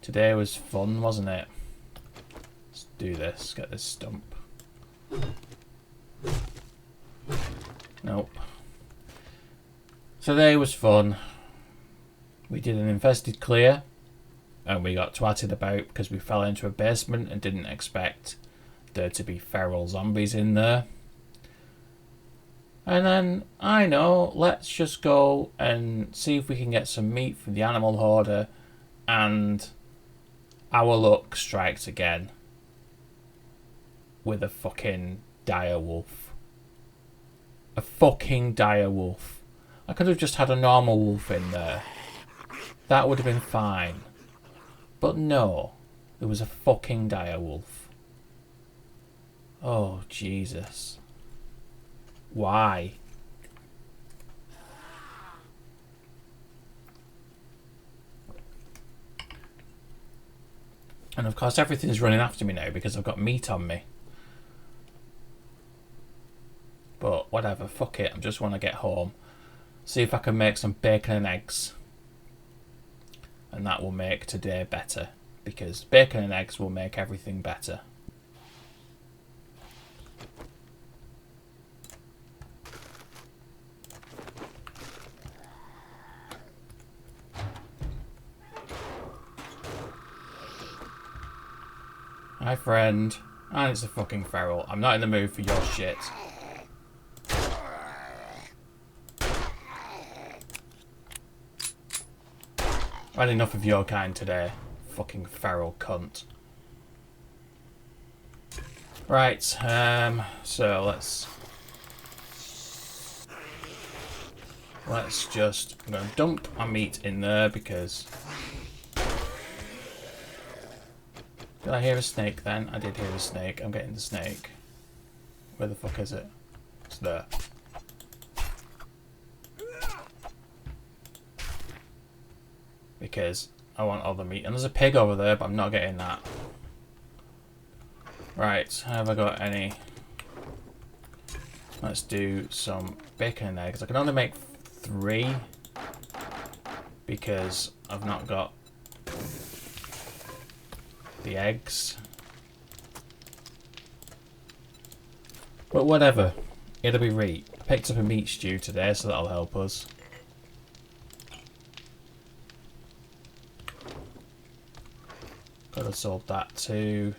today was fun, wasn't it? Let's do this, get this stump. Nope. Today was fun. We did an infested clear, and we got twatted about because we fell into a basement and didn't expect there to be feral zombies in there. And then, I know, let's just go and see if we can get some meat from the animal hoarder, and our luck strikes again. with a fucking dire wolf. A fucking dire wolf. I could have just had a normal wolf in there. That would have been fine. But no, there was a fucking dire wolf. Oh, Jesus. Why? And of course everything's running after me now because I've got meat on me. But whatever, fuck it, I just want to get home. See if I can make some bacon and eggs. And that will make today better. Because bacon and eggs will make everything better. Hi friend. And it's a fucking feral. I'm not in the mood for your shit. I've had enough of your kind today. Fucking feral cunt. Right, so let's just, I'm gonna dump my meat in there because, did I hear a snake then? I did hear a snake. I'm getting the snake. Where the fuck is it? It's there. Because I want all the meat. And there's a pig over there, but I'm not getting that. Right, have I got any? Let's do some bacon and eggs. I can only make 3 because I've not got the eggs. But whatever. It'll be right. I picked up a meat stew today, so that'll help us. Could have sold that too.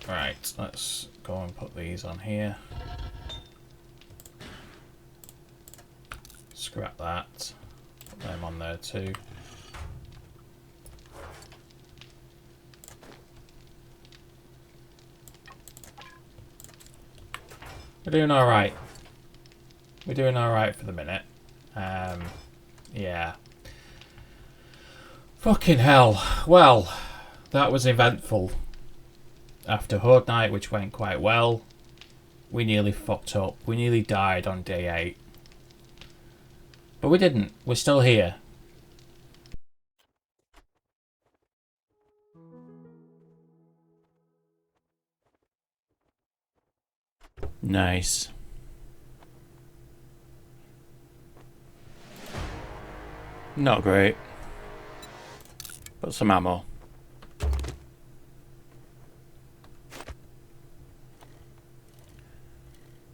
Right, let's go and put these on here. Scrap that. Put them on there too. We're doing alright. We're doing alright for the minute. Yeah. Fucking hell. Well, that was eventful. After Horde Night, which went quite well, we nearly fucked up. We nearly died on day 8. But we didn't. We're still here. Nice. Not great. But some ammo.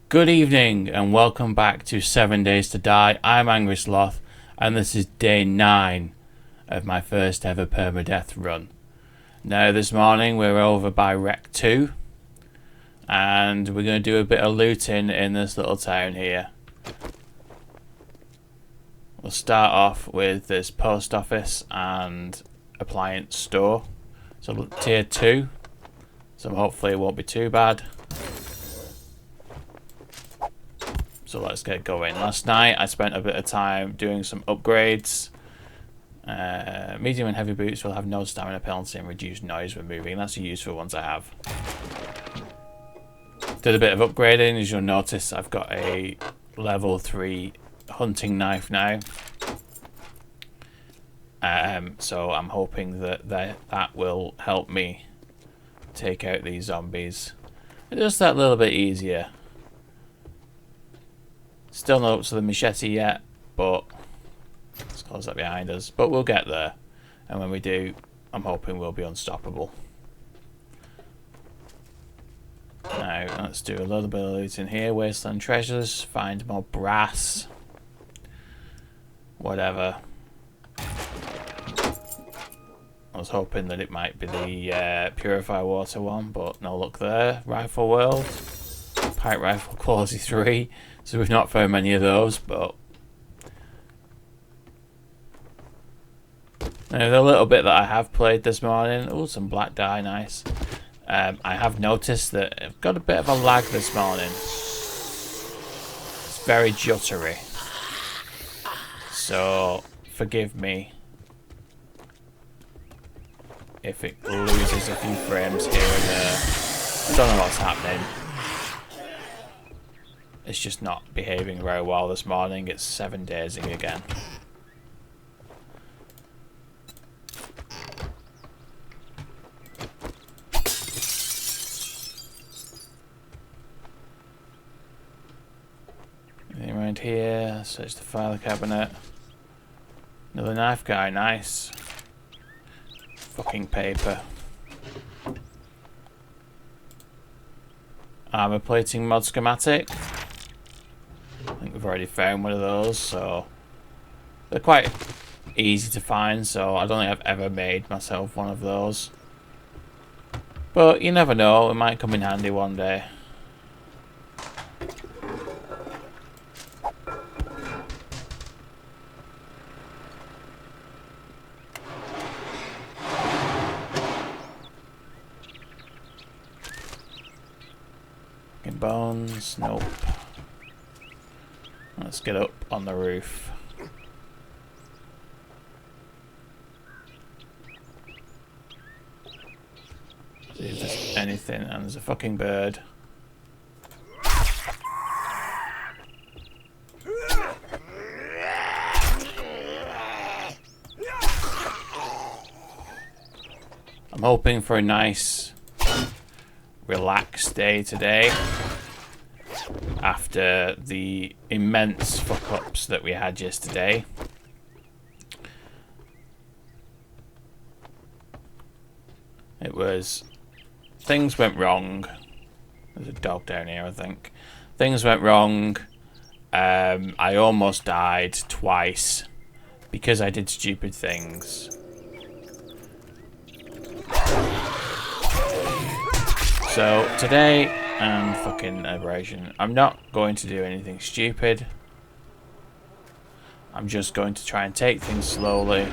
Good evening and welcome back to 7 Days to Die. I'm Angry Sloth and this is day 9 of my first ever permadeath run. Now this morning we're over by Rec 2 and we're going to do a bit of looting in this little town here. We'll start off with this post office and appliance store. So tier 2, so hopefully it won't be too bad. So let's get going. Last night I spent a bit of time doing some upgrades. Medium and heavy boots will have no stamina penalty and reduced noise when moving. That's the useful ones I have. Did a bit of upgrading. As you'll notice, I've got a level 3 hunting knife now. So I'm hoping that will help me take out these zombies. Just that little bit easier. Still not up to the machete yet, but let's close that behind us. But we'll get there, and when we do, I'm hoping we'll be unstoppable. Now, let's do a little bit of loot in here. Wasteland treasures, find more brass. Whatever. I was hoping that it might be the Purify Water one, but no luck there. Rifle World. Pipe Rifle Quality 3. So we've not found many of those, but Now, the little bit that I have played this morning, oh, some black dye, nice. I have noticed that I've got a bit of a lag this morning. It's very juttery. So, forgive me if it loses a few frames here and there. I don't know what's happening. It's just not behaving very well this morning. It's 7 daysing again. Anything around here? Search the file cabinet. Another knife guy, nice. Fucking paper. Armor plating mod schematic. I think we've already found one of those, so they're quite easy to find, so I don't think I've ever made myself one of those. But you never know, it might come in handy one day. Bones, nope. Let's get up on the roof. See if there's anything, and there's a fucking bird. I'm hoping for a nice relaxed day today after the immense fuck-ups that we had yesterday. It was... things went wrong. There's a dog down here, I think. Things went wrong. I almost died twice because I did stupid things. So today, fucking aberration. I'm not going to do anything stupid. I'm just going to try and take things slowly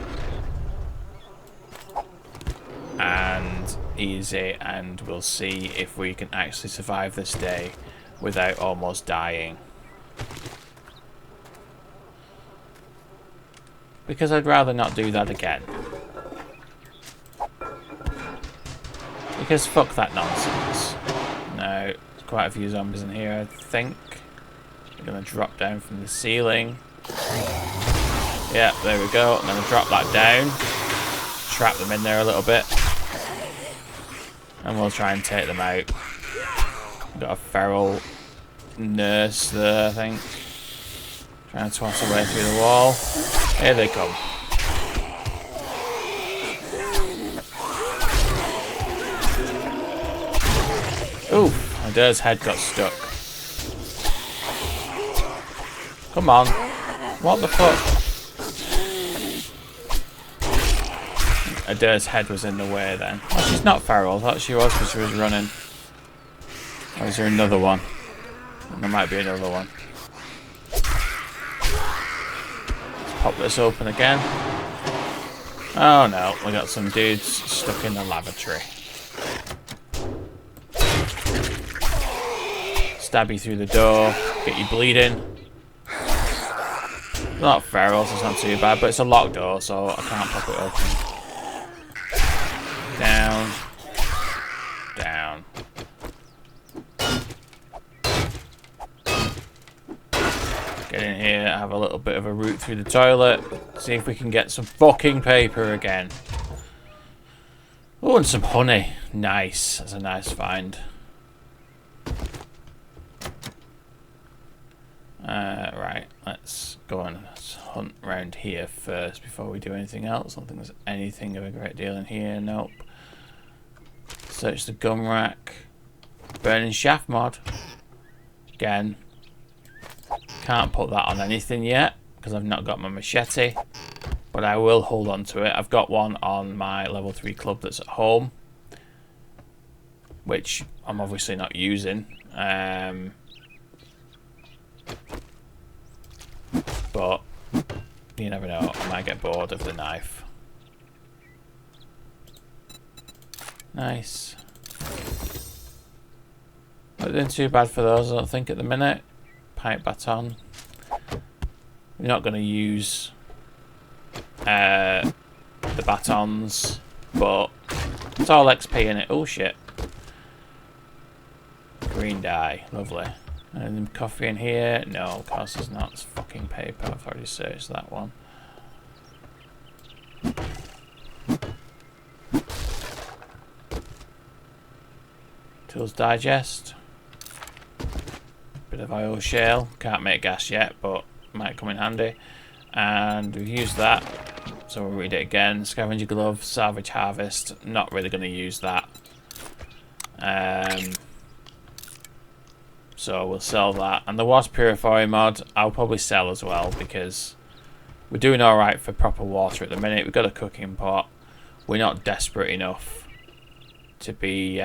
and easy, and we'll see if we can actually survive this day without almost dying. Because I'd rather not do that again. Because fuck that nonsense. Now, there's quite a few zombies in here, I think. They're going to drop down from the ceiling. Yeah, there we go. I'm going to drop that down. Trap them in there a little bit. And we'll try and take them out. Got a feral nurse there, I think. Trying to toss her way through the wall. Here they come. Ooh, Adair's head got stuck. Come on. What the fuck? Adair's head was in the way then. Oh, she's not feral. I thought she was because she was running. Or is there another one? There might be another one. Let's pop this open again. Oh no, we got some dudes stuck in the lavatory. Stab you through the door, get you bleeding. Not feral, so it's not too bad, but it's a locked door, so I can't pop it open. Down. Down. Get in here, have a little bit of a route through the toilet, see if we can get some fucking paper again. Oh, and some honey. Nice, that's a nice find. Right, let's go and hunt around here first before we do anything else. I don't think there's anything of a great deal in here. Nope. Search the gun rack. Burning shaft mod. Again. Can't put that on anything yet because I've not got my machete. But I will hold on to it. I've got one on my level 3 club that's at home, which I'm obviously not using. But you never know, I might get bored of the knife. Nice. Not doing too bad for those, I don't think, at the minute. Pipe baton. We're not going to use the batons, but it's all XP in it. Oh shit. Green dye, lovely. And coffee in here? No, of course there's not. It's fucking paper. I've already searched that one. Tools digest. Bit of oil shale. Can't make gas yet, but might come in handy. And we've used that, so we'll read it again. Scavenger glove, salvage harvest. Not really going to use that. So we'll sell that. And the wasp purifier mod, I'll probably sell as well, because we're doing alright for proper water at the minute. We've got a cooking pot. We're not desperate enough to be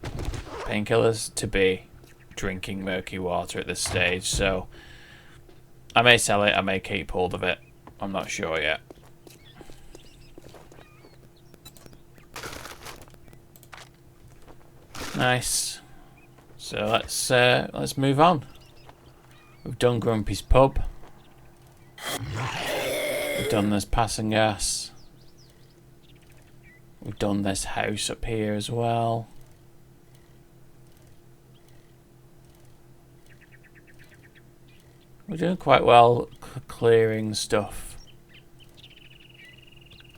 painkillers, to be drinking murky water at this stage. So I may sell it, I may keep hold of it. I'm not sure yet. Nice. So let's move on. We've done Grumpy's pub. We've done this passing gas. We've done this house up here as well. We're doing quite well clearing stuff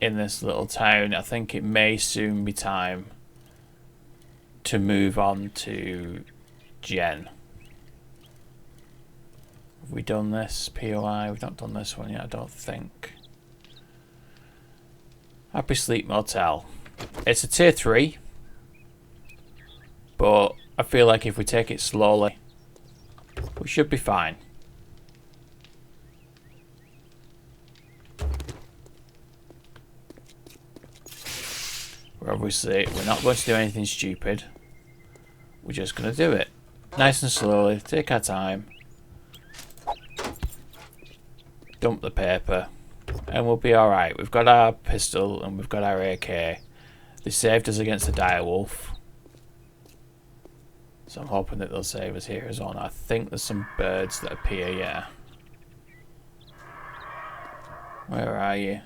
in this little town. I think it may soon be time to move on to Jen. Have we done this POI? We've not done this one yet, I don't think. Happy Sleep Motel. It's a tier 3, but I feel like if we take it slowly, we should be fine. We're not going to do anything stupid. We're just going to do it nice and slowly, take our time, dump the paper, and we'll be alright. We've got our pistol and we've got our AK. They saved us against the direwolf, so I'm hoping that they'll save us here as well. I think there's some birds that appear, yeah. Where are you?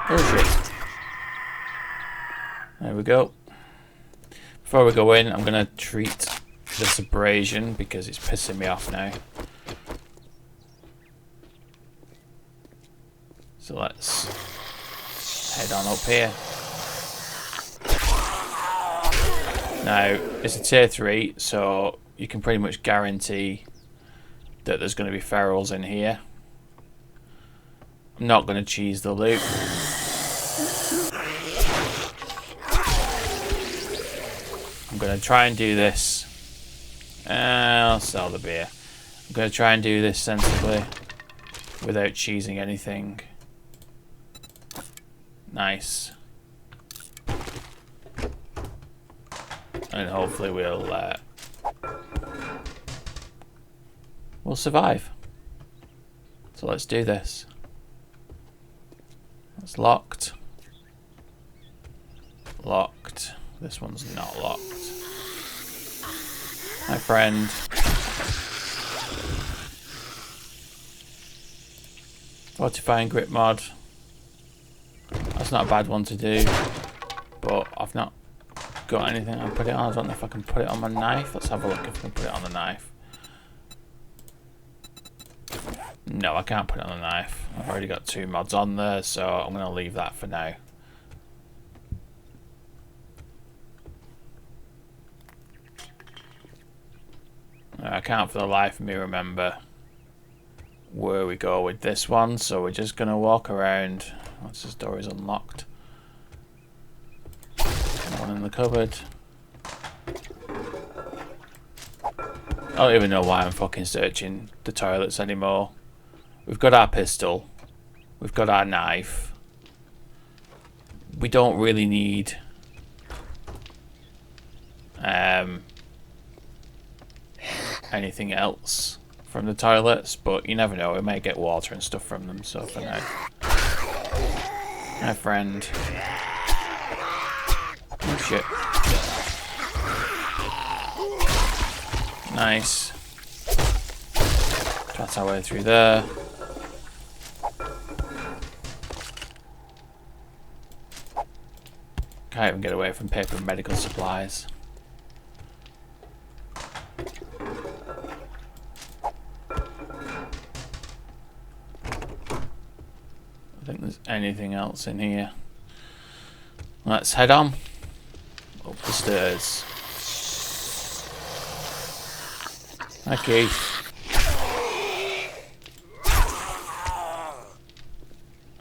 Oh shit. There we go. Before we go in, I'm going to treat this abrasion because it's pissing me off now. So let's head on up here. Now, it's a tier 3, so you can pretty much guarantee that there's going to be ferals in here. I'm not going to cheese the loot. I'm going to try and do this. I'll sell the beer. I'm going to try and do this sensibly without cheesing anything. Nice. And hopefully we'll survive. So let's do this. It's locked. Locked. This one's not locked. My friend. Fortifying grip mod. That's not a bad one to do. But I've not got anything I can put it on. I don't know if I can put it on my knife. Let's have a look if I can put it on the knife. No, I can't put it on the knife. I've already got 2 mods on there, so I'm going to leave that for now. I can't for the life of me remember where we go with this one, so we're just going to walk around. Once this door is unlocked. One in the cupboard. I don't even know why I'm fucking searching the toilets anymore. We've got our pistol. We've got our knife. We don't really need anything else from the toilets, but you never know, we may get water and stuff from them, so for now My friend. Oh shit. Nice. That's our way through there. Can't even get away from paper and medical supplies. I think there's anything else in here. Let's head on up the stairs. Okay.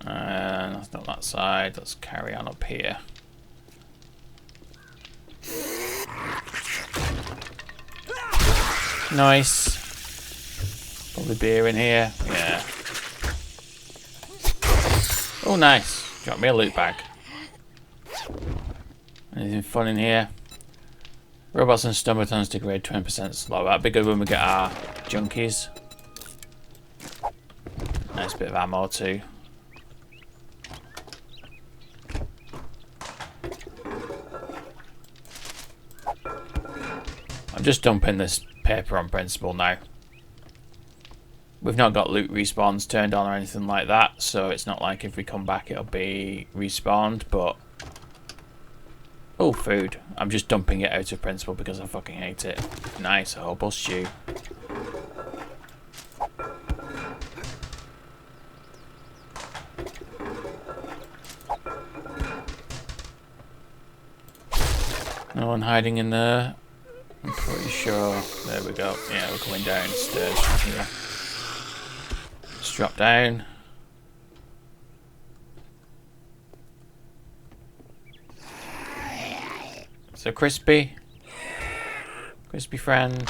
And that's not that side. Let's carry on up here. Nice. Probably beer in here. Yeah. Oh, nice. Got me a loot bag. Anything fun in here? Robots and automatons degrade 20% slower. That'd be good when we get our junkies. Nice bit of ammo too. I'm just dumping this paper on principle now. We've not got loot respawns turned on or anything like that, so it's not like if we come back it'll be respawned, but... Oh, food. I'm just dumping it out of principle because I fucking hate it. Nice, a hobo stew. No one hiding in there. I'm pretty sure. There we go. Yeah, we're going downstairs from here. Let's drop down. So Crispy. Crispy friend.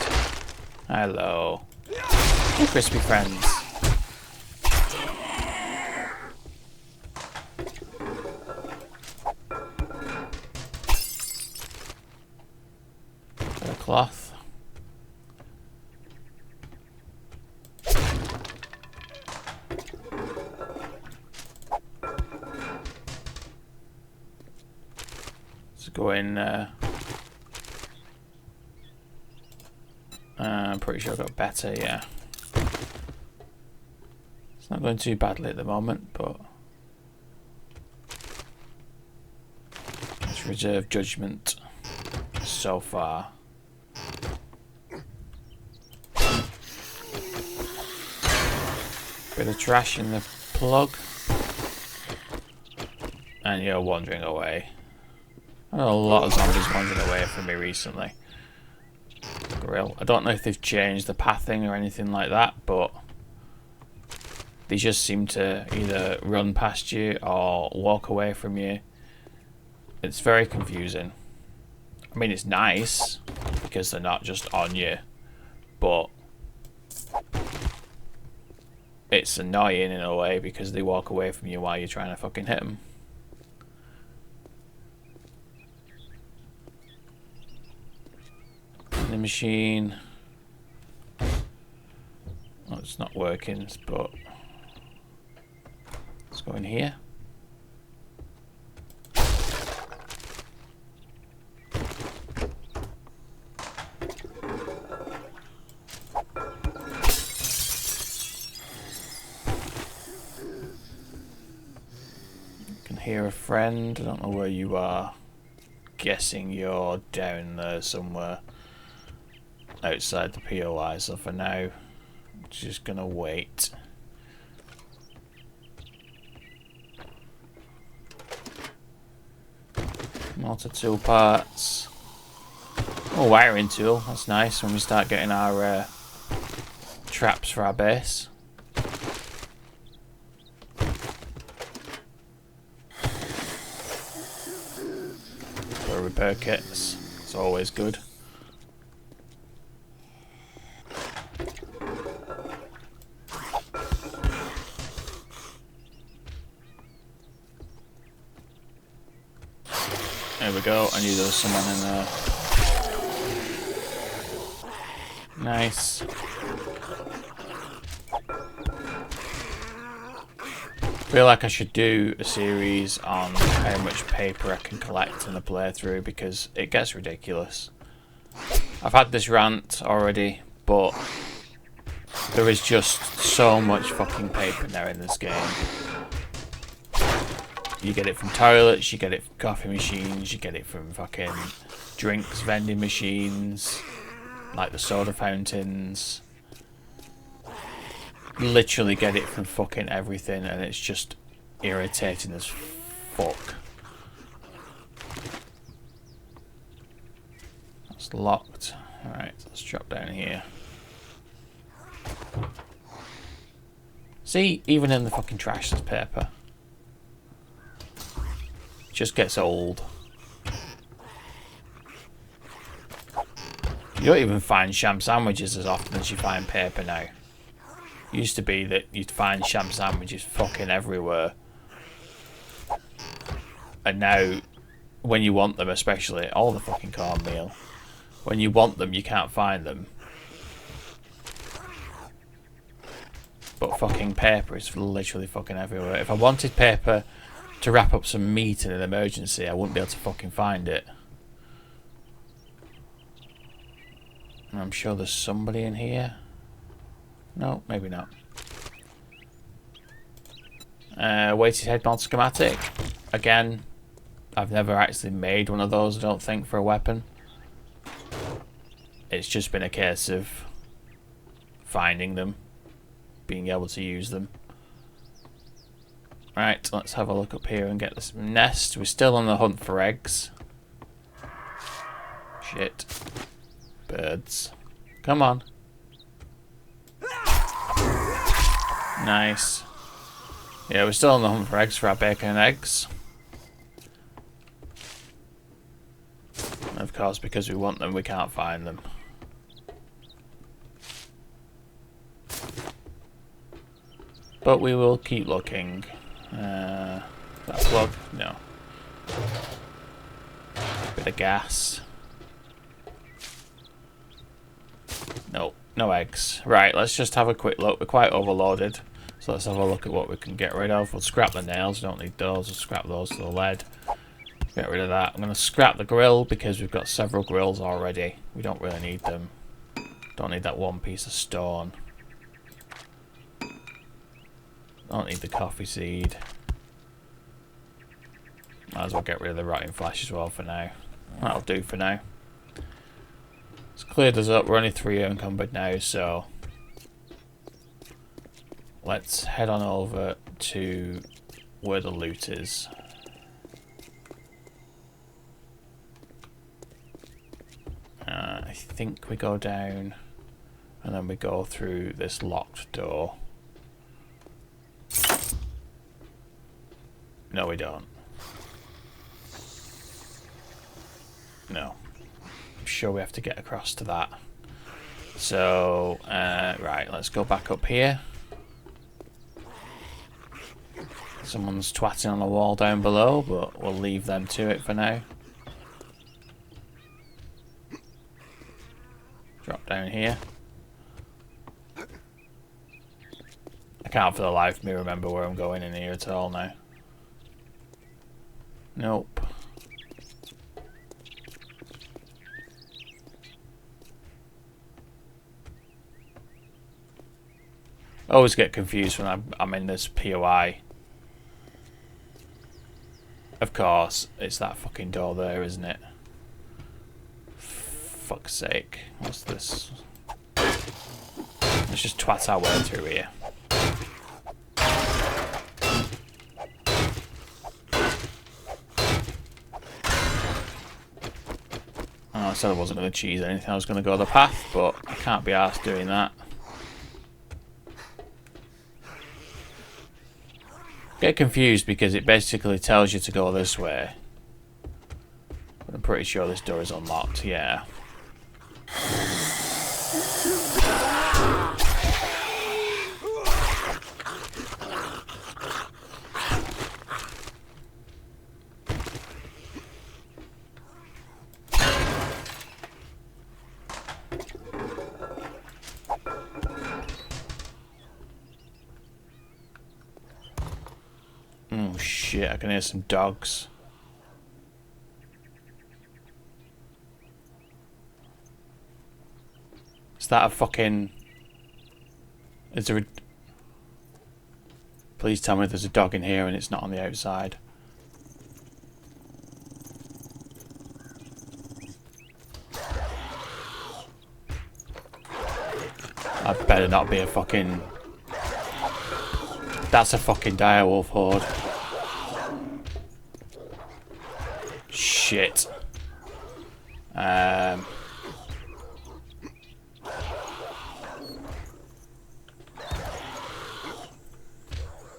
Hello. Hey, Crispy friends. Got a cloth. Let's go in. I'm pretty sure I got better, yeah. It's not going too badly at the moment, but let's reserve judgment so far. Bit of trash in the plug. And you're wandering away. I know a lot of zombies wandering away from me recently. Grill. I don't know if they've changed the pathing or anything like that, but they just seem to either run past you or walk away from you. It's very confusing. I mean, it's nice because they're not just on you, but it's annoying in a way because they walk away from you while you're trying to fucking hit them. The machine. Oh, it's not working, but let's go in here. Can hear a friend. I don't know where you are. Guessing you're down there somewhere. Outside the POI, so for now, just gonna wait. Motor tool parts. Oh, wiring tool. That's nice when we start getting our traps for our base. For repair kits, it's always good. There we go, I knew there was someone in there. Nice. feel like I should do a series on how much paper I can collect in a playthrough because it gets ridiculous. I've had this rant already, but there is just so much fucking paper now in this game. You get it from toilets, you get it from coffee machines, you get it from fucking drinks vending machines, like the soda fountains. You literally get it from fucking everything, and it's just irritating as fuck. That's locked. Alright, let's drop down here. See, even in the fucking trash there's paper. Just gets old. You don't even find sham sandwiches as often as you find paper now. It used to be that you'd find sham sandwiches fucking everywhere. And now, when you want them especially, all the fucking cornmeal, when you want them you can't find them. But fucking paper is literally fucking everywhere. If I wanted paper to wrap up some meat in an emergency, I wouldn't be able to fucking find it. And I'm sure there's somebody in here. No, maybe not. Weighted head mod schematic. Again, I've never actually made one of those, I don't think, for a weapon. It's just been a case of finding them, being able to use them. Right, let's have a look up here and get this nest. We're still on the hunt for eggs. Shit. Birds. Come on. Nice. Yeah, we're still on the hunt for eggs for our bacon and eggs. And of course, because we want them, we can't find them. But we will keep looking. That plug? No. Bit of gas. No, no eggs. Right, let's just have a quick look. We're quite overloaded. So let's have a look at what we can get rid of. We'll scrap the nails, don't need those. We'll scrap those to the lead. Get rid of that. I'm going to scrap the grill because we've got several grills already. We don't really need them. Don't need that one piece of stone. Don't need the coffee seed. Might as well get rid of the rotting flesh as well for now. That'll do for now. It's cleared us up. We're only 3 encumbered now, so let's head on over to where the loot is. I think we go down and then we go through this locked door. No, we don't. No. I'm sure we have to get across to that. So, right, let's go back up here. Someone's twatting on the wall down below, but we'll leave them to it for now. Drop down here. I can't for the life of me remember where I'm going in here at all now. Nope. I always get confused when I'm in this POI. Of course, it's that fucking door there, isn't it? Fuck's sake. What's this? Let's just twat our way through here. Oh, I said I wasn't going to cheese anything. I was going to go the path, but I can't be arsed doing that. Get confused because it basically tells you to go this way. But I'm pretty sure this door is unlocked, yeah. Oh shit, I can hear some dogs. Is that a fucking... Is there a... Please tell me there's a dog in here and it's not on the outside. I better not be a fucking... That's a fucking direwolf horde. Shit.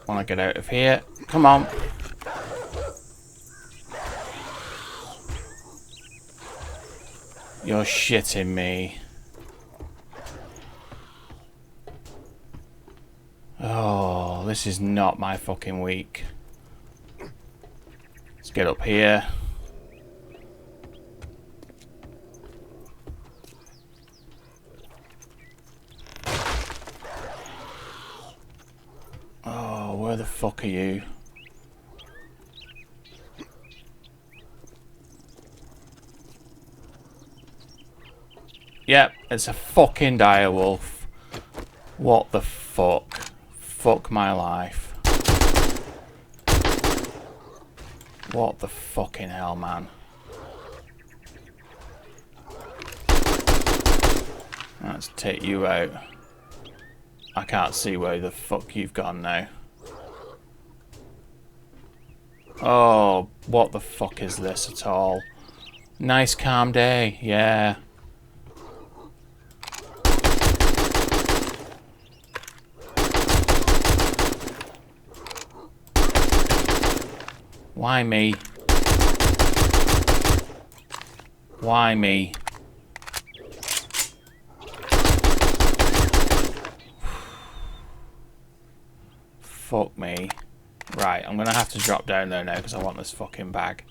Want to get out of here. Come on. You're shitting me. Oh, this is not my fucking week. Let's get up here. Oh, where the fuck are you? Yep, it's a fucking direwolf. What the fuck? Fuck my life. What the fucking hell, man? Let's take you out. I can't see where the fuck you've gone now. Oh, what the fuck is this at all? Nice calm day, yeah. Why me? Why me? Fuck me. Right, I'm gonna have to drop down there now because I want this fucking bag.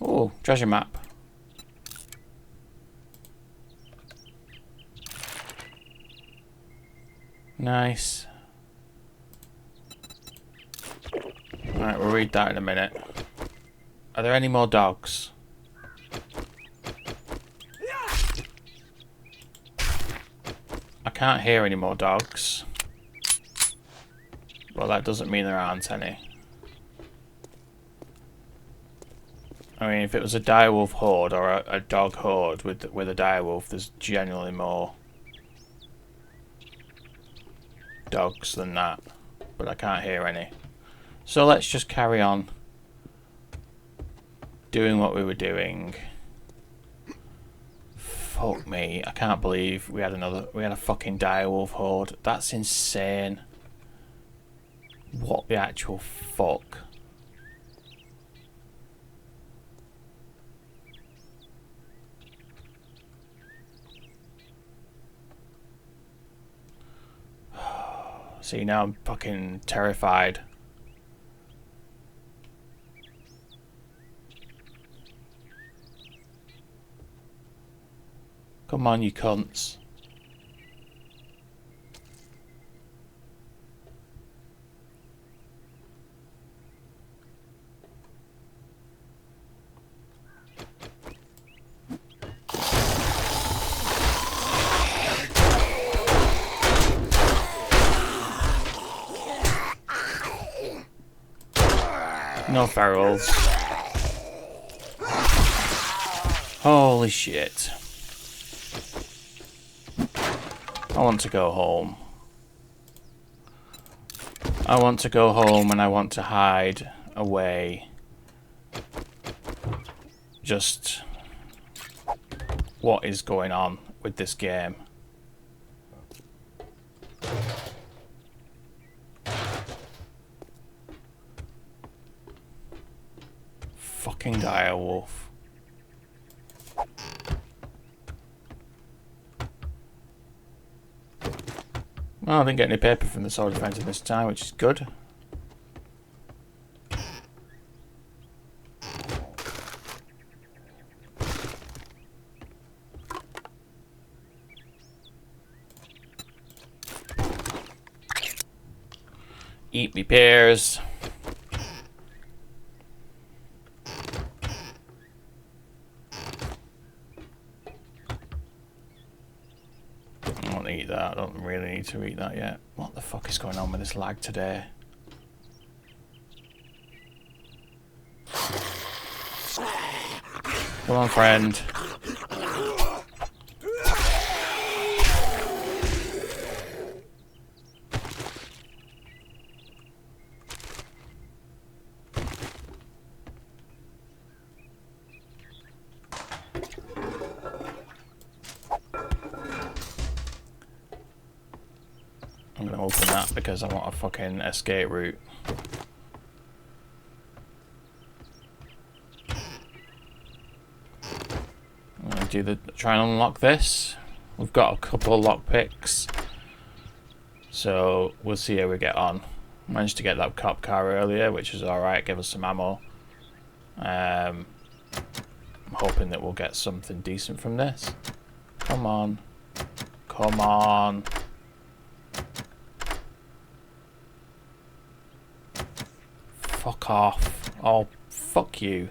Oh, treasure map. Nice. Alright, we'll read that in a minute. Are there any more dogs? I can't hear any more dogs. Well, that doesn't mean there aren't any. I mean, if it was a direwolf horde or a dog horde with a direwolf, there's generally more dogs than that. But I can't hear any. So let's just carry on doing what we were doing. Fuck me, I can't believe we had a fucking direwolf horde. That's insane. What the actual fuck? See, now I'm fucking terrified. Come on, you cunts. No ferals. Holy shit. I want to go home. I want to go home and I want to hide away. Just what is going on with this game? Fucking direwolf. Well, I didn't get any paper from the sword defense this time, which is good. Eat me pears. I don't eat that. I don't really need to eat that yet. What the fuck is going on with this lag today? Come on, friend. I'm gonna open that because I want a fucking escape route. I'm gonna try and unlock this. We've got a couple of lockpicks, so we'll see how we get on. Managed to get that cop car earlier, which is alright, give us some ammo. I'm hoping that we'll get something decent from this. Come on. Come on. Fuck off. Oh, fuck you.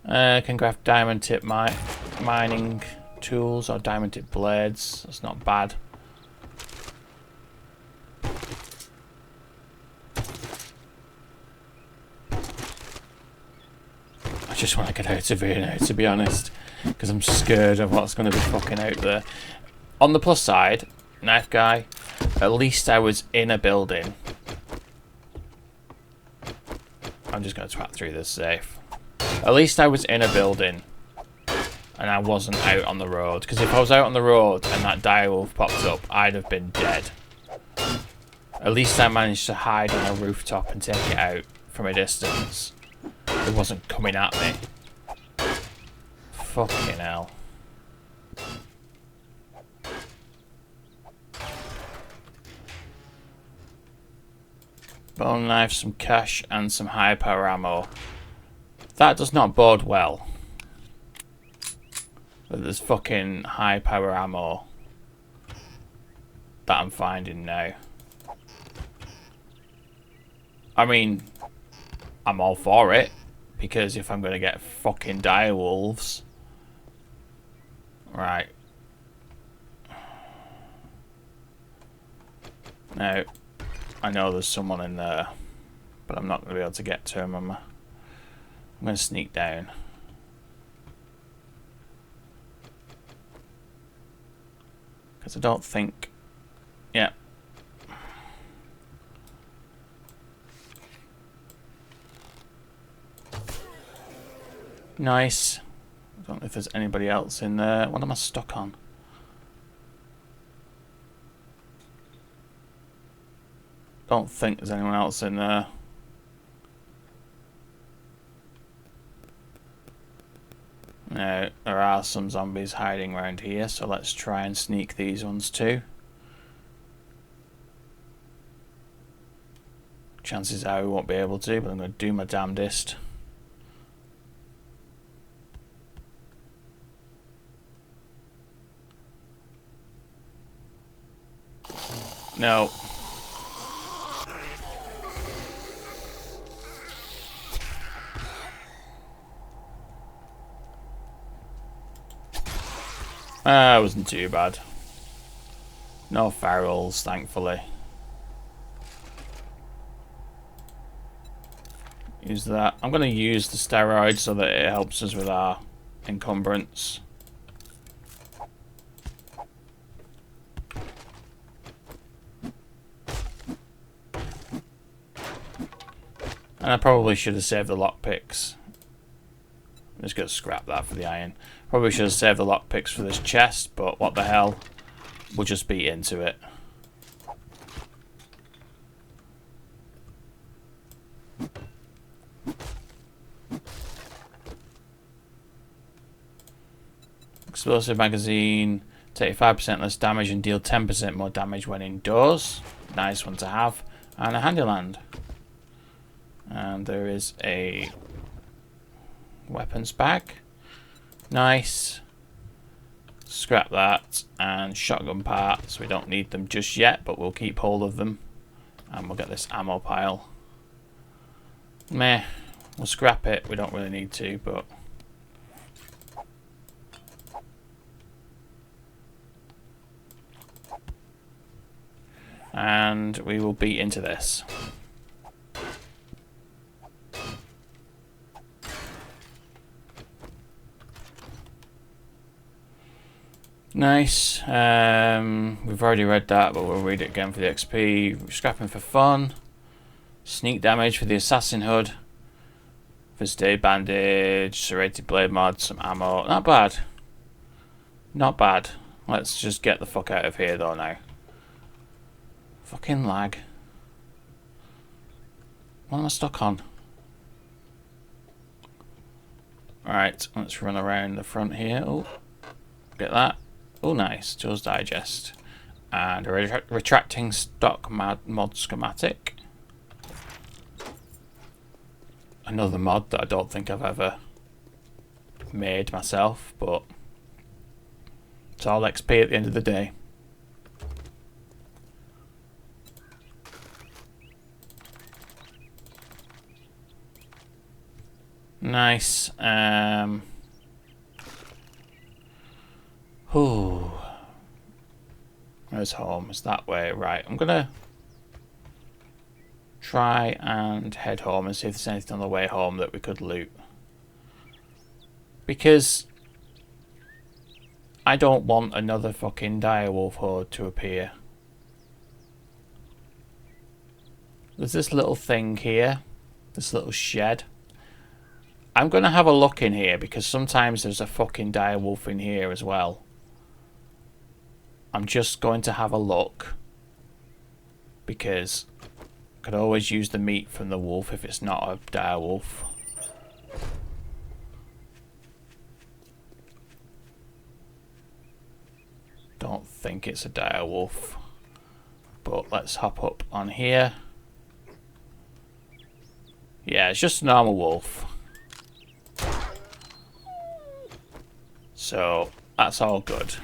Can craft diamond tip mining tools or diamond tip blades. That's not bad. I just want to get out of here now, to be honest, because I'm scared of what's going to be fucking out there. On the plus side, knife guy, at least I was in a building. I'm just going to twat through this safe. At least I was in a building and I wasn't out on the road, because if I was out on the road and that direwolf popped up, I'd have been dead. At least I managed to hide on a rooftop and take it out from a distance. It wasn't coming at me. Fucking hell. Bone knife, some cash, and some high power ammo. That does not bode well. But there's fucking high power ammo that I'm finding now. I mean, I'm all for it, because if I'm going to get fucking direwolves... Right. Now, I know there's someone in there, but I'm not going to be able to get to him, am I? I'm going to sneak down. Because I don't think... Yeah. Nice. I don't know if there's anybody else in there. What am I stuck on? Don't think there's anyone else in there. Now, there are some zombies hiding around here, so let's try and sneak these ones too. Chances are we won't be able to, but I'm going to do my damnedest. No. It wasn't too bad. No ferals, thankfully. Use that. I'm going to use the steroid so that it helps us with our encumbrance. And I probably should have saved the lockpicks. I'm just going to scrap that for the iron. Probably should have saved the lockpicks for this chest, but what the hell. We'll just beat into it. Explosive magazine. Take 5% less damage and deal 10% more damage when indoors. Nice one to have. And a handyland. And there is a weapons bag. Nice. scrap that. And shotgun parts, we don't need them just yet, but we'll keep hold of them. And we'll get this ammo pile. Meh, we'll scrap it, we don't really need to, but... And we will beat into this. Nice. We've already read that, but we'll read it again for the XP. Scrapping for fun. Sneak damage for the assassin hood. First aid bandage. Serrated blade mod. Some ammo. Not bad. Not bad. Let's just get the fuck out of here though now. Fucking lag. What am I stuck on? Alright, let's run around the front here. Oh, get that. Oh, nice. Joe's Digest. And a retracting stock mod schematic. Another mod that I don't think I've ever made myself, but it's all XP at the end of the day. Nice. Ooh. Where's home? It's that way. Right. I'm gonna try and head home and see if there's anything on the way home that we could loot. Because I don't want another fucking direwolf horde to appear. There's this little thing here. This little shed. I'm going to have a look in here because sometimes there's a fucking direwolf in here as well. I'm just going to have a look because I could always use the meat from the wolf if it's not a direwolf. Don't think it's a direwolf, but let's hop up on here. Yeah, it's just a normal wolf. So that's all good.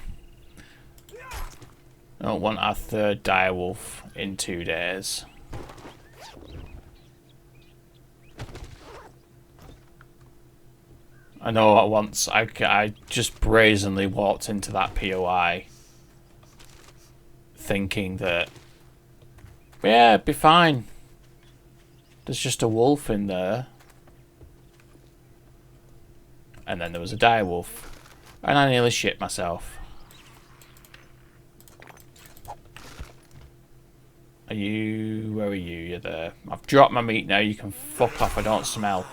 I don't want our third direwolf in 2 days. I know at once I just brazenly walked into that POI thinking that, yeah, it'd be fine. There's just a wolf in there. And then there was a direwolf. And I nearly shit myself. Are you... Where are you? You're there. I've dropped my meat now. You can fuck off. I don't smell.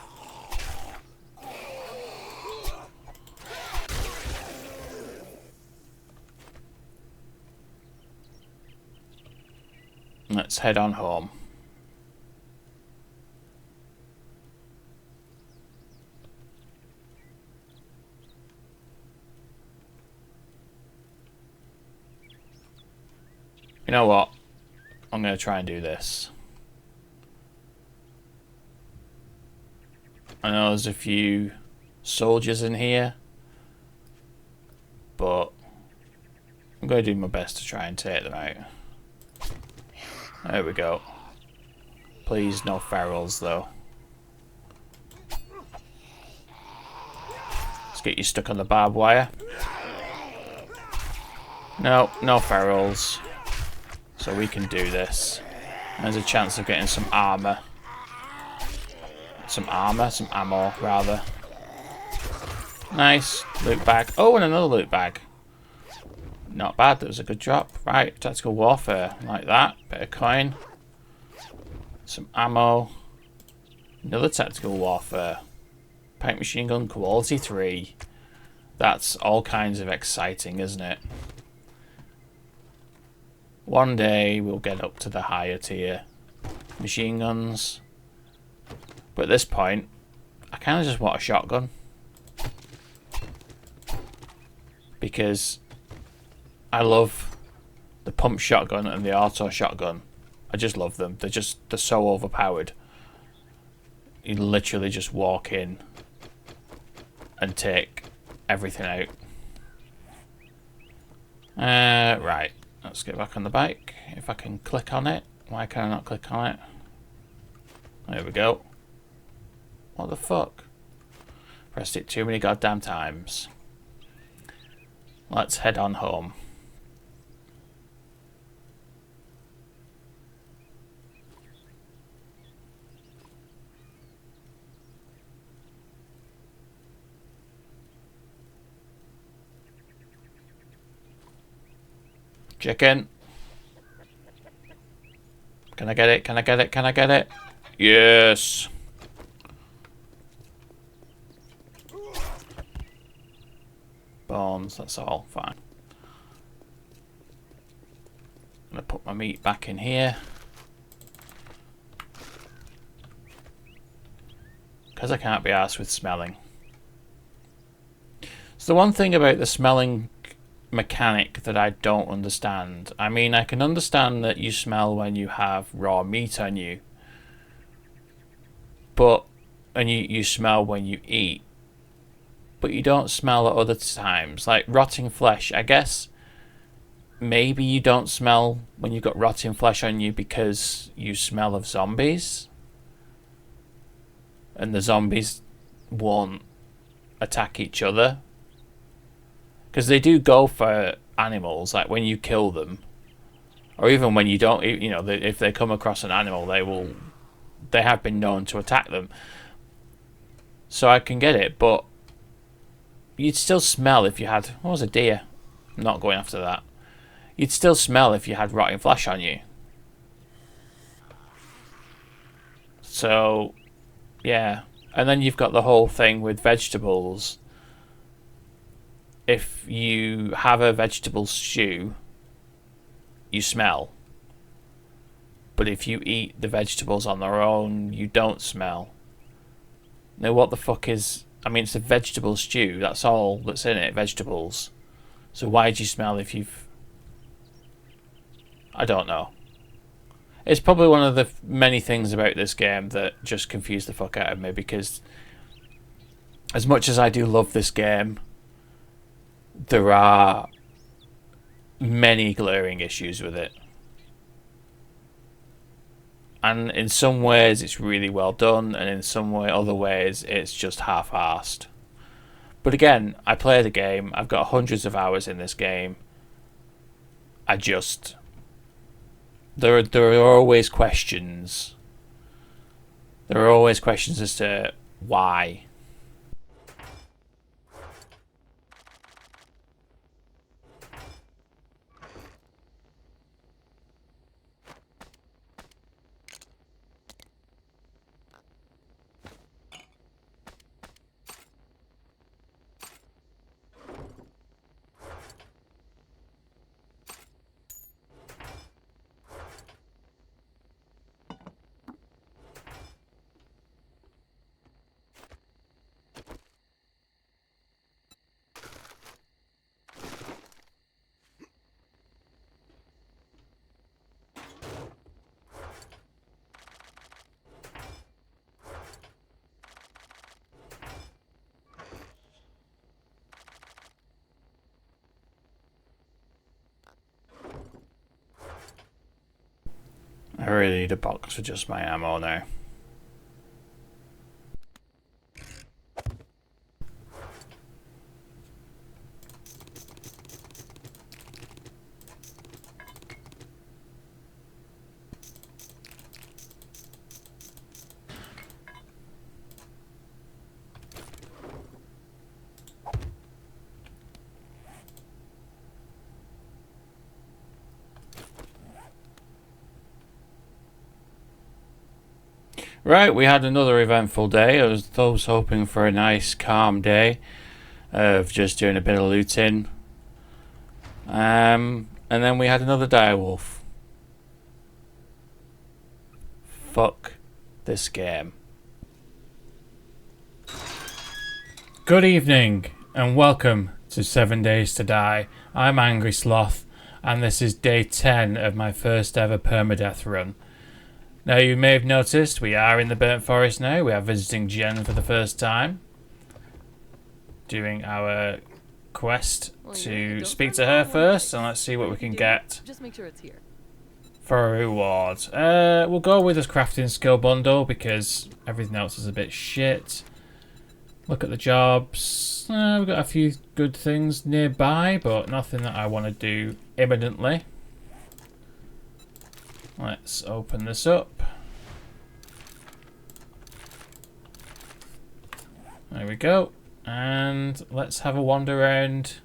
Let's head on home. You know what? I'm going to try and do this. I know there's a few soldiers in here, but I'm going to do my best to try and take them out. There we go. Please, no ferals though. Let's get you stuck on the barbed wire. No, no ferals. So we can do this. There's a chance of getting some armor. Some ammo rather. Nice. Loot bag. Oh, and another loot bag. Not bad, that was a good drop. Right, tactical warfare. Like that. Bit of coin. Some ammo. Another tactical warfare. Pipe machine gun quality 3. That's all kinds of exciting, isn't it? One day we'll get up to the higher tier machine guns. But at this point, I kind of just want a shotgun. Because I love the pump shotgun and the auto shotgun. I just love them. They're so overpowered. You literally just walk in and take everything out. Right. Let's get back on the bike. If I can click on it. Why can I not click on it? There we go. What the fuck? Pressed it too many goddamn times. Let's head on home. Chicken. Can I get it? Can I get it? Can I get it? Yes. Bones, that's all. Fine. I'm gonna put my meat back in here. Because I can't be arsed with smelling. So the one thing about the smelling mechanic that I don't understand. I mean, I can understand that you smell when you have raw meat on you. And you smell when you eat. But you don't smell at other times. Like rotting flesh, I guess maybe you don't smell when you've got rotting flesh on you because you smell of zombies. And the zombies won't attack each other. Because they do go for animals, like when you kill them. Or even when you don't, you know, if they come across an animal, they have been known to attack them. So I can get it, but you'd still smell if you had, what was a deer? I'm not going after that. You'd still smell if you had rotting flesh on you. So, yeah. And then you've got the whole thing with vegetables. If you have a vegetable stew, you smell. But if you eat the vegetables on their own, you don't smell. Now what the fuck is... I mean, it's a vegetable stew. That's all that's in it, vegetables. So why do you smell if you've... I don't know. It's probably one of the many things about this game that just confuse the fuck out of me, because as much as I do love this game, there are many glaring issues with it. And in some ways it's really well done, and in other ways it's just half-arsed. But again, I play the game, I've got hundreds of hours in this game. There are always questions. There are always questions as to why. I really need a box for just my ammo now. Right, we had another eventful day. I was hoping for a nice, calm day of just doing a bit of looting. And then we had another direwolf. Fuck this game. Good evening, and welcome to 7 Days to Die. I'm Angry Sloth, and this is day 10 of my first ever permadeath run. Now, you may have noticed we are in the Burnt Forest now. We are visiting Jen for the first time, doing our quest Well, yeah, to don't speak turn to down her one first, place. and let's see what we If you can do, get Just make sure it's here. for a reward. We'll go with this crafting skill bundle because everything else is a bit shit. Look at the jobs. We've got a few good things nearby, but nothing that I want to do imminently. Let's open this up. There we go. And let's have a wander around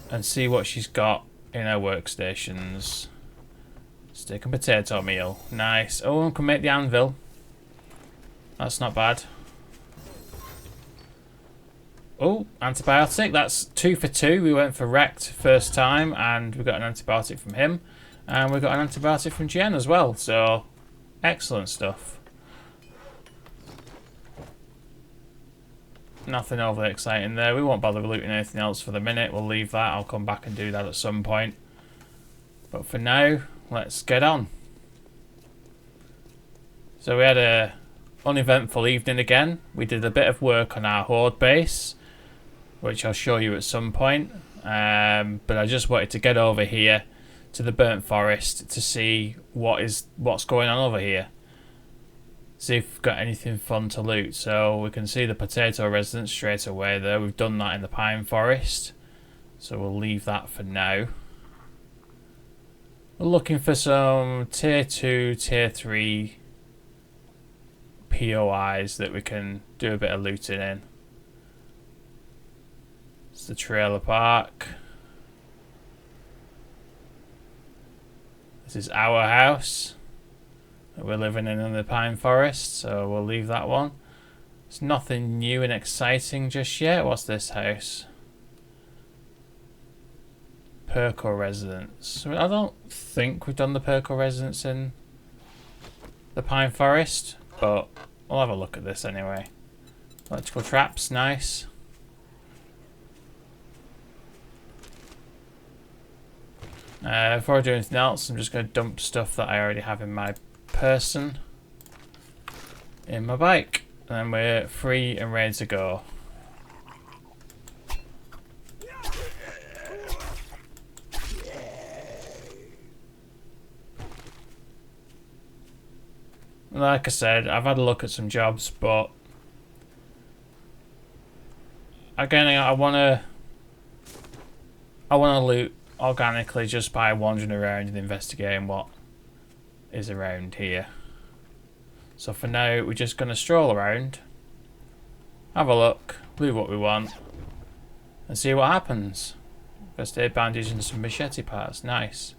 and see what she's got in her workstations. Steak and potato meal. Nice. Oh, I can make the anvil. That's not bad. Oh, antibiotic. That's 2 for 2. We went for Wrecked first time, and we got an antibiotic from him. And we got an antibiotic from Jen as well. So, excellent stuff. Nothing overly exciting there. We won't bother looting anything else for the minute. We'll leave that. I'll come back and do that at some point. But for now, let's get on. So we had a uneventful evening again. We did a bit of work on our horde base, which I'll show you at some point. But I just wanted to get over here to the burnt forest to see what's going on over here. See if we've got anything fun to loot. So we can see the potato residence straight away there. We've done that in the pine forest, so we'll leave that for now. We're looking for some tier 2, tier 3 POIs that we can do a bit of looting in. It's the trailer park. This is our house that we're living in the pine forest, so we'll leave that one. It's nothing new and exciting just yet. What's this house? Perco residence. I don't think we've done the Perco residence in the pine forest, but we'll have a look at this anyway. Electrical traps, nice. Before I do anything else, I'm just going to dump stuff that I already have in my person in my bike, and then we're free and ready to go. Like I said, I've had a look at some jobs, but again, I wanna loot organically just by wandering around and investigating what is around here. So for now, we're just gonna stroll around, have a look, loot what we want, and see what happens. First aid bandage and some machete parts, nice.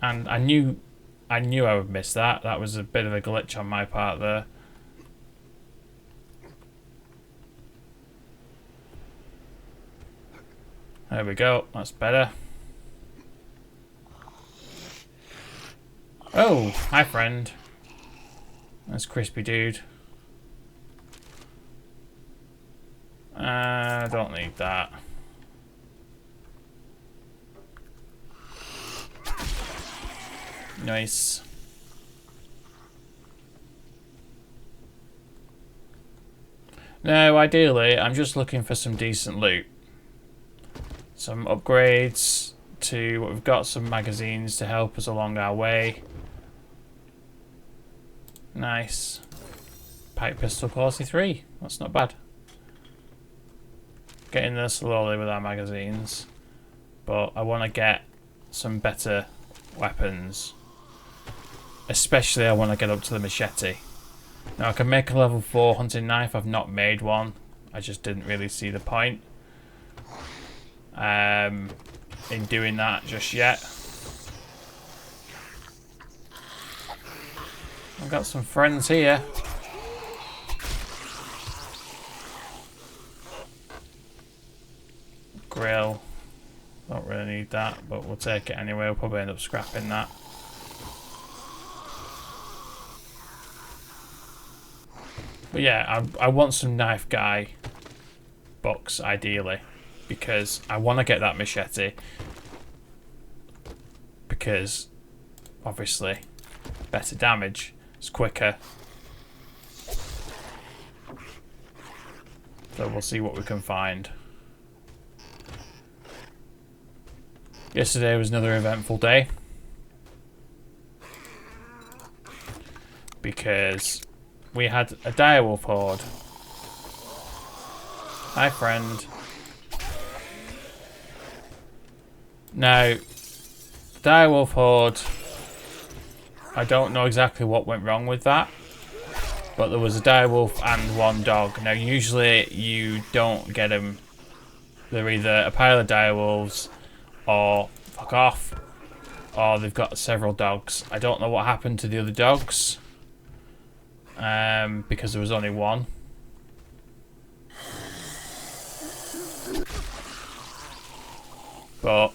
And I knew I would miss that. That was a bit of a glitch on my part there. There we go, that's better. Oh, hi friend. That's crispy dude. I don't need that. Nice. Now, ideally, I'm just looking for some decent loot. Some upgrades to what we've got, some magazines to help us along our way. Nice. Pipe pistol quality 3. That's not bad. Getting there slowly with our magazines. But I want to get some better weapons. Especially I want to get up to the machete. Now I can make a level 4 hunting knife. I've not made one. I just didn't really see the point in doing that just yet. I've got some friends here. Grill. Don't really need that, but we'll take it anyway. We'll probably end up scrapping that. But yeah, I want some knife guy books ideally, because I want to get that machete, because obviously better damage, it's quicker. So we'll see what we can find. Yesterday was another eventful day. Because we had a direwolf horde. Hi, friend. Now, direwolf horde, I don't know exactly what went wrong with that, but there was a direwolf and one dog. Now, usually you don't get them. They're either a pile of direwolves or fuck off, or they've got several dogs. I don't know what happened to the other dogs, because there was only one. But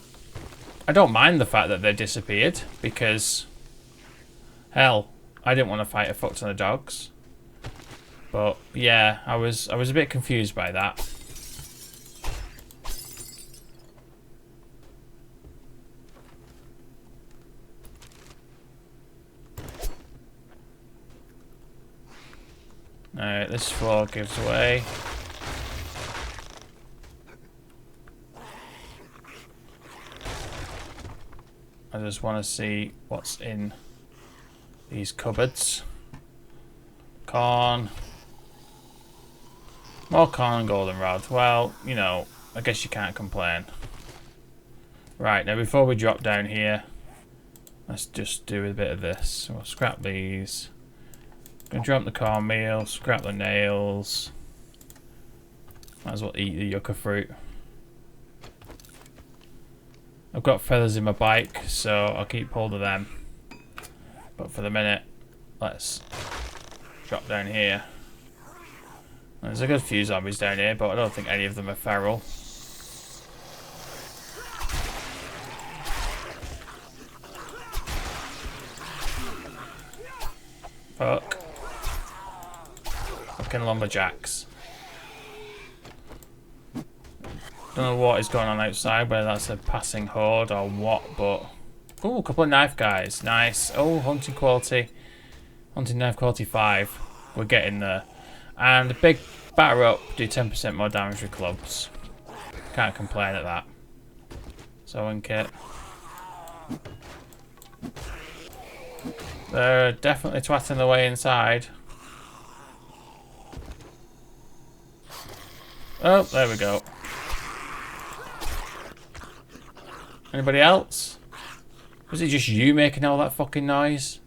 I don't mind the fact that they disappeared, because hell, I didn't want to fight a fuck ton of dogs. But yeah, I was a bit confused by that. Alright, this floor gives away. I just want to see what's in these cupboards. Corn. More corn and goldenrod. Well, you know, I guess you can't complain. Right, now before we drop down here, let's just do a bit of this. We'll scrap these. Gonna drop the cornmeal, scrap the nails. Might as well eat the yucca fruit. I've got feathers in my bike, so I'll keep hold of them. But for the minute, let's drop down here. There's a good few zombies down here, but I don't think any of them are feral. Fuck. Fucking lumberjacks. Don't know what is going on outside, whether that's a passing horde or what, but... Ooh, a couple of knife guys. Nice. Oh, hunting quality. Hunting knife quality 5. We're getting there. And a big batter up, do 10% more damage with clubs. Can't complain at that. Sewing kit. They're definitely twatting their way inside. Oh, there we go. Anybody else? Was it just you making all that fucking noise?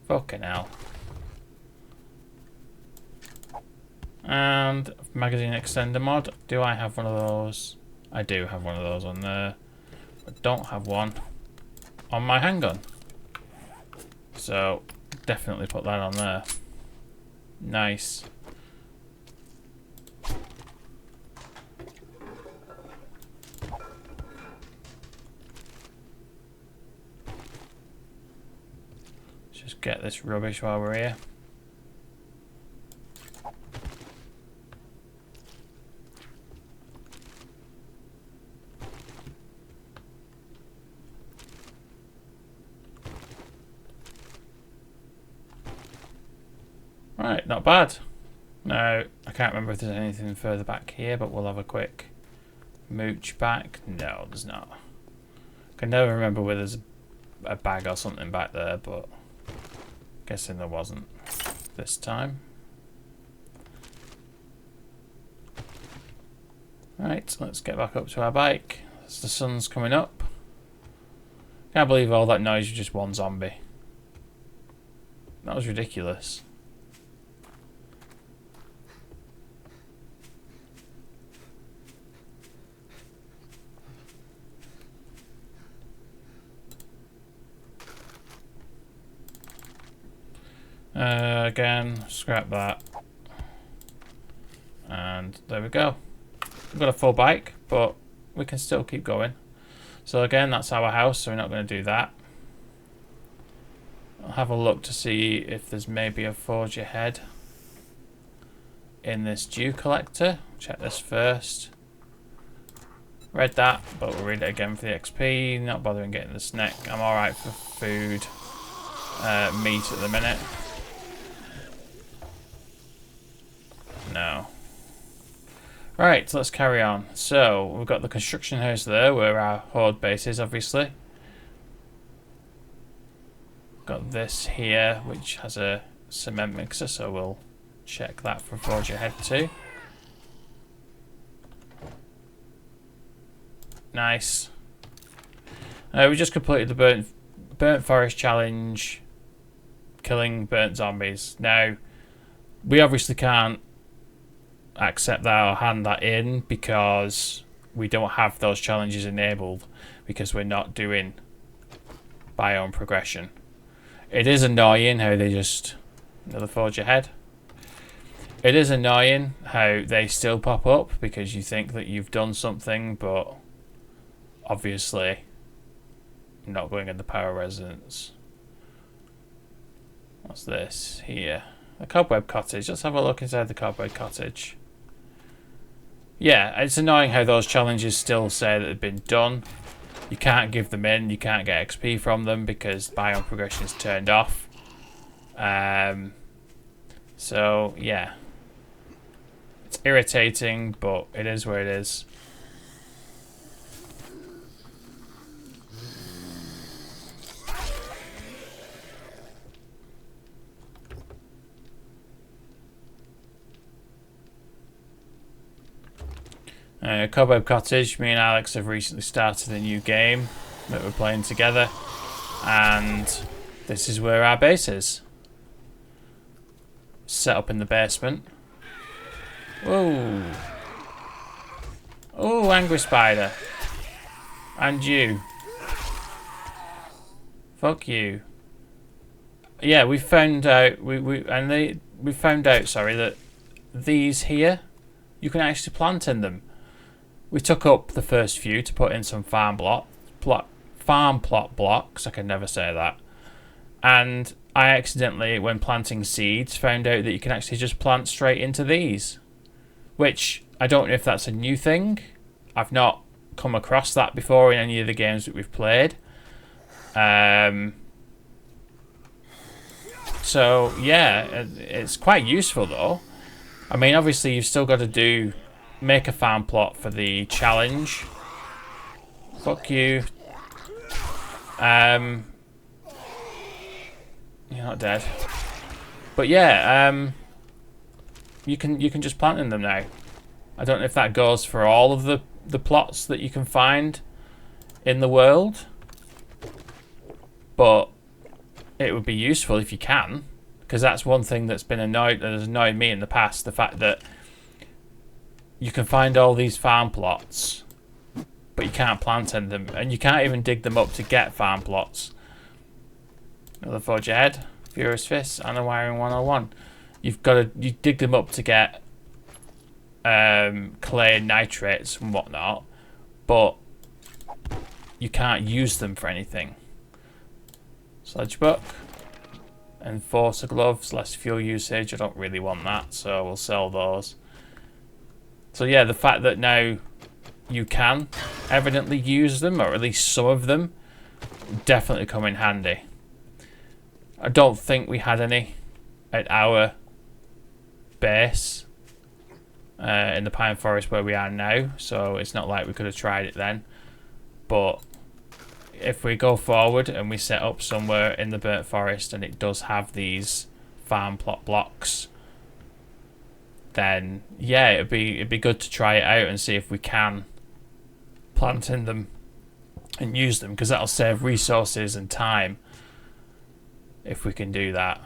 Fucking hell. And magazine extender mod. Do I have one of those? I do have one of those on there. I don't have one on my handgun. So definitely put that on there. Nice. Let's just get this rubbish while we're here. Right, not bad. Now, I can't remember if there's anything further back here, but we'll have a quick mooch back. No, there's not. I can never remember whether there's a bag or something back there, but guessing there wasn't this time. Right, let's get back up to our bike. As the sun's coming up. Can't believe all that noise was just one zombie. That was ridiculous. Again, scrap that. And there we go. We've got a full bike, but we can still keep going. So again, that's our house, so we're not going to do that. I'll have a look to see if there's maybe a forge ahead in this dew collector. Check this first. Read that, but we'll read it again for the XP. Not bothering getting the snack. I'm alright for food. Meat at the minute. Right, let's carry on. So, we've got the construction house there, where our horde base is, obviously. Got this here, which has a cement mixer, so we'll check that for Forge Ahead too. Nice. We just completed the burnt forest challenge, killing burnt zombies. Now, we obviously can't accept that or hand that in because we don't have those challenges enabled because we're not doing biome progression. It is annoying how they just... Another Forge Ahead. It is annoying how they still pop up because you think that you've done something, but obviously not going in the power residence. What's this here? The cobweb cottage. Let's have a look inside the cobweb cottage. Yeah, it's annoying how those challenges still say that they've been done. You can't give them in, you can't get XP from them because biome progression is turned off. So, yeah. It's irritating, but it is where it is. Cobweb Cottage, me and Alex have recently started a new game that we're playing together, and this is where our base is. Set up in the basement. Whoa. Oh, angry spider. And you. Fuck you. Yeah, we found out we found out, sorry, that these here, you can actually plant in them. We took up the first few to put in some farm plot blocks. I can never say that. And I accidentally, when planting seeds, found out that you can actually just plant straight into these. Which, I don't know if that's a new thing. I've not come across that before in any of the games that we've played. So, yeah, it's quite useful though. I mean, obviously you've still got to make a farm plot for the challenge. Fuck you. You're not dead. But yeah, you can just plant in them now. I don't know if that goes for all of the plots that you can find in the world, but it would be useful if you can, because that's one thing that has annoyed me in the past, the fact that you can find all these farm plots, but you can't plant in them, and you can't even dig them up to get farm plots. Another Forge Ahead, Furious Fists, and a Wiring 101. You dig them up to get clay and nitrates and whatnot, but you can't use them for anything. Sledge book. Enforcer gloves, less fuel usage. I don't really want that, so we'll sell those. So yeah, the fact that now you can evidently use them, or at least some of them, definitely come in handy. I don't think we had any at our base in the pine forest where we are now, so it's not like we could have tried it then. But if we go forward and we set up somewhere in the burnt forest and it does have these farm plot blocks, then yeah, it'd be good to try it out and see if we can plant in them and use them, because that'll save resources and time if we can do that.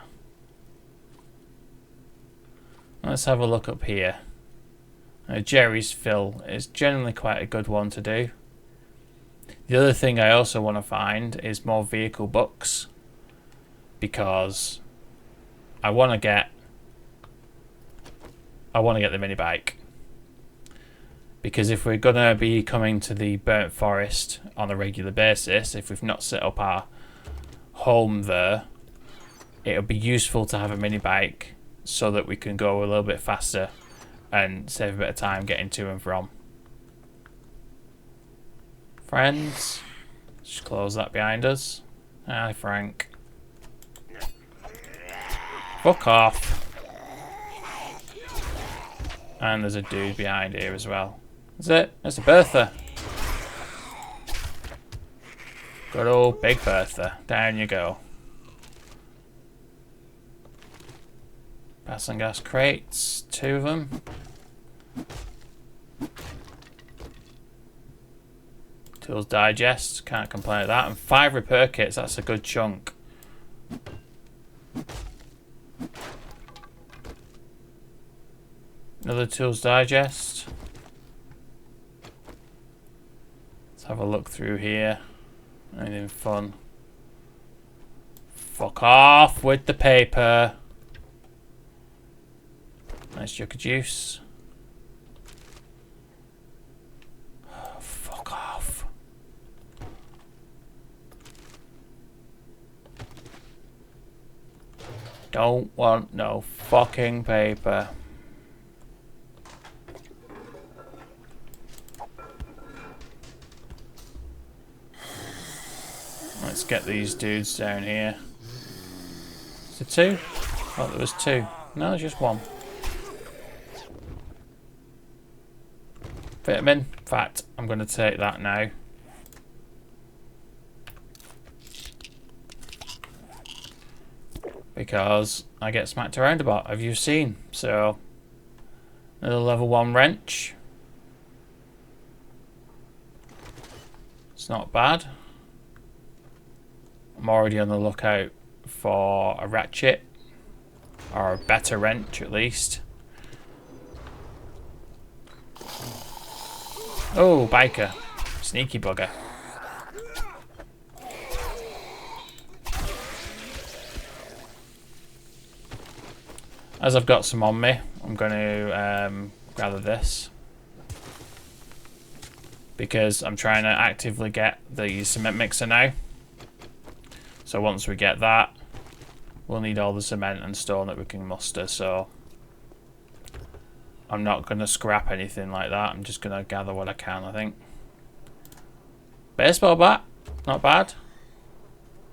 Let's have a look up here. Jerry's fill is generally quite a good one to do. The other thing I also want to find is more vehicle books, because I want to get the mini bike. Because if we're gonna be coming to the burnt forest on a regular basis, if we've not set up our home there, it'll be useful to have a mini bike so that we can go a little bit faster and save a bit of time getting to and from. Friends, just close that behind us. Hi, Frank. Fuck off. And there's a dude behind here as well. That's it. That's a Bertha. Good old Big Bertha. Down you go. Gas and gas crates. 2 of them. Tools digest. Can't complain with that. And 5 repair kits. That's a good chunk. Another tools digest. Let's have a look through here. Anything fun? Fuck off with the paper. Nice yucca juice. Oh, fuck off. Don't want no fucking paper. Let's get these dudes down here. Is it 2? Oh, there was 2. No, there's just 1. Vitamin. Fat. I'm going to take that now. Because I get smacked around a lot, have you seen? So, another level 1 wrench. It's not bad. I'm already on the lookout for a ratchet. Or a better wrench, at least. Oh, biker. Sneaky bugger. As I've got some on me, I'm going to gather this. Because I'm trying to actively get the cement mixer now. So once we get that, we'll need all the cement and stone that we can muster. So I'm not going to scrap anything like that. I'm just going to gather what I can, I think. Baseball bat. Not bad.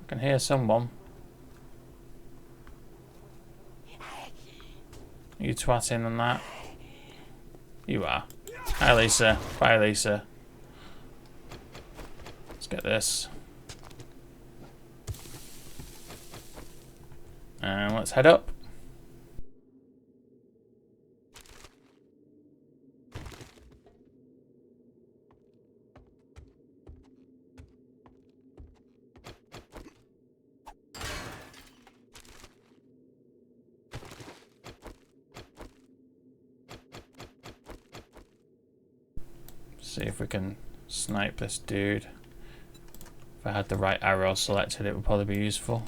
I can hear someone. Are you twatting on that? You are. Hi, Lisa. Bye, Lisa. Let's get this. And let's head up. See if we can snipe this dude. If I had the right arrow selected, it would probably be useful.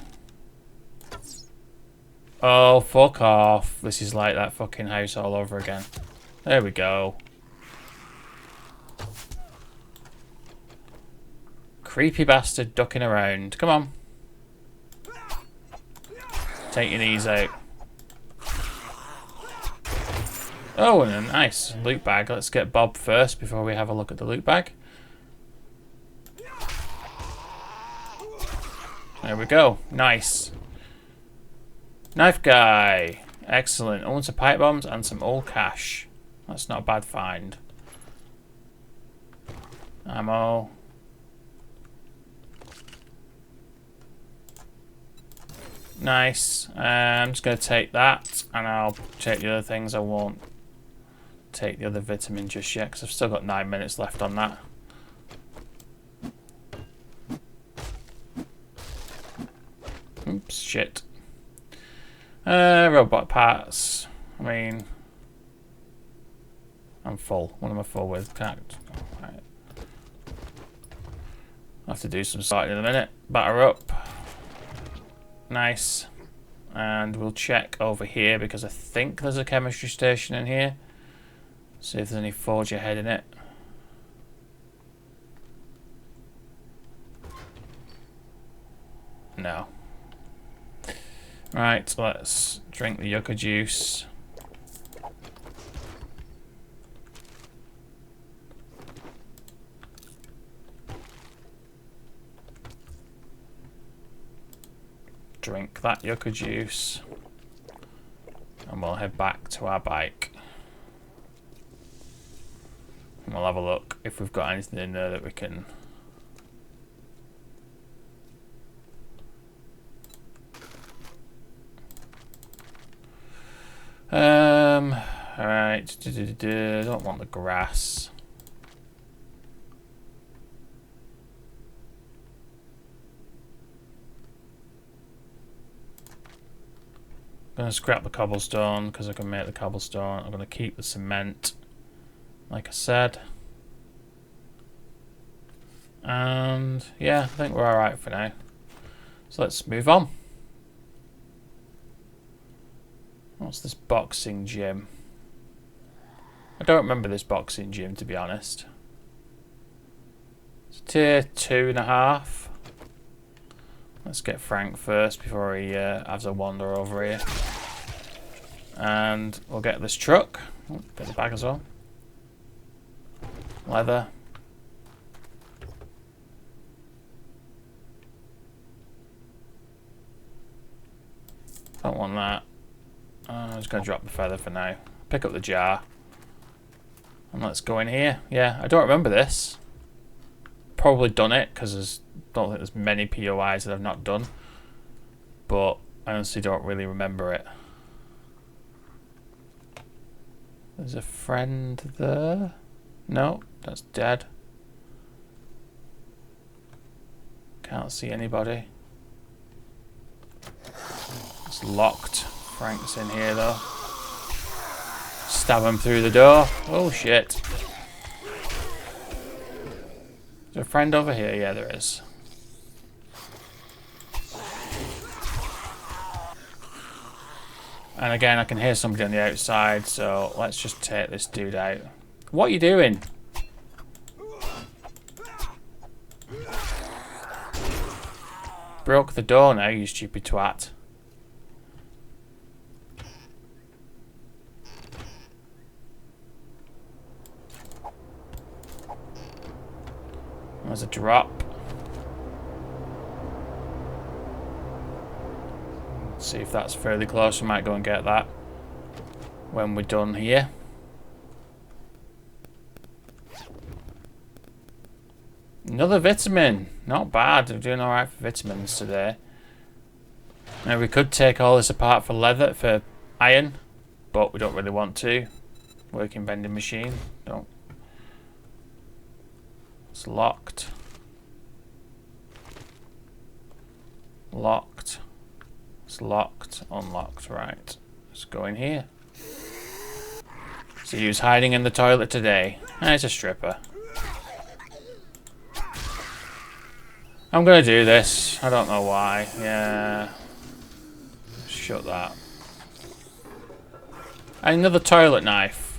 Oh, fuck off. This is like that fucking house all over again. There we go. Creepy bastard ducking around. Come on. Take your knees out. Oh, and a nice loot bag. Let's get Bob first before we have a look at the loot bag. There we go. Nice. Knife guy. Excellent. Owns some pipe bombs and some old cash. That's not a bad find. Ammo. Nice. I'm just going to take that and I'll take the other things. I won't take the other vitamin just yet because I've still got 9 minutes left on that. Oops, shit. Robot parts. I mean, I'm full. What am I full with? Can't. Right. I'll have to do some sorting in a minute. Batter up. Nice. And we'll check over here because I think there's a chemistry station in here. See if there's any forge ahead in it. No. Right, let's drink the yucca juice. Drink that yucca juice. And we'll head back to our bike. And we'll have a look if we've got anything in there that we can... Alright, don't want the grass. I'm going to scrap the cobblestone because I can make the cobblestone. I'm going to keep the cement, like I said. And yeah, I think we're alright for now. So let's move on. What's this boxing gym? I don't remember this boxing gym, to be honest. It's tier 2.5. Let's get Frank first before he has a wander over here. And we'll get this truck. Oh, get the bag as well. Leather. Don't want that. I'm just going to drop the feather for now. Pick up the jar. And let's go in here. Yeah, I don't remember this. Probably done it because don't think there's many POIs that I've not done. But I honestly don't really remember it. There's a friend there. No, that's dead. Can't see anybody. It's locked. Frank's in here though. Stab him through the door. Oh shit. Is there a friend over here? Yeah, there is. And again, I can hear somebody on the outside, so let's just take this dude out. What are you doing? Broke the door now, you stupid twat. There's a drop. Let's see if that's fairly close. We might go and get that when we're done here. Another vitamin. Not bad. We're doing alright for vitamins today. Now we could take all this apart for leather, for iron, but we don't really want to. Working vending machine. Don't. It's locked. Locked. It's locked. Unlocked. Right. Let's go in here. So he was hiding in the toilet today. It's a stripper. I'm gonna do this. I don't know why. Yeah. Shut that. Another toilet knife.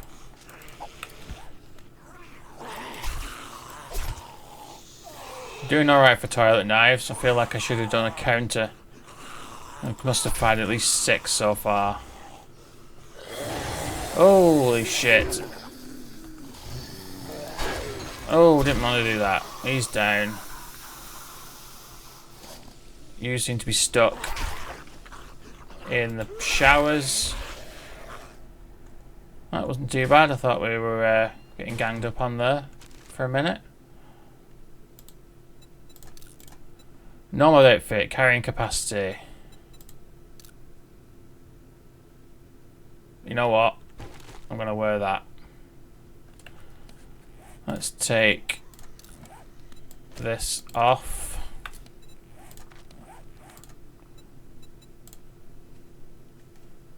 Doing alright for toilet knives. I feel like I should have done a counter. I must have found at least 6 so far. Holy shit. Oh, didn't want to do that. He's down. You seem to be stuck in the showers. That wasn't too bad. I thought we were getting ganged up on there for a minute. Normal outfit, carrying capacity. You know what? I'm going to wear that. Let's take this off.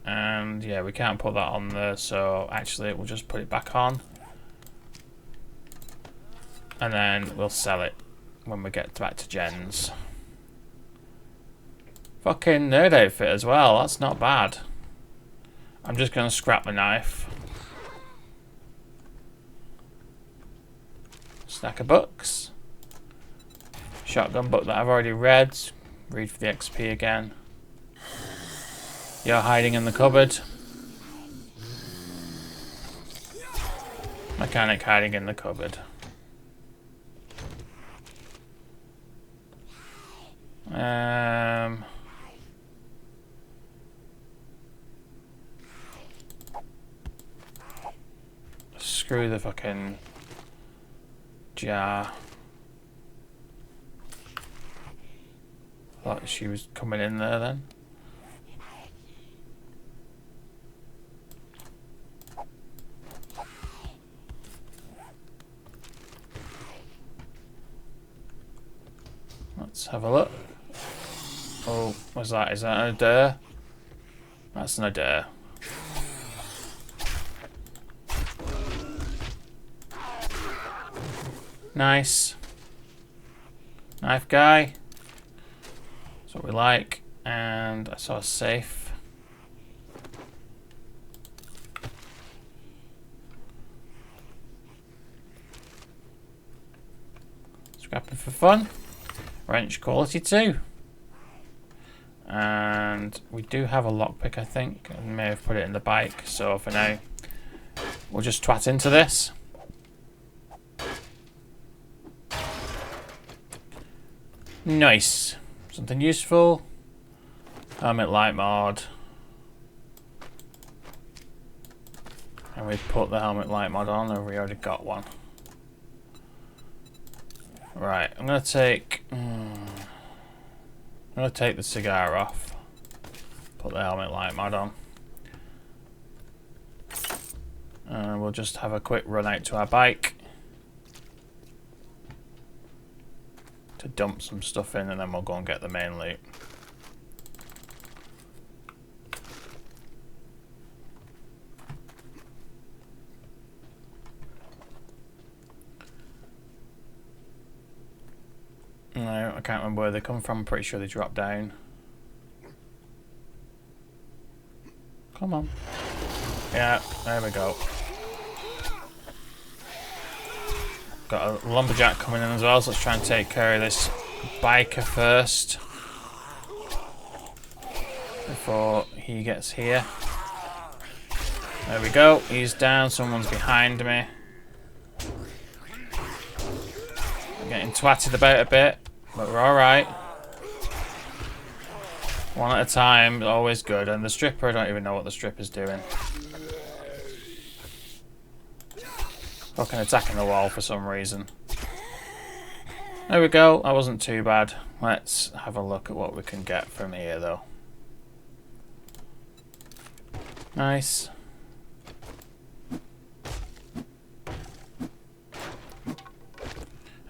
And yeah, we can't put that on there, so actually we'll just put it back on. And then we'll sell it when we get back to Jen's. Fucking nerd outfit as well, that's not bad. I'm just going to scrap the knife. Stack of books. Shotgun book that I've already read. Read for the XP again. You're hiding in the cupboard. Mechanic hiding in the cupboard. Screw the fucking jar. Thought she was coming in there then. Let's have a look. Oh, what's that? Is that an Adair? That's an Adair. Nice. Knife guy. That's what we like. And I saw a safe. Scrapping for fun. Wrench quality 2. And we do have a lockpick, I think. I may have put it in the bike. So for now, we'll just twat into this. Nice. Something useful. Helmet light mod. And we put the helmet light mod on, or we already got one. Right, I'm gonna take the cigar off. Put the helmet light mod on. And we'll just have a quick run out to our bike. To dump some stuff in, and then we'll go and get the main loot. No, I can't remember where they come from. I'm pretty sure they drop down. Come on. Yeah, there we go. Got a lumberjack coming in as well, so let's try and take care of this biker first before he gets here. There we go, he's down, someone's behind me. I'm getting twatted about a bit, but we're alright. One at a time, always good. And the stripper, I don't even know what the stripper's doing. Fucking attacking the wall for some reason. There we go, that wasn't too bad. Let's have a look at what we can get from here though. Nice.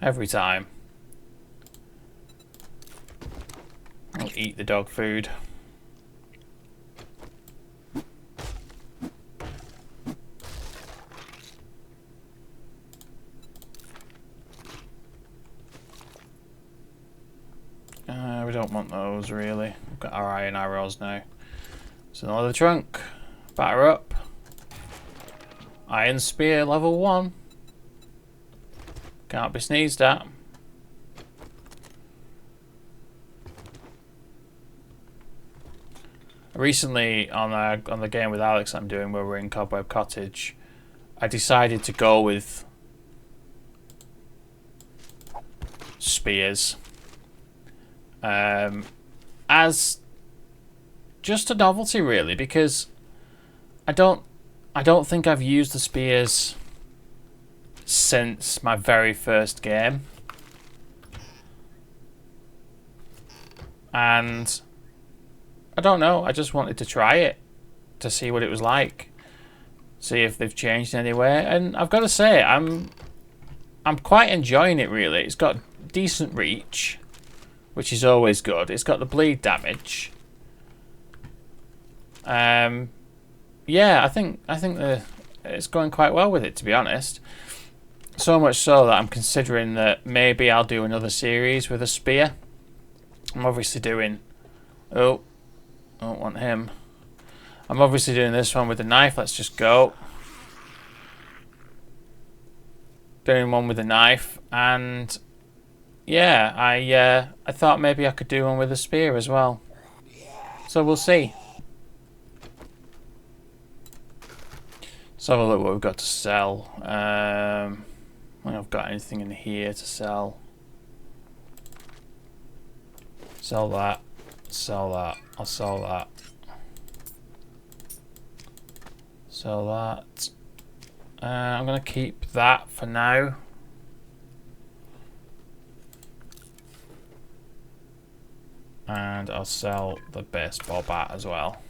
Every time. I'll eat the dog food. We don't want those really. We've got our iron arrows now. So another trunk. Batter up. Iron spear level 1. Can't be sneezed at. Recently on the game with Alex I'm doing where we're in Cobweb Cottage, I decided to go with spears. As just a novelty really, because I don't think I've used the spears since my very first game, and I don't know, I just wanted to try it to see what it was like, see if they've changed in any way, and I've got to say I'm quite enjoying it really. It's got decent reach, which is always good. It's got the bleed damage. Yeah, I think it's going quite well with it, to be honest. So much so that I'm considering that maybe I'll do another series with a spear. I'm obviously doing... Oh, I don't want him. I'm obviously doing this one with a knife. Let's just go. Doing one with a knife, and yeah, I thought maybe I could do one with a spear as well. So we'll see. Let's have a look what we've got to sell. I don't think I've got anything in here to sell. Sell that. Sell that. I'll sell that. Sell that. I'm going to keep that for now. And I'll sell the baseball bat as well.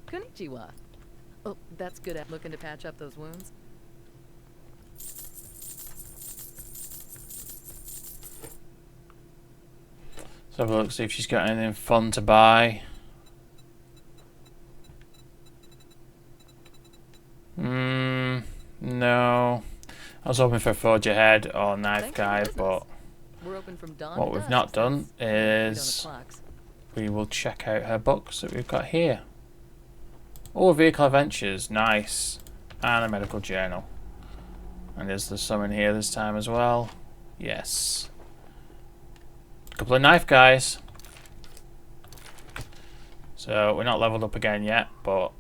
Konnichiwa. Oh, that's good at looking to patch up those wounds. Let's have a look, see if she's got anything fun to buy. No. I was hoping for a forge ahead or knife Thanks for guy, business. but We're open from dawn what to we've dusk, not done since we don't have is clocks. we will check out her books that we've got here. Oh, vehicle adventures, nice. And a medical journal. And is there some in here this time as well? Yes. A couple of knife guys. So we're not leveled up again yet, but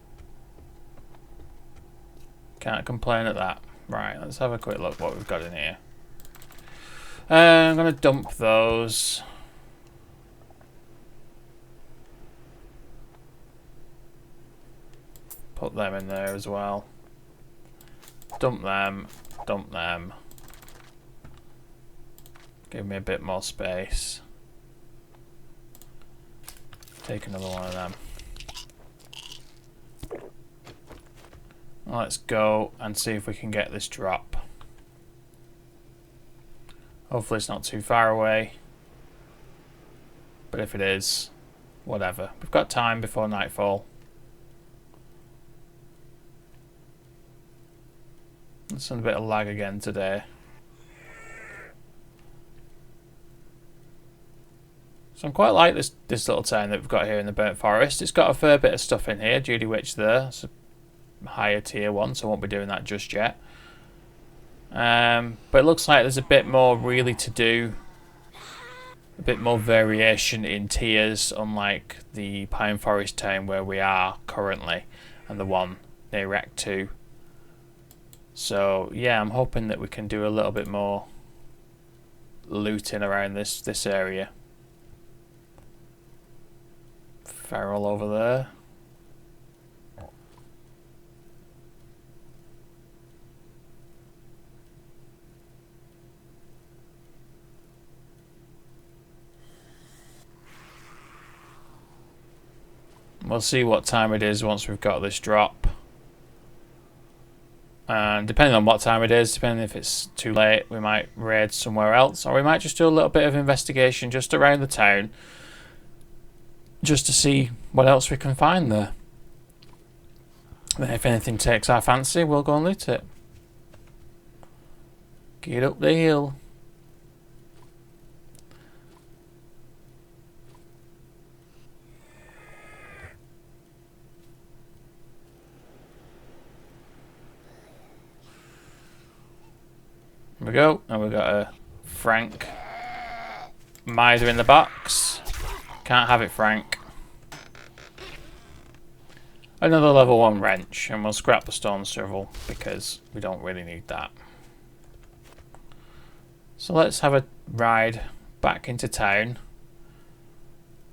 can't complain at that. Right, let's have a quick look what we've got in here. I'm going to dump those. Put them in there as well. Dump them. Dump them. Give me a bit more space. Take another one of them. Let's go and see if we can get this drop. Hopefully it's not too far away. But if it is, whatever. We've got time before nightfall. There's a bit of lag again today. So I'm quite like this little town that we've got here in the Burnt Forest. It's got a fair bit of stuff in here. Judy Witch there. It's a higher tier one, so I won't be doing that just yet. But it looks like there's a bit more really to do. A bit more variation in tiers, unlike the Pine Forest town where we are currently, and the one near Rec 2. So yeah, I'm hoping that we can do a little bit more looting around this area. Feral over there. We'll see what time it is once we've got this drop. And depending on what time it is, depending if it's too late, we might raid somewhere else, or we might just do a little bit of investigation just around the town, just to see what else we can find there. Then if anything takes our fancy, we'll go and loot it. Get up the hill. There we go, and we've got a Frank Miser in the box. Can't have it, Frank. Another level 1 wrench, and we'll scrap the stone shovel because we don't really need that. So let's have a ride back into town.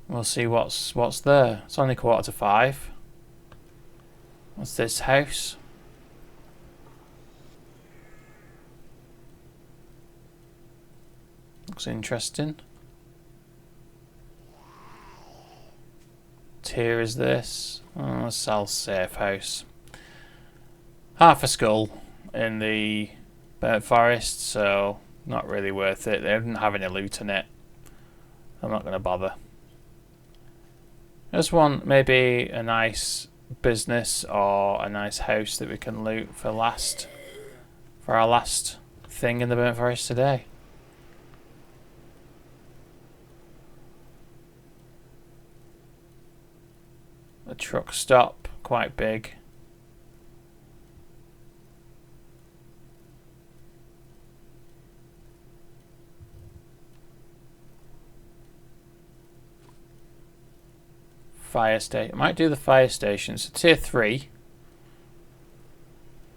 We'll see what's there. It's only 4:45. What's this house? Looks interesting. Tier is this? Oh, sell safe house. Half a skull in the Burnt Forest, so not really worth it. They didn't have any loot in it. I'm not going to bother. Just want maybe a nice business or a nice house that we can loot for our last thing in the Burnt Forest today. A truck stop, quite big. Fire station. I might do the fire station. So tier 3.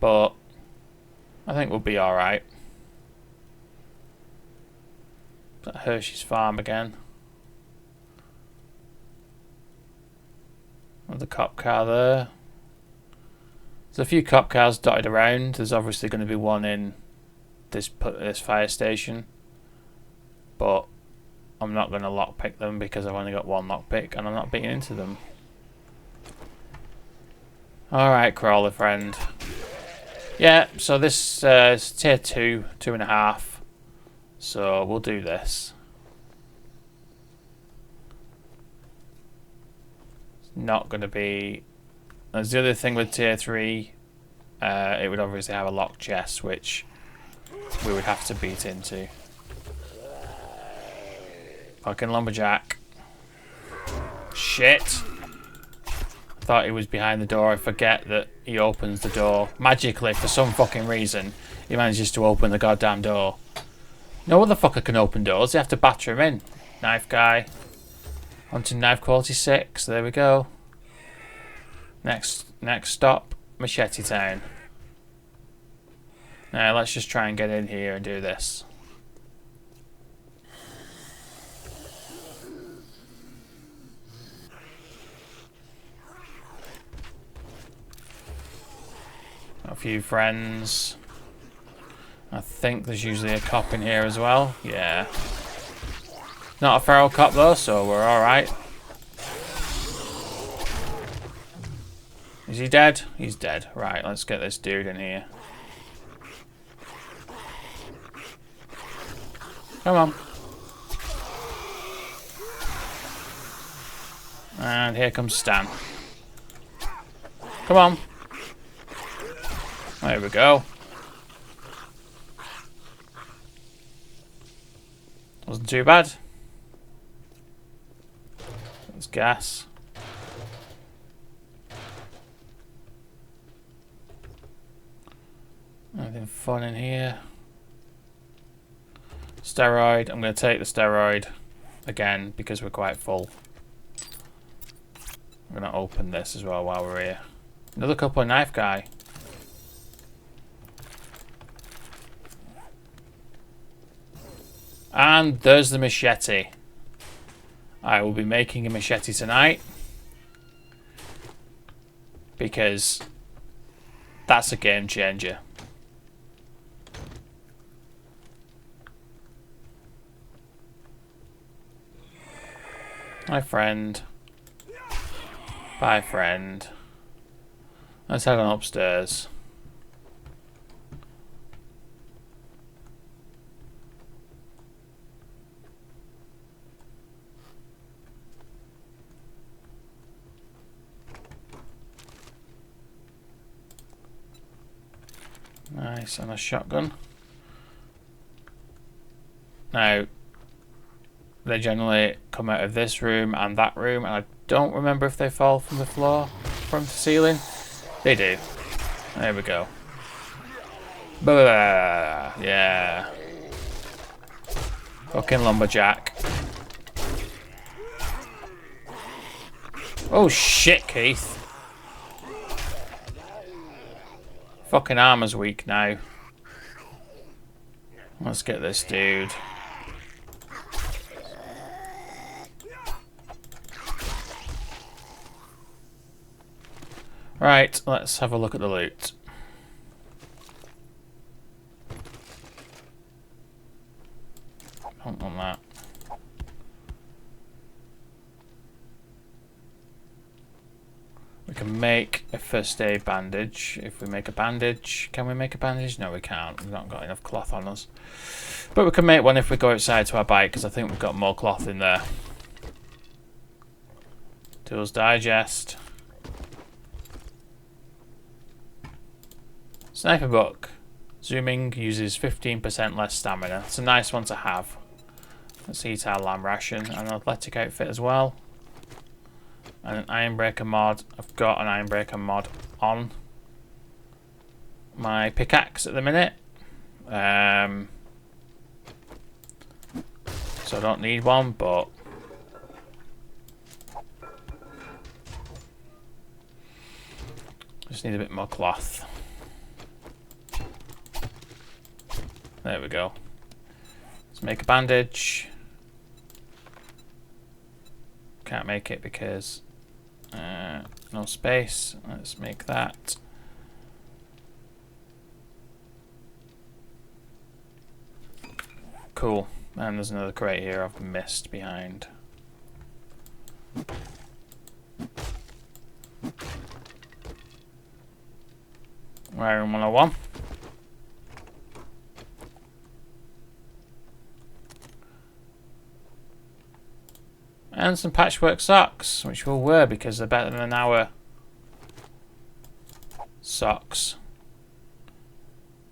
But I think we'll be alright. Is that Hershey's farm again? Another cop car there. There's a few cop cars dotted around. There's obviously going to be one in this fire station, but I'm not going to lockpick them because I've only got one lockpick and I'm not beating into them. Alright, crawler friend. Yeah, so this is tier 2, 2.5. So we'll do this. It's not going to be... There's the other thing with tier 3. It would obviously have a locked chest, which we would have to beat into. Fucking lumberjack. Shit. Thought he was behind the door. I forget that he opens the door. Magically, for some fucking reason, he manages to open the goddamn door. No other fucker can open doors. You have to batter him in. Knife guy. Hunting knife quality 6. There we go. Next stop, Machete Town. Now let's just try and get in here and do this. A few friends. I think there's usually a cop in here as well. Yeah. Not a feral cop though, so we're alright. Is he dead? He's dead. Right, let's get this dude in here. Come on. And here comes Stan. Come on. There we go. Wasn't too bad. There's gas. Anything fun in here? Steroid. I'm going to take the steroid again because we're quite full. I'm going to open this as well while we're here. Another couple of knife guy. And there's the machete. I will be making a machete tonight because that's a game changer. Hi, friend. Bye, friend. Let's head on upstairs. Nice, and a shotgun. Now, they generally come out of this room and that room, and I don't remember if they fall from the floor, from the ceiling. They do. There we go. Blah, yeah. Fucking lumberjack. Oh shit, Keith. Fucking armor's weak now. Let's get this dude. Right, let's have a look at the loot. Don't want that. We can make a first aid bandage. If we make a bandage, can we make a bandage? No, we can't. We've not got enough cloth on us. But we can make one if we go outside to our bike, because I think we've got more cloth in there. Tools digest. Sniper book. Zooming uses 15% less stamina. It's a nice one to have. Let's eat our lamb ration. And an athletic outfit as well. And an ironbreaker mod. I've got an ironbreaker mod on my pickaxe at the minute. So I don't need one, but just need a bit more cloth. There we go. Let's make a bandage. Can't make it because no space. Let's make that. Cool. And there's another crate here I've missed behind. Wiring 101. And some patchwork socks, which we'll wear because they're better than our socks.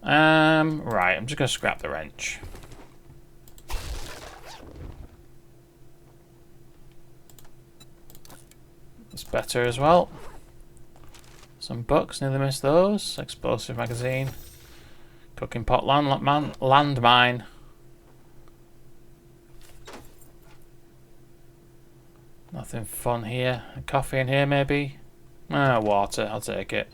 Right, I'm just going to scrap the wrench. It's better as well. Some books, nearly missed those. Explosive magazine. Cooking pot landmine. Nothing fun here. Coffee in here maybe? Water, I'll take it.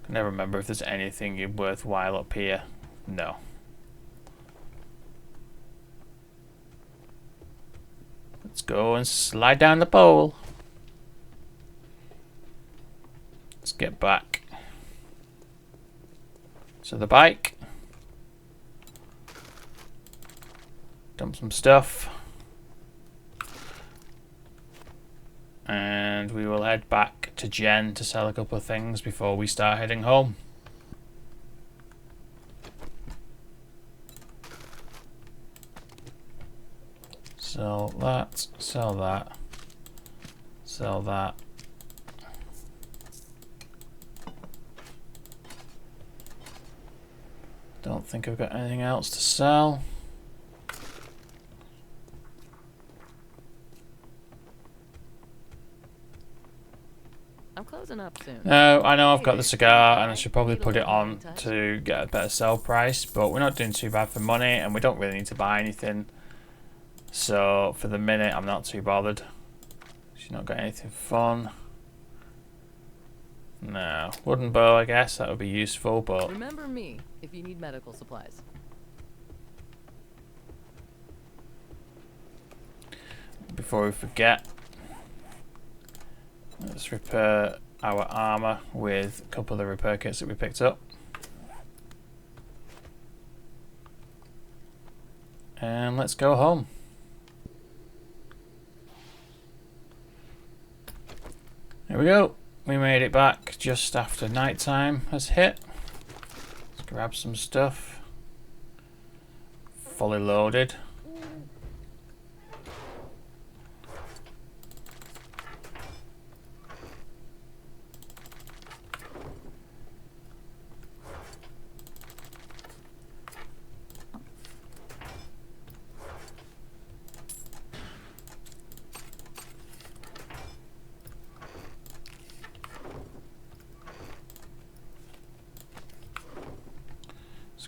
Can never remember if there's anything worthwhile up here. No. Let's go and slide down the pole. Let's get back to the bike. Dump some stuff. And we will head back to Jen to sell a couple of things before we start heading home. Sell that, sell that, sell that. Don't think I've got anything else to sell. I'm closing up soon. No, I know I've got the cigar and I should probably put it on to get a better sell price, but we're not doing too bad for money and we don't really need to buy anything. So for the minute I'm not too bothered. She's not got anything fun. No. Wooden bow, I guess, that would be useful, but Remember me if you need medical supplies. before we forget, let's repair our armor with a couple of the repair kits that we picked up. And let's go home. There we go. We made it back just after night time has hit. Let's grab some stuff. Fully loaded.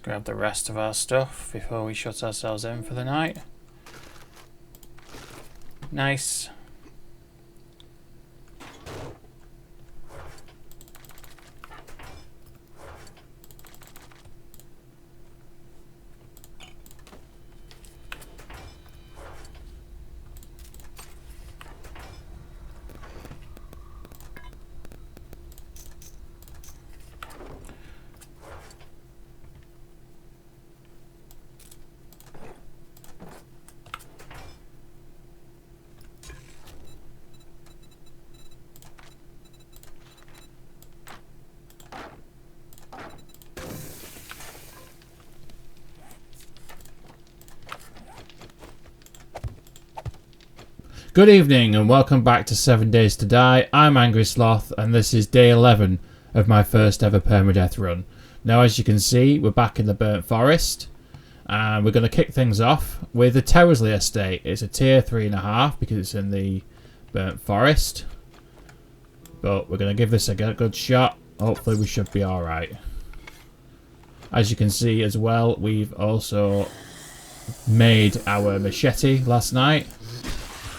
Grab the rest of our stuff before we shut ourselves in for the night. Nice. Good evening and welcome back to 7 Days to Die. I'm Angry Sloth and this is day 11 of my first ever permadeath run. Now, as you can see, we're back in the burnt forest and we're going to kick things off with the Terrasley estate. It's a tier 3.5 because it's in the burnt forest, but we're going to give this a good shot. Hopefully we should be alright. As you can see as well, we've also made our machete last night,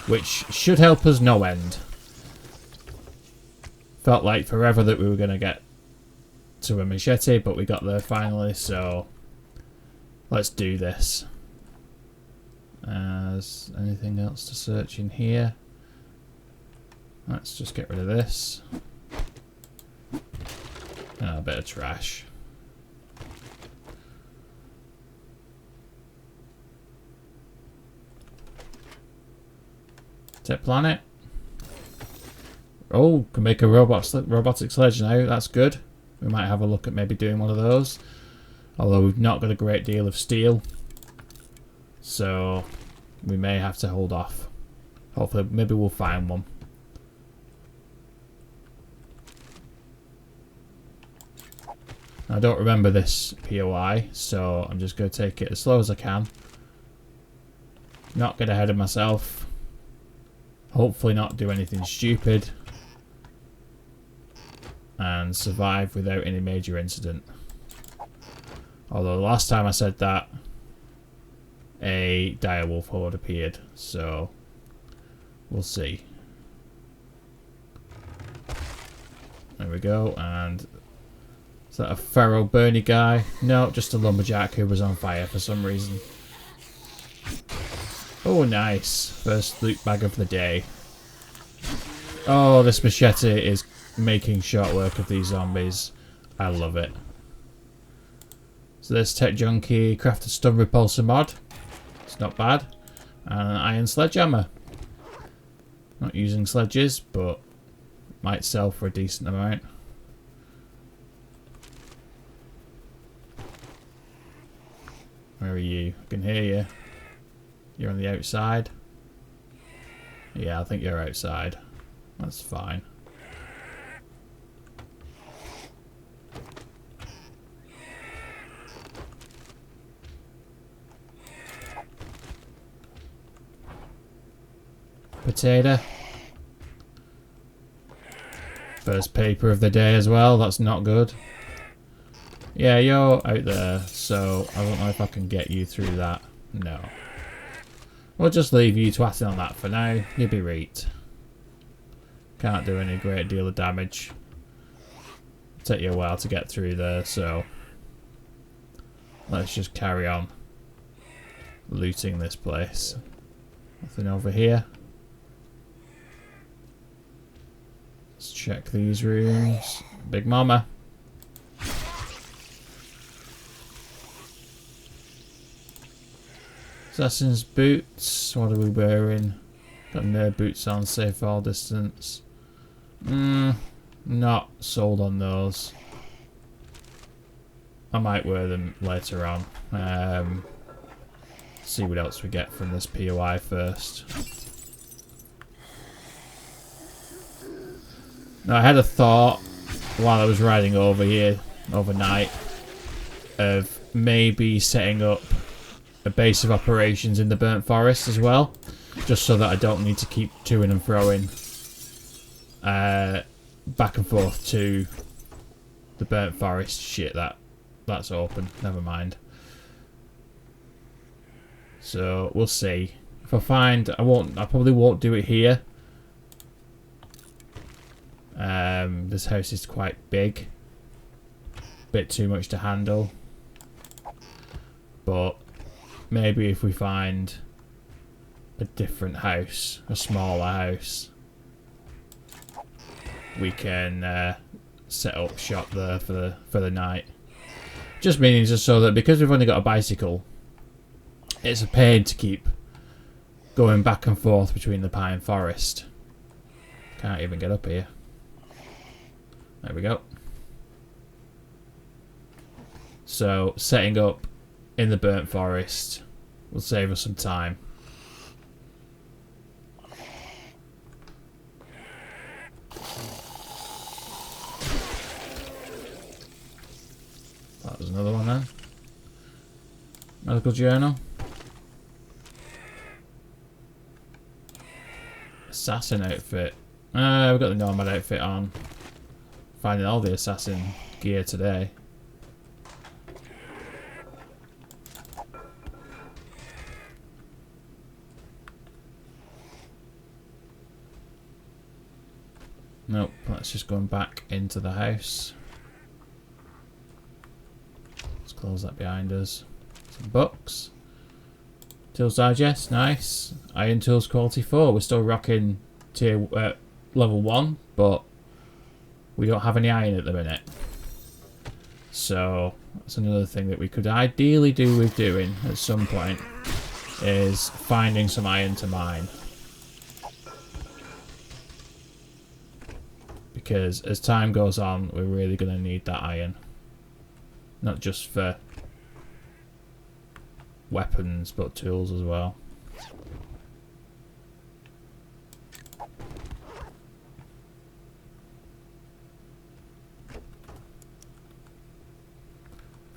which should help us no end. Felt like forever that we were going to get to a machete, but we got there finally, so let's do this. Is anything else to search in here? Let's just get rid of this. Oh, a bit of trash. Tip planet. Oh, can make a robotic sledge now. That's good. We might have a look at maybe doing one of those. Although we've not got a great deal of steel. So we may have to hold off. Hopefully, maybe we'll find one. I don't remember this POI, so I'm just going to take it as slow as I can. Not get ahead of myself. Hopefully not do anything stupid. And survive without any major incident. Although the last time I said that, a direwolf horde appeared, so we'll see. There we go, and is that a Pharaoh Bernie guy? No, just a lumberjack who was on fire for some reason. Oh, nice. First loot bag of the day. Oh, this machete is making short work of these zombies. I love it. So this Tech Junkie crafted stun repulsor mod. It's not bad. And an iron sledgehammer. Not using sledges, but might sell for a decent amount. Where are you? I can hear you. You're on the outside. Yeah, I think you're outside. That's fine. Potato. First paper of the day as well. That's not good. Yeah, you're out there, so I don't know if I can get you through that. No. We'll just leave you twatting on that for now. You'll be right. Can't do any great deal of damage. Take you a while to get through there, so let's just carry on looting this place. Nothing over here. Let's check these rooms. Big Mama. Assassin's boots. What are we wearing? Got no boots on. Safe all distance. Not sold on those. I might wear them later on. See what else we get from this POI first. Now I had a thought while I was riding over here overnight of maybe setting up a base of operations in the burnt forest as well, just so that I don't need to keep toing and throwing back and forth to the burnt forest. Shit, that's open. Never mind. So we'll see. If I find, I probably won't do it here. This house is quite big, bit too much to handle, but maybe if we find a different house, a smaller house, we can set up shop there for the night. Just meaning just so that because we've only got a bicycle, it's a pain to keep going back and forth between the pine forest. Can't even get up here. There we go. So setting up in the burnt forest will save us some time. That was another one then. Medical journal. Assassin outfit. We've got the nomad outfit on. Finding all the assassin gear today. Nope, let's just go back into the house. Let's close that behind us. Some books. Tools Digest, nice. Iron Tools Quality 4. We're still rocking level 1, but we don't have any iron at the minute. So that's another thing that we could ideally do with doing at some point, is finding some iron to mine. Because as time goes on, we're really going to need that iron. Not just for weapons, but tools as well.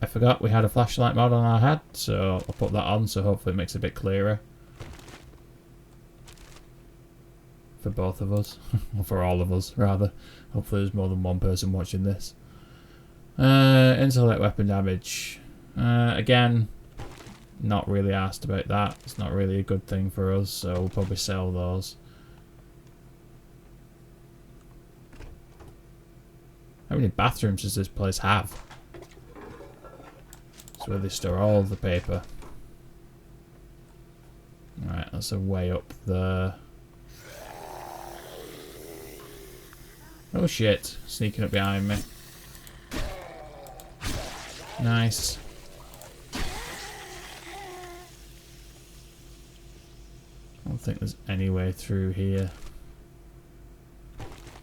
I forgot we had a flashlight mod on our head, so I'll put that on, so hopefully it makes it a bit clearer. For both of us. Or for all of us, rather. Hopefully there's more than one person watching this. Intellect weapon damage. Again, not really asked about that. It's not really a good thing for us, so we'll probably sell those. How many bathrooms does this place have? It's where they store all the paper. Alright, that's a way up there. Oh shit, sneaking up behind me. Nice. I don't think there's any way through here.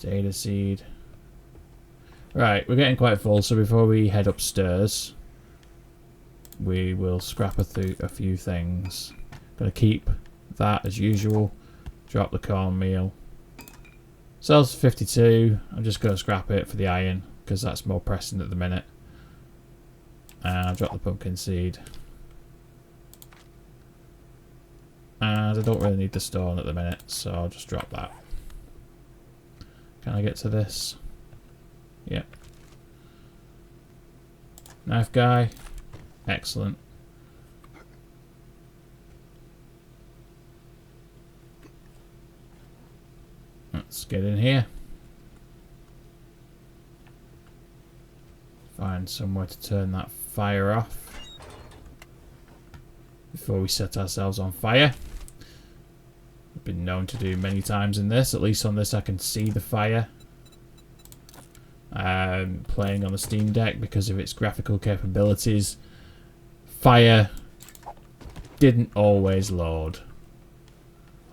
Data seed. Right, we're getting quite full, so before we head upstairs, we will scrap a few things. Gonna keep that as usual. Drop the cornmeal. Sells 52. I'm just gonna scrap it for the iron because that's more pressing at the minute. And I'll drop the pumpkin seed. And I don't really need the stone at the minute, so I'll just drop that. Can I get to this? Yep. Knife guy. Excellent. Let's get in here. Find somewhere to turn that fire off before we set ourselves on fire. I've been known to do many times in this. At least on this I can see the fire. Playing on the Steam Deck, because of its graphical capabilities, fire didn't always load.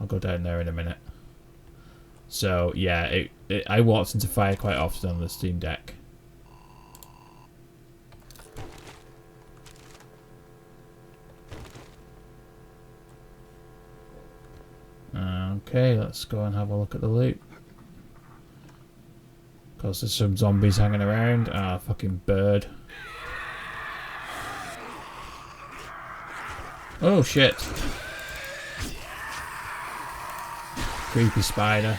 I'll go down there in a minute. So yeah, I walked into fire quite often on the Steam Deck. Okay, let's go and have a look at the loot. Of course, there's some zombies hanging around. Ah, fucking bird. Oh shit. Creepy spider.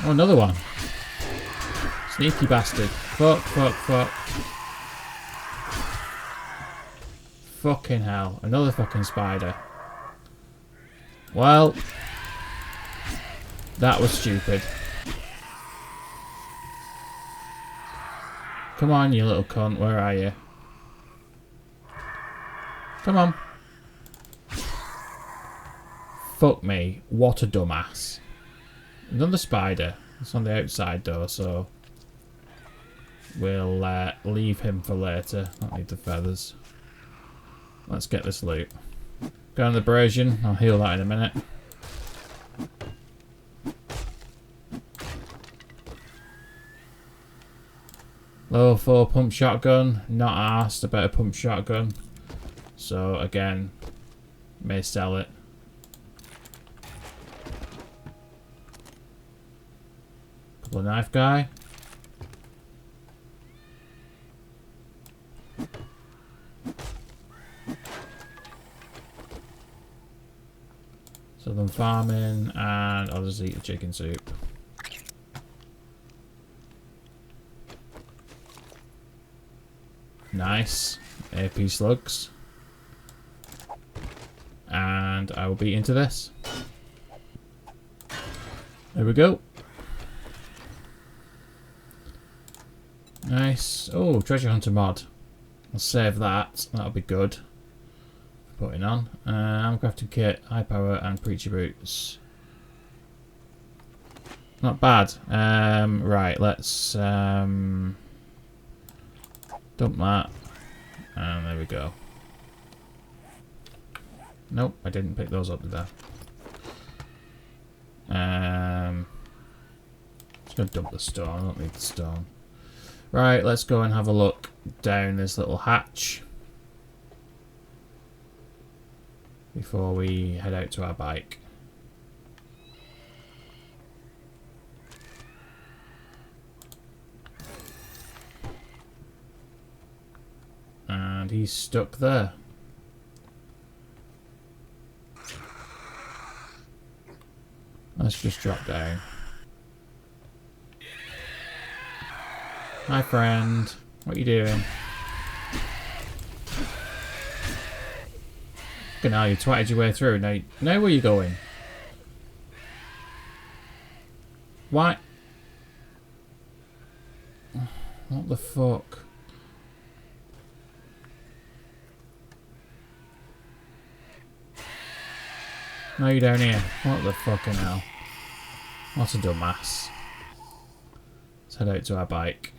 Oh, another one. Sneaky bastard. Fuck, fuck, fuck. Fucking hell. Another fucking spider. Well, that was stupid. Come on, you little cunt. Where are you? Come on. Fuck me. What a dumbass. Another spider. It's on the outside though, so we'll leave him for later. Don't need the feathers. Let's get this loot. Go on the abrasion. I'll heal that in a minute. Level 4 pump shotgun. Not asked about a pump shotgun. So again, may sell it. Couple of knife guy. Southern farming, and I'll just eat the chicken soup. Nice. AP slugs. And I will be into this. There we go. Nice. Oh, treasure hunter mod. I'll save that. That'll be good. Putting on. Armor crafting kit, high power, and preacher boots. Not bad. Right, let's Dump that. And there we go. Nope, I didn't pick those up, did I? Just gonna dump the stone. I don't need the stone. Right, let's go and have a look down this little hatch before we head out to our bike. And he's stuck there. Let's just drop down. Hi friend, what are you doing? Fucking hell, you twatted your way through. Now where are you going? Why? What the fuck? No, you down here. What the fucking hell? What a dumbass. Let's head out to our bike.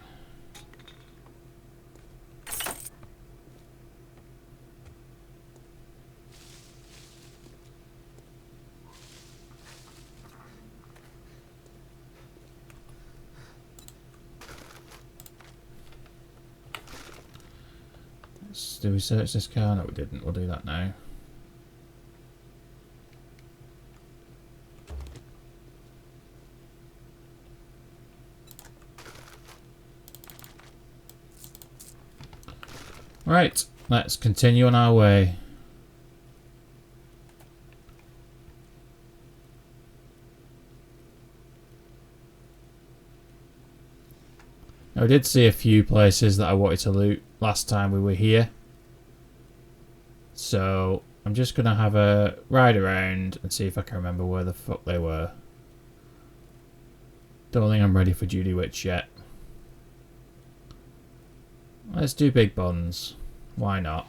Did we search this car? No, we didn't. We'll do that now. Right, let's continue on our way. Now, I did see a few places that I wanted to loot last time we were here. So, I'm just going to have a ride around and see if I can remember where the fuck they were. Don't think I'm ready for Judy Witch yet. Let's do Big Buns. Why not?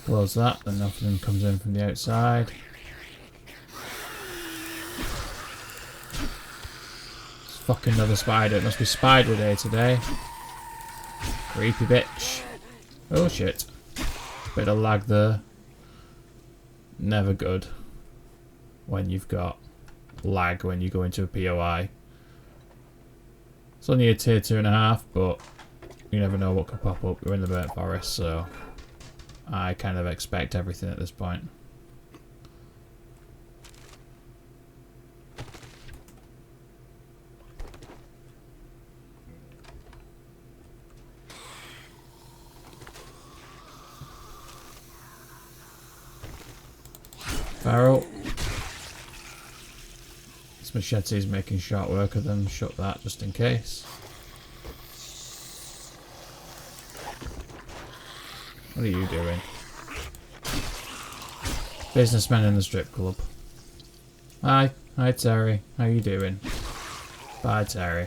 Close that, then nothing comes in from the outside. It's fucking another spider. It must be Spider Day today. Creepy bitch. Oh shit. Bit of lag there. Never good when you've got lag when you go into a POI. It's only a tier 2.5, but you never know what could pop up. We're in the burnt forest, so I kind of expect everything at this point. Farrell. This machete is making short work of them. Shut that just in case. What are you doing? Businessman in the strip club. Hi. Hi Terry. How you doing? Bye Terry.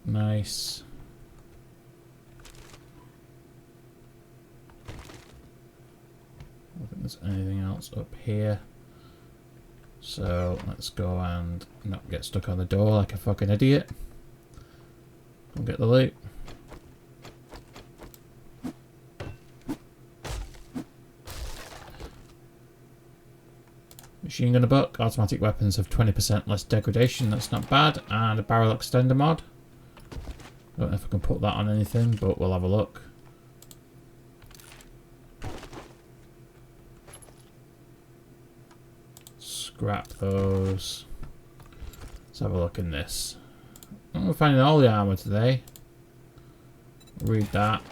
Nice. I don't think there's anything else up here. So let's go and not get stuck on the door like a fucking idiot. Go get the loot. Machine gun book. Automatic weapons have 20% less degradation. That's not bad. And a barrel extender mod. Don't know if I can put that on anything, but we'll have a look. Scrap those. Let's have a look in this. We're finding all the armour today. Read that.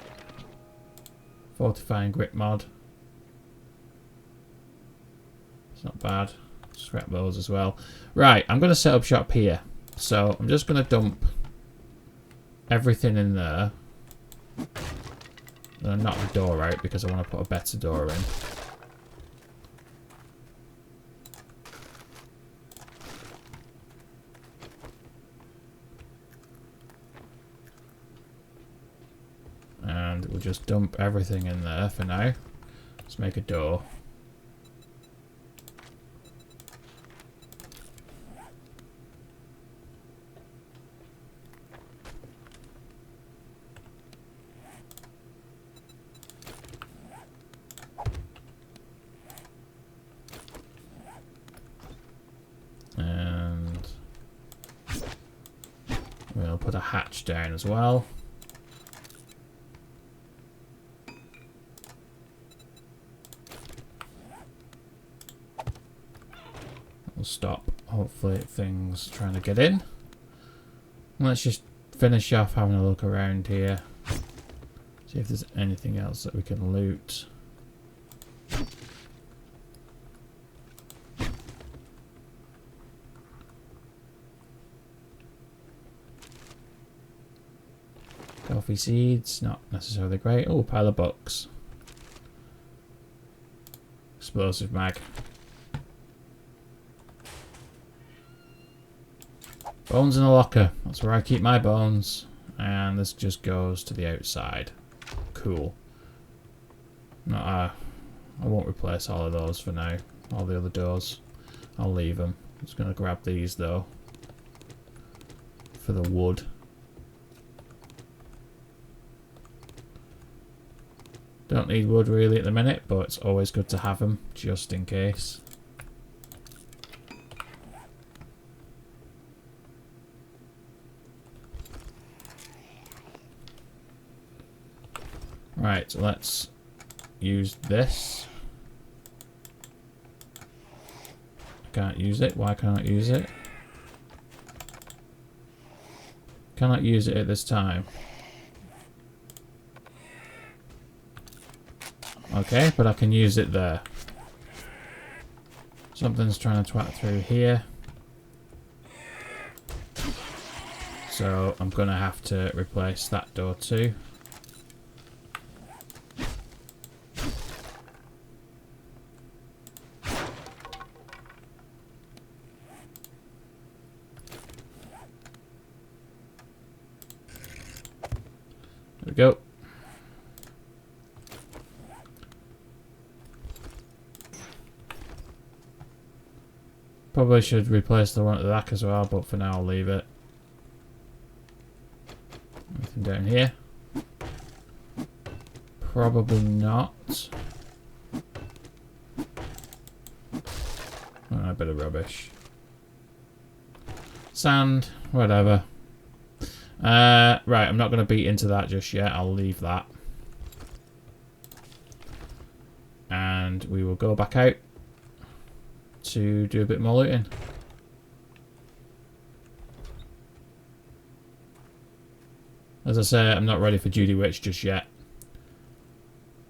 Fortifying grip mod. It's not bad. Scrap those as well. Right, I'm going to set up shop here. So I'm just going to dump everything in there. Then knock the door out because I want to put a better door in. we'll just dump everything in there for now. Let's make a door. And we'll put a hatch down as well. We'll stop, hopefully, things trying to get in. Let's just finish off having a look around here. See if there's anything else that we can loot. Coffee seeds, not necessarily great. Oh, pile of books. Explosive mag. Bones in a locker. That's where I keep my bones. And this just goes to the outside. Cool. Not, I won't replace all of those for now. All the other doors. I'll leave them. I'm just going to grab these though. For the wood. Don't need wood really at the minute, but it's always good to have them just in case. Right, so let's use this. I can't use it. Why can't I use it? Cannot use it at this time. Okay, but I can use it there. Something's trying to twat through here. So I'm going to have to replace that door too. There we go. Probably should replace the one at the back as well, but for now I'll leave it. Anything down here? Probably not. Oh, a bit of rubbish. Sand, whatever. Right, I'm not going to beat into that just yet. I'll leave that. And we will go back out to do a bit more looting. As I say, I'm not ready for Judy Witch just yet.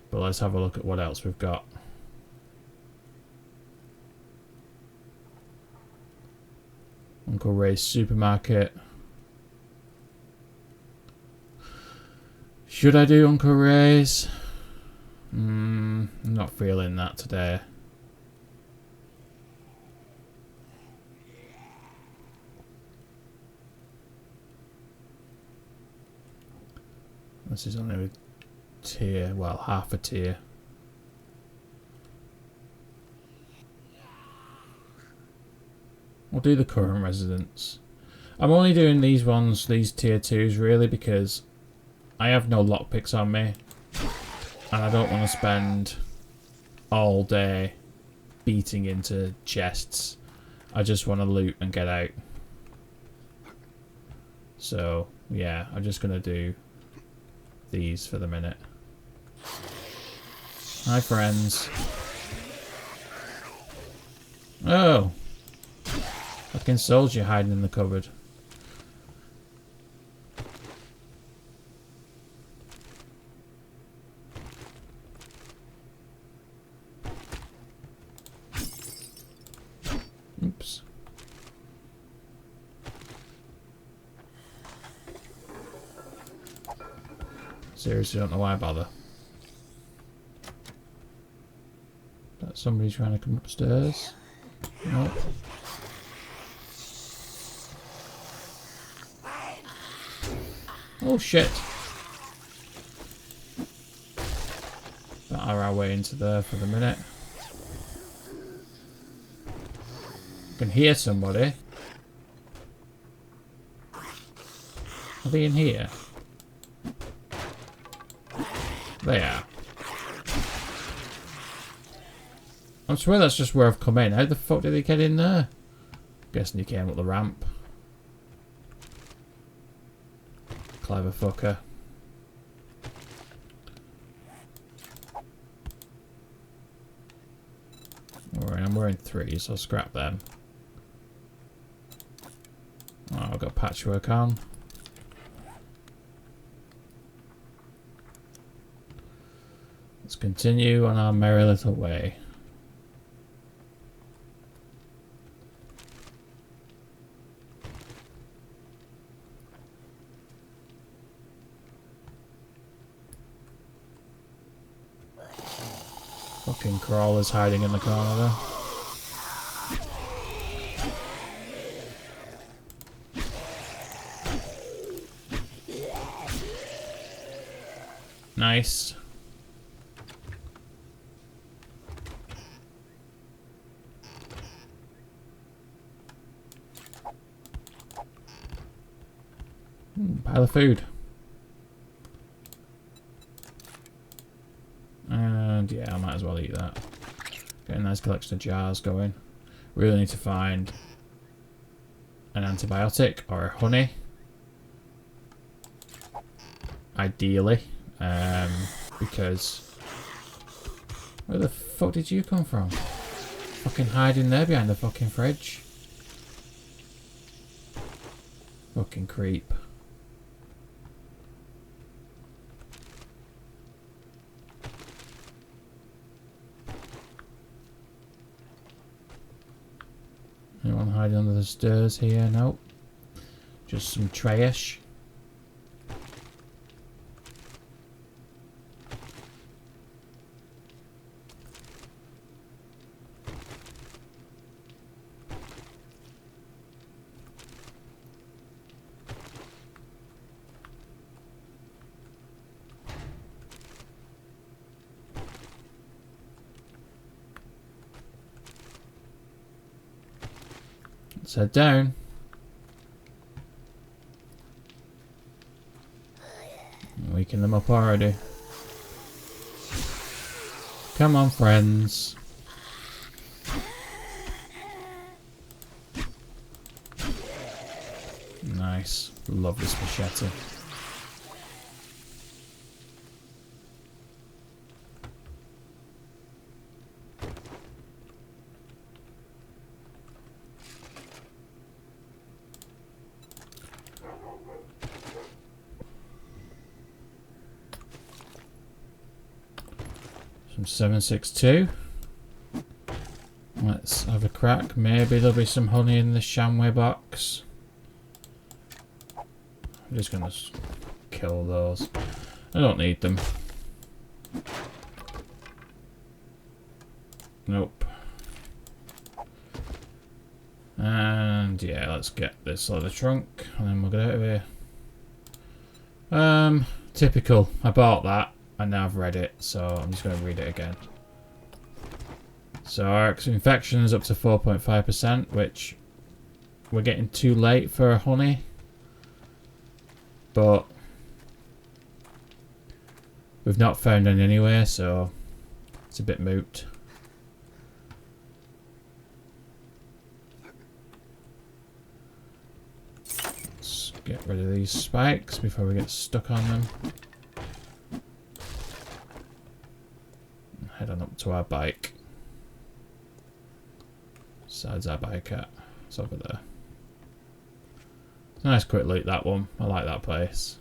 But let's have a look at what else we've got. Uncle Ray's supermarket. Should I do Uncle Ray's? I'm not feeling that today. This is only a tier, well, half a tier. We'll do the current residents. I'm only doing these ones, these tier 2s, really, because I have no lockpicks on me. And I don't want to spend all day beating into chests. I just want to loot and get out. So, yeah, I'm just going to do these for the minute. Hi, friends. Oh! Fucking soldier hiding in the cupboard. Oops. Seriously, don't know why I bother. That's somebody trying to come upstairs. Nope. Oh shit. batter our way into there for the minute. I can hear somebody. Are they in here? They are. I swear that's just where I've come in. How the fuck did they get in there? Guessing you came up the ramp. Clever fucker. Alright, I'm wearing 3, so scrap them. Oh, I've got patchwork on. Let's continue on our merry little way. Fucking crawlers hiding in the corner there. Nice. Pile of food. And yeah, I might as well eat that. Get a nice collection of jars going. Really need to find an antibiotic or a honey. Ideally. Because... Where the fuck did you come from? Fucking hiding there behind the fucking fridge. Fucking creep. Anyone hiding under the stairs here? Nope. Just some trash. Let's head down. Waking them up already. Come on, friends. Nice. Love this machete. Some 762. Let's have a crack. Maybe there'll be some honey in the Shamway box. I'm just gonna kill those. I don't need them. Nope. And yeah, let's get this leather trunk and then we'll get out of here. Typical. I bought that. And now I've read it, so I'm just going to read it again. So our infection is up to 4.5%, which we're getting too late for honey. But we've not found any anywhere, so it's a bit moot. Let's get rid of these spikes before we get stuck on them. Head on up to our bike. Besides our bike at. It's over there. It's a nice quick loot, that one. I like that place.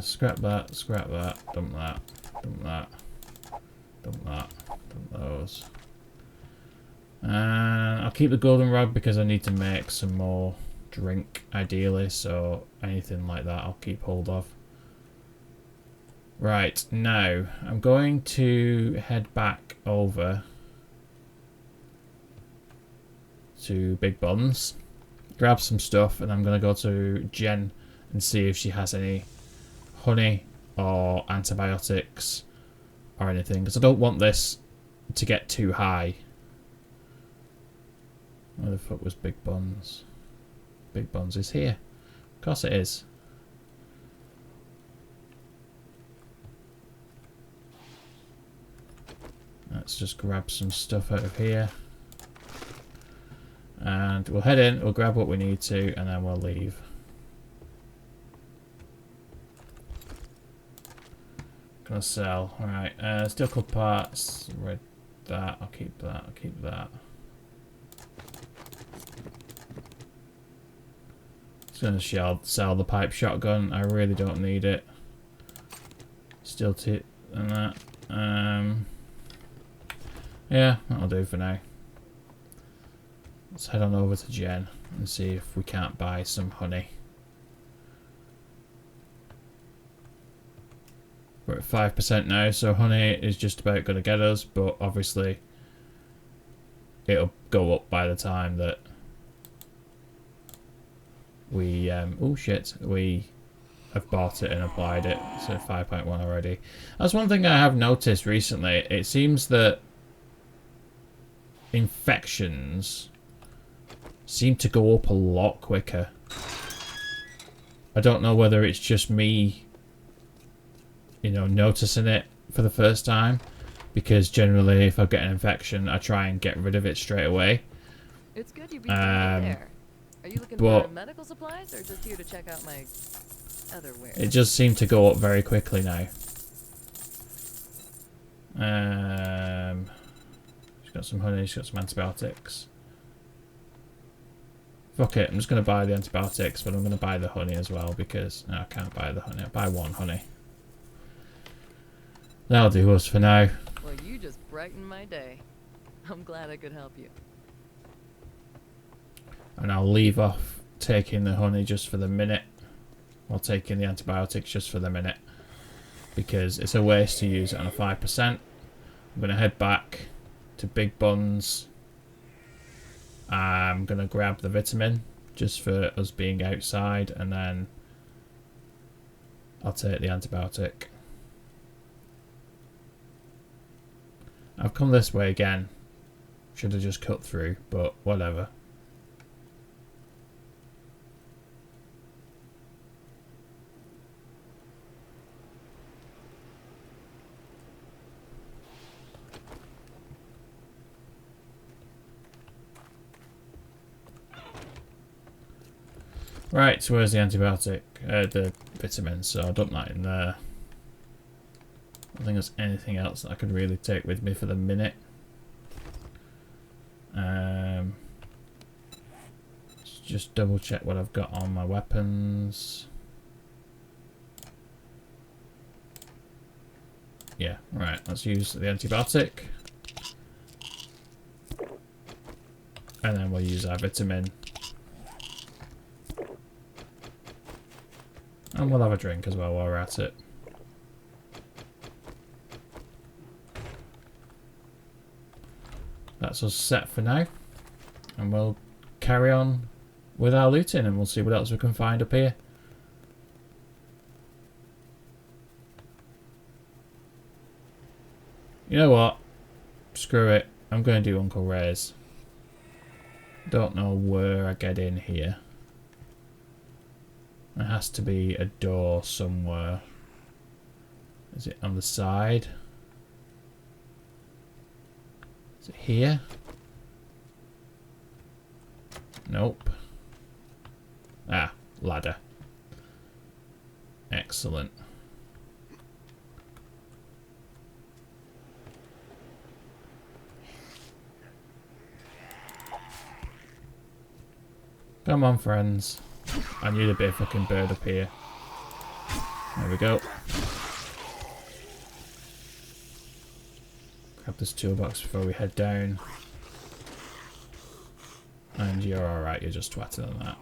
Scrap that, dump that, dump that, dump that, dump those. I'll keep the golden rod because I need to make some more drink, ideally, so anything like that I'll keep hold of. Right, now I'm going to head back over to Big Buns, grab some stuff, and I'm going to go to Jen and see if she has any honey or antibiotics or anything, because I don't want this to get too high. Where the fuck was Big Buns? Big Buns is here. Of course it is. Let's just grab some stuff out of here. And we'll head in, we'll grab what we need to, and then we'll leave. Gonna sell. Alright, steel club parts. Read that. I'll keep that. I'll keep that. Just gonna sell the pipe shotgun. I really don't need it. Steel tip and that. Yeah, that'll do for now. Let's head on over to Jen and see if we can't buy some honey. We're at 5% now, so honey is just about going to get us, but obviously it'll go up by the time that we we have bought it and applied it. So 5.1 already. That's one thing I have noticed recently. It seems that infections seem to go up a lot quicker. I don't know whether it's just me, you know, noticing it for the first time, because generally if I get an infection I try and get rid of it straight away. It's good you beat me there. Are you looking for medical supplies or just here to check out my other wares? It just seemed to go up very quickly now. She's got some honey, she's got some antibiotics. Fuck it, I'm just going to buy the antibiotics, but I'm going to buy the honey as well, because no, I can't buy the honey. I'll buy one honey. That'll do us for now. Well, you just brightened my day. I'm glad I could help you. And I'll leave off taking the honey just for the minute, or taking the antibiotics just for the minute, because it's a waste to use it on a 5%. I'm going to head back to Big Buns. I'm going to grab the vitamin just for us being outside, and then I'll take the antibiotic. I've come this way again. Should have just cut through, but whatever. Right, so where's the antibiotic? The vitamins, so I'll dump that in there. I don't think there's anything else that I could really take with me for the minute. Let's just double check what I've got on my weapons. Yeah, right, let's use the antibiotic. And then we'll use our vitamin. And we'll have a drink as well while we're at it. That's us set for now. And we'll carry on with our looting, and we'll see what else we can find up here. You know what? Screw it. I'm going to do Uncle Ray's. Don't know where I get in here. There has to be a door somewhere. Is it on the side? Is it here? Nope. Ah, ladder. Excellent. Come on, friends. I need a bit of fucking bird up here. There we go. Grab this toolbox before we head down. And you're alright, you're just twatting on that.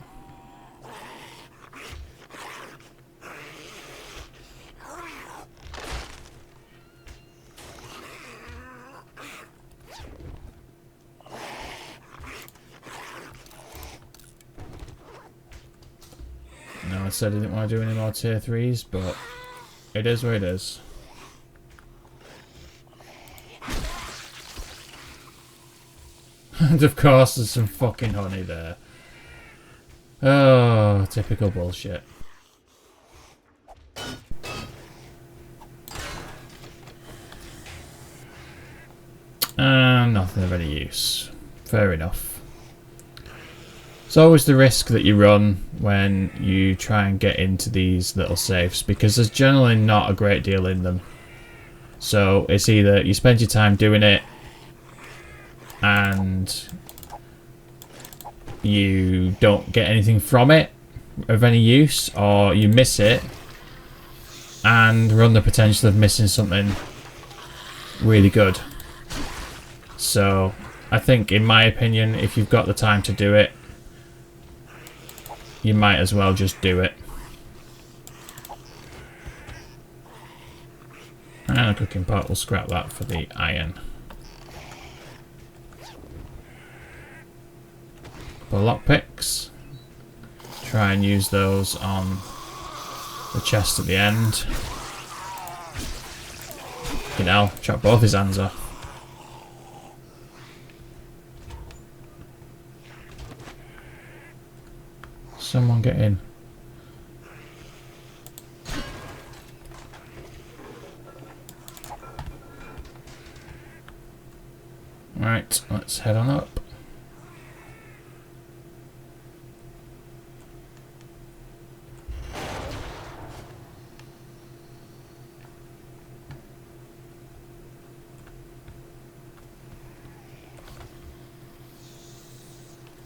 No, I said I didn't want to do any more tier 3s, but it is what it is. And of course there's some fucking honey there. Oh, typical bullshit. Nothing of any use. Fair enough. It's always the risk that you run when you try and get into these little safes, because there's generally not a great deal in them. So it's either you spend your time doing it and you don't get anything from it of any use, or you miss it and run the potential of missing something really good. So I think, in my opinion, if you've got the time to do it, you might as well just do it. And a cooking pot, we'll scrap that for the iron. Couple of lockpicks. Try and use those on the chest at the end. You know, chop both his hands off. Someone get in. Right, let's head on up.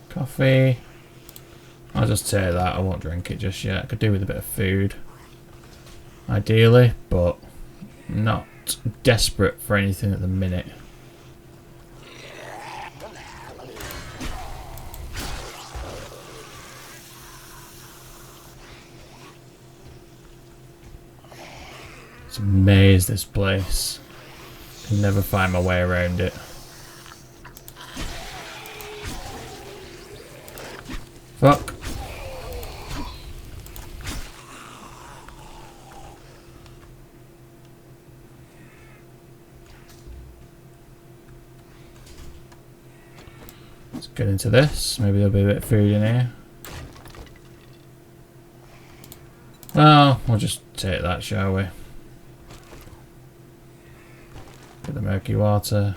Coffee. I'll just take that, I won't drink it just yet. I could do with a bit of food, ideally, but I'm not desperate for anything at the minute. It's a maze, this place. Can never find my way around it. Fuck. Let's get into this. Maybe there'll be a bit of food in here. Well, we'll just take that, shall we? Get the murky water.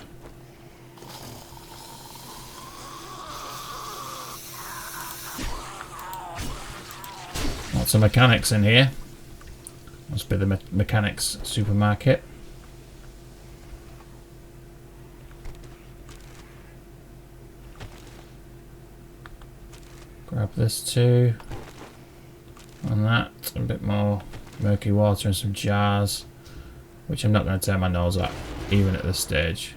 Lots of mechanics in here. Must be the mechanics supermarket. Grab this too. And that. A bit more murky water and some jars. Which I'm not going to turn my nose at, even at this stage.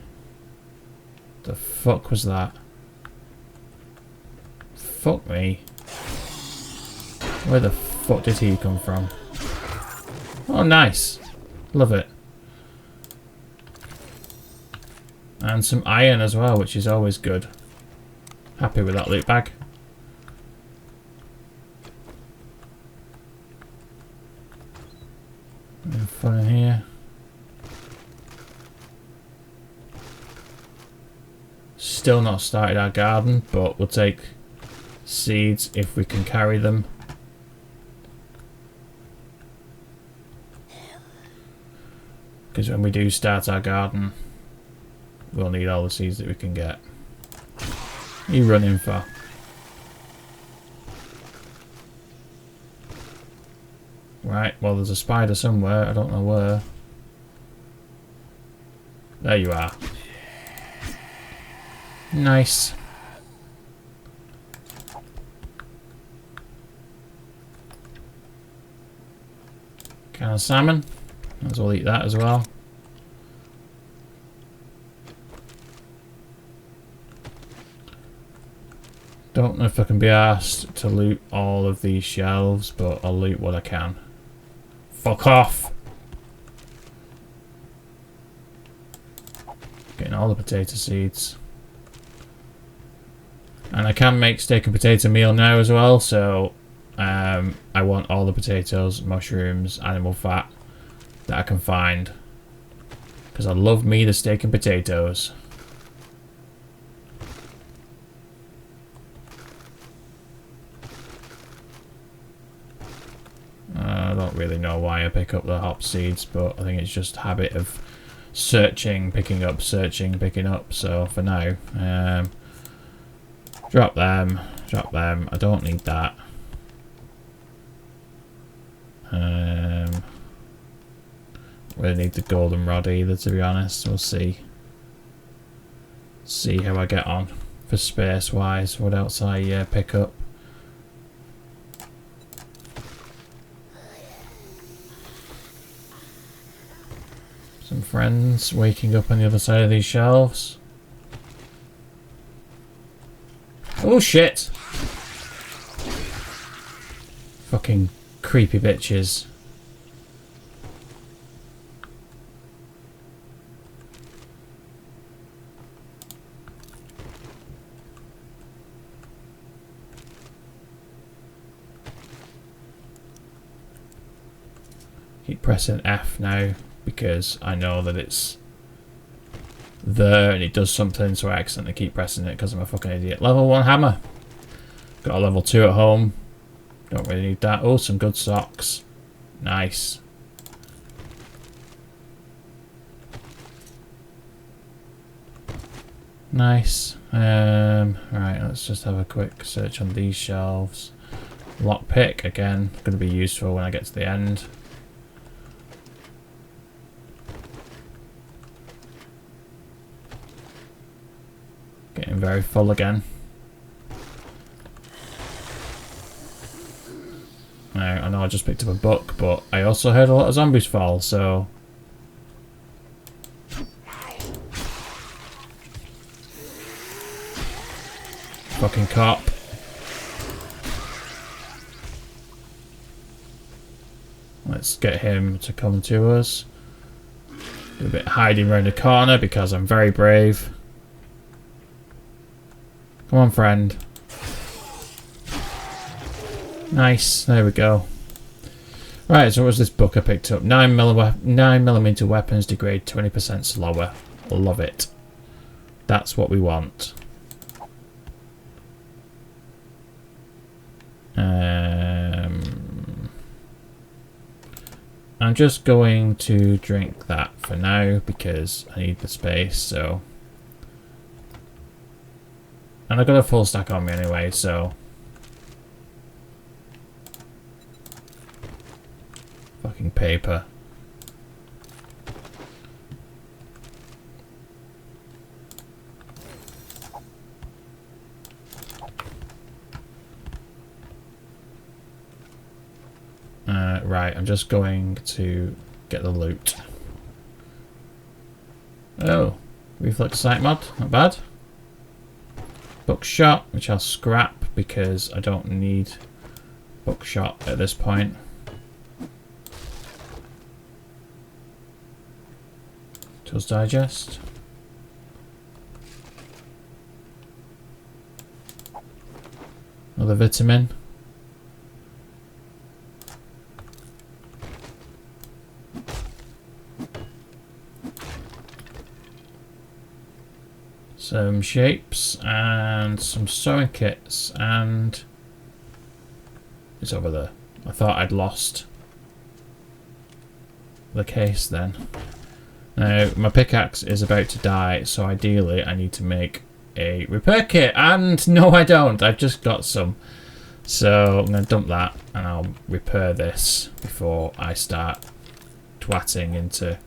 The fuck was that? Fuck me. Where the fuck did he come from? Oh, nice. Love it. And some iron as well, which is always good. Happy with that loot bag. Anything fun in here? Still not started our garden, but we'll take seeds if we can carry them. Because when we do start our garden, we'll need all the seeds that we can get. What are you running for? Right, well there's a spider somewhere, I don't know where. There you are. Nice. Can of salmon. Might as well eat that as well. Don't know if I can be asked to loot all of these shelves, but I'll loot what I can. Fuck off! Getting all the potato seeds. And I can make steak and potato meal now as well, so I want all the potatoes, mushrooms, animal fat that I can find. Because I love me the steak and potatoes. I don't really know why I pick up the hop seeds, but I think it's just habit of searching, picking up, searching, picking up. So for now, drop them, drop them. I don't need that. Really need the golden rod either, to be honest. We'll see. See how I get on for space wise. What else I pick up? Some friends waking up on the other side of these shelves. Oh shit! Fucking creepy bitches. Keep pressing F now because I know that it's there and it does something, so I accidentally keep pressing it because I'm a fucking idiot. Level 1 hammer. Got a level 2 at home. Don't really need that. Oh, some good socks. Nice. Nice. Right, let's just have a quick search on these shelves. Lockpick, again, going to be useful when I get to the end. Getting very full again. Now, I know I just picked up a book, but I also heard a lot of zombies fall, so... Fucking cop. Let's get him to come to us. Do a bit of hiding around the corner because I'm very brave. Come on, friend. Nice. There we go. Right, so what was this book I picked up? 9mm weapons degrade 20% slower. Love it. That's what we want. I'm just going to drink that for now because I need the space, so... And I got a full stack on me anyway, so... Fucking paper. Right, I'm just going to get the loot. Oh, reflex sight mod, not bad. Bookshot, which I'll scrap because I don't need bookshot at this point. Tools Digest. Another vitamin. Some shapes and some sewing kits, and it's over there. I thought I'd lost the case then. Now my pickaxe is about to die, so ideally I need to make a repair kit, and no I don't, I've just got some. So I'm going to dump that and I'll repair this before I start twatting into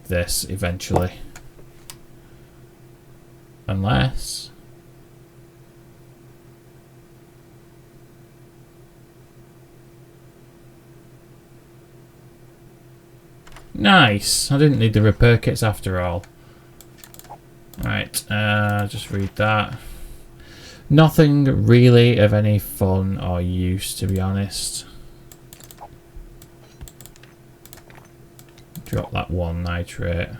this eventually. Unless... Nice! I didn't need the repair kits after all. Right, just read that. Nothing really of any fun or use, to be honest. Drop that one nitrate.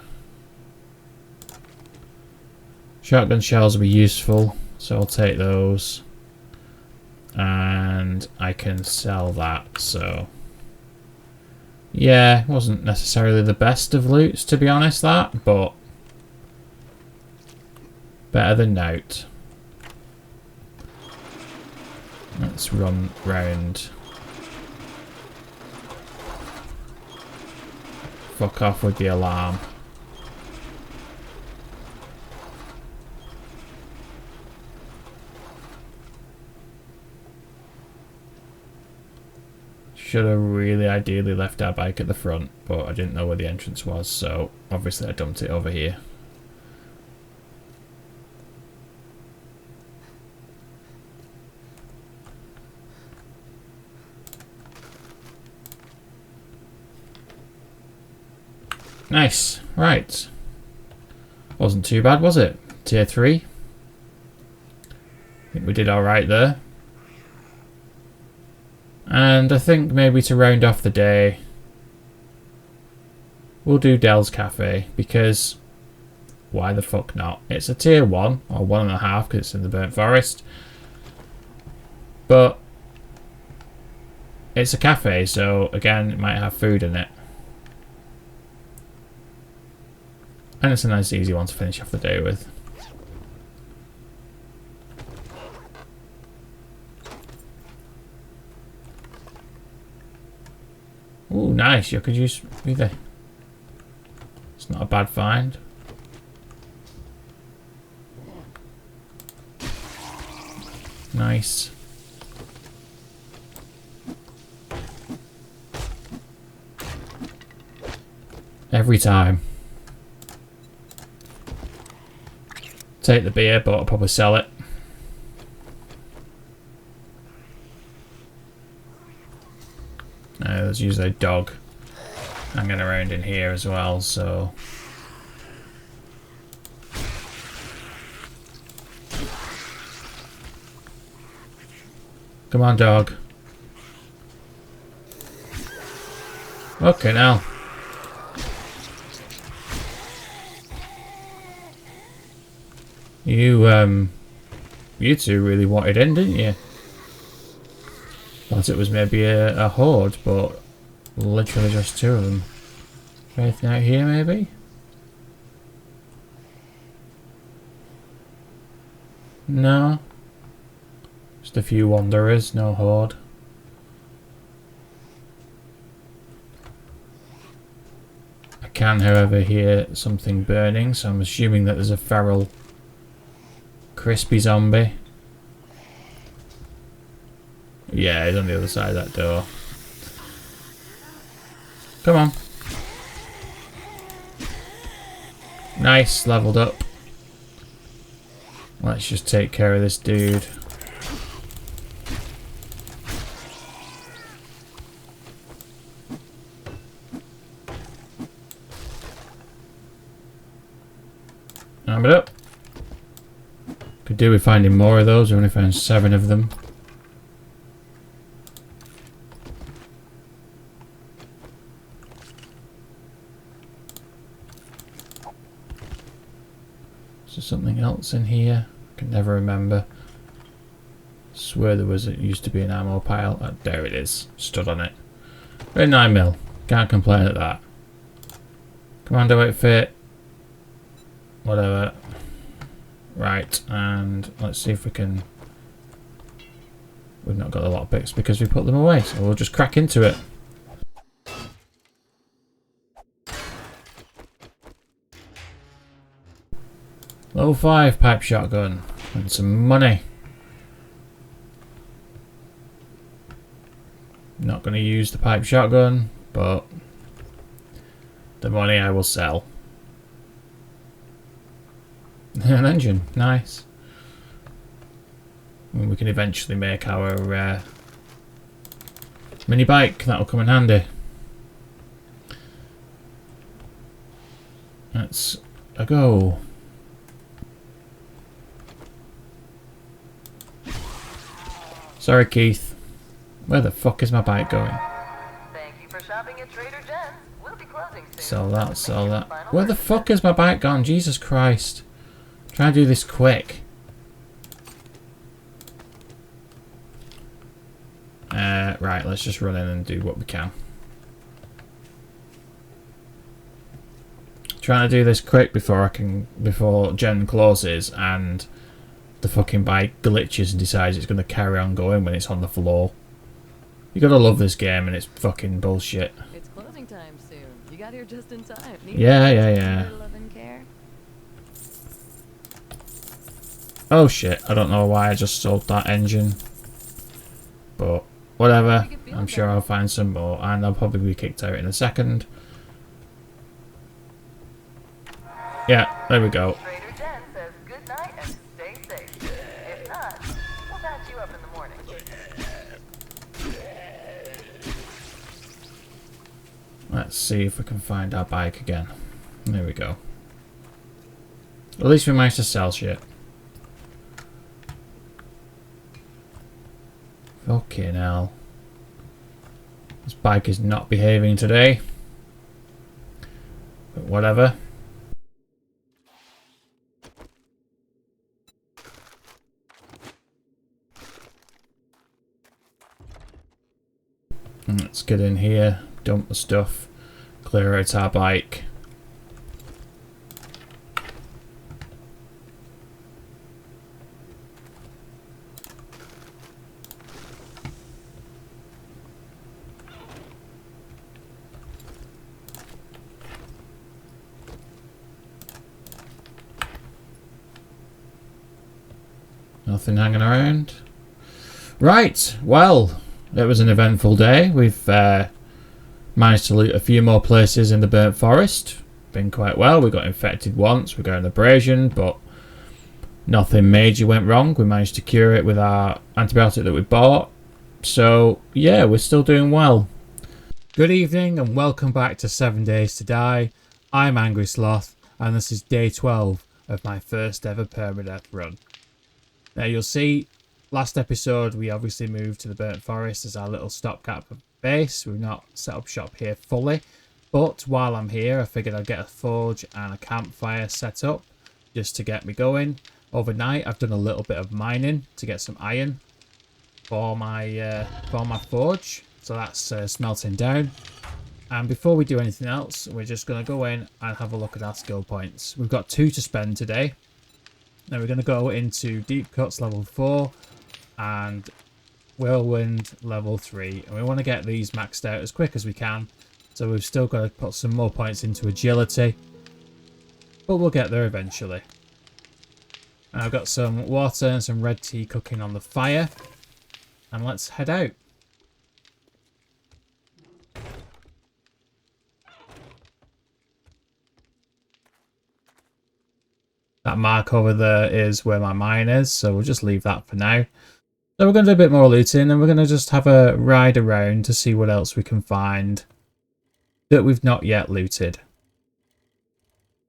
Shotgun shells will be useful, so I'll take those. And and I can sell that, so... Yeah, it wasn't necessarily the best of loots, to be honest, that, but... better than nout. Let's run round. Fuck off with the alarm. Should have really ideally left our bike at the front, but I didn't know where the entrance was, so obviously I dumped it over here. Nice. Right. Wasn't too bad, was it? Tier 3. I think we did alright there. And I think maybe to round off the day, we'll do Dell's Cafe, because why the fuck not? It's a tier 1, or 1.5 because it's in the Burnt Forest. But it's a cafe, so again, it might have food in it. And it's a nice easy one to finish off the day with. Ooh, nice. You could use either. It's not a bad find. Nice. Every time. Take the beer, but I'll probably sell it. There's usually a dog hanging around in here as well, so... Come on, dog. Okay, now. You two really wanted in, didn't you? Thought it was maybe a horde, but literally just two of them. Anything out here, maybe? No. Just a few wanderers, no horde. I can, however, hear something burning, so I'm assuming that there's a feral crispy zombie. Yeah, he's on the other side of that door. Come on. Nice, leveled up. Let's just take care of this dude. Arm it up. Could do with finding more of those. We only found 7 of them. Is there something else in here? I can never remember. Swear there was. It used to be an ammo pile. Oh, there it is. Stood on it. Very 9mm. Can't complain at that. Commando outfit. Whatever. Right, and let's see if we can... We've not got a lot of bits because we put them away, so we'll just crack into it. Level 5 pipe shotgun and some money. Not going to use the pipe shotgun, but the money I will sell. An engine, nice. And we can eventually make our mini bike, that'll come in handy. Let's go. Sorry, Keith. Where the fuck is my bike going? Thank you for shopping at Trader Joe's. We'll be closing soon. Sell that, sell that. Where the fuck is my bike gone? Jesus Christ. Try to do this quick. right, let's just run in and do what we can. Trying to do this quick before Jen closes and the fucking bike glitches and decides it's going to carry on going when it's on the floor. You gotta love this game and it's fucking bullshit. It's closing time soon. You got here just in time. Yeah. Love and care. Oh shit, I don't know why I just sold that engine. But whatever, I'm sure I'll find some more and I'll probably be kicked out in a second. Yeah, there we go. Trader Jen says good night and stay safe. If not, we'll patch you up in the morning. Let's see if we can find our bike again. There we go. At least we managed to sell shit. Fucking hell. This bike is not behaving today. But whatever. Let's get in here, dump the stuff, clear out our bike. Nothing hanging around. Right, well, it was an eventful day. We've managed to loot a few more places in the burnt forest. Been quite well. We got infected once. We got an abrasion, but nothing major went wrong. We managed to cure it with our antibiotic that we bought. So, yeah, we're still doing well. Good evening and welcome back to 7 Days to Die. I'm Angry Sloth and this is day 12 of my first ever permadeath run. Now you'll see, last episode we obviously moved to the burnt forest as our little stopgap base. We've not set up shop here fully, but while I'm here I figured I'd get a forge and a campfire set up just to get me going. Overnight I've done a little bit of mining to get some iron for my forge, so that's smelting down. And before we do anything else, we're just going to go in and have a look at our skill points. We've got 2 to spend today. Now we're going to go into Deep Cuts level 4 and Whirlwind level 3. And we want to get these maxed out as quick as we can. So we've still got to put some more points into agility. But we'll get there eventually. And I've got some water and some red tea cooking on the fire. And let's head out. That mark over there is where my mine is, so we'll just leave that for now. So we're going to do a bit more looting and we're going to just have a ride around to see what else we can find that we've not yet looted.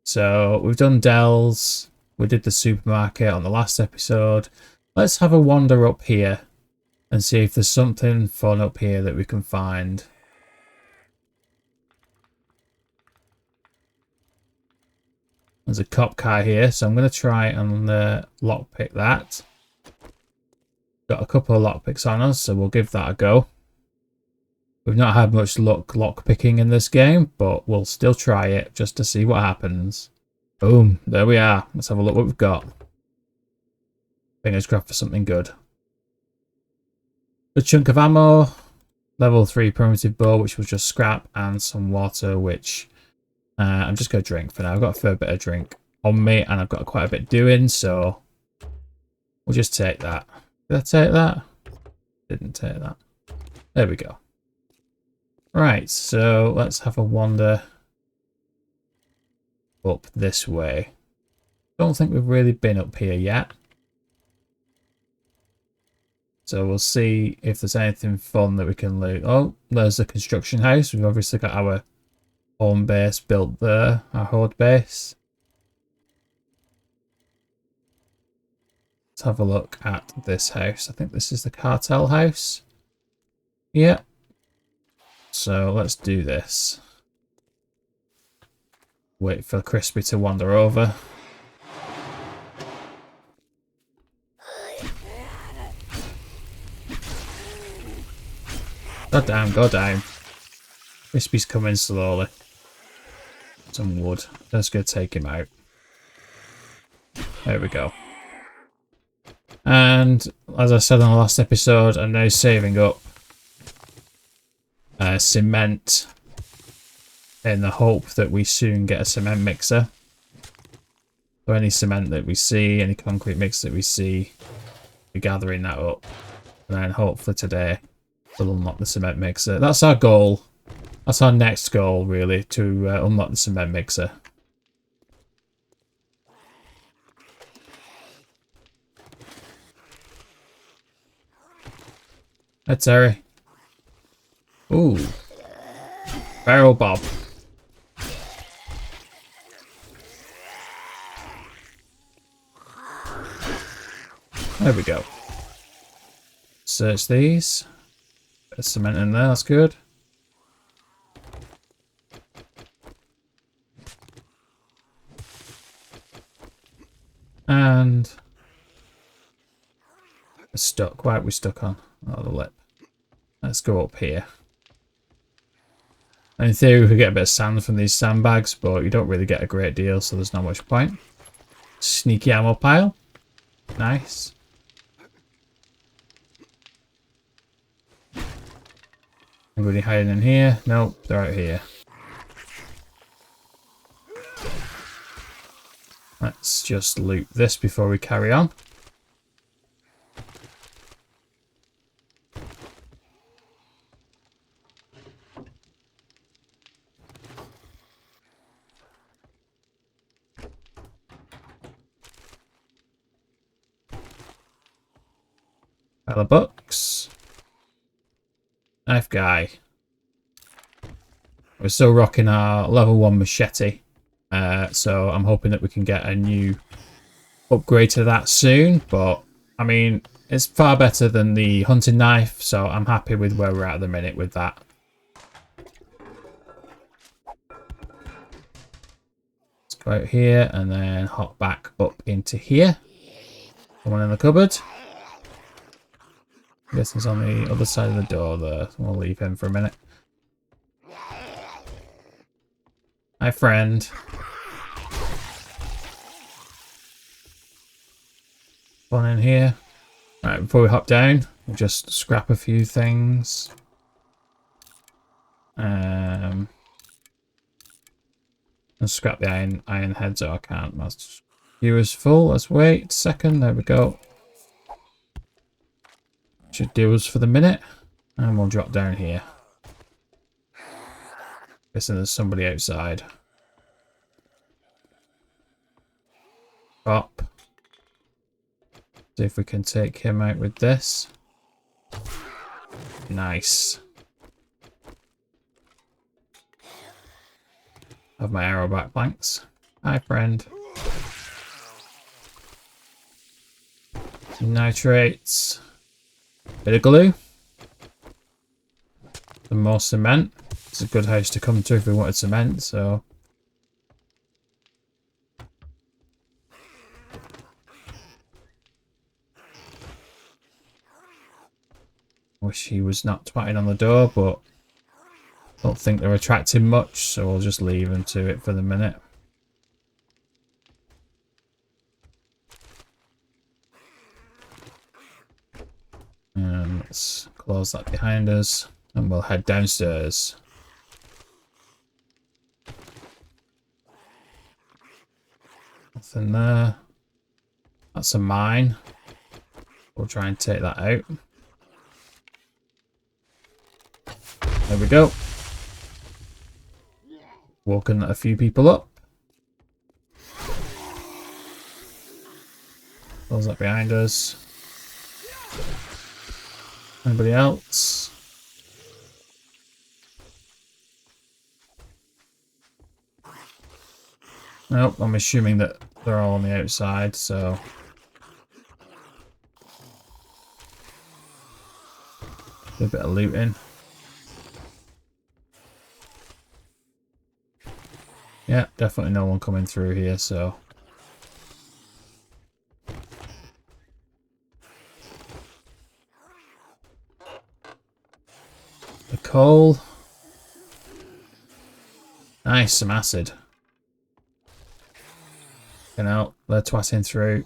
So we've done Dell's, we did the supermarket on the last episode. Let's have a wander up here and see if there's something fun up here that we can find. There's a cop car here, so I'm going to try and lockpick that. Got a couple of lockpicks on us, so we'll give that a go. We've not had much luck lockpicking in this game, but we'll still try it just to see what happens. Boom, there we are. Let's have a look what we've got. Fingers crossed for something good. A chunk of ammo, level 3 primitive bow, which was just scrap, and some water, which I'm just going to drink for now. I've got a fair bit of drink on me and I've got quite a bit doing, so we'll just take that. Did I take that? Didn't take that. There we go. Right, so let's have a wander up this way. Don't think we've really been up here yet. So we'll see if there's anything fun that we can loot. Oh, there's the construction house. We've obviously got our home base built there, our horde base. Let's have a look at this house. I think this is the cartel house. Yeah. So let's do this. Wait for Crispy to wander over. Go down, go down. Crispy's coming slowly. Some wood. Just gonna take him out. There we go. And as I said on the last episode, I'm now saving up cement in the hope that we soon get a cement mixer. So any cement that we see, any concrete mix that we see, we're gathering that up. And then hopefully today we'll unlock the cement mixer. That's our goal. That's our next goal, really, to unlock the cement mixer. Hey, Terry. Ooh. Barrel Bob. There we go. Search these. Bit of cement in there, that's good. And we're stuck. Why are we stuck on? Oh, the lip. Let's go up here. In theory, we could get a bit of sand from these sandbags, but you don't really get a great deal, so there's not much point. Sneaky ammo pile. Nice. Anybody hiding in here? Nope, they're out here. Let's just loot this before we carry on. Pile of books. Knife guy. We're still rocking our level 1 machete. So I'm hoping that we can get a new upgrade to that soon. But, I mean, it's far better than the hunting knife. So I'm happy with where we're at the minute with that. Let's go out here and then hop back up into here. Someone in the cupboard. I guess he's on the other side of the door there. We'll leave him for a minute. Hi, friend. One in here. Right, before we hop down, we'll just scrap a few things. Let's scrap the iron heads. Oh, I can't. My viewer's full. Let's wait a second. There we go. Should do us for the minute. And we'll drop down here. Guessing there's somebody outside. Up. See if we can take him out with this. Nice. Have my arrow back, thanks. Hi, friend. Some nitrates. Bit of glue. Some more cement. It's a good house to come to if we wanted cement, so. Wish he was not twatting on the door, but I don't think they're attracting much, so we'll just leave him to it for the minute. And let's close that behind us, and we'll head downstairs. Nothing there. That's a mine. We'll try and take that out. There we go. Woken a few people up. Close that behind us. Anybody else? Nope, I'm assuming that they're all on the outside, so. Do a bit of looting. Yeah, definitely no one coming through here, so. coal. Nice, some acid. You know, they're twatting through.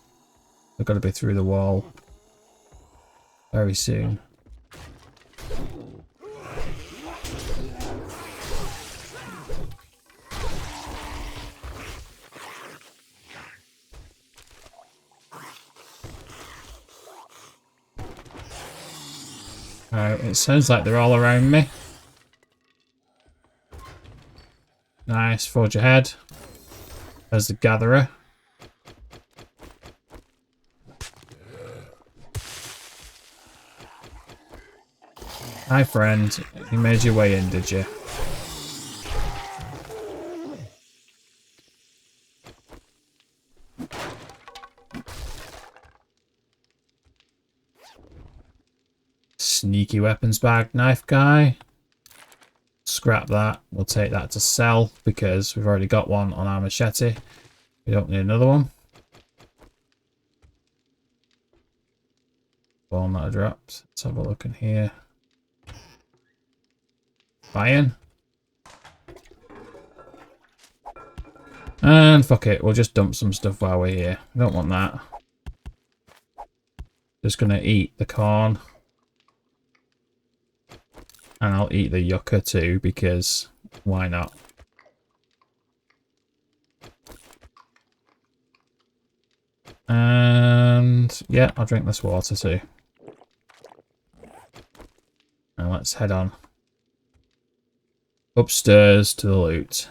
They've got to be through the wall very soon. It sounds like they're all around me. Nice, forge ahead. There's the gatherer. Hi friend, you made your way in, did you? Sneaky weapons bag, knife guy. Scrap that. We'll take that to sell because we've already got one on our machete. We don't need another one. Bone that I dropped. Let's have a look in here. Iron. And fuck it, we'll just dump some stuff while we're here. I don't want that. Just gonna eat the corn. And I'll eat the yucca too, because why not? And yeah, I'll drink this water too. Now let's head on upstairs to the loot.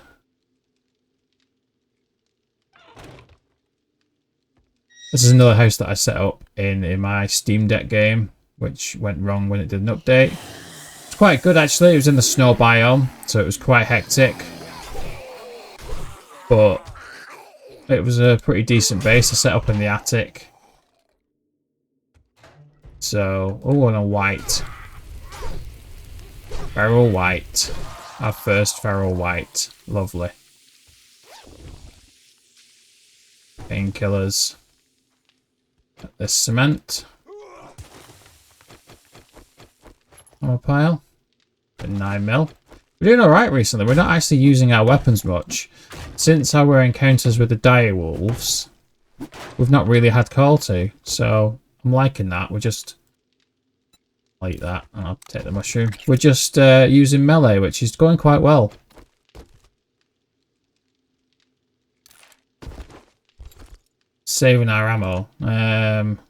This is another house that I set up in my Steam Deck game, which went wrong when it did an update. It's quite good actually. It was in the snow biome, so it was quite hectic. But it was a pretty decent base to set up in the attic. So, oh, and a white. Feral white. Our first feral white. Lovely. Painkillers. This cement. Ammo pile. 9mm. We're doing alright recently. We're not actually using our weapons much. Since our encounters with the dire wolves, we've not really had call to. So I'm liking that. We're just like that. And I'll take the mushroom. We're just using melee, which is going quite well. Saving our ammo.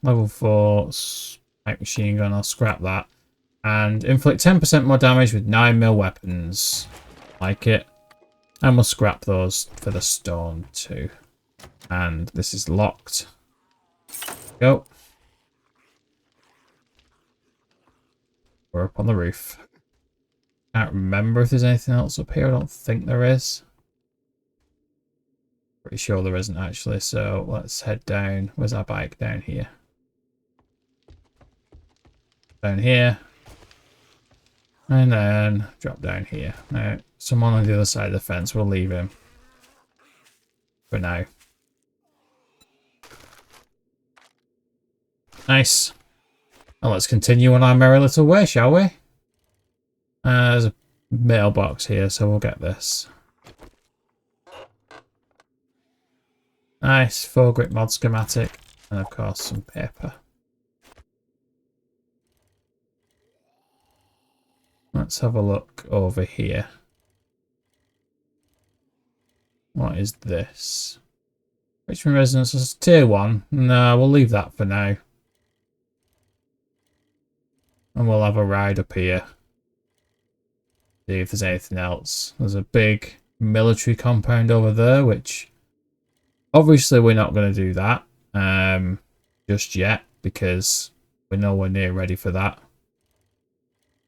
Level 4 light machine gun. I'll scrap that. And inflict 10% more damage with 9mm weapons. Like it. And we'll scrap those for the stone too. And this is locked. Go. We're up on the roof. Can't remember if there's anything else up here. I don't think there is. Pretty sure there isn't actually. So let's head down. Where's our bike? Down here. Down here. And then drop down here. Now, someone on the other side of the fence. We'll leave him for now. Nice. Well, let's continue on our merry little way, shall we? There's a mailbox here, so we'll get this. Nice 4-grit mod schematic. And of course some paper. Let's have a look over here. What is this? Richmond Residence is tier 1. No, we'll leave that for now. And we'll have a ride up here. See if there's anything else. There's a big military compound over there, which obviously we're not going to do that just yet because we're nowhere near ready for that.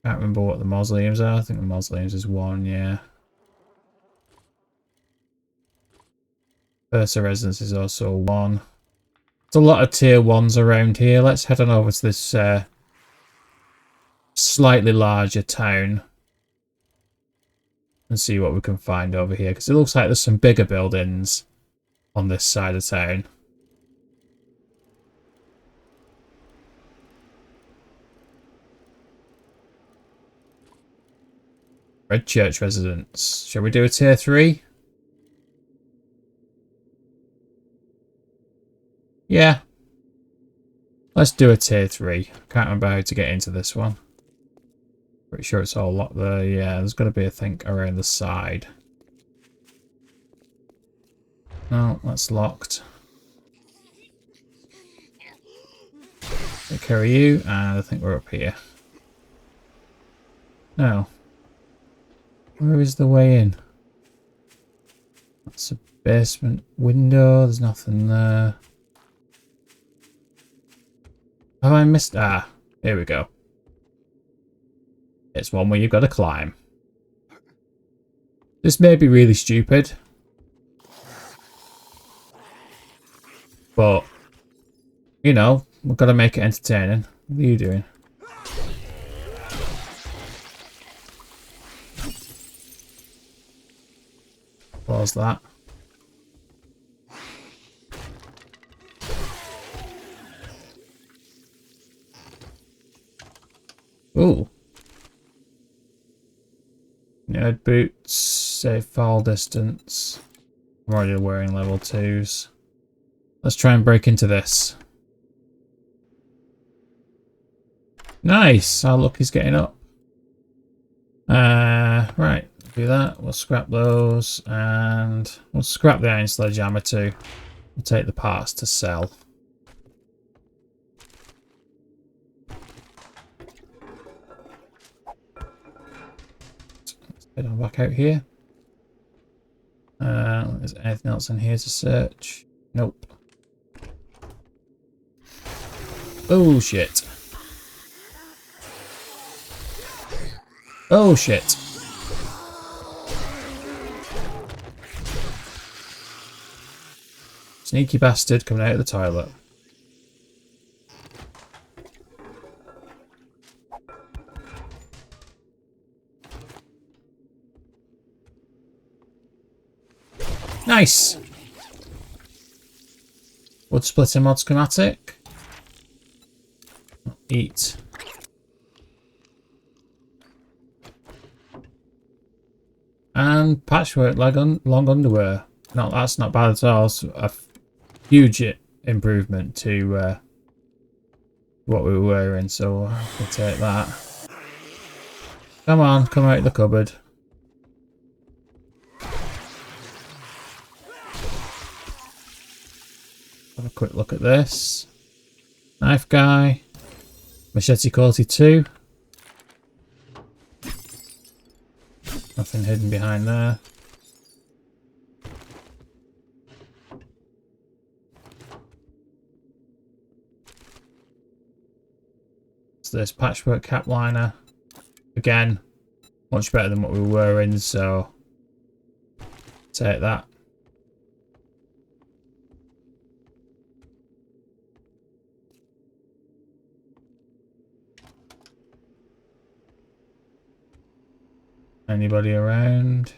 Can't remember what the mausoleums are. I think the mausoleums is 1, yeah. Versa Residence is also 1. There's a lot of tier 1s around here. Let's head on over to this slightly larger town and see what we can find over here, because it looks like there's some bigger buildings on this side of town. Red Church residence. Shall we do a tier 3? Yeah. Let's do a tier 3. Can't remember how to get into this one. Pretty sure it's all locked there. Yeah, there's got to be a thing around the side. No, that's locked. Take care of you, and I think we're up here. No. Where is the way in? That's a basement window. There's nothing there. Have I missed? Ah, here we go. It's one where you've got to climb. This may be really stupid. But, you know, we've got to make it entertaining. What are you doing? What was that? Ooh. Nerd boots, safe fall distance. I'm already wearing level 2s. Let's try and break into this. Nice! Our luck is getting up. Right. Do that. We'll scrap those. And we'll scrap the iron sledgehammer too. We'll take the parts to sell. Let's head on back out here. Is there anything else in here to search? Nope. Oh shit. Oh shit. Sneaky bastard coming out of the toilet. Nice! Wood splitter mod schematic. Eat. And patchwork long underwear. No, that's not bad at all. It's a huge improvement to what we were wearing, so I'll take that. Come on, come out of the cupboard. Have a quick look at this. Knife guy. Machete quality 2. Nothing hidden behind there. So this patchwork cap liner. Again, much better than what we were in, so take that. Anybody around?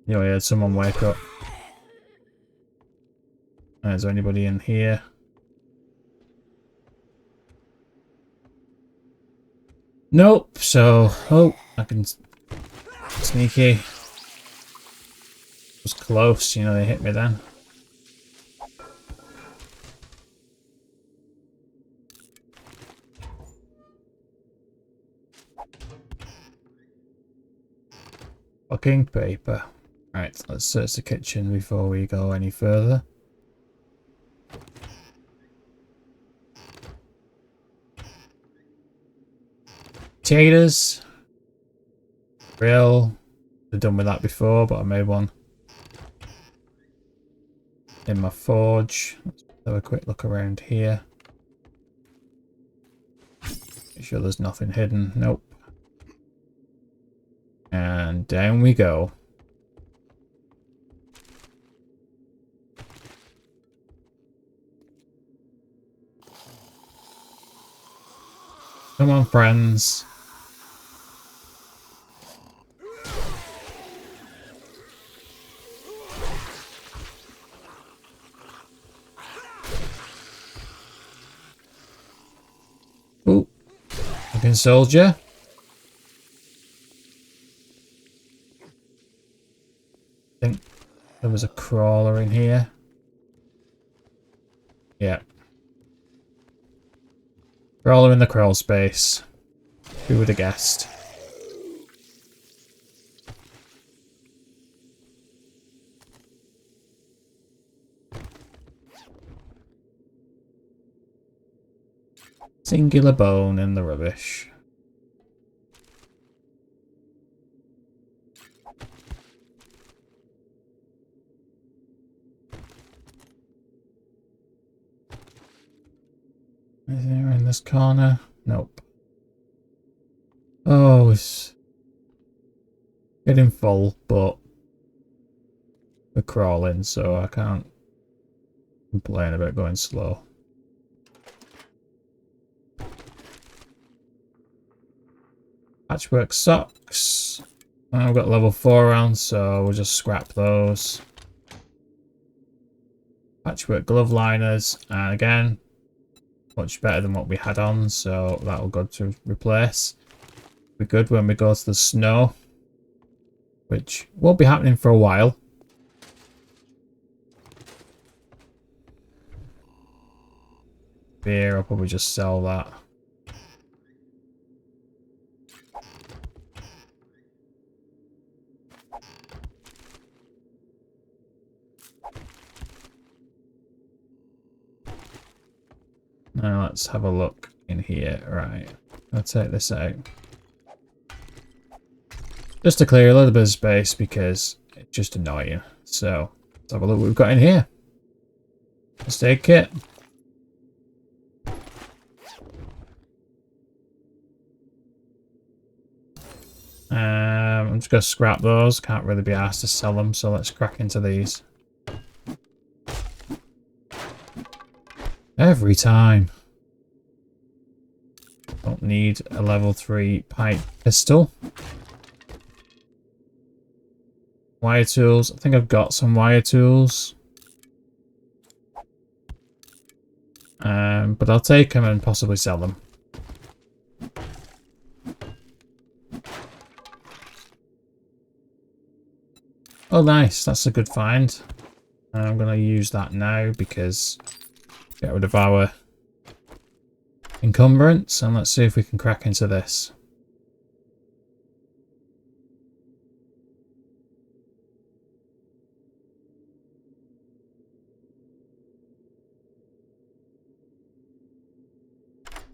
Yeah, we had someone wake up. Is there anybody in here? Nope. So, oh, I can sneaky. Was close, you know, they hit me then. Fucking paper. Right, let's search the kitchen before we go any further. Potatoes. Grill. I've done with that before, but I made one in my forge. Let's have a quick look around here. Make sure there's nothing hidden. Nope. And down we go. Come on, friends. Drunken soldier. I think there was a crawler in here. Yeah. Crawler in the crawl space. Who would have guessed? Singular bone in the rubbish. Is there in this corner? Nope. Oh, it's getting full, but we're crawling, so I can't complain about going slow. Patchwork socks. I've got level 4 rounds, so we'll just scrap those. Patchwork glove liners, and again, much better than what we had on, so that'll go to replace. Be good when we go to the snow, which won't be happening for a while. Beer, I'll probably just sell that. Now let's have a look in here. Right, I'll take this out. Just to clear a little bit of space because it's just annoying. So, let's have a look what we've got in here. First aid kit. I'm just going to scrap those. Can't really be asked to sell them, so let's crack into these. Every time. Don't need a level 3 pipe pistol. Wire tools. I think I've got some wire tools. But I'll take them and possibly sell them. Oh, nice. That's a good find. I'm going to use that now because get rid of our encumbrance, and let's see if we can crack into this.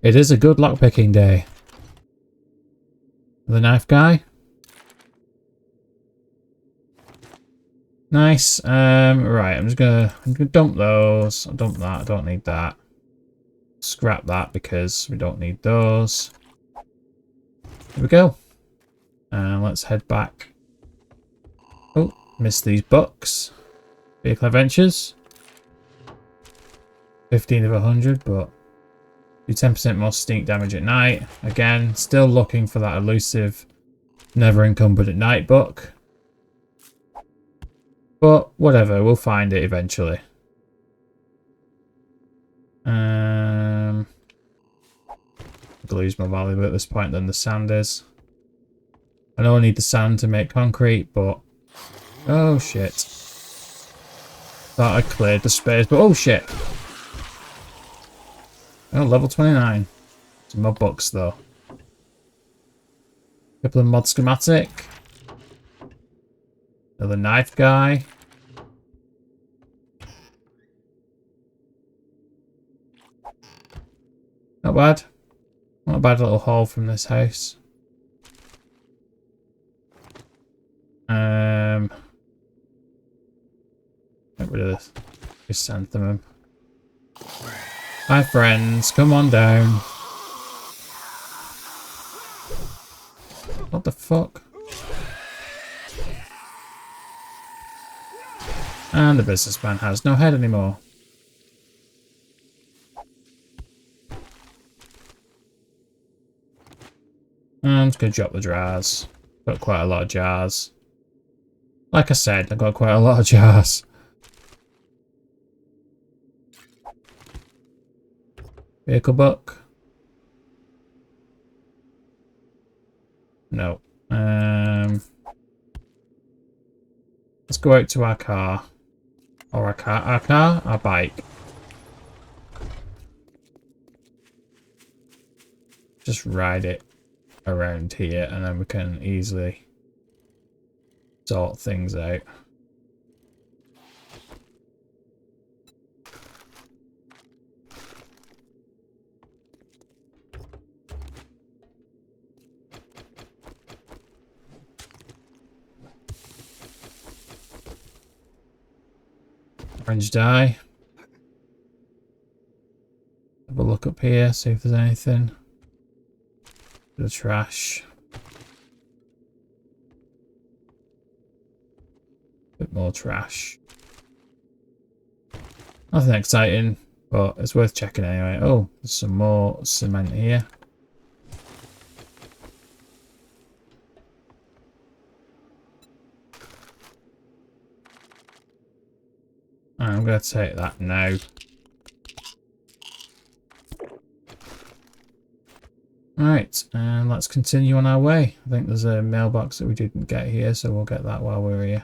It is a good lockpicking day. The knife guy. Nice. Right, I'm gonna dump those. I'll dump that. I don't need that. Scrap that because we don't need those. Here we go. And let's head back. Oh, missed these bucks. Vehicle adventures. 15 of 100, but do 10% more stink damage at night. Again, still looking for that elusive, never encumbered at night book. But whatever, we'll find it eventually. I'll lose more valuable at this point than the sand is. I know I need the sand to make concrete, but oh shit. Thought I cleared the space, but oh shit. Oh, level 29. Some more books though. Couple of mod schematic. Another knife guy. Not bad. Not a bad little haul from this house. Get rid of this chrysanthemum. Hi friends, come on down. What the fuck? And the businessman has no head anymore. I'm just going to drop the jars. Got quite a lot of jars. Like I said, I've got quite a lot of jars. Vehicle book. No. Let's go out to our car. Or our bike. Just ride it around here and then we can easily sort things out. Orange dye. Have a look up here, see if there's anything. The trash. Bit more trash. Nothing exciting, but it's worth checking anyway. Oh, there's some more cement here. I'm going to take that now. Right, and let's continue on our way. I think there's a mailbox that we didn't get here, so we'll get that while we're here.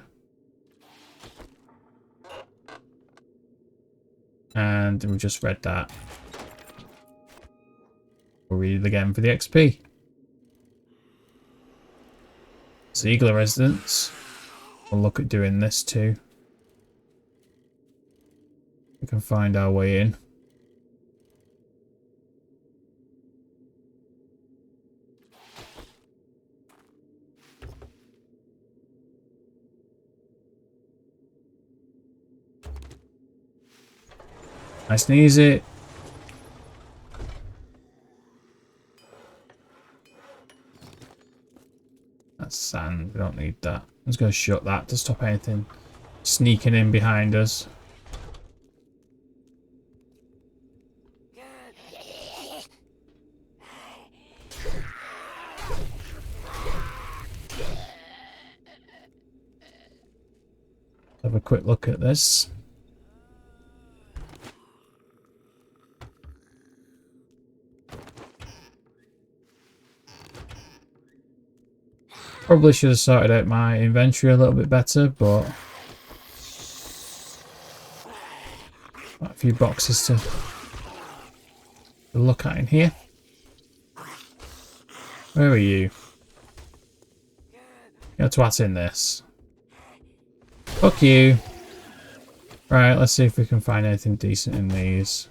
And we just read that. We'll read it again for the XP. Ziegler residence. We'll look at doing this too. We can find our way in. Nice and easy. That's sand. We don't need that. I'm just going to shut that to stop anything sneaking in behind us. Have a quick look at this. Probably should have sorted out my inventory a little bit better, but a few boxes to look at in here. Where are you? You're twat in this. Fuck you. Right, let's see if we can find anything decent in these.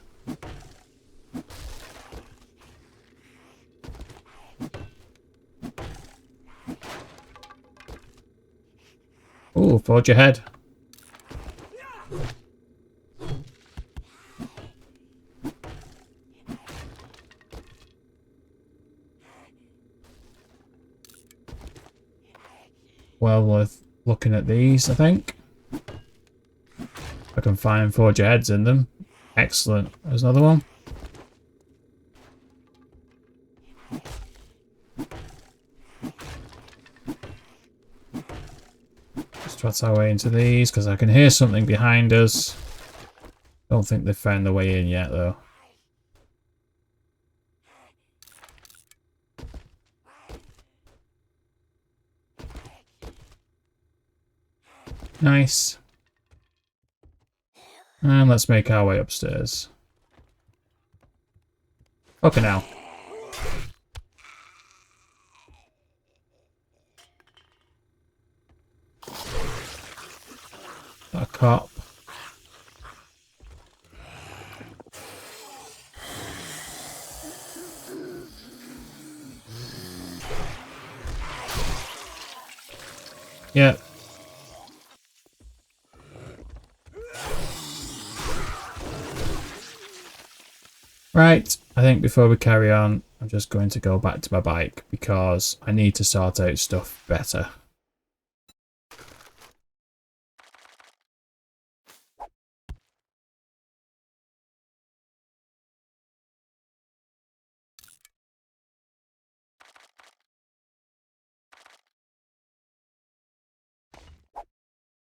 Ooh, forge ahead. Well worth looking at these, I think. I can find forge heads in them. Excellent. There's another one. Just twat our way into these because I can hear something behind us. Don't think they've found their way in yet though. Nice. And let's make our way upstairs. Fucking hell. A cop. Yeah. Right, I think before we carry on, I'm just going to go back to my bike because I need to sort out stuff better.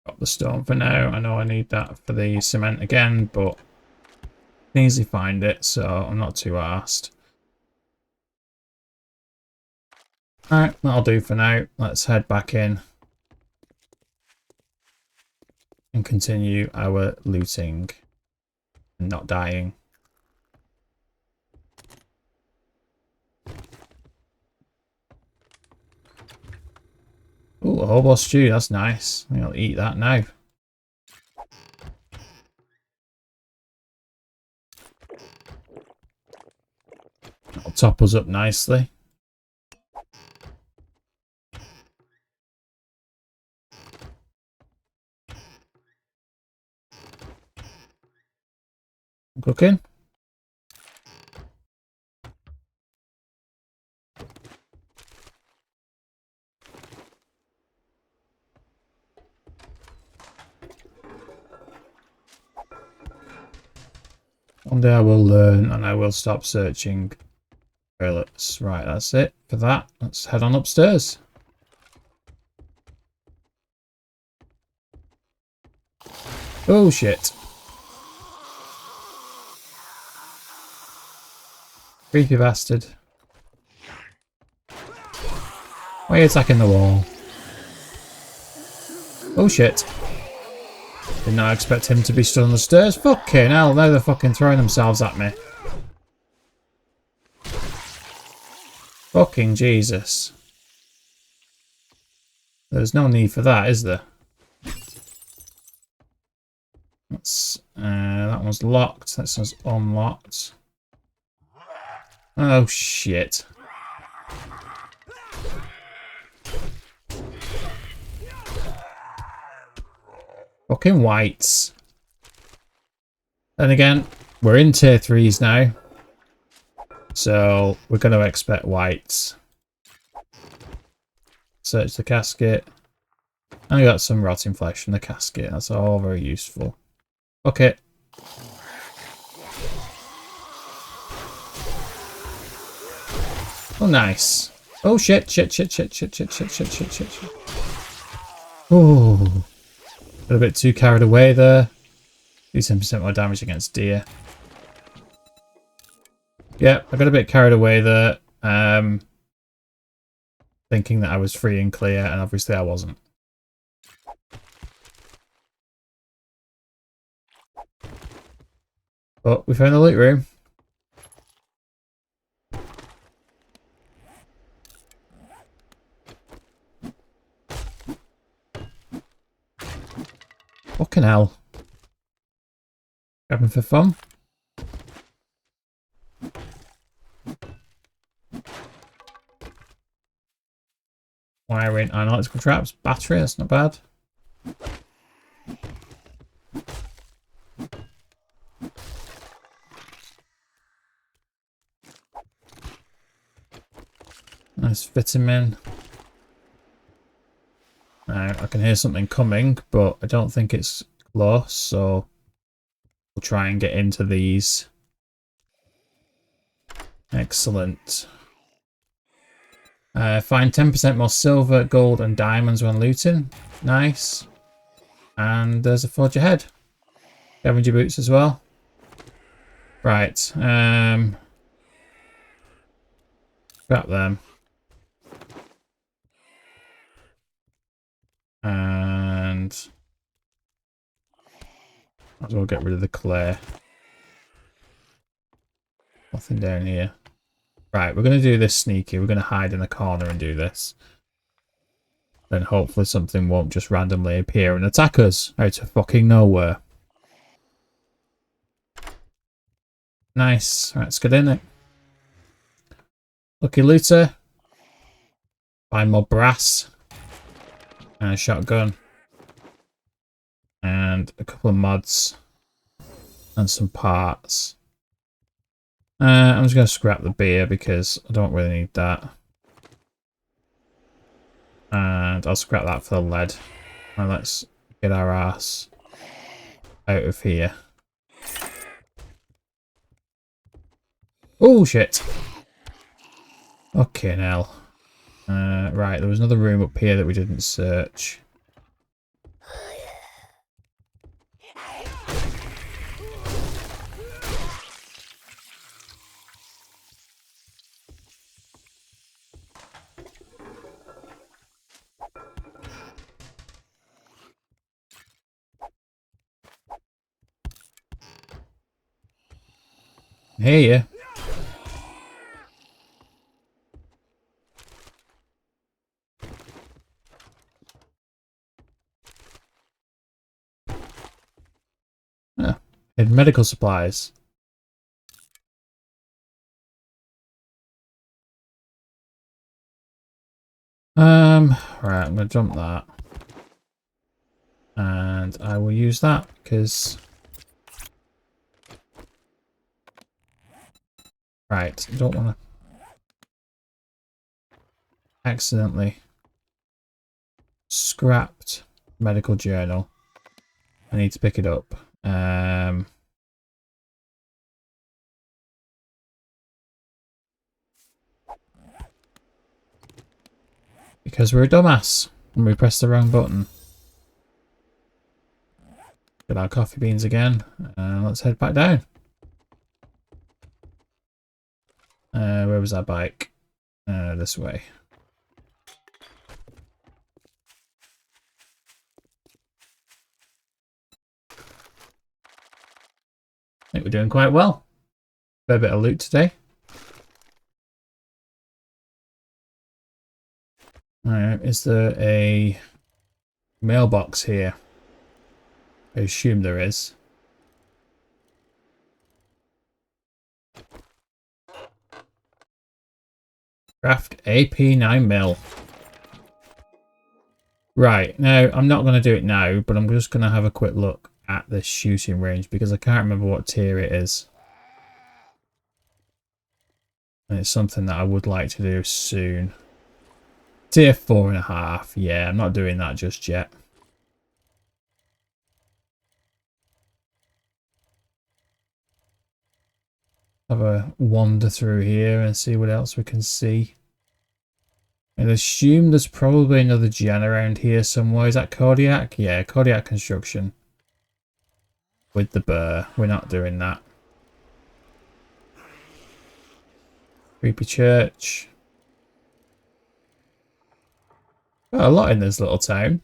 Got the stone for now. I know I need that for the cement again, but I can easily find it, so I'm not too arsed. Alright, that'll do for now. Let's head back in and continue our looting and not dying. Ooh, a hobo stew, that's nice. I think I'll eat that now. That'll top us up nicely. Cooking. One day I will learn and I will stop searching toilets. Right, that's it for that. Let's head on upstairs. Oh shit. Creepy bastard. Why are you attacking the wall? Oh shit. Did not expect him to be stood on the stairs. Fucking hell, now they're fucking throwing themselves at me. Fucking Jesus. There's no need for that, is there? That's, that one's locked. That one's unlocked. Oh shit. Fucking whites. Then again, we're in tier 3s now. So we're going to expect whites. Search the casket. And I got some rotting flesh in the casket. That's all very useful. Okay. Oh, nice. Oh, shit. Oh. Got a bit too carried away there. Do 10% more damage against deer. Yeah, I got a bit carried away there. Thinking that I was free and clear, and obviously I wasn't. But we found the loot room. Fucking hell. Grabbing for fun. Wiring analytical traps. Battery, that's not bad. Nice vitamin. Now, I can hear something coming, but I don't think it's close, so we'll try and get into these. Excellent. Find 10% more silver, gold, and diamonds when looting. Nice. And there's a forge ahead. Scavenger boots as well. Right. Scrap them. And might as well get rid of the clay. Nothing down here. Right, we're going to do this sneaky. We're going to hide in the corner and do this. Then hopefully something won't just randomly appear and attack us out of fucking nowhere. Nice. Right, let's get in it. Lucky looter. Find more brass. And a shotgun. And a couple of mods. And some parts. I'm just going to scrap the beer because I don't really need that. And I'll scrap that for the lead. And let's get our ass out of here. Oh shit. Okay, now. Right, there was another room up here that we didn't search. Hear you. Oh, and medical supplies. Right, I'm gonna jump that. And I will use that because right, I don't wanna accidentally scrapped medical journal. I need to pick it up. Because we're a dumbass and we pressed the wrong button. Get our coffee beans again. Let's head back down. Where was our bike? This way. I think we're doing quite well. Fair bit of loot today. Alright, is there a mailbox here? I assume there is. Craft AP9 mil. Right, now I'm not going to do it now, but I'm just going to have a quick look at this shooting range because I can't remember what tier it is. And it's something that I would like to do soon. Tier 4.5. Yeah, I'm not doing that just yet. Have a wander through here and see what else we can see. I assume there's probably another gen around here somewhere. Is that Kodiak? Yeah, Kodiak Construction. With the burr. We're not doing that. Creepy Church. Got a lot in this little town.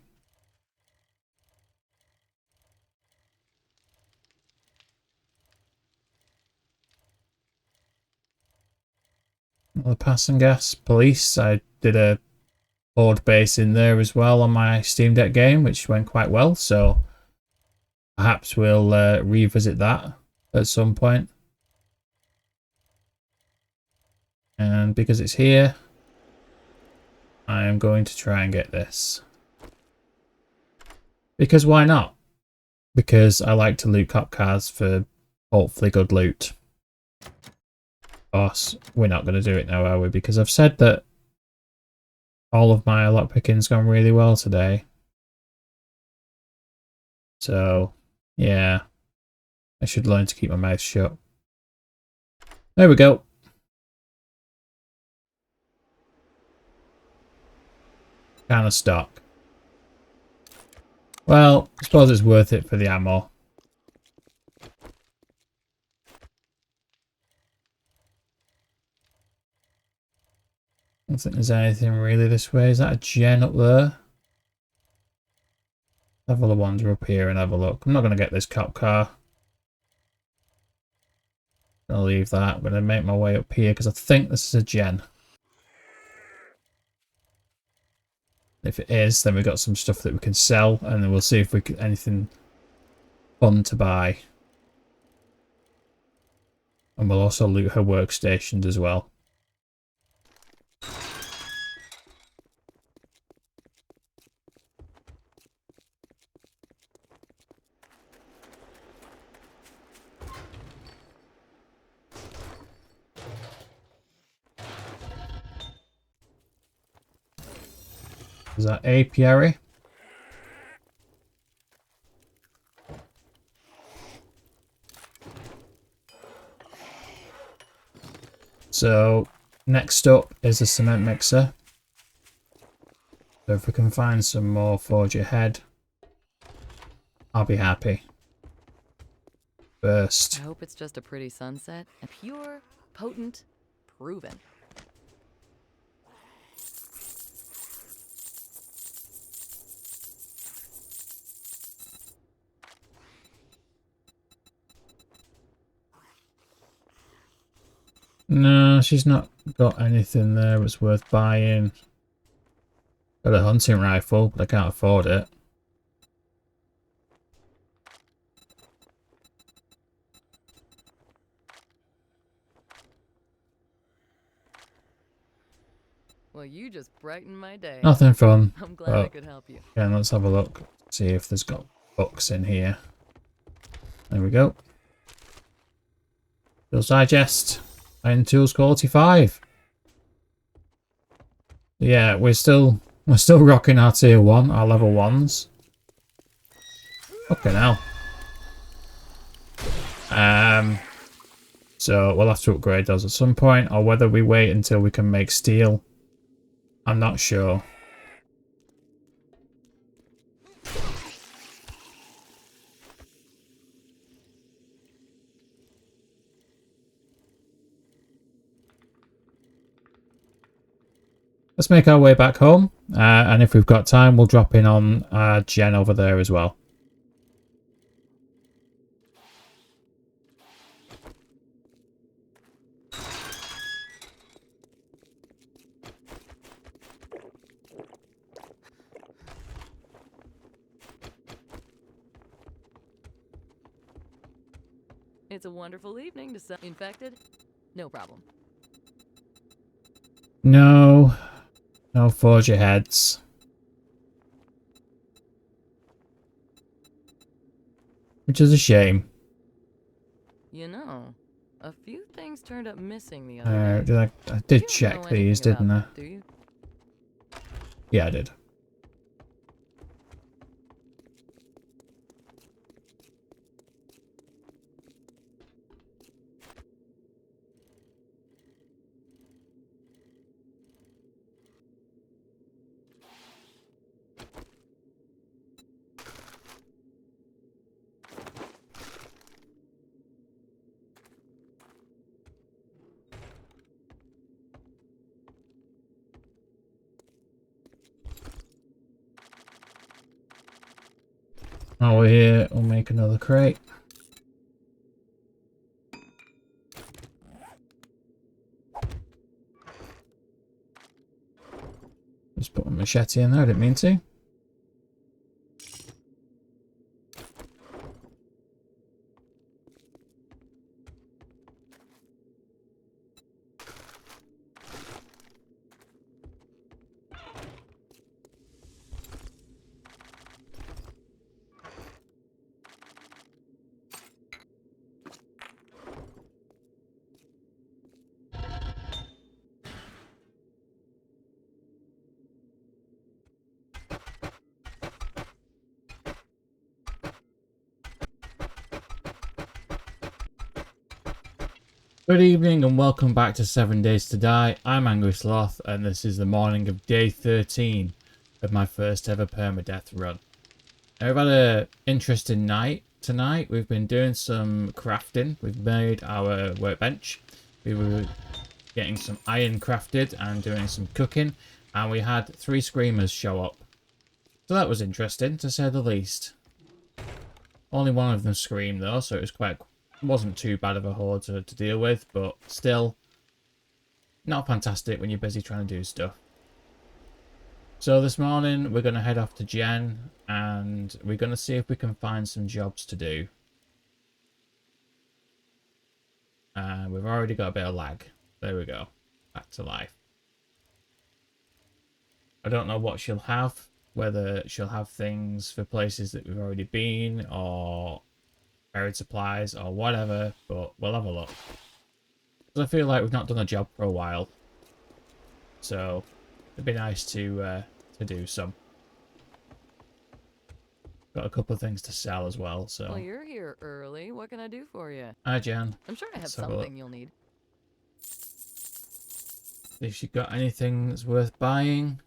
Another passing gas. Police. I did a board base in there as well on my Steam Deck game, which went quite well. So perhaps we'll revisit that at some point. And because it's here, I am going to try and get this. Because why not? Because I like to loot cop cars for hopefully good loot. Of course, we're not going to do it now, are we? Because I've said that all of my lockpicking's gone really well today. So, yeah. I should learn to keep my mouth shut. There we go. Kind of stock. Well, I suppose it's worth it for the ammo. I don't think there's anything really this way. Is that a gen up there? Have a wander up here and have a look. I'm not going to get this cop car. I'll leave that. I'm going to make my way up here because I think this is a gen. If it is, then we've got some stuff that we can sell, and then we'll see if we can anything fun to buy. And we'll also loot her workstations as well. Is that apiary? So, next up is a cement mixer. So if we can find some more forge ahead, I'll be happy. First. I hope it's just a pretty sunset. And pure, potent, proven. No, she's not got anything there that's worth buying. Got a hunting rifle, but I can't afford it. Well, you just brightened my day. Nothing fun. I'm glad I could help you. Yeah, let's have a look. See if there's got books in here. There we go. Tools Digest. Iron Tools Quality 5. Yeah, we're still rocking our tier 1, our level 1s. Okay, now. So we'll have to upgrade those at some point, or whether we wait until we can make steel. I'm not sure. Let's make our way back home, and if we've got time, we'll drop in on Jen over there as well. It's a wonderful evening to sell infected. No problem. No forge your heads. Which is a shame. You know, a few things turned up missing the other day. I did You don't check know these, anything didn't I? about them, do you? Yeah, I did. While we're here, we'll make another crate. Just put a machete in there, I didn't mean to. Good evening and welcome back to 7 Days to Die. I'm Angry Sloth and this is the morning of day 13 of my first ever permadeath run. Now, we've had an interesting night tonight. We've been doing some crafting. We've made our workbench. We were getting some iron crafted and doing some cooking, and we had 3 screamers show up. So that was interesting to say the least. Only one of them screamed though, so it wasn't too bad of a horde to deal with, but still not fantastic when you're busy trying to do stuff. So this morning we're going to head off to Jen and we're going to see if we can find some jobs to do. We've already got a bit of lag. There we go. Back to life. I don't know what she'll have, whether she'll have things for places that we've already been or buried supplies or whatever, but we'll have a look. I feel like we've not done a job for a while, so it'd be nice to do some. Got a couple of things to sell as well, so. Well, you're here early. What can I do for you? Hi, Jan. I'm sure I have Let's have a look. something you'll need. If you got anything that's worth buying,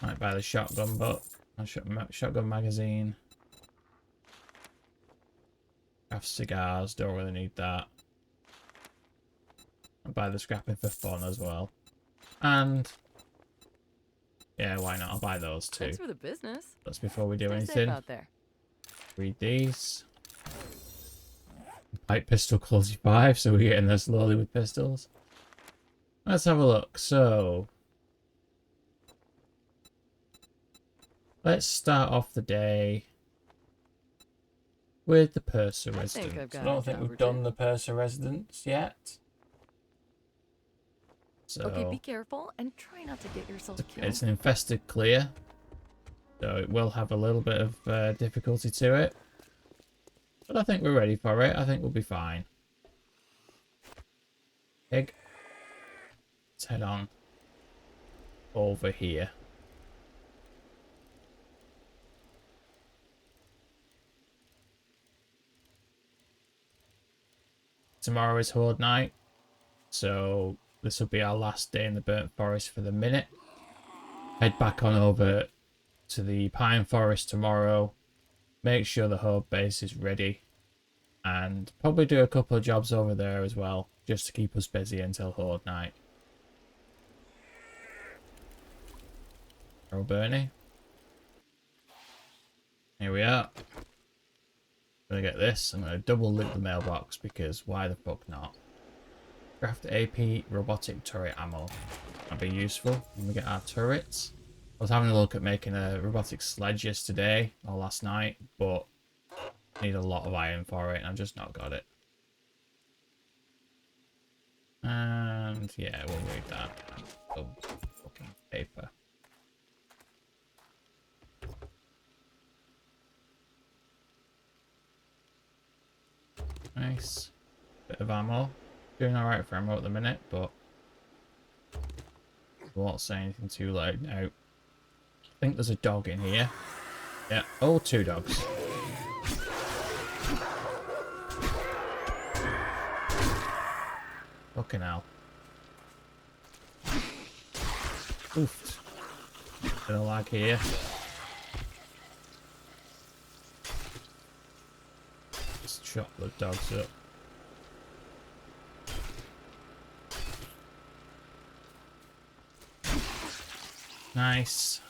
might buy the shotgun book, shotgun magazine. Craft cigars, don't really need that. I'll buy the scrapping for fun as well. And yeah, why not? I'll buy those too. Thanks for the business. That's before we do Stay anything. safe out there. Read these. Light pistol quality 5, so we're getting there slowly with pistols. Let's have a look. So, let's start off the day with the Purser I think residence. I've got I don't a think job we've or done two. the Purser residence yet. So, Okay, be careful and try not to get yourself killed. it's an infested clear. So it will have a little bit of difficulty to it. But I think we're ready for it. I think we'll be fine. Pig. Let's head on over here. Tomorrow is Horde night. So this will be our last day in the Burnt Forest for the minute. Head back on over to the Pine Forest tomorrow. Make sure the Horde base is ready. And probably do a couple of jobs over there as well. Just to keep us busy until Horde night. Carol Bernie. Here we are. I'm gonna get this. I'm gonna double loot the mailbox because why the fuck not? Craft AP robotic turret ammo. That'd be useful when we get our turrets. I was having a look at making a robotic sledge yesterday or last night, but I need a lot of iron for it and I've just not got it. And yeah, we'll read that. Oh, fucking paper. Nice. Bit of ammo. Doing alright for ammo at the minute, but I won't say anything too loud now. I think there's a dog in here. Yeah. Oh, 2 dogs. Fucking hell. Oof. Bit of lag here. Let's chop the dogs up. Nice.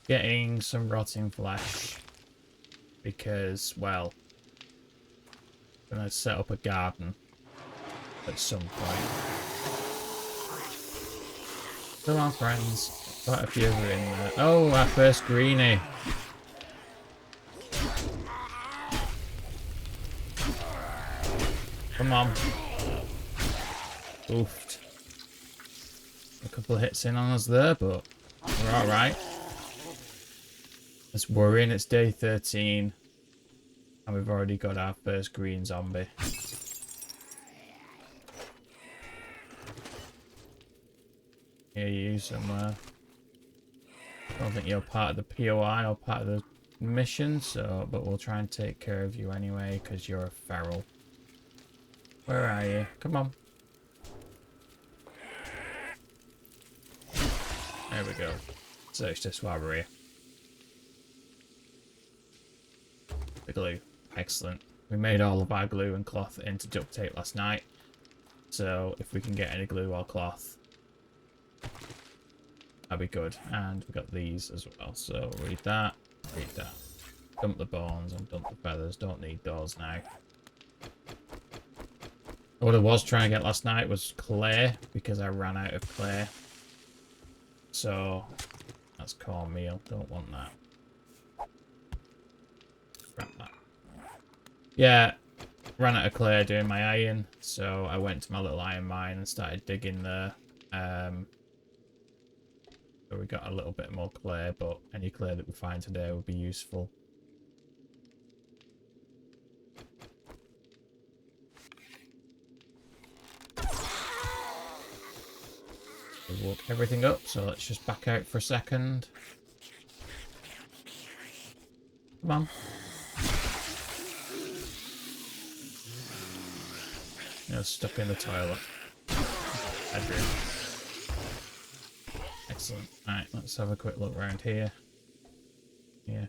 Getting some rotting flesh. Because, well, I'm going to set up a garden at some point. Come on, friends. Quite a few of them in there. Oh, our first greenie. Come on. Oofed. A couple of hits in on us there, but we're alright. It's worrying, it's day 13. And we've already got our first green zombie. Hear you somewhere. I don't think you're part of the POI or part of the mission, so but we'll try and take care of you anyway, because you're a feral. Where are you? Come on. There we go. Search this while we're here. The glue. Excellent. We made all of our glue and cloth into duct tape last night. So if we can get any glue or cloth, that'd be good. And we got these as well. So read that. Read that. Dump the bones and dump the feathers. Don't need those now. What I was trying to get last night was clay, because I ran out of clay. So that's cornmeal. Don't want that. Scrap that. Yeah, ran out of clay doing my iron, so I went to my little iron mine and started digging there. So we got a little bit more clay, but any clay that we find today would be useful. We woke everything up, so let's just back out for a second. Come on. You're stuck in the toilet. Bedroom. Excellent. Alright, let's have a quick look around here. Yeah.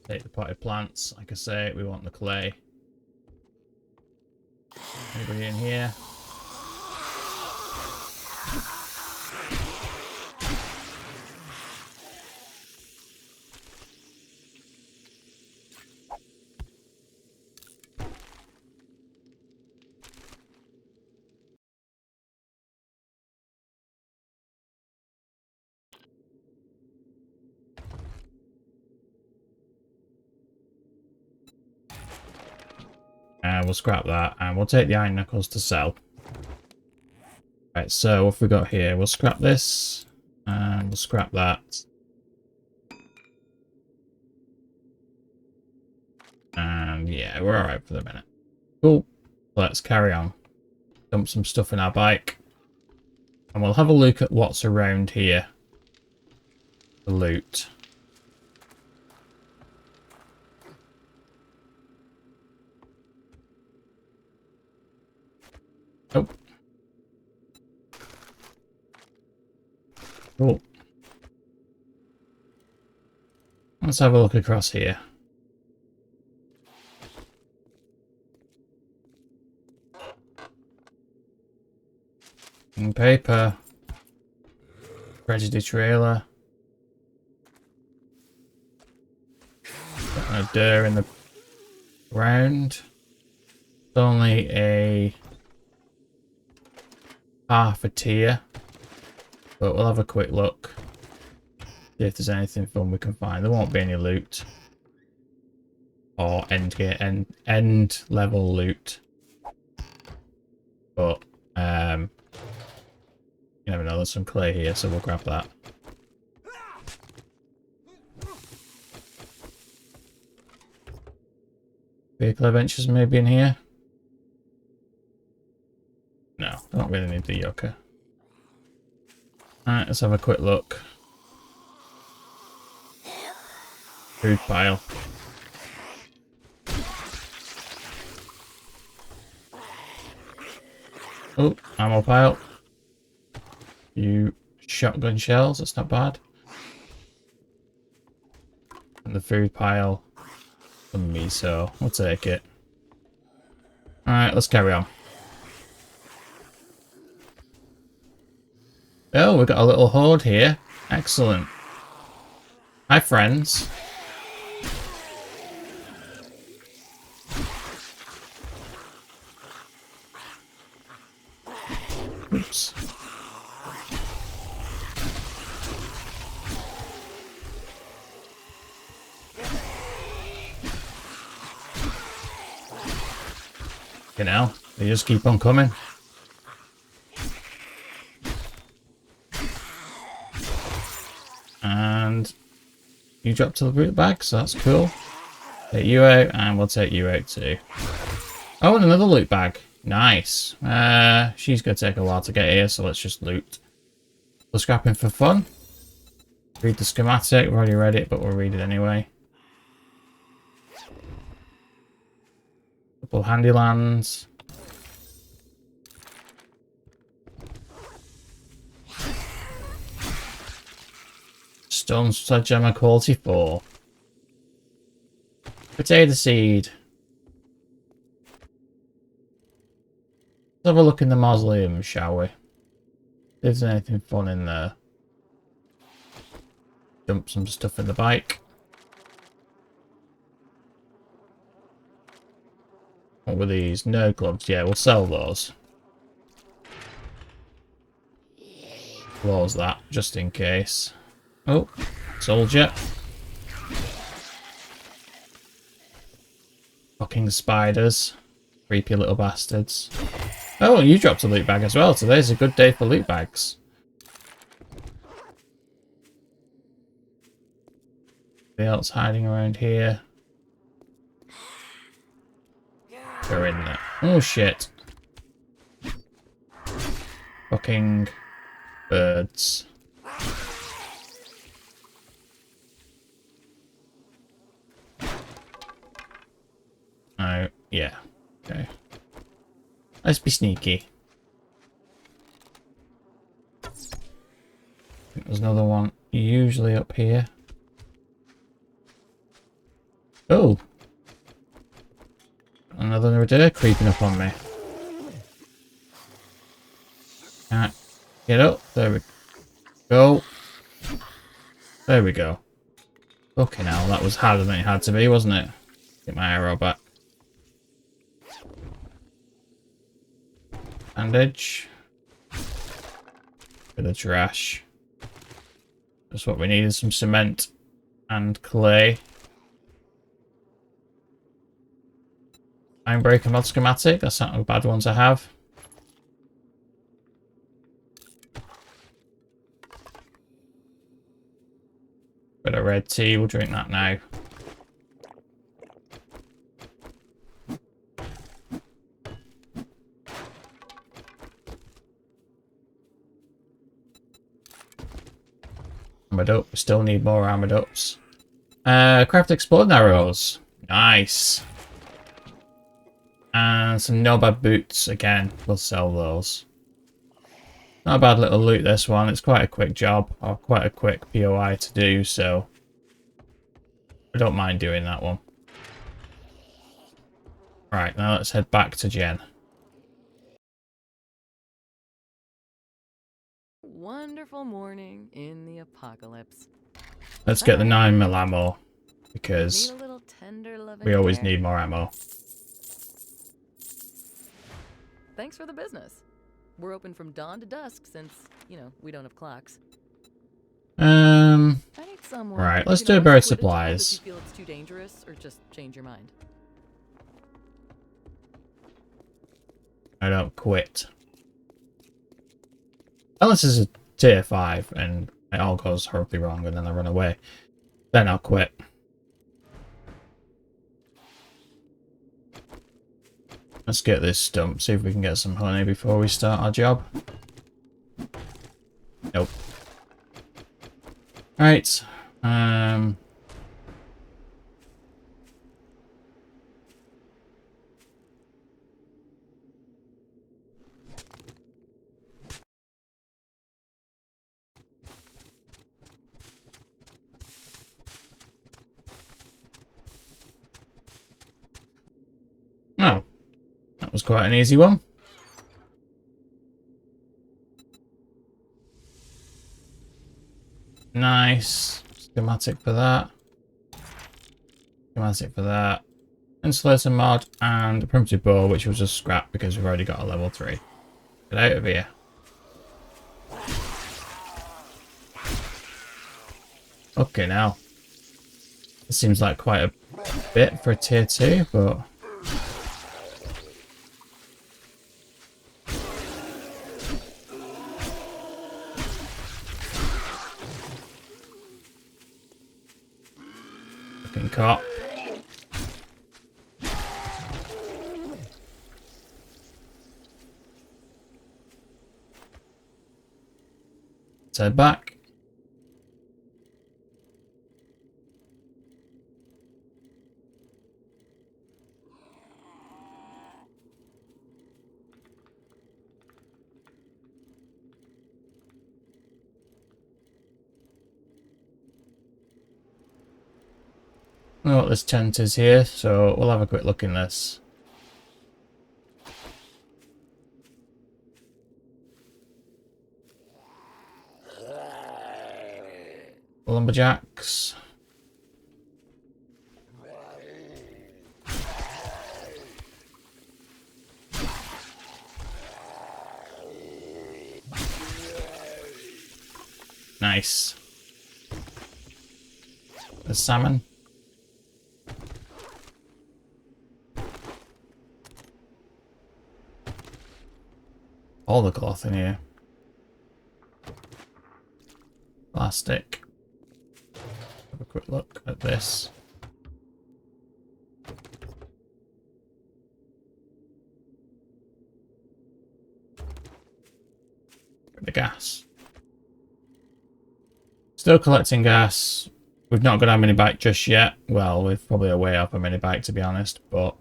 Take the potted plants. Like I say, we want the clay. Anybody in here? And we'll scrap that. And we'll take the iron knuckles to sell. Right, so what have we got here? We'll scrap this. And we'll scrap that. And yeah, we're alright for the minute. Cool. Let's carry on. Dump some stuff in our bike. And we'll have a look at what's around here. The loot. Oh. Cool. Let's have a look across here. Paper. Tragedy trailer. Got a door in the ground. It's only a half a tier. But we'll have a quick look. See if there's anything fun we can find. There won't be any loot. Or end level loot. But you never know, there's some clay here, so we'll grab that. Vehicle adventures maybe in here? No, don't really need the yoker. Alright, let's have a quick look. Food pile. Oh, ammo pile. You shotgun shells, that's not bad. And the food pile. Some miso. We'll take it. Alright, let's carry on. Oh, we've got a little horde here. Excellent. Hi, friends. Oops. You know, they just keep on coming. And you drop to the root bag, so that's cool. Take you out, and we'll take you out too. Oh, and another loot bag. Nice. She's going to take a while to get here, so let's just loot. We're scrapping for fun. Read the schematic. We've already read it, but we'll read it anyway. Couple handy lands. Stone sledgehammer quality 4. Potato seed. Let's have a look in the mausoleum, shall we? If there's anything fun in there. Dump some stuff in the bike. What were these? Nerd gloves. Yeah, we'll sell those. Close that, just in case. Oh, soldier. Fucking spiders. Creepy little bastards. Oh, you dropped a loot bag as well. Today's a good day for loot bags. Anything else hiding around here? They're in there. Oh, shit. Fucking birds. Oh, yeah. Okay. Let's be sneaky. I think there's another one usually up here. Oh! Another deer creeping up on me. Can't get up. There we go. There we go. Fucking hell, that was harder than it had to be, wasn't it? Get my arrow back. Bandage. Bit of trash. Just what we need is some cement and clay. Mindbreaker mod schematic. That's not a bad one to have. Bit of red tea. We'll drink that now. Armored up. We still need more armored ups. Craft exploding arrows. Nice. And some no bad boots again. We'll sell those. Not a bad little loot, this one. It's quite a quick job, or quite a quick POI to do, so I don't mind doing that one. Right, now let's head back to Jen. Wonderful morning in the apocalypse. Let's get the 9mm ammo, because Need a little tender loving we always care. need more ammo. Thanks for the business. We're open from dawn to dusk since, you know, we don't have clocks. I need someone. Right, who let's can do a always bit of quit a job supplies. If you feel it's too dangerous, or just change your mind. I don't quit. Unless it's a tier 5 and it all goes horribly wrong and then I run away. Then I'll quit. Let's get this stump, see if we can get some honey before we start our job. Nope. Right. Oh. That was quite an easy one. Nice. Schematic for that. Schematic for that. Insulator mod and a primitive bow, which was just scrap because we've already got a level 3. Get out of here. Okay, now. It seems like quite a bit for a tier 2, but... Fucking cop. Let's head back. I know what this tent is here, so we'll have a quick look in this. Lumberjacks. Nice. The salmon. All the cloth in here. Plastic. Have a quick look at this. The gas. Still collecting gas. We've not got our mini bike just yet. Well, we're probably a way off a mini bike to be honest, but...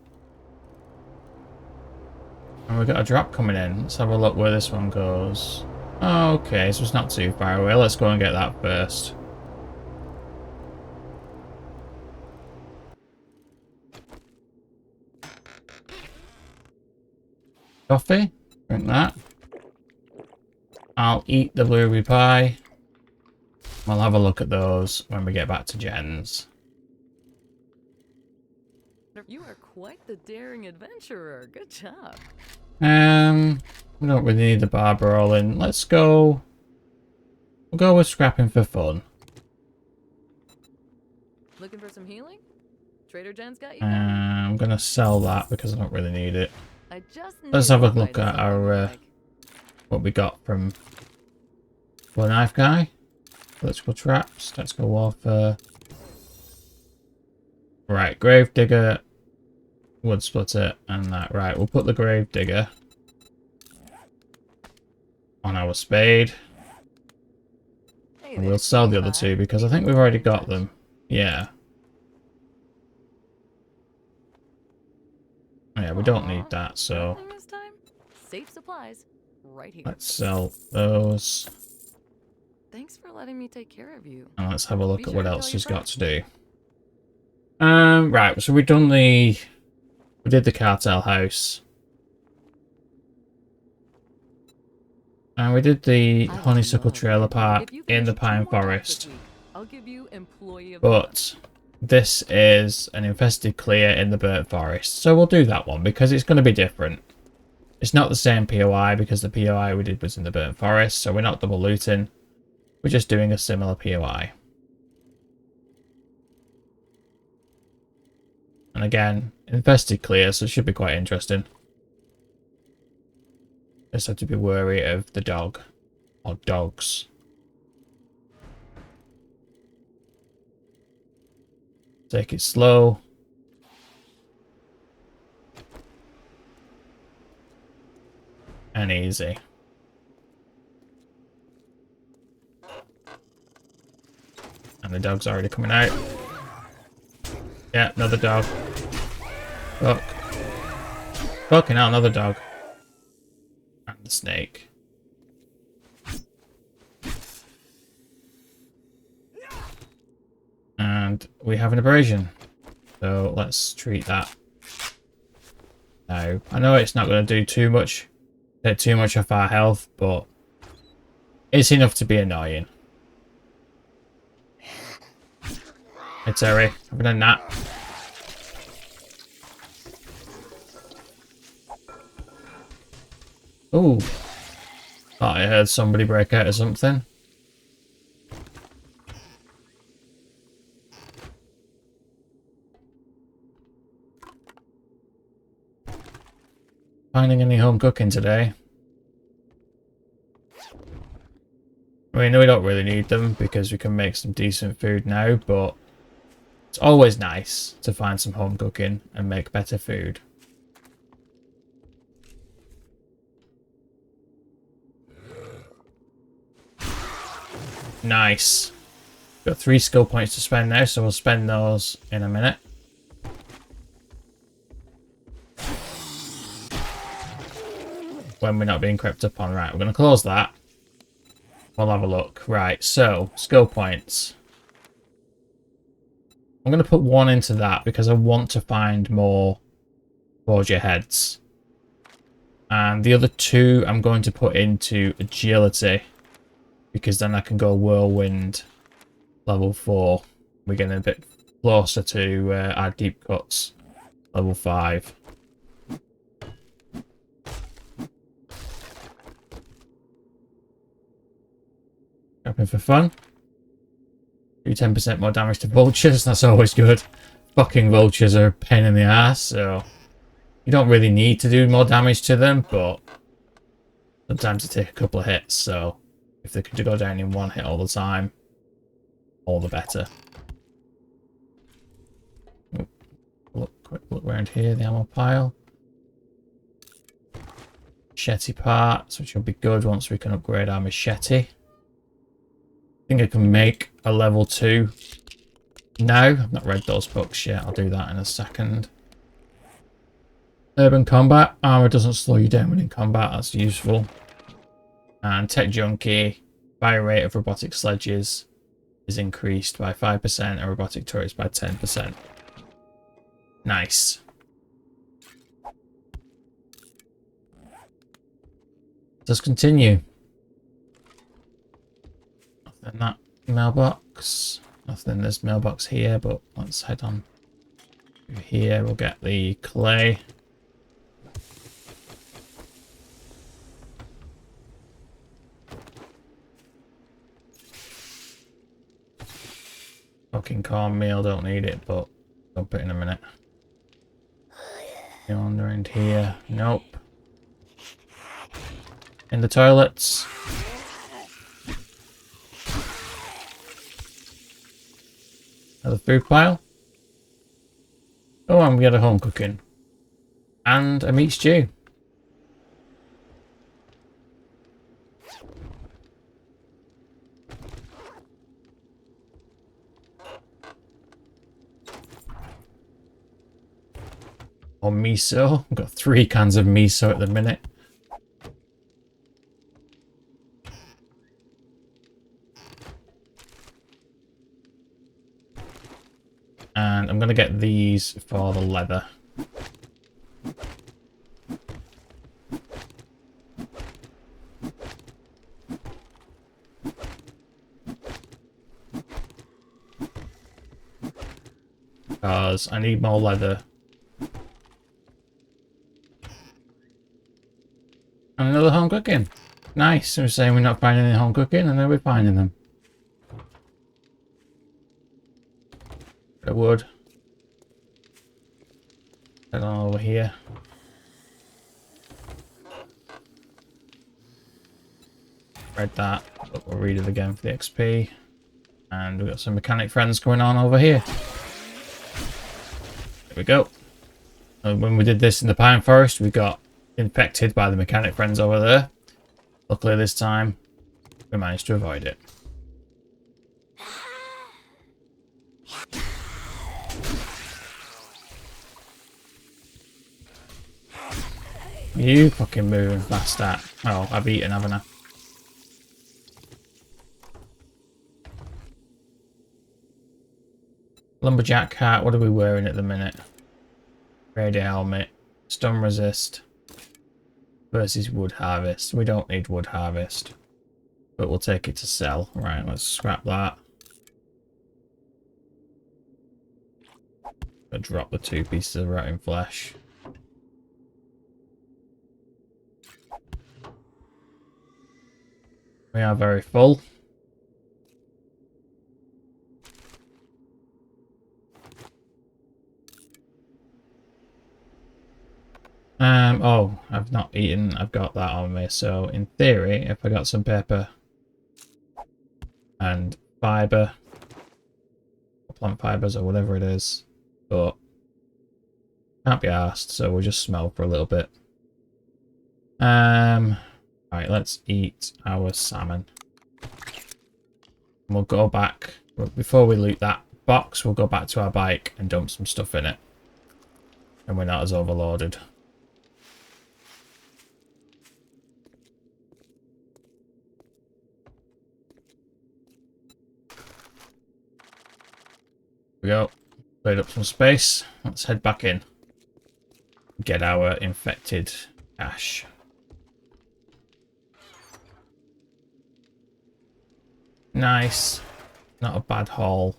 And we've got a drop coming in. Let's have a look where this one goes. Okay, so it's not too far away. Let's go and get that first. Coffee. Drink that. I'll eat the blueberry pie. We'll have a look at those when we get back to Jen's. You are quite the daring adventurer. Good job. We don't really need the barber rolling. Let's go. We'll go with scrapping for fun. Looking for some healing? Trader Jen's got you covered. I'm going to sell that because I don't really need it. I just Let's knew have a you'd look find at something our you like. what we got from the knife guy. Electrical traps, tactical warfare. Right, grave digger, wood splitter, and that. Right, we'll put the grave digger on our spade. Hey And there, we'll sell the cutie other pie. two because I Need think a we've already little got touch? them. Yeah. Oh, yeah, we don't Aw, need that, so nothing this time? Safe supplies, right here. let's sell those. Thanks for letting me take care of you. And let's have a look Be at sure what to else tell your she's got friends. to do. Right, so we did the cartel house. And we did the I was honeysuckle love trailer it. park If you in the finish 2 pine more jobs this forest. week, I'll give you employee of the month. But this is an infested clear in the burnt forest. So we'll do that one because it's going to be different. It's not the same POI because the POI we did was in the burnt forest. So we're not double looting. We're just doing a similar POI. And again, infested clear, so it should be quite interesting. Just have to be wary of the dog. Or dogs. Take it slow. And easy. And the dog's already coming out. Yeah, another dog. Fuck. Fucking hell, another dog. And the snake. And we have an abrasion. So let's treat that. Now, I know it's not going to do too much, take too much off our health, but it's enough to be annoying. Hey Terry, having a nap. Ooh. Thought I heard somebody break out of something. Finding any home cooking today? I mean, we don't really need them because we can make some decent food now, but it's always nice to find some home cooking and make better food. Nice. Got 3 skill points to spend now, so we'll spend those in a minute. When we're not being crept up on. Right, we're going to close that. We'll have a look. Right, so, skill points. I'm going to put 1 into that because I want to find more forger heads. And the other 2 I'm going to put into agility. Because then I can go whirlwind level 4. We're getting a bit closer to our deep cuts level 5. Hoping for fun. Do 10% more damage to vultures, that's always good. Fucking vultures are a pain in the ass, so you don't really need to do more damage to them, but sometimes they take a couple of hits, so if they could go down in 1 hit all the time, all the better. Quick look around here, the ammo pile. Machete parts, which will be good once we can upgrade our machete. I think I can make a level 2 now. I've not read those books yet. I'll do that in a second. Urban combat. Armor doesn't slow you down when in combat. That's useful. And tech junkie. Fire rate of robotic sledges is increased by 5% and robotic turrets by 10%. Nice. Let's continue. Nothing in that mailbox. Nothing in this mailbox here, but let's head on over here. We'll get the clay. Fucking cornmeal, don't need it, but Dump it in a minute. Beyond around here. Nope. In the toilets. Another food pile. Oh, and we had a home cooking. And a meat stew. Or miso. I've got 3 cans of miso at the minute. And I'm going to get these for the leather. Because I need more leather. And another home cooking. Nice. So we're saying we're not finding any home cooking, and then we're finding them. Bit of wood. Head on over here. Read that, but we'll read it again for the XP. And we've got some mechanic friends going on over here. There we go. And when we did this in the pine forest, we got infected by the mechanic friends over there. Luckily this time, we managed to avoid it. You fucking moving fast that. Oh, I've eaten, haven't I? Lumberjack hat, what are we wearing at the minute? Radio helmet, stun resist versus wood harvest. We don't need wood harvest, but we'll take it to sell. Right, let's scrap that. I'll drop the 2 pieces of rotting flesh. We are very full. Oh, I've not eaten. I've got that on me. So in theory, if I got some paper and fiber, or plant fibers or whatever it is, but can't be asked. So we'll just smell for a little bit. Right, let's eat our salmon. And we'll go back, before we loot that box, we'll go back to our bike and dump some stuff in it. And we're not as overloaded. Here we go. Cleared up some space. Let's head back in. Get our infected cash. Nice. Not a bad haul.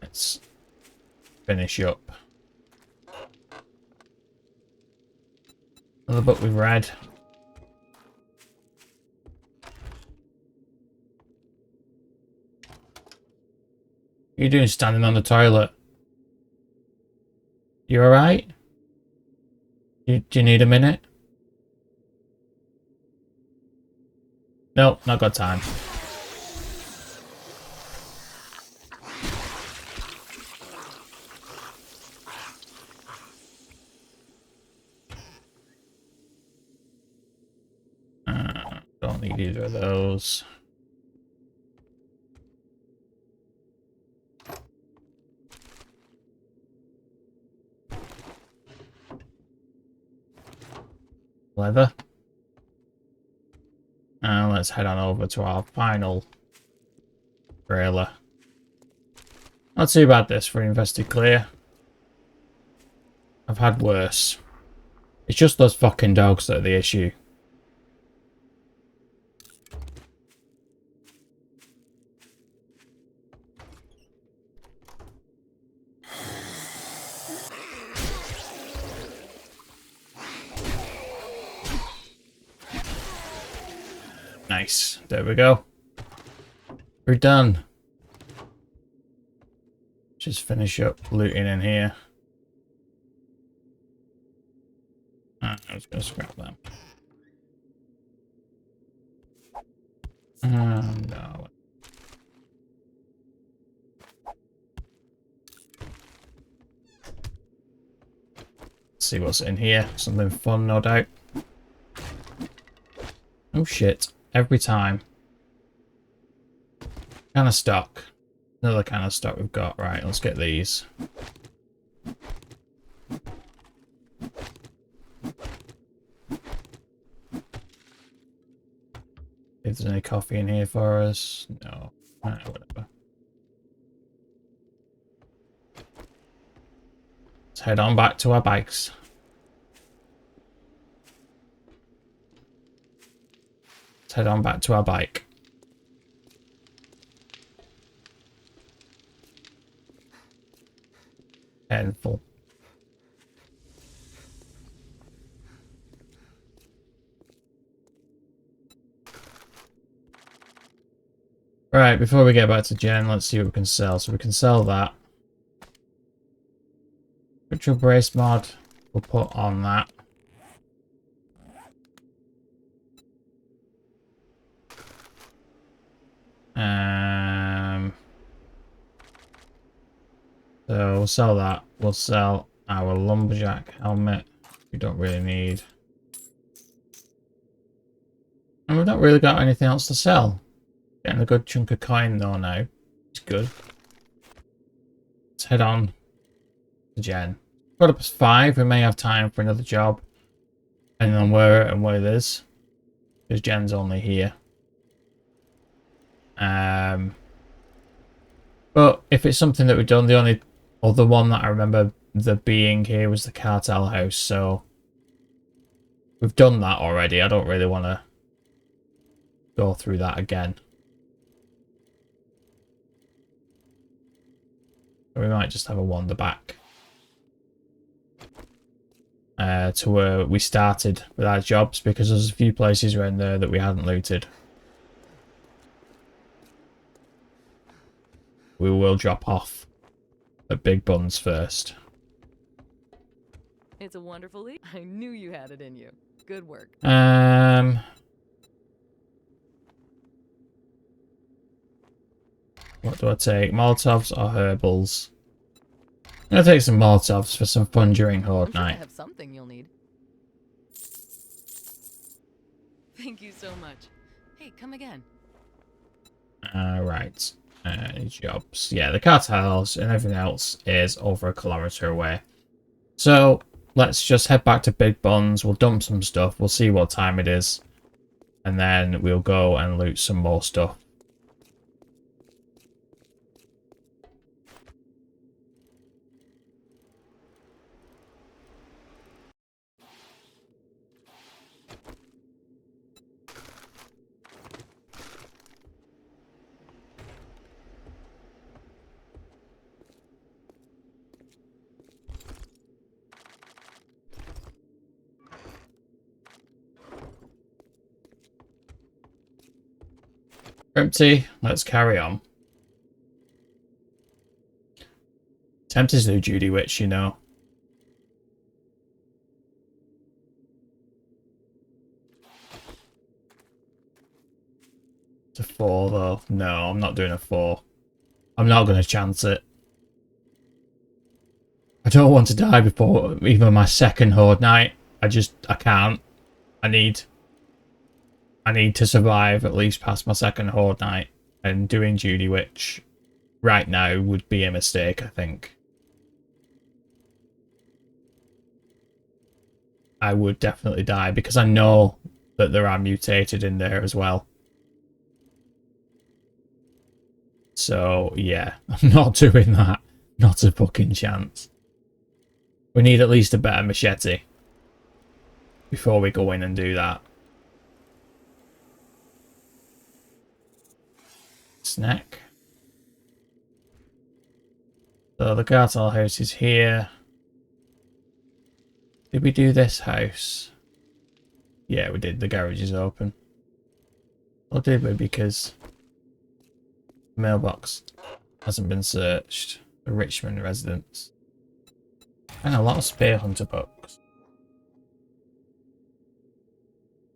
Let's finish up. Another book we've read. What are you doing standing on the toilet? You alright? Do you need a minute? Nope, not got time. Don't need either of those. Leather. And let's head on over to our final trailer. Not too bad this for invested clear. I've had worse. It's just those fucking dogs that are the issue. Nice. There we go. We're done. Just finish up looting in here. I was going to scrap them. No. Let's see what's in here. Something fun, no doubt. Oh shit. Every time. Can of stock. Another kind of stock we've got. Right, let's get these. If there's any coffee in here for us. No. Whatever. Let's head on back to our bikes. Let's head on back to our bike. Handful. Right, before we get back to Jen, let's see what we can sell. So we can sell that. Virtual brace mod, we'll put on that. So we'll sell that. We'll sell our lumberjack helmet. We don't really need. And we've not really got anything else to sell. Getting a good chunk of coin though now. It's good. Let's head on to Jen. Got up to 5. We may have time for another job. Depending on where and what it is. Because Jen's only here. But if it's something that we've done, the only other one that I remember there being here was the cartel house, so we've done that already. I don't really want to go through that again. We might just have a wander back to where we started with our jobs, because there's a few places around there that we hadn't looted. We will drop off at Big Buns first. It's a wonderful lead. I knew you had it in you. Good work. What do I take? Molotovs or herbals? I'm gonna take some Molotovs for some fun during Horde I'm sure I night. have something you'll need. Thank you so much. Hey, come again. Right. Jobs. Yeah, the cartels and everything else is over a kilometer away. So let's just head back to Big Buns. We'll dump some stuff. We'll see what time it is. And then we'll go and loot some more stuff. Empty. Let's carry on. Tempted to do Judy Witch, you know. It's a 4 though. No, I'm not doing a 4. I'm not going to chance it. I don't want to die before even my second Horde night. I can't. I need to survive at least past my second Horde night, and doing Judy Witch right now would be a mistake, I think. I would definitely die because I know that there are mutated in there as well. So, yeah, I'm not doing that. Not a fucking chance. We need at least a better machete before we go in and do that. Snack. So the cartel house is here. Did we do this house? Yeah, we did. The garage is open. Or did we? Because the mailbox hasn't been searched. The Richmond residence. And a lot of Spear Hunter books.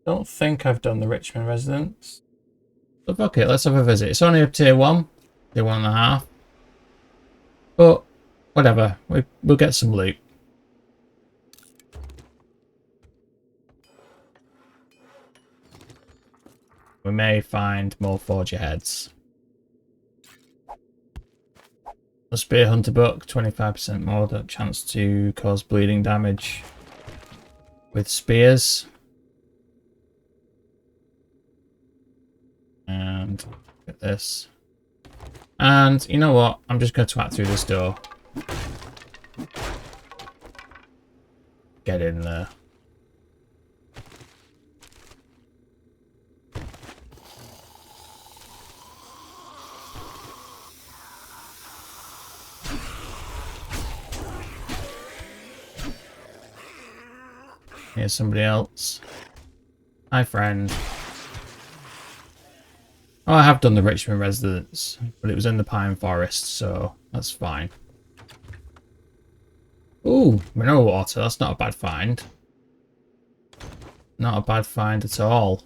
Don't think I've done the Richmond residence. But fuck it, let's have a visit. It's only up tier 1. Tier 1.5. But, whatever. We'll get some loot. We may find more Forger heads. A Spear Hunter book, 25% more chance to cause bleeding damage with spears. And look at this. And you know what? I'm just going to twat through this door. Get in there. Here's somebody else. Hi, friend. Oh, I have done the Richmond residence, but it was in the Pine Forest, so that's fine. Ooh, mineral water. That's not a bad find. Not a bad find at all.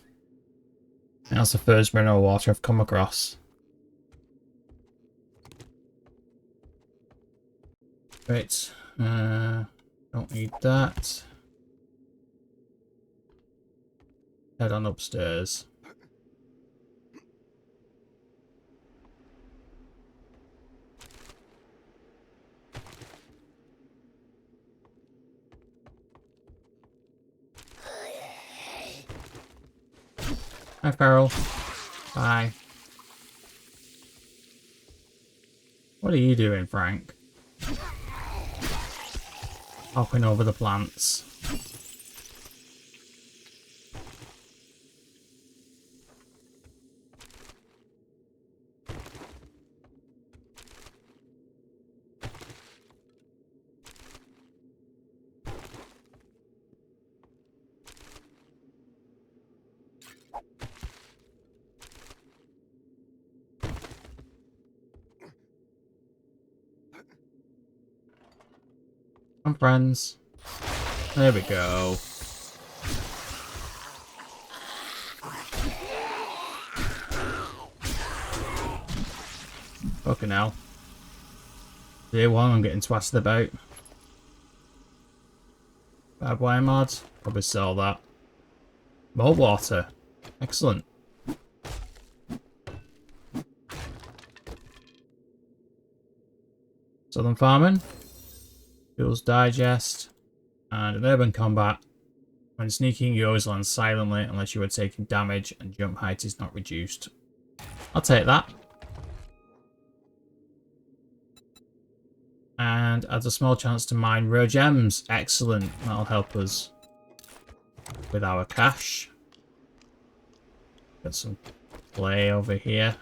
That's the first mineral water I've come across. Right. Don't need that. Head on upstairs. Hi, Farrell. Bye. What are you doing, Frank? Hopping over the plants. Come, friends. There we go. Fucking hell. Tier 1 I'm getting twatted about. Bad wire mods. Probably sell that. More water. Excellent. Southern Farming. Fuels Digest. And in Urban Combat. When sneaking, you always land silently unless you are taking damage and jump height is not reduced. I'll take that. And adds a small chance to mine rare gems. Excellent. That'll help us with our cash. Got some clay over here.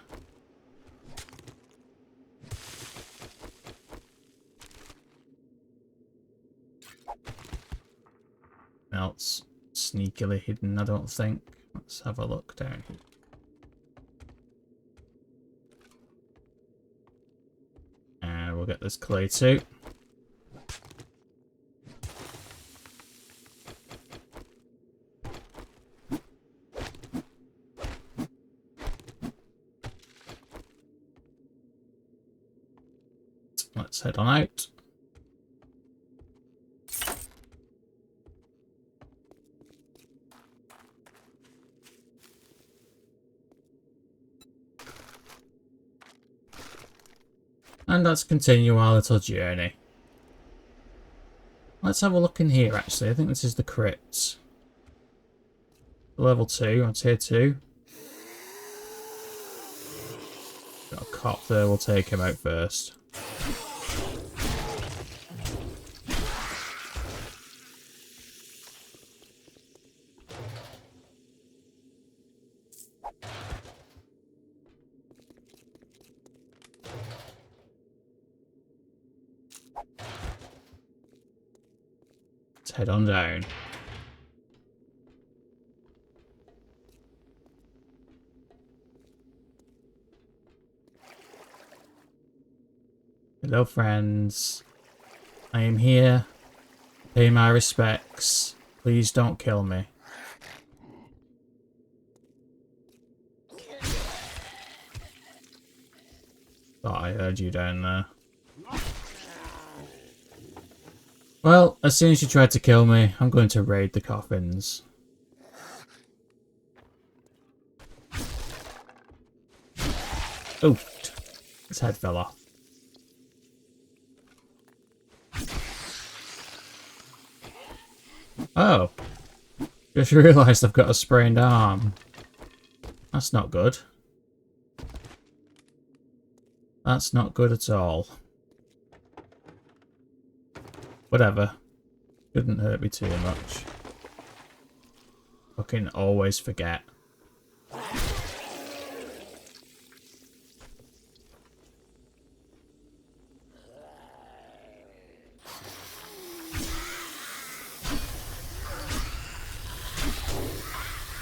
Else sneakily hidden, I don't think. Let's have a look down here. And we'll get this clay too. Let's head on out. And let's continue our little journey. Let's have a look in here, actually. I think this is the crypt. Level 2, on tier 2. Got a cop there, we'll take him out first. Head on down. Hello, friends. I am here. Pay my respects. Please don't kill me. Thought I heard you down there. Well, as soon as you tried to kill me, I'm going to raid the coffins. Oh, his head fell off. Oh, just realised I've got a sprained arm. That's not good. That's not good at all. Whatever. Shouldn't hurt me too much. Fucking always forget.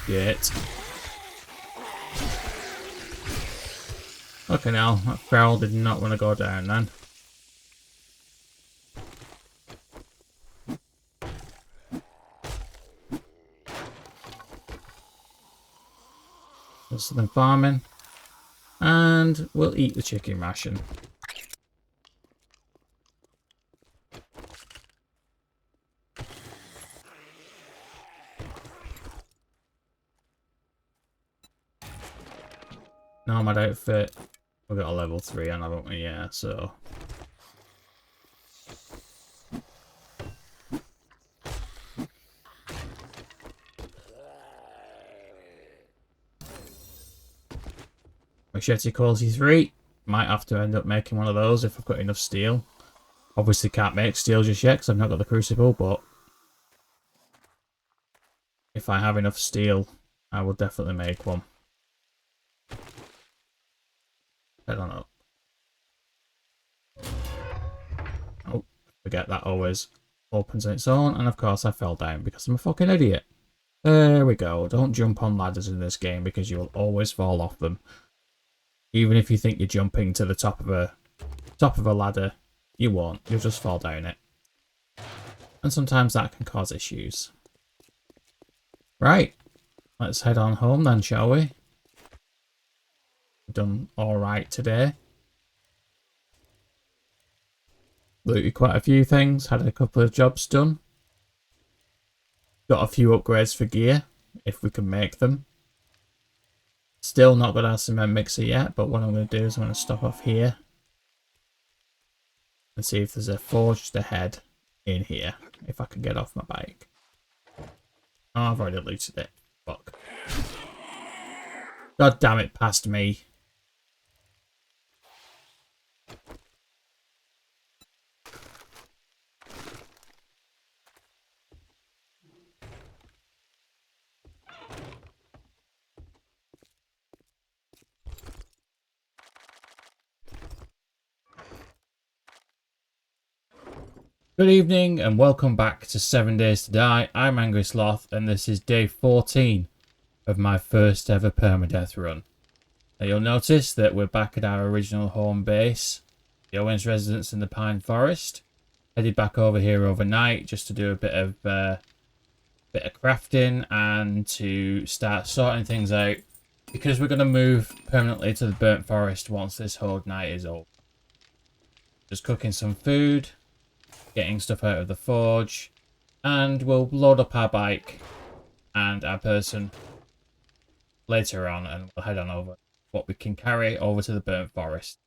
Shit. Okay, now that barrel did not want to go down then. There's something farming. And we'll eat the chicken ration. Nomad outfit. We've got a level 3 on, haven't we? Yeah, so. Machete quality 3. Might have to end up making one of those if I've got enough steel. Obviously can't make steel just yet because I've not got the crucible, but if I have enough steel, I will definitely make one. Head on up. Oh, forget that always opens on its own, and of course I fell down because I'm a fucking idiot. There we go. Don't jump on ladders in this game because you will always fall off them. Even if you think you're jumping to the top of a ladder, you won't. You'll just fall down it. And sometimes that can cause issues. Right. Let's head on home then, shall we? We've done alright today. Looted quite a few things. Had a couple of jobs done. Got a few upgrades for gear, if we can make them. Still not got our cement mixer yet, but what I'm going to do is I'm going to stop off here. And see if there's a forge just ahead in here. If I can get off my bike. Oh, I've already looted it. Fuck. God damn it, past me. Good evening and welcome back to 7 Days to Die. I'm Angry Sloth and this is day 14 of my first ever permadeath run. Now you'll notice that we're back at our original home base, the Owens residence in the Pine Forest. Headed back over here overnight just to do a bit of crafting and to start sorting things out because we're going to move permanently to the Burnt Forest once this whole night is over. Just cooking some food. Getting stuff out of the forge, and we'll load up our bike and our person later on, and we'll head on over what we can carry over to the Burnt Forest.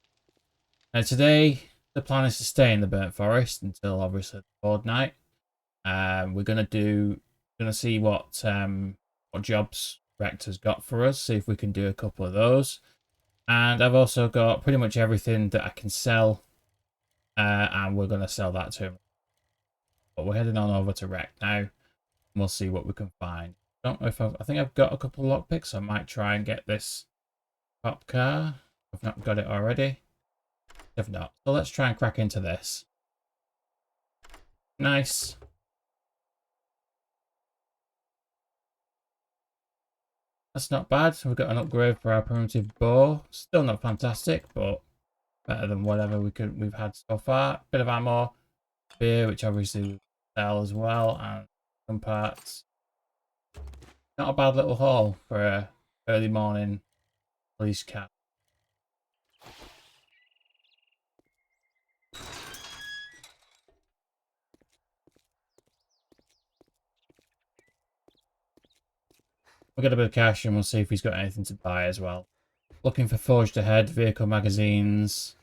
Now today, the plan is to stay in the Burnt Forest until obviously the fortnight. We're gonna see what jobs Rector's got for us, see if we can do a couple of those. And I've also got pretty much everything that I can sell. And we're going to sell that to him. But we're heading on over to Rec now. And we'll see what we can find. Don't know if I think I've got a couple of lockpicks. I might try and get this cop car. I've not got it already. If not, so let's try and crack into this. Nice. That's not bad. We've got an upgrade for our primitive bow. Still not fantastic, but Better than whatever we've had so far. Bit of ammo, beer, which obviously we sell as well, and some parts. Not a bad little haul for a early morning police cat. We'll get a bit of cash and we'll see if he's got anything to buy as well. Looking for forged ahead, vehicle magazines.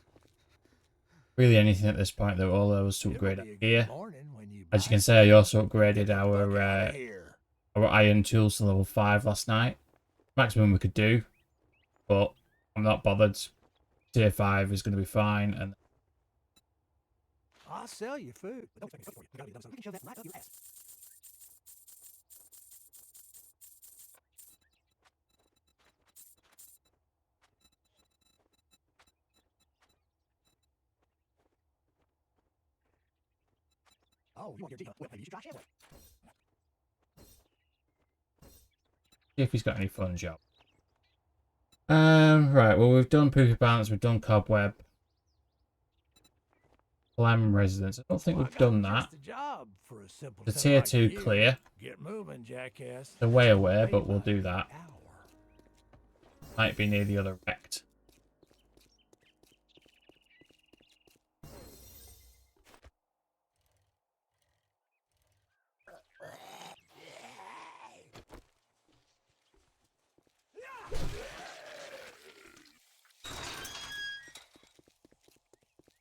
Really anything at this point, though, all those to upgrade our gear. As you can see, I also upgraded our iron tools to level 5 last night. Maximum we could do, but I'm not bothered. Tier 5 is going to be fine. And I'll sell you food. But don't take it for you. I gotta be done something. You can shove that right up your ass. Oh, you want your Well, maybe you should try Chevrolet. see if he's got any fun job. Right, well, we've done Poopy Balance, we've done Cobweb. Glam Residence. I don't think we've done that. The tier 2 clear. Get moving, jackass. The way away, but we'll do that. Might be near the other wrecked.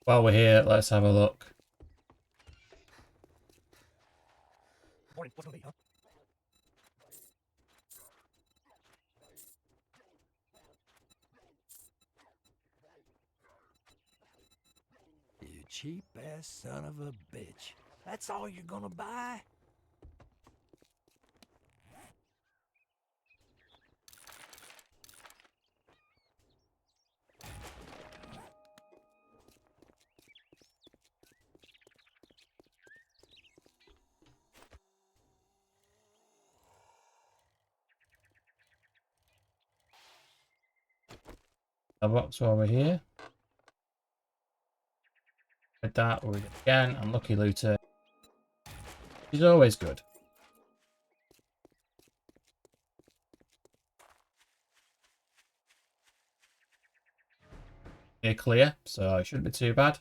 While we're here, let's have a look. Morning. What's gonna be, huh? You cheap ass son of a bitch. That's all you're gonna buy? A box over here. With that, we'll read it again. Unlucky looter. He's always good. They're clear, so it shouldn't be too bad.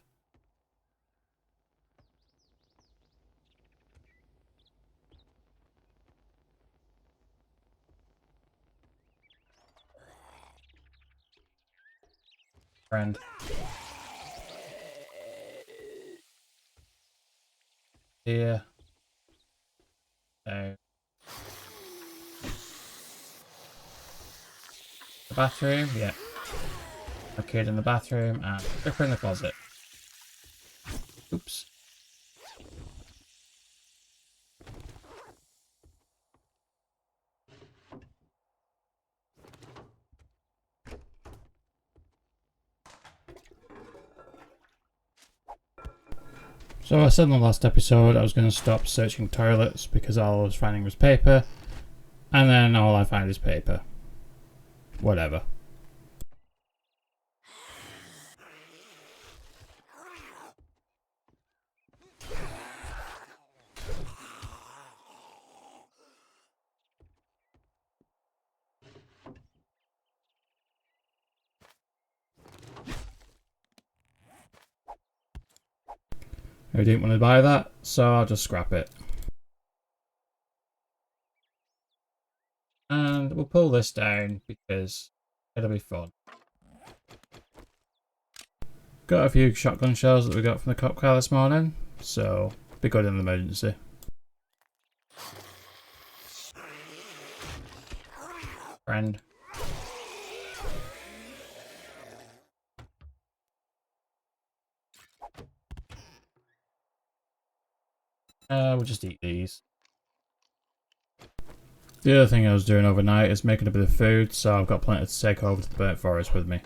Friend. Here. So. The bathroom, yeah. A kid in the bathroom and stripper in the closet. Oops. So I said in the last episode I was going to stop searching toilets because all I was finding was paper, and then all I find is paper. Whatever. I didn't want to buy that, so I'll just scrap it. And we'll pull this down because it'll be fun. Got a few shotgun shells that we got from the cop car this morning, so be good in an emergency. Friend. We'll just eat these. The other thing I was doing overnight is making a bit of food, so I've got plenty to take over to the burnt forest with me.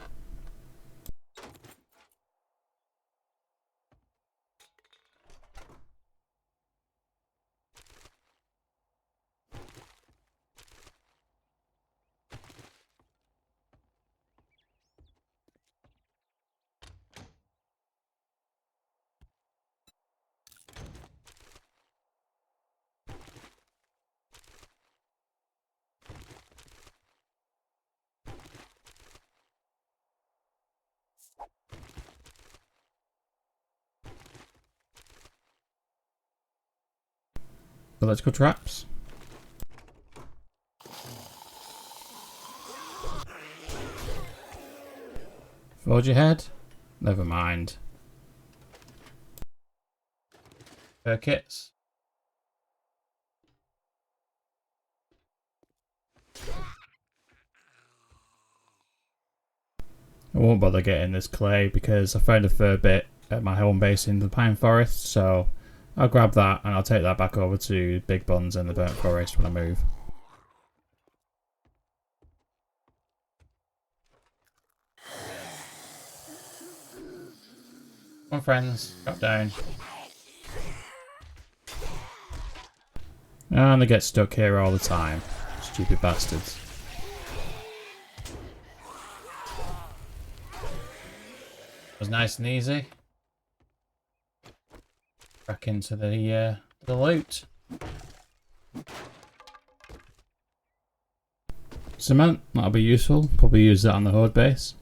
Electrical traps. Forge your head? Never mind. Her kits. I won't bother getting this clay because I found a fur bit at my home base in the pine forest, so I'll grab that and I'll take that back over to Big Buns in the burnt forest when I move. Come on friends, drop down. And they get stuck here all the time. Stupid bastards. It was nice and easy. Back into the loot. Cement, that'll be useful. Probably use that on the horde base.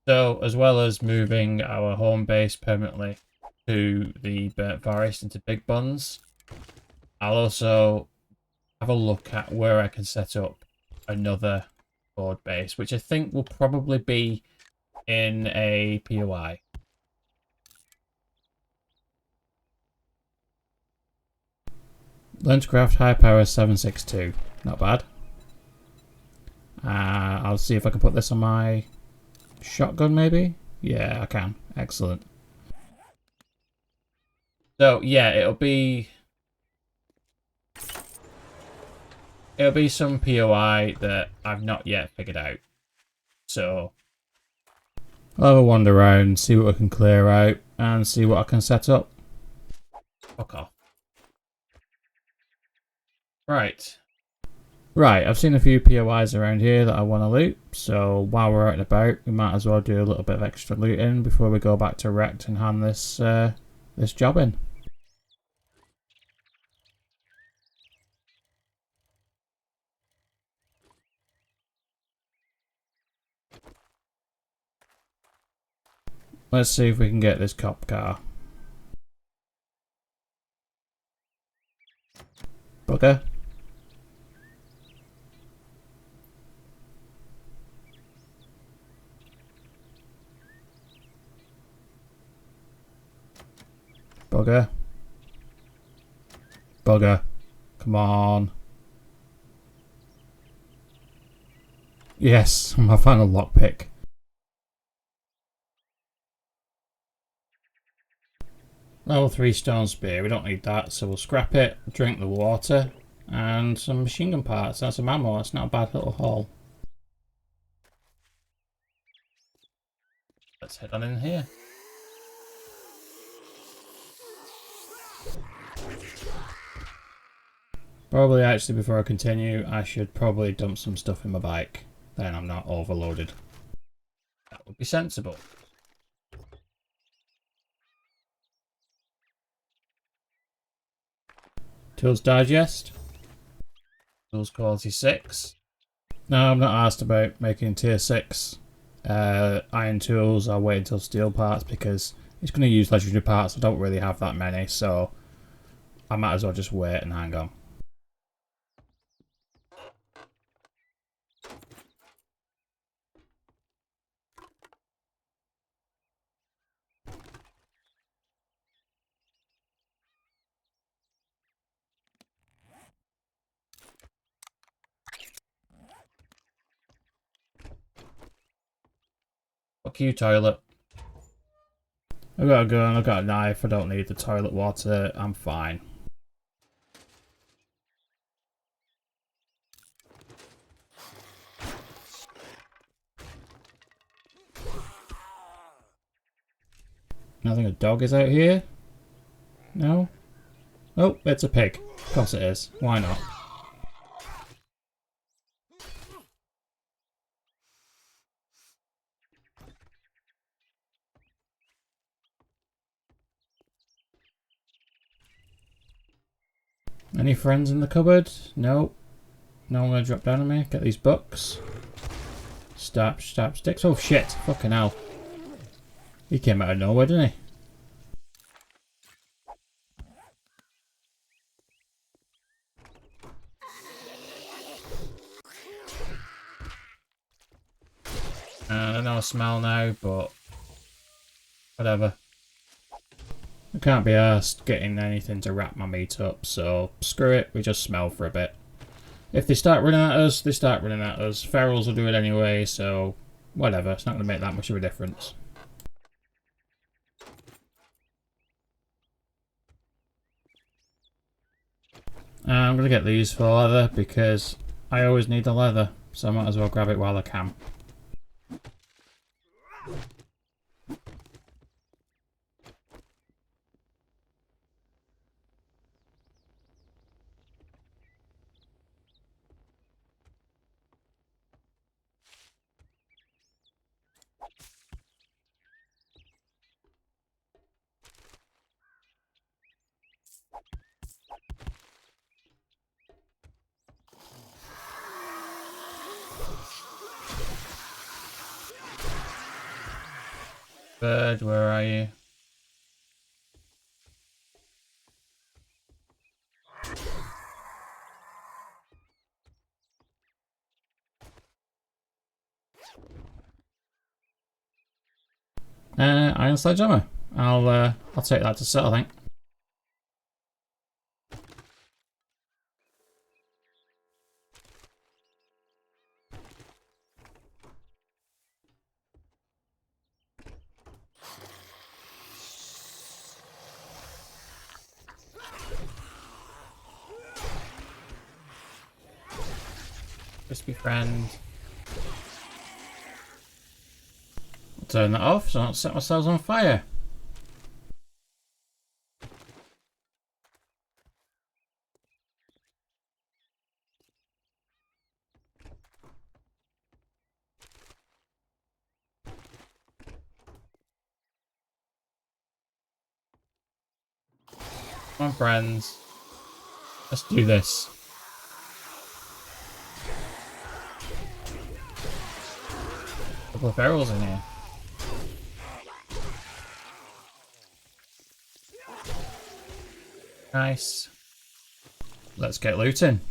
So, as well as moving our home base permanently to the burnt forest into Big Buns, I'll also have a look at where I can set up another horde base, which I think will probably be in a POI. Learn to craft high power 762. Not bad. I'll see if I can put this on my shotgun maybe? Yeah, I can. Excellent. So yeah, it'll be some POI that I've not yet figured out. So I'll have a wander around, see what I can clear out, and see what I can set up. Fuck off. Right. Right, I've seen a few POIs around here that I want to loot, so while we're out and about, we might as well do a little bit of extra looting before we go back to Rect and hand this this job in. Let's see if we can get this cop car. Bugger. Bugger. Bugger. Come on. Yes, my final lockpick. Level 3 stone spear, we don't need that, so we'll scrap it, drink the water, and some machine gun parts. That's some ammo, that's not a bad little haul. Let's head on in here. Probably actually before I continue, I should probably dump some stuff in my bike. Then I'm not overloaded. That would be sensible. Tools Digest. Tools quality 6. No, I'm not asked about making tier 6 iron tools. I'll wait until steel parts because it's going to use legendary parts. I don't really have that many, so I might as well just wait and hang on. Fuck you, toilet. I've got a gun, I've got a knife, I don't need the toilet water, I'm fine. I think a dog is out here. No? Oh, it's a pig. Of course it is. Why not? Any friends in the cupboard? No. No one gonna drop down on me. Get these books. Stop sticks. Oh shit, fucking hell. He came out of nowhere, didn't he? I don't know smell now, but whatever. I can't be arsed getting anything to wrap my meat up, so screw it, we just smell for a bit. If they start running at us, they start running at us. Ferals will do it anyway, so whatever, it's not going to make that much of a difference. I'm going to get these for leather because I always need the leather, so I might as well grab it while I can. Bird, where are you? Iron sledgehammer. I'll take that to sell, I think. Crispy friend. I'll turn that off so I don't set myself on fire. Come on, friends. Let's do this. Couple of ferals in here. Nice. Let's get looting.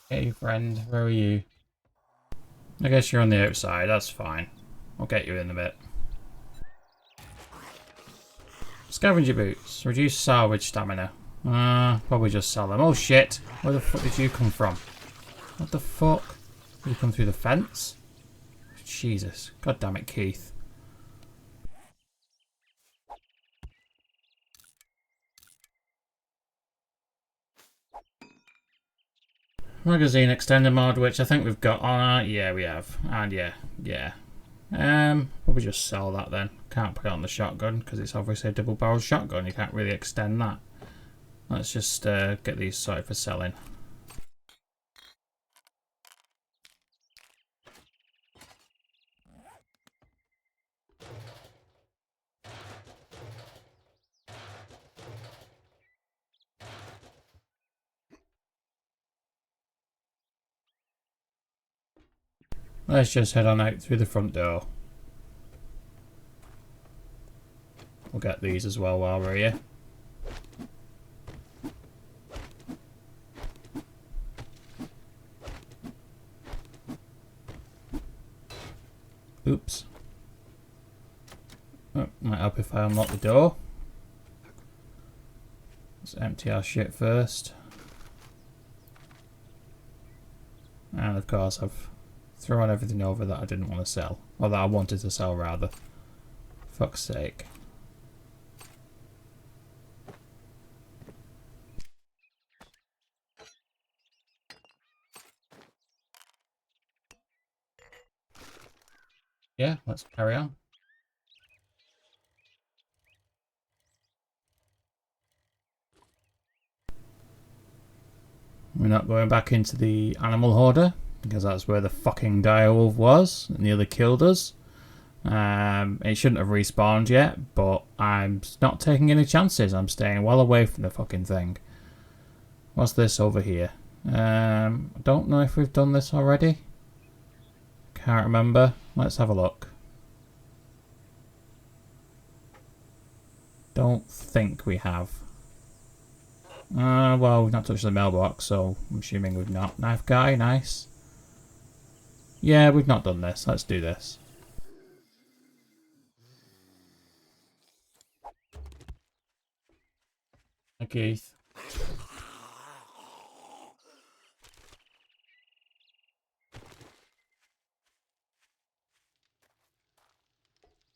Hey friend, where are you? I guess you're on the outside, that's fine. I'll get you in a bit. Scavenger boots. Reduce salvage stamina. Probably just sell them. Oh shit! Where the fuck did you come from? What the fuck? Did you come through the fence? Jesus. God damn it, Keith. Magazine extender mod, which I think we've got on. Yeah, we have. And yeah. Probably just sell that then. Can't put it on the shotgun because it's obviously a double-barreled shotgun. You can't really extend that. Let's just get these sorted for selling. Let's just head on out through the front door. We'll get these as well while we're here. Oops. Oh, might help if I unlock the door. Let's empty our shit first. And of course I've thrown everything over that I didn't want to sell. Or that I wanted to sell rather. Fuck's sake. Yeah, let's carry on. We're not going back into the animal hoarder, because that's where the fucking direwolf was. It nearly killed us. It shouldn't have respawned yet, but I'm not taking any chances. I'm staying well away from the fucking thing. What's this over here? I don't know if we've done this already. Can't remember. Let's have a look. Don't think we have. Well, we've not touched the mailbox, so I'm assuming we've not. Knife guy, nice. Yeah, we've not done this. Let's do this. Hi, Keith.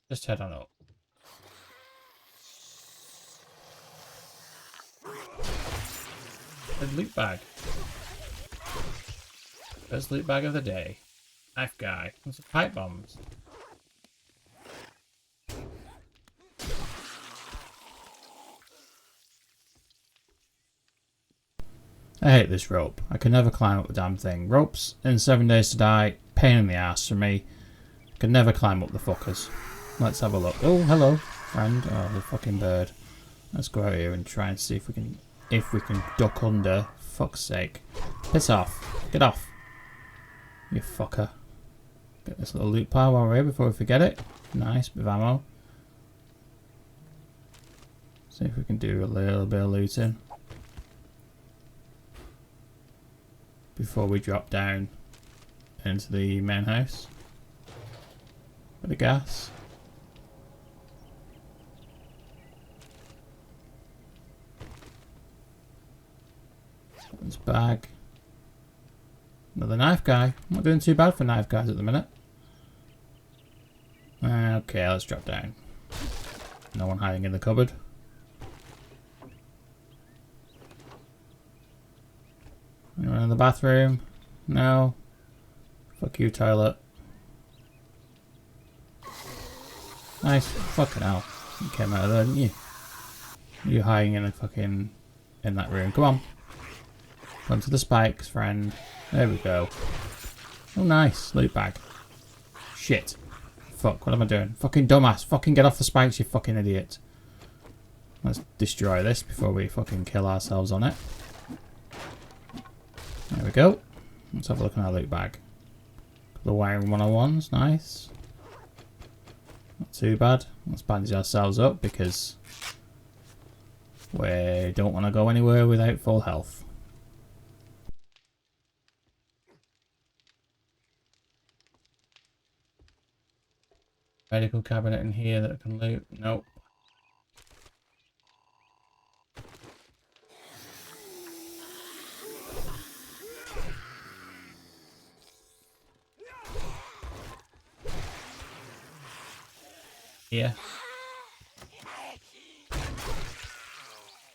Just head on up. A loot bag. First loot bag of the day. Knife guy. And some pipe bombs. I hate this rope. I can never climb up the damn thing. Ropes in 7 Days to Die. Pain in the ass for me. I can never climb up the fuckers. Let's have a look. Oh, hello, friend. Oh, the fucking bird. Let's go out here and try and see if we can duck under. Fuck's sake. Piss off. Get off. You fucker. Get this little loot pile while we're here before we forget it. Nice, bit of ammo. See if we can do a little bit of looting before we drop down into the main house. Bit of gas. This bag. Another knife guy. I'm not doing too bad for knife guys at the minute. Okay, let's drop down. No one hiding in the cupboard. Anyone in the bathroom? No. Fuck you, toilet. Nice. Fucking hell. You came out of there, didn't you? You hiding in that room. Come on. Run to the spikes, friend. There we go. Oh, nice. Loot bag. Shit. Fuck, what am I doing? Fucking dumbass. Fucking get off the spikes, you fucking idiot. Let's destroy this before we fucking kill ourselves on it. There we go. Let's have a look in our loot bag. The wiring 101s. Nice. Not too bad. Let's bandage ourselves up because we don't want to go anywhere without full health. Medical cabinet in here that I can loot. Nope. Yeah.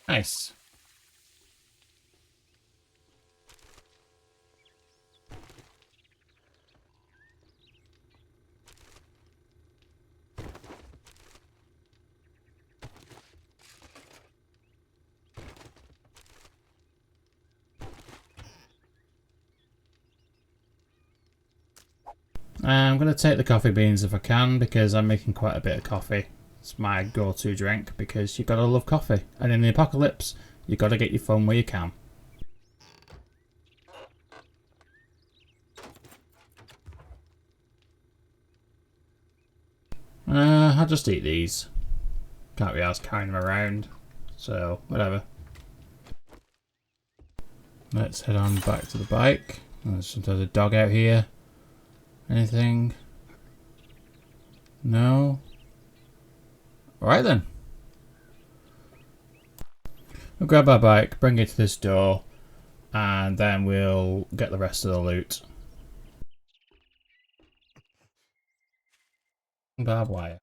Nice. I'm going to take the coffee beans if I can because I'm making quite a bit of coffee. It's my go-to drink because you've got to love coffee. And in the apocalypse, you've got to get your fun where you can. I'll just eat these. Can't be arsed carrying them around. So, whatever. Let's head on back to the bike. There's a dog out here. Anything? No? Alright then. We'll grab our bike, bring it to this door, and then we'll get the rest of the loot. Barbed wire.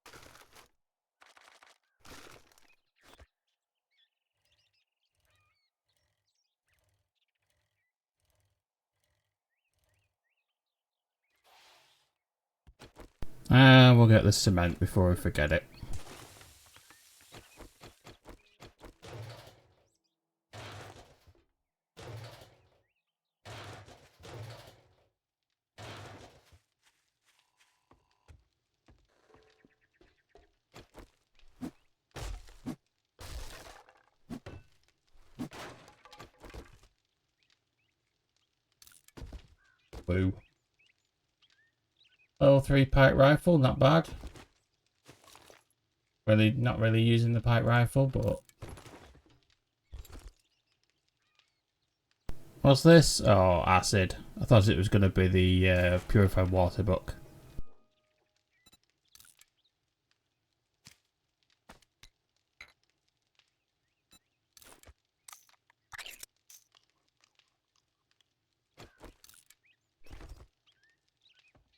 And we'll get the cement before we forget it. Woo. Level 3 pike rifle, not bad. Really, not really using the pike rifle, but... What's this? Oh, acid. I thought it was going to be the purified water book.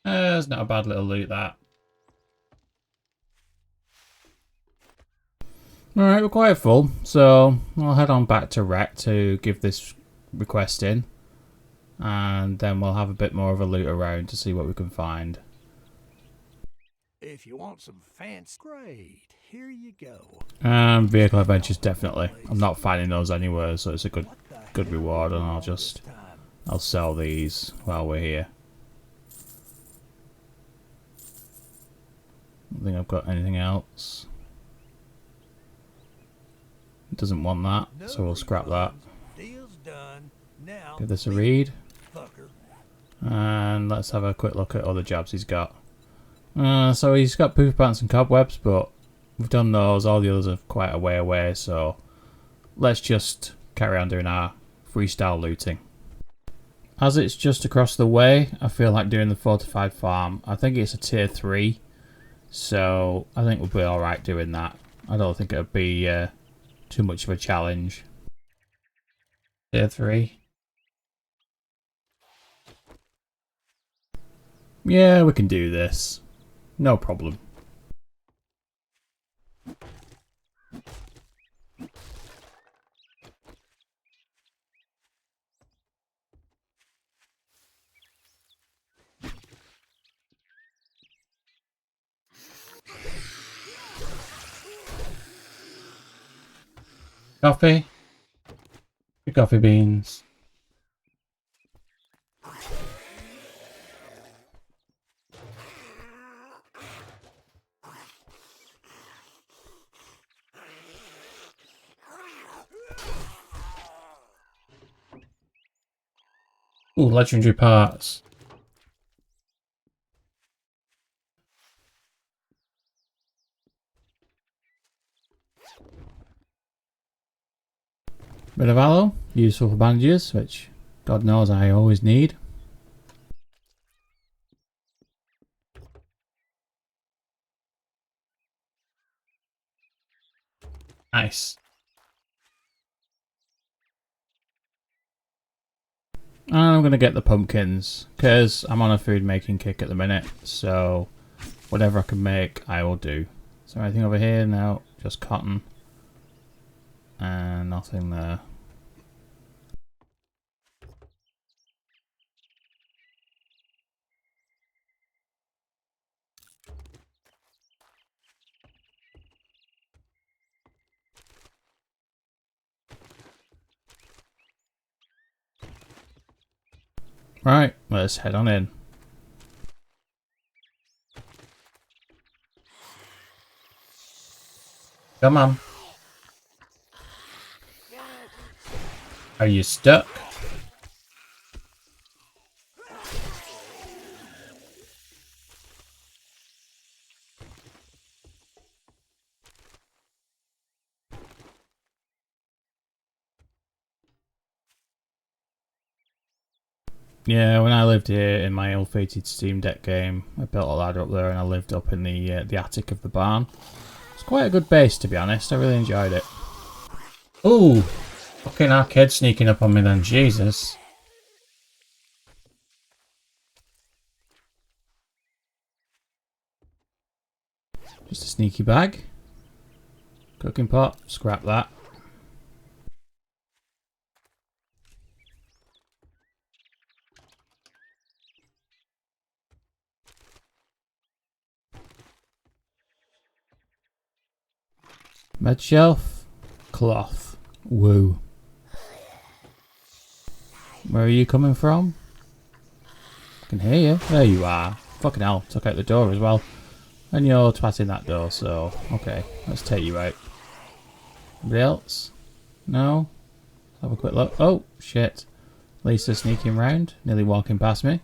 It's not a bad little loot, that. Alright, we're quite full, so I'll head on back to Rec to give this request in. And then we'll have a bit more of a loot around to see what we can find. If you want some fancy, great. Here you go. Vehicle adventures, definitely. I'm not finding those anywhere, so it's a good reward, and I'll sell these while we're here. I don't think I've got anything else. It doesn't want that, so we'll scrap that. Deal's done. Now, Give this a read. fucker. And let's have a quick look at other jobs he's got. So he's got poof pants and cobwebs, but we've done those. All the others are quite a way away, so let's just carry on doing our freestyle looting. As it's just across the way, I feel like doing the fortified farm. I think it's a tier 3, so I think we'll be alright doing that. I don't think it'll be too much of a challenge. Tier 3. Yeah, we can do this. No problem. Coffee. Your coffee beans. Ooh, legendary parts. Bit of aloe, useful for bandages, which God knows I always need. Nice. I'm going to get the pumpkins, because I'm on a food making kick at the minute, so whatever I can make, I will do. Is there anything over here? No, just cotton. And nothing there. Right, let's head on in. Come on. Are you stuck? Yeah, when I lived here in my ill-fated Steam Deck game, I built a ladder up there and I lived up in the attic of the barn. It's quite a good base, to be honest. I really enjoyed it. Ooh! Fucking arcade sneaking up on me then, Jesus. Just a sneaky bag. Cooking pot, scrap that. Med shelf, cloth. Woo. Where are you coming from? I can hear you. There you are. Fucking hell, took out the door as well. And you're twatting that door, so okay, let's take you out. Anybody else? No? Have a quick look. Oh, shit. Lisa sneaking round, nearly walking past me.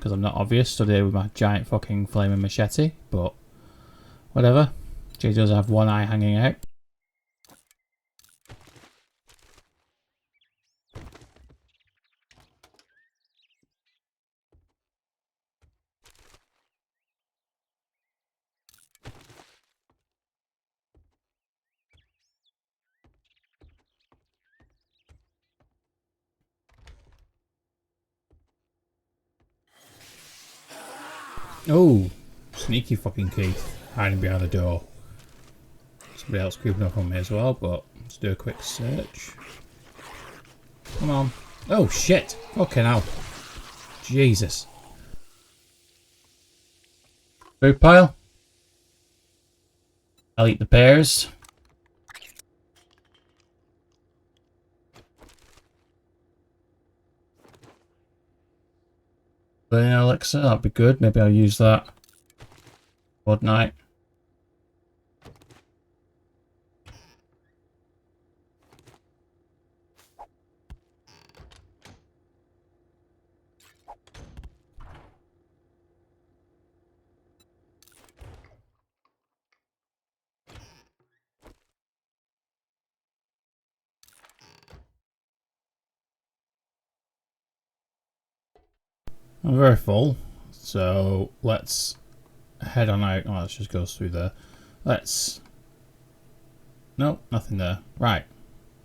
because I'm not obvious stood here with my giant fucking flaming machete, but whatever. Jay does have one eye hanging out. Oh, sneaky fucking Keith, hiding behind the door. Somebody else creeping up on me as well, but let's do a quick search. Come on. Oh shit! Fucking hell. Jesus. Food pile. I'll eat the pears. Burning elixir, that'd be good. Maybe I'll use that. Good night. I'm very full, so let's head on out. Oh, that just goes through there. Let's... Nope, nothing there. Right,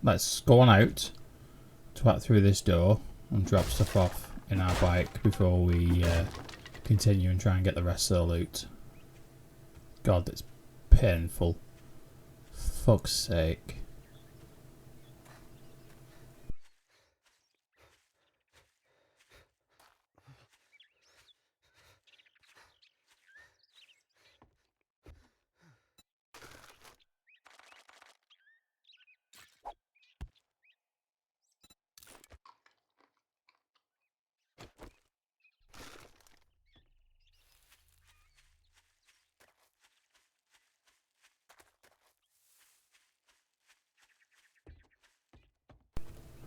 let's go on out, twat through this door, and drop stuff off in our bike before we continue and try and get the rest of the loot. God, that's painful. Fuck's sake.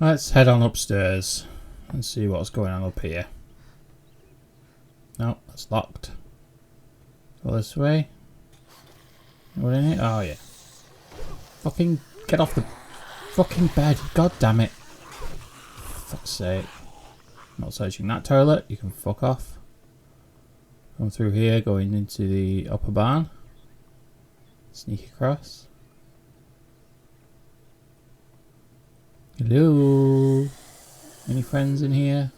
Let's head on upstairs and see what's going on up here. No, that's locked. Go this way. What in it? Oh yeah. Fucking get off the fucking bed. God damn it. Fuck's sake. Not searching that toilet. You can fuck off. Come through here, going into the upper barn. Sneak across. Hello? Any friends in here?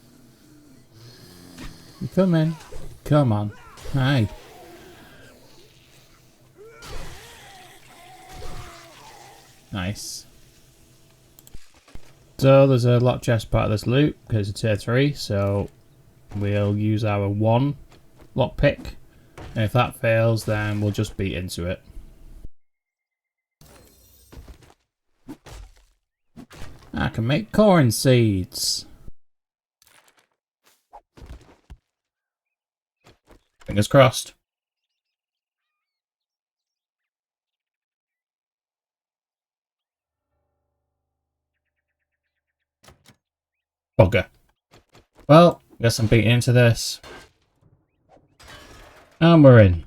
You coming? Come on. Hi. Nice. So there's a lock chest part of this loot because it's tier 3, so we'll use our 1 lockpick, and if that fails then we'll just beat into it. I can make corn seeds. Fingers crossed. Bugger. Well, guess I'm beating into this. And we're in.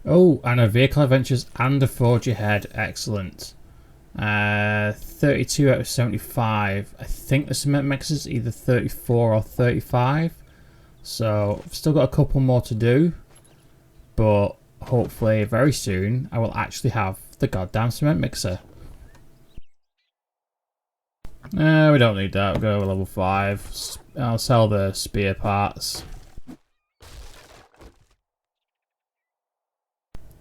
Oh, and a vehicle adventures and a forge ahead. Excellent. 32 out of 75. I think the cement mix is either 34 or 35. So I've still got a couple more to do. But hopefully very soon I will actually have the goddamn cement mixer. We don't need that. We'll go to level 5. I'll sell the spear parts.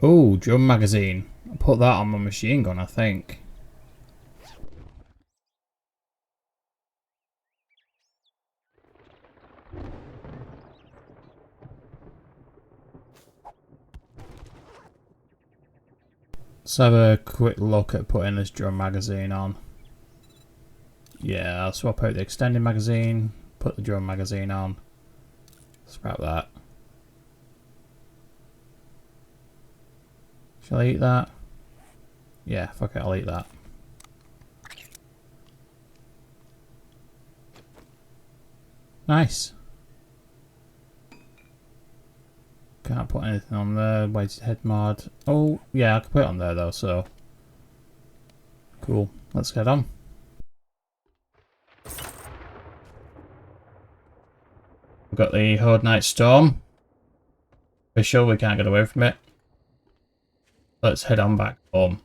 Oh, drum magazine. I'll put that on my machine gun, I think. Let's have a quick look at putting this drum magazine on. Yeah, I'll swap out the extended magazine, put the drum magazine on. Scrap that. Shall I eat that? Yeah, fuck it, I'll eat that. Nice. Can't put anything on there. Weighted head mod. Oh, yeah, I can put it on there though, so. Cool. Let's get on. We've got the Horde Night Storm. For sure we can't get away from it. Let's head on back home.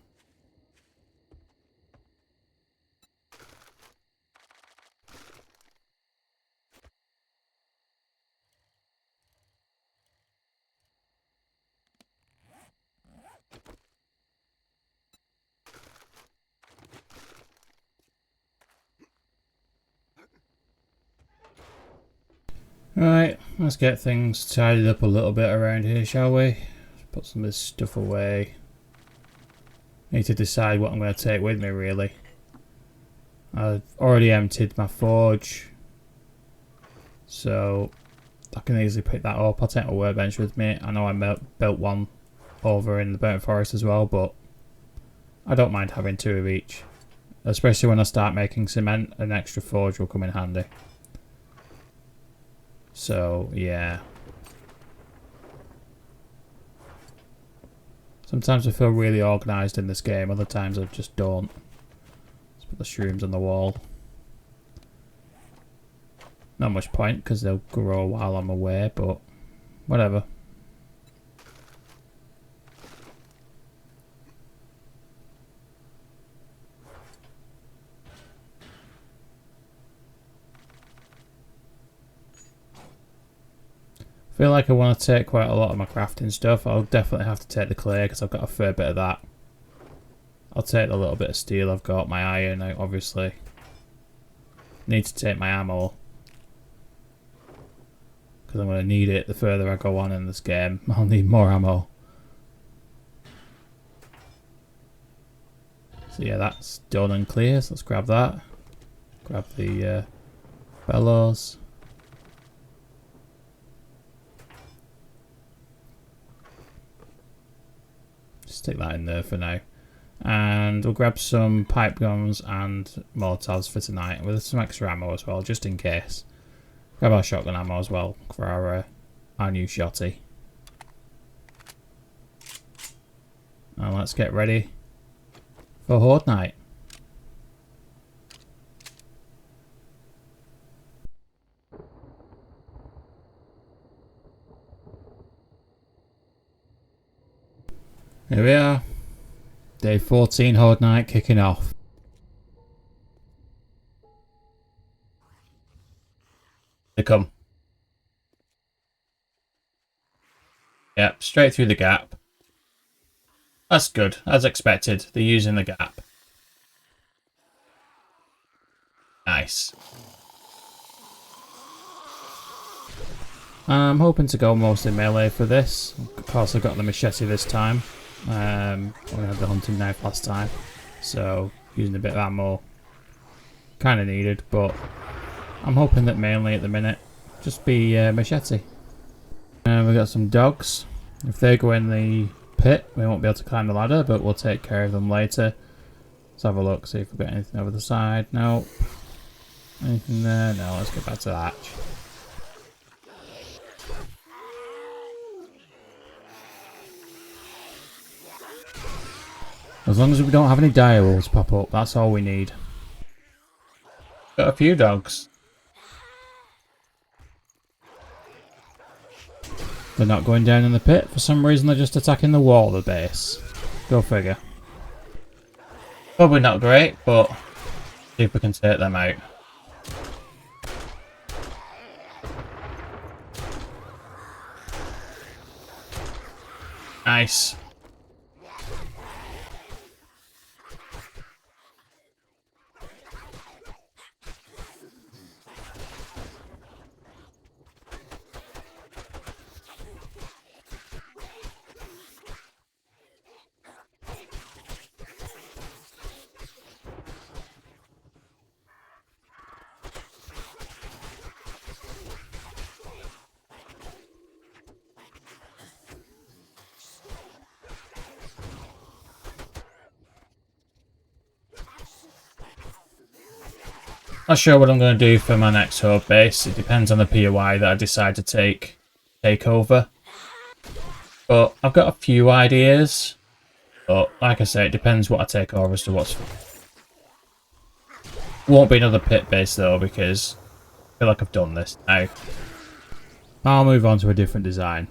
Right, let's get things tidied up a little bit around here, shall we? Let's put some of this stuff away. Need to decide what I'm going to take with me, really. I've already emptied my forge, so I can easily pick that up. I'll take my workbench with me. I know I built one over in the burnt forest as well, but I don't mind having two of each. Especially when I start making cement, an extra forge will come in handy. So, yeah. Sometimes I feel really organised in this game, other times I just don't. Let's put the shrooms on the wall. Not much point, because they'll grow while I'm away, but whatever. I feel like I want to take quite a lot of my crafting stuff. I'll definitely have to take the clay because I've got a fair bit of that. I'll take a little bit of steel I've got, my iron out obviously. Need to take my ammo. Because I'm going to need it the further I go on in this game. I'll need more ammo. So yeah, that's done and clear, so let's grab that. Grab the bellows. Stick that in there for now, and we'll grab some pipe guns and mortars for tonight with some extra ammo as well, just in case. Grab our shotgun ammo as well for our new shotty, and let's get ready for Horde Night. Here we are, day 14 Horde Night kicking off. They come. Yep, straight through the gap. That's good, as expected. They're using the gap. Nice. I'm hoping to go mostly melee for this. Of course, I got the machete this time. We had the hunting knife last time, so using a bit of ammo kind of needed, but I'm hoping that mainly at the minute just be machete. We've got some dogs. If they go in the pit, we won't be able to climb the ladder, but we'll take care of them later. Let's have a look, see if we've got anything over the side. Nope. Anything there? No, let's get back to the hatch. As long as we don't have any dire wolves pop up, that's all we need. Got a few dogs. They're not going down in the pit. For some reason they're just attacking the wall of the base. Go figure. Probably not great, but see if we can take them out. Nice. Not sure what I'm going to do for my next horde base. It depends on the POI that I decide to take over. But I've got a few ideas. But like I say, it depends what I take over as to what's... Won't be another pit base though, because I feel like I've done this now. I'll move on to a different design.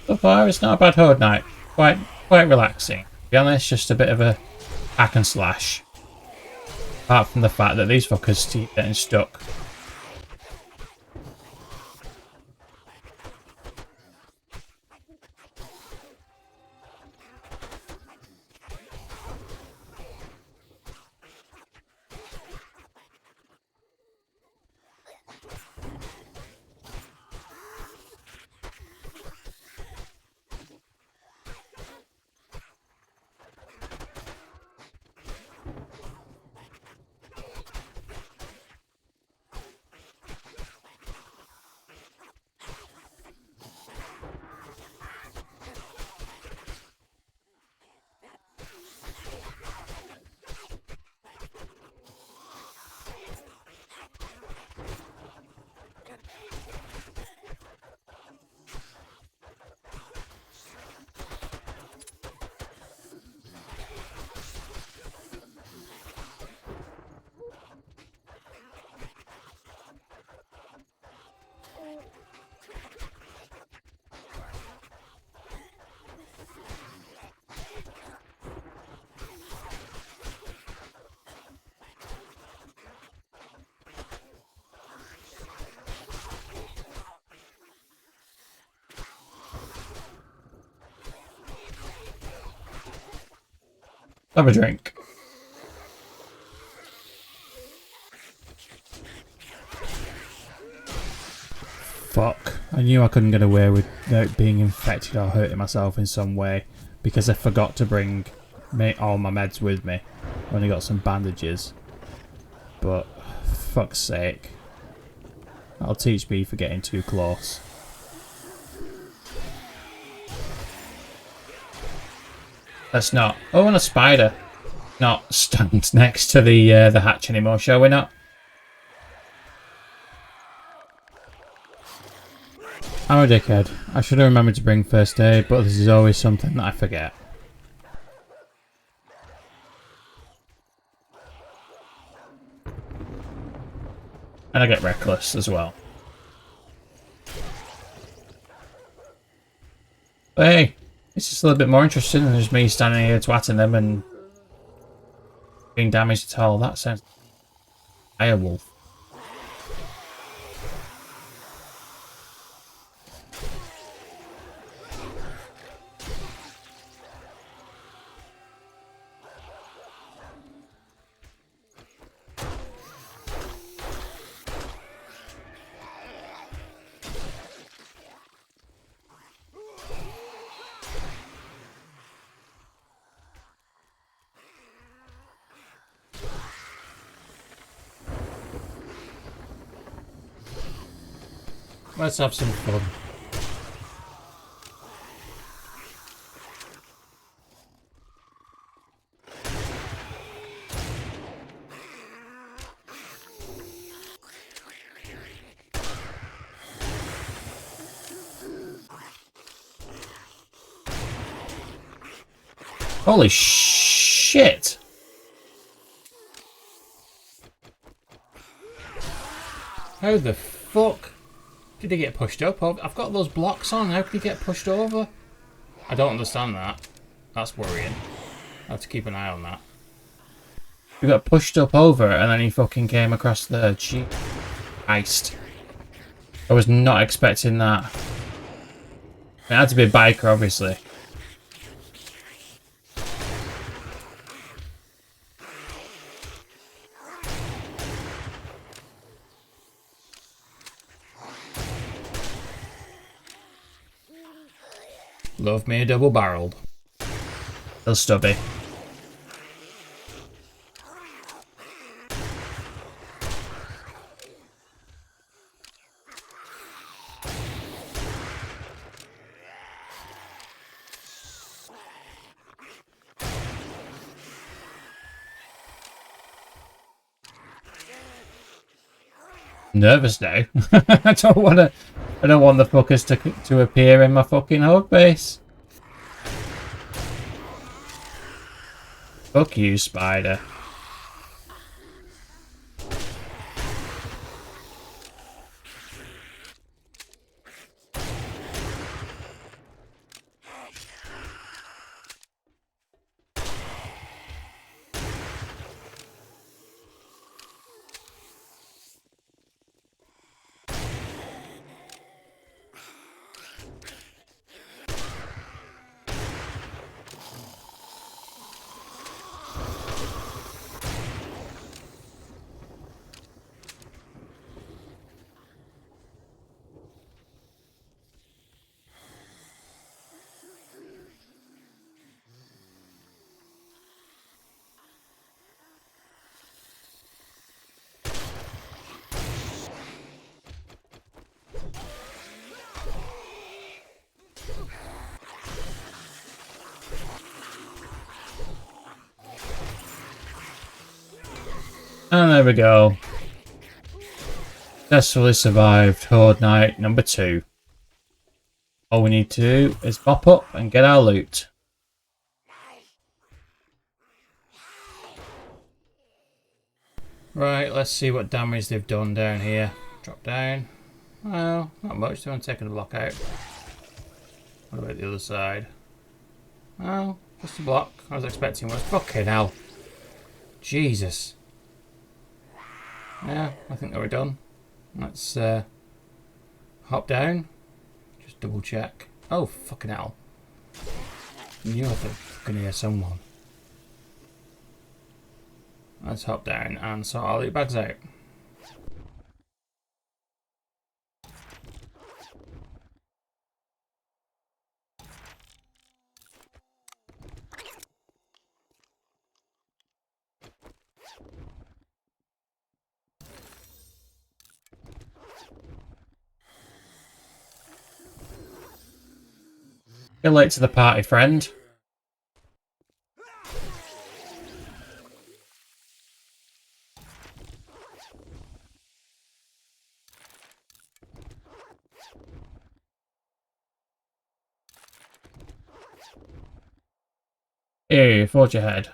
So far, it's not a bad horde night. Quite relaxing. To be honest, just a bit of a hack and slash. Apart from the fact that these fuckers keep getting stuck. Have a drink. Fuck. I knew I couldn't get away without being infected or hurting myself in some way because I forgot to bring all my meds with me. I only got some bandages. But, fuck's sake. That'll teach me for getting too close. Let's not. Oh, and a spider. Not stand next to the hatch anymore, shall we not? I'm a dickhead. I should have remembered to bring first aid, but this is always something that I forget. And I get reckless as well. But hey, it's just a little bit more interesting than just me standing here twatting them and being damaged at all. That sounds like a wolf. Let's have some fun. Holy shit! How the fuck did he get pushed up? I've got those blocks on. How could he get pushed over? I don't understand that. That's worrying. I have to keep an eye on that. He got pushed up over and then he fucking came across the Jeep. Iced. I was not expecting that. It had to be a biker, obviously. Love me a double-barreled. Little stubby. nervous now. I don't want to. I don't want the fuckers to appear in my fucking hog base. Fuck you, spider. And there we go. Successfully survived Horde Night number 2. All we need to do is pop up and get our loot. Right, let's see what damage they've done down here. Drop down. Well, not much. They haven't taken the block out. What about the other side? Well, just a block. I was expecting worse. Fucking hell. Jesus. Yeah, I think they were done. Let's hop down. Just double check. Oh, fucking hell. I knew I could fucking hear someone. Let's hop down and sort our loot bags out. You're late to the party, friend. Hey, forge ahead.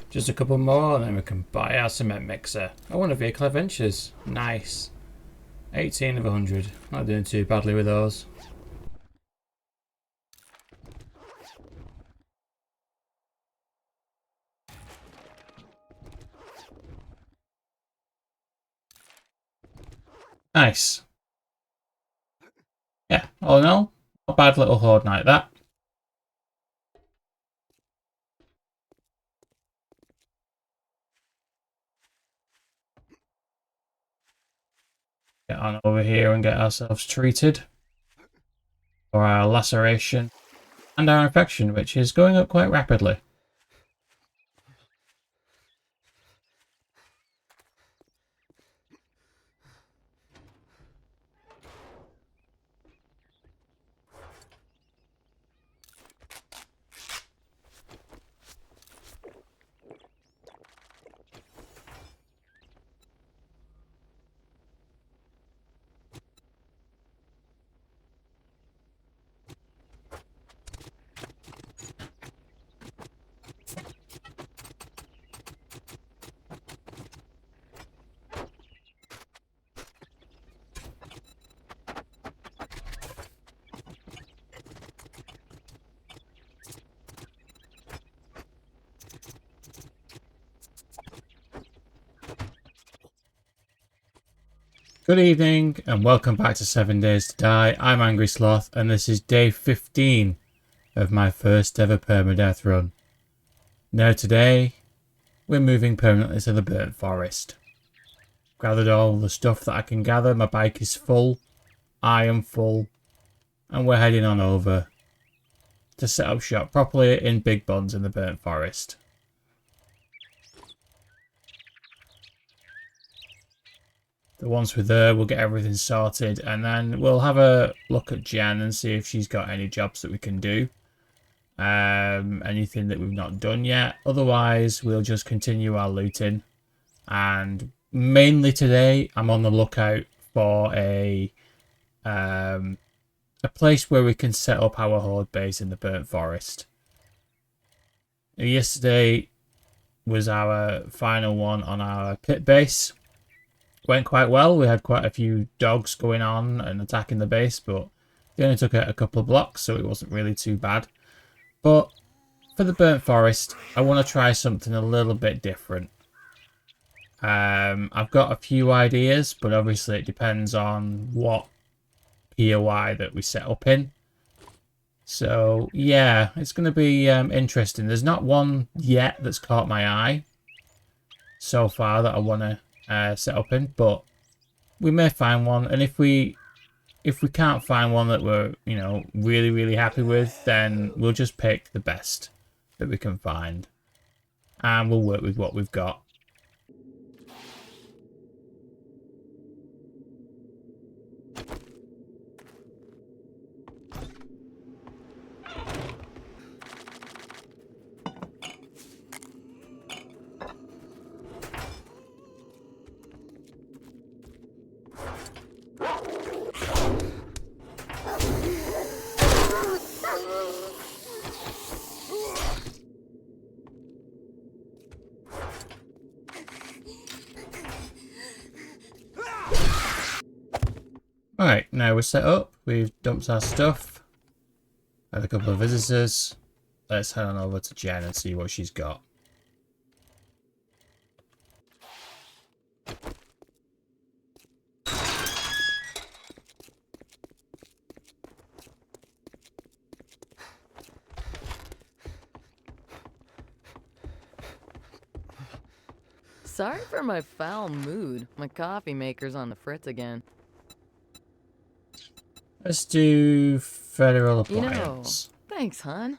Just a couple more and then we can buy our cement mixer. I want a vehicle adventures. Nice. 18 of 100. Not doing too badly with those. Nice. Yeah, all in all, not a bad little horde night that. Get on over here and get ourselves treated for our laceration and our infection, which is going up quite rapidly. Good evening and welcome back to 7 Days to Die. I'm Angry Sloth and this is day 15 of my first ever permadeath run. Now today, we're moving permanently to the burnt forest. Gathered all the stuff that I can gather, my bike is full, I am full, and we're heading on over to set up shop properly in Big Buns in the burnt forest. Once we're there, we'll get everything sorted and then we'll have a look at Jen and see if she's got any jobs that we can do. Anything that we've not done yet. Otherwise, we'll just continue our looting And mainly today, I'm on the lookout for a place where we can set up our horde base in the burnt forest. Yesterday was our final one on our pit base. Went quite well. We had quite a few dogs going on and attacking the base, but they only took a couple of blocks, so it wasn't really too bad. But for the burnt forest, I want to try something a little bit different. I've got a few ideas, but obviously it depends on what POI that we set up in. So yeah, it's going to be interesting. There's not one yet that's caught my eye so far that I want to set up in, but we may find one. And if we can't find one that we're really happy with, then we'll just pick the best that we can find, and we'll work with what we've got. Right, now we're set up. We've dumped our stuff. Had a couple of visitors. Let's head on over to Jen and see what she's got. Sorry for my foul mood. My coffee maker's on the fritz again. Let's do federal appliance. Thanks, hon.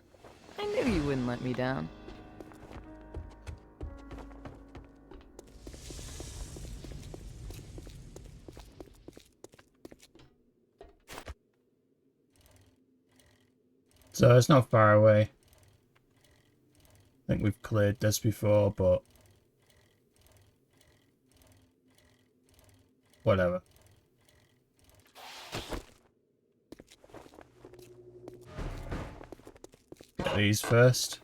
I knew you wouldn't let me down. So it's not far away. I think we've cleared this before, but whatever. Get these first.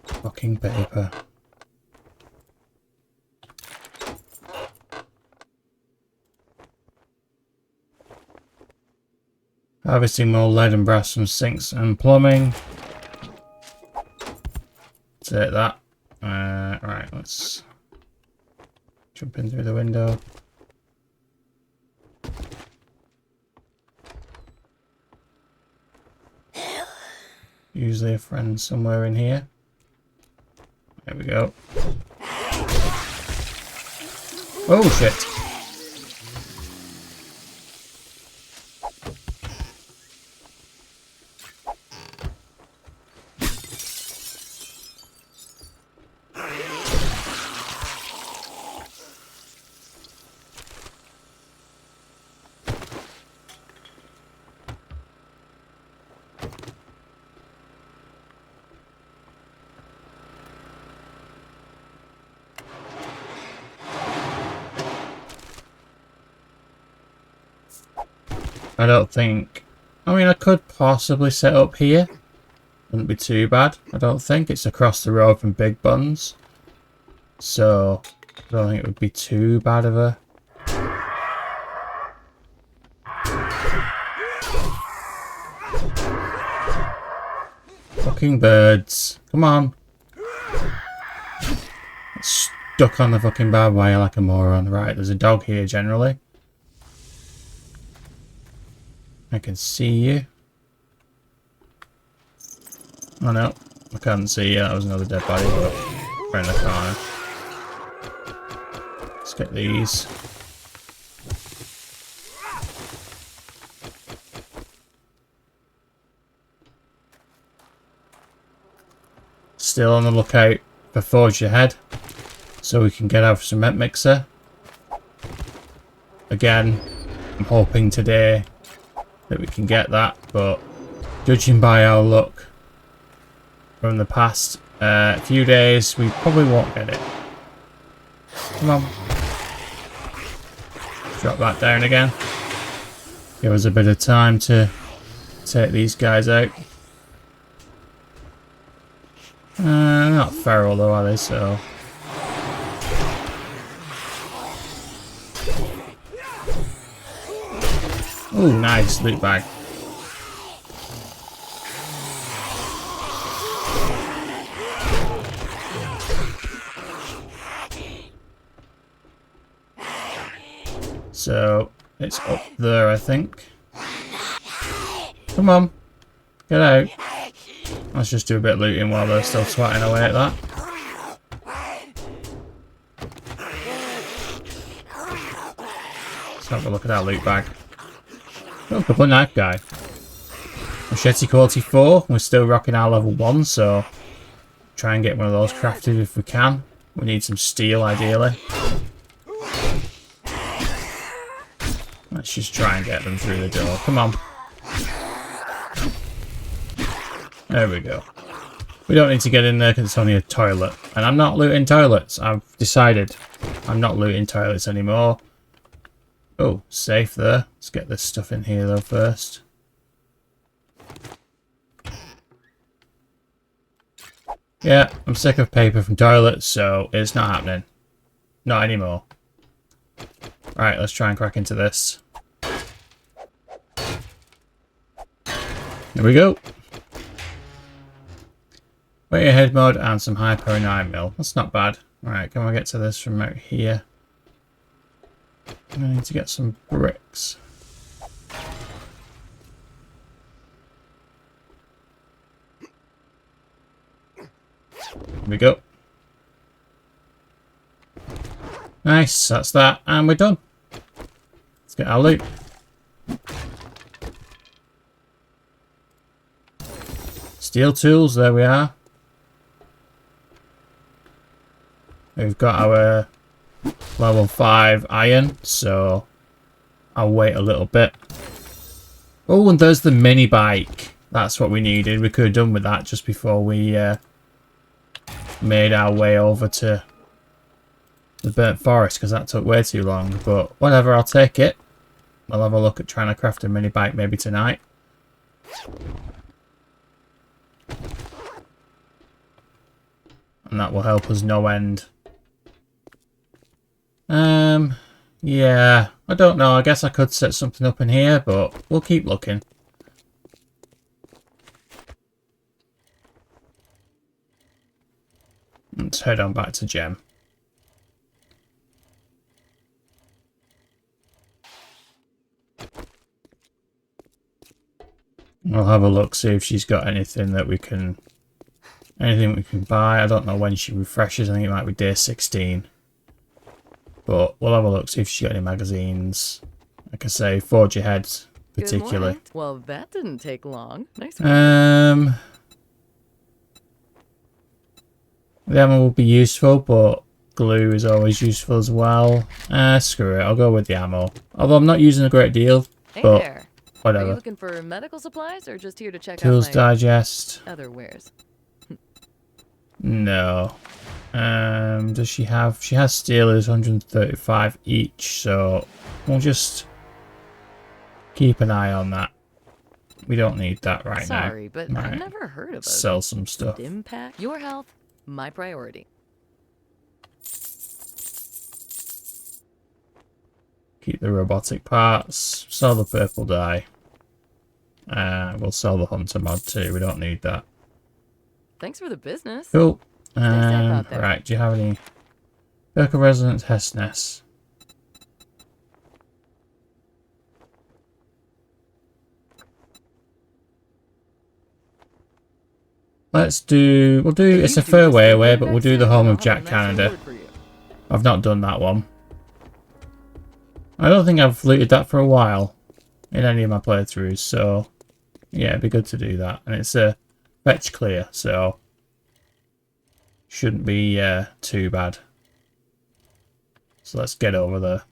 Fucking paper. Harvesting more lead and brass from sinks and plumbing. Take that. Right, let's jump in through the window. Usually a friend somewhere in here. There we go. Oh shit! I don't think... I mean, I could possibly set up here. Wouldn't be too bad, I don't think. It's across the road from Big Buns. So, I don't think it would be too bad of a... Fucking birds. Come on. Stuck on the fucking barbed wire like a moron. Right, there's a dog here generally. I can see you. Oh no, I can't see you. That was another dead body, but we're in the corner. Let's get these. Still on the lookout for Forge Ahead, so we can get out some cement mixer. Again, I'm hoping today that we can get that, but judging by our luck from the past few days, we probably won't get it. Come on. Drop that down again. Give us a bit of time to take these guys out. Not feral though, are they? So. Ooh, nice loot bag. So, it's up there, I think. Come on. Get out. Let's just do a bit of looting while they're still swatting away at that. Let's have a look at our loot bag. Oh, couple of knife guy. Machete quality 4. We're still rocking our level 1, so try and get one of those crafted if we can. We need some steel, ideally. Let's just try and get them through the door. Come on. There we go. We don't need to get in there because it's only a toilet. And I'm not looting toilets. I've decided I'm not looting toilets anymore. Oh, safe there. Let's get this stuff in here though first. Yeah, I'm sick of paper from toilets, so it's not happening. Not anymore. Right, let's try and crack into this. There we go. Wait ahead mode and some high power 9mm. That's not bad. Alright, can we get to this from out here? I need to get some bricks. Here we go. Nice, that's that, and we're done. Let's get our loot. Steel tools, there we are. We've got our level 5 iron, so I'll wait a little bit. Oh, and there's the mini bike. That's what we needed. We could have done with that just before we made our way over to the burnt forest, because that took way too long. But whatever, I'll take it. I'll have a look at trying to craft a mini bike maybe tonight. And that will help us no end. Yeah, I don't know. I guess I could set something up in here, but we'll keep looking. Let's head on back to Gem. I'll have a look, see if she's got anything that we can... Anything we can buy. I don't know when she refreshes. I think it might be day 16. But we'll have a look, see if she's got any magazines. Like I say, Forge Ahead, particularly. Well, that didn't take long. Nice work. The ammo will be useful, but glue is always useful as well. Screw it, I'll go with the ammo. Although I'm not using a great deal, Hey but there. Are whatever. you looking for medical supplies or just here to check Tools out my Digest. other wares? No. Does she have... She has steelers, 135 each, so we'll just keep an eye on that. We don't need that right now. Sorry, but Right. I've never heard of a Sell some stuff. stim pack. Your health, my priority. Keep the robotic parts. Sell the purple dye. We'll sell the hunter mod too. We don't need that. Thanks for the business. Cool. safe out there. Right, do you have any Berkeley Resonance Hessness? We'll do, it's a fair way away, but we'll do the home of Jack Canada. I've not done that one. I don't think I've looted that for a while in any of my playthroughs, so yeah, it'd be good to do that. And it's a fetch clear, so shouldn't be too bad. So let's get over there.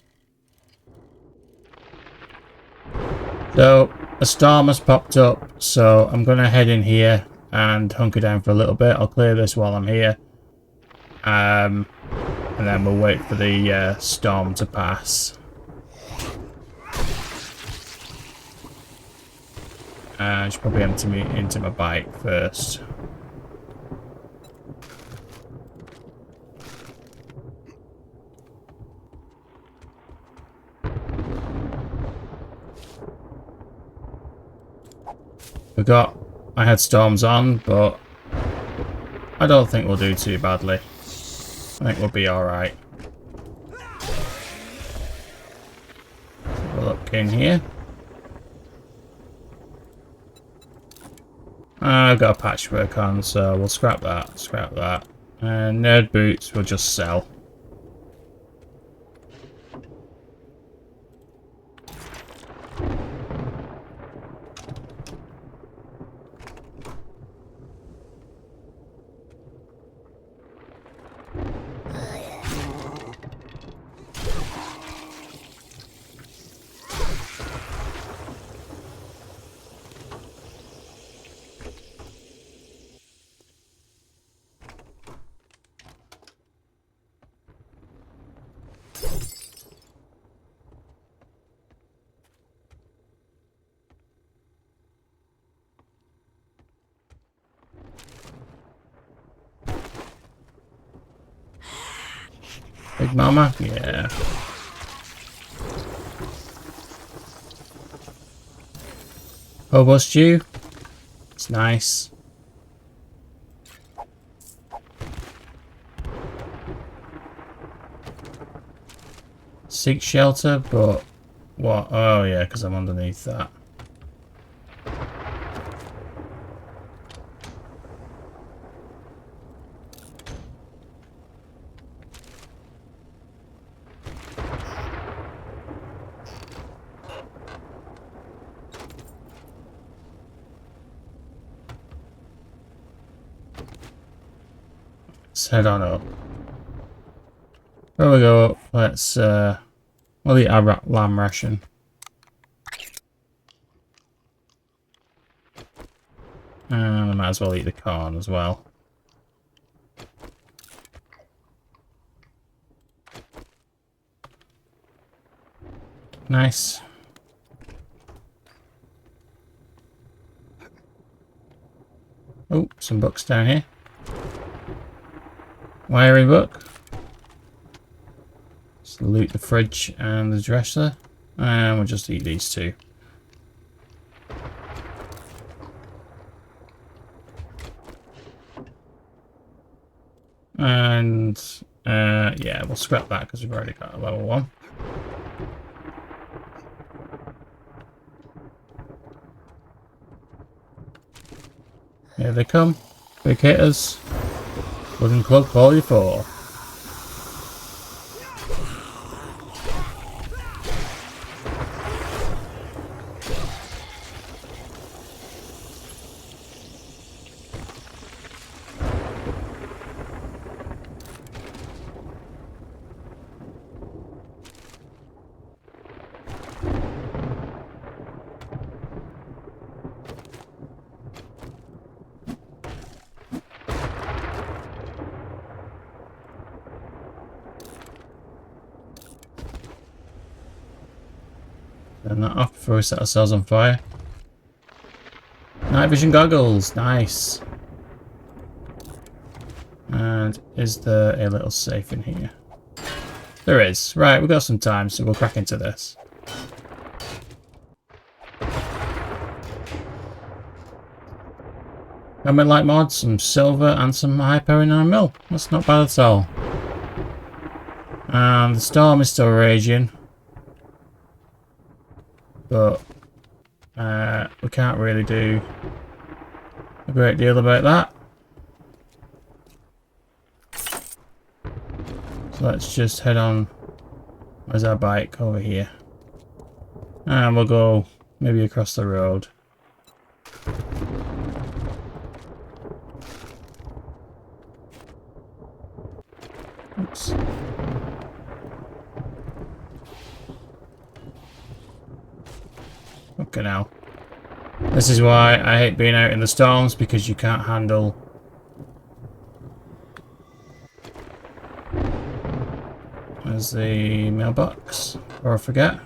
So a storm has popped up, so I'm going to head in here and hunker down for a little bit. I'll clear this while I'm here. And then we'll wait for the storm to pass. I should probably empty me into my bike first. I had storms on, but I don't think we'll do too badly. I think we'll be alright. We'll look in here. I've got a patchwork on, so we'll scrap that, scrap that. And nerd boots we'll just sell. Big Mama? Yeah. Hobo stew? It's nice. Seek shelter, but what? Oh yeah, because I'm underneath that. Let's head on up. There we go. Let's we'll eat our lamb ration. And I might as well eat the corn as well. Nice. Oh, some books down here. Wiring book. Let's loot the fridge and the dresser. And we'll just eat these two. And yeah, we'll scrap that because we've already got a level 1. Here they come. Big hitters. Wooden Club call you for. Turn that off before we set ourselves on fire. Night vision goggles, nice. And is there a little safe in here? There is. Right, we've got some time, so we'll crack into this. Helmet light mod, some silver and some high power in our mill. That's not bad at all. And the storm is still raging. But we can't really do a great deal about that. So let's just head on. Where's our bike? Over here. And we'll go maybe across the road. Oops. Okay now. This is why I hate being out in the storms, because you can't handle There's the mailbox, or I forget.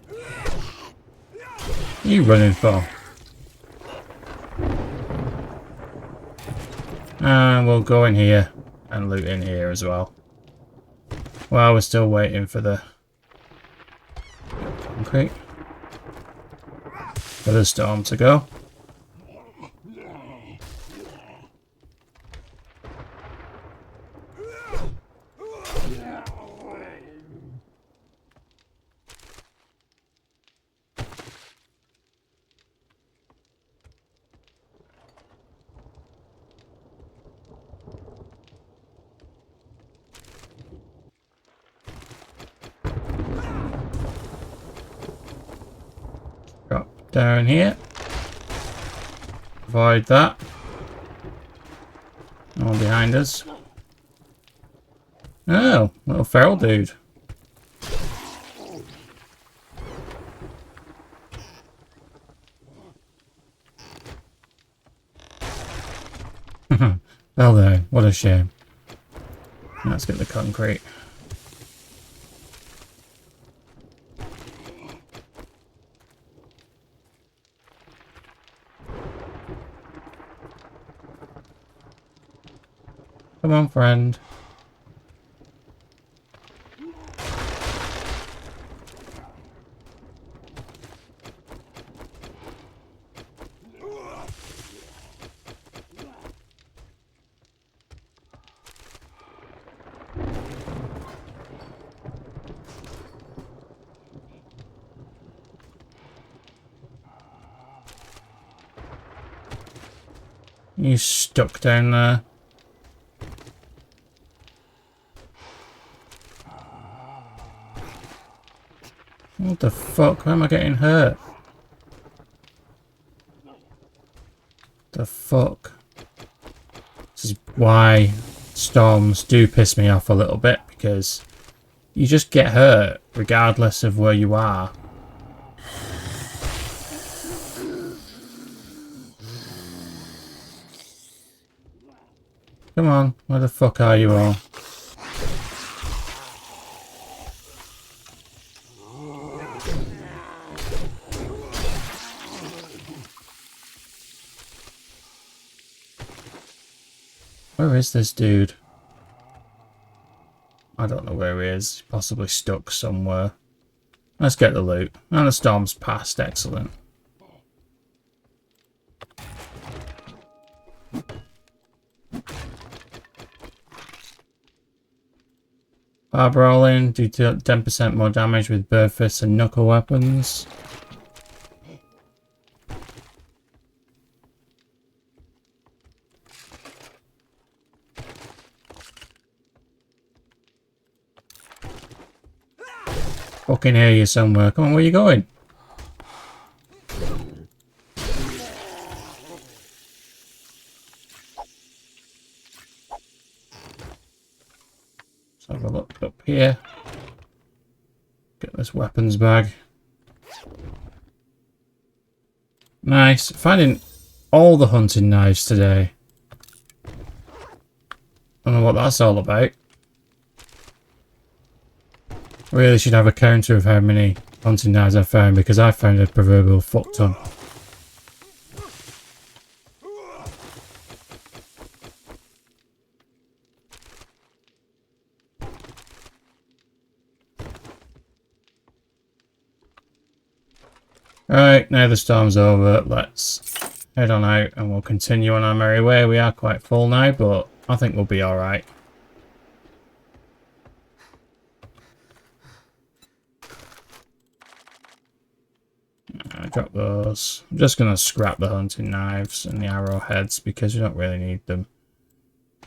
What are you running for? And we'll go in here and loot in here as well. Well, we're still waiting for the concrete. For the storm to go. Drop down here. Avoid that. No one behind us. Oh, little feral dude. Well there, what a shame. Let's get the concrete. Come on, friend. You stuck down there. What the fuck? Why am I getting hurt? The fuck? This is why storms do piss me off a little bit, because you just get hurt regardless of where you are. Come on, where the fuck are you all? Where is this dude? I don't know where he is. Possibly stuck somewhere. Let's get the loot. And the storm's passed. Excellent. Bar brawling. Do 10% more damage with bird fists and knuckle weapons. Fucking hear you somewhere. Come on, where are you going? Let's have a look up here. Get this weapons bag. Nice. Finding all the hunting knives today. Don't know what that's all about. Really should have a counter of how many hunting knives I've found, because I found a proverbial fuck ton. Right, now the storm's over, let's head on out and we'll continue on our merry way. We are quite full now, but I think we'll be alright. Drop those. I'm just going to scrap the hunting knives and the arrowheads because we don't really need them.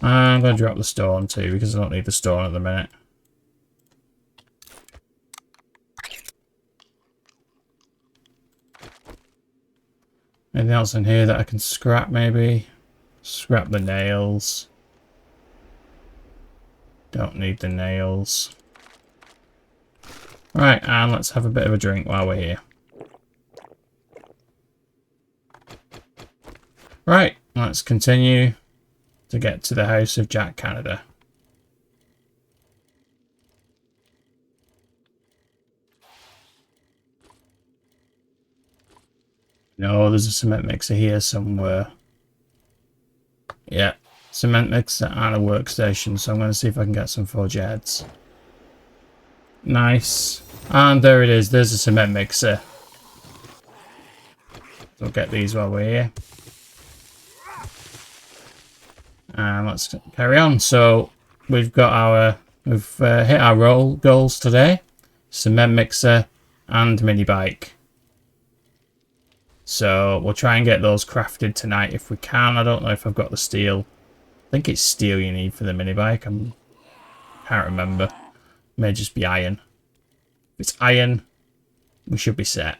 I'm going to drop the stone too because I don't need the stone at the minute. Anything else in here that I can scrap maybe? Scrap the nails. Don't need the nails. Right, and let's have a bit of a drink while we're here. Right, let's continue to get to the house of Jack Canada. No, there's a cement mixer here somewhere. Yeah, cement mixer and a workstation. So I'm going to see if I can get some forge heads. Nice. And there it is. There's a cement mixer. So we'll get these while we're here. And let's carry on. So we've got our... We've hit our roll goals today. Cement mixer and mini bike. So we'll try and get those crafted tonight if we can. I don't know if I've got the steel. I think it's steel you need for the mini bike. I can't remember. May just be iron. If it's iron, we should be set.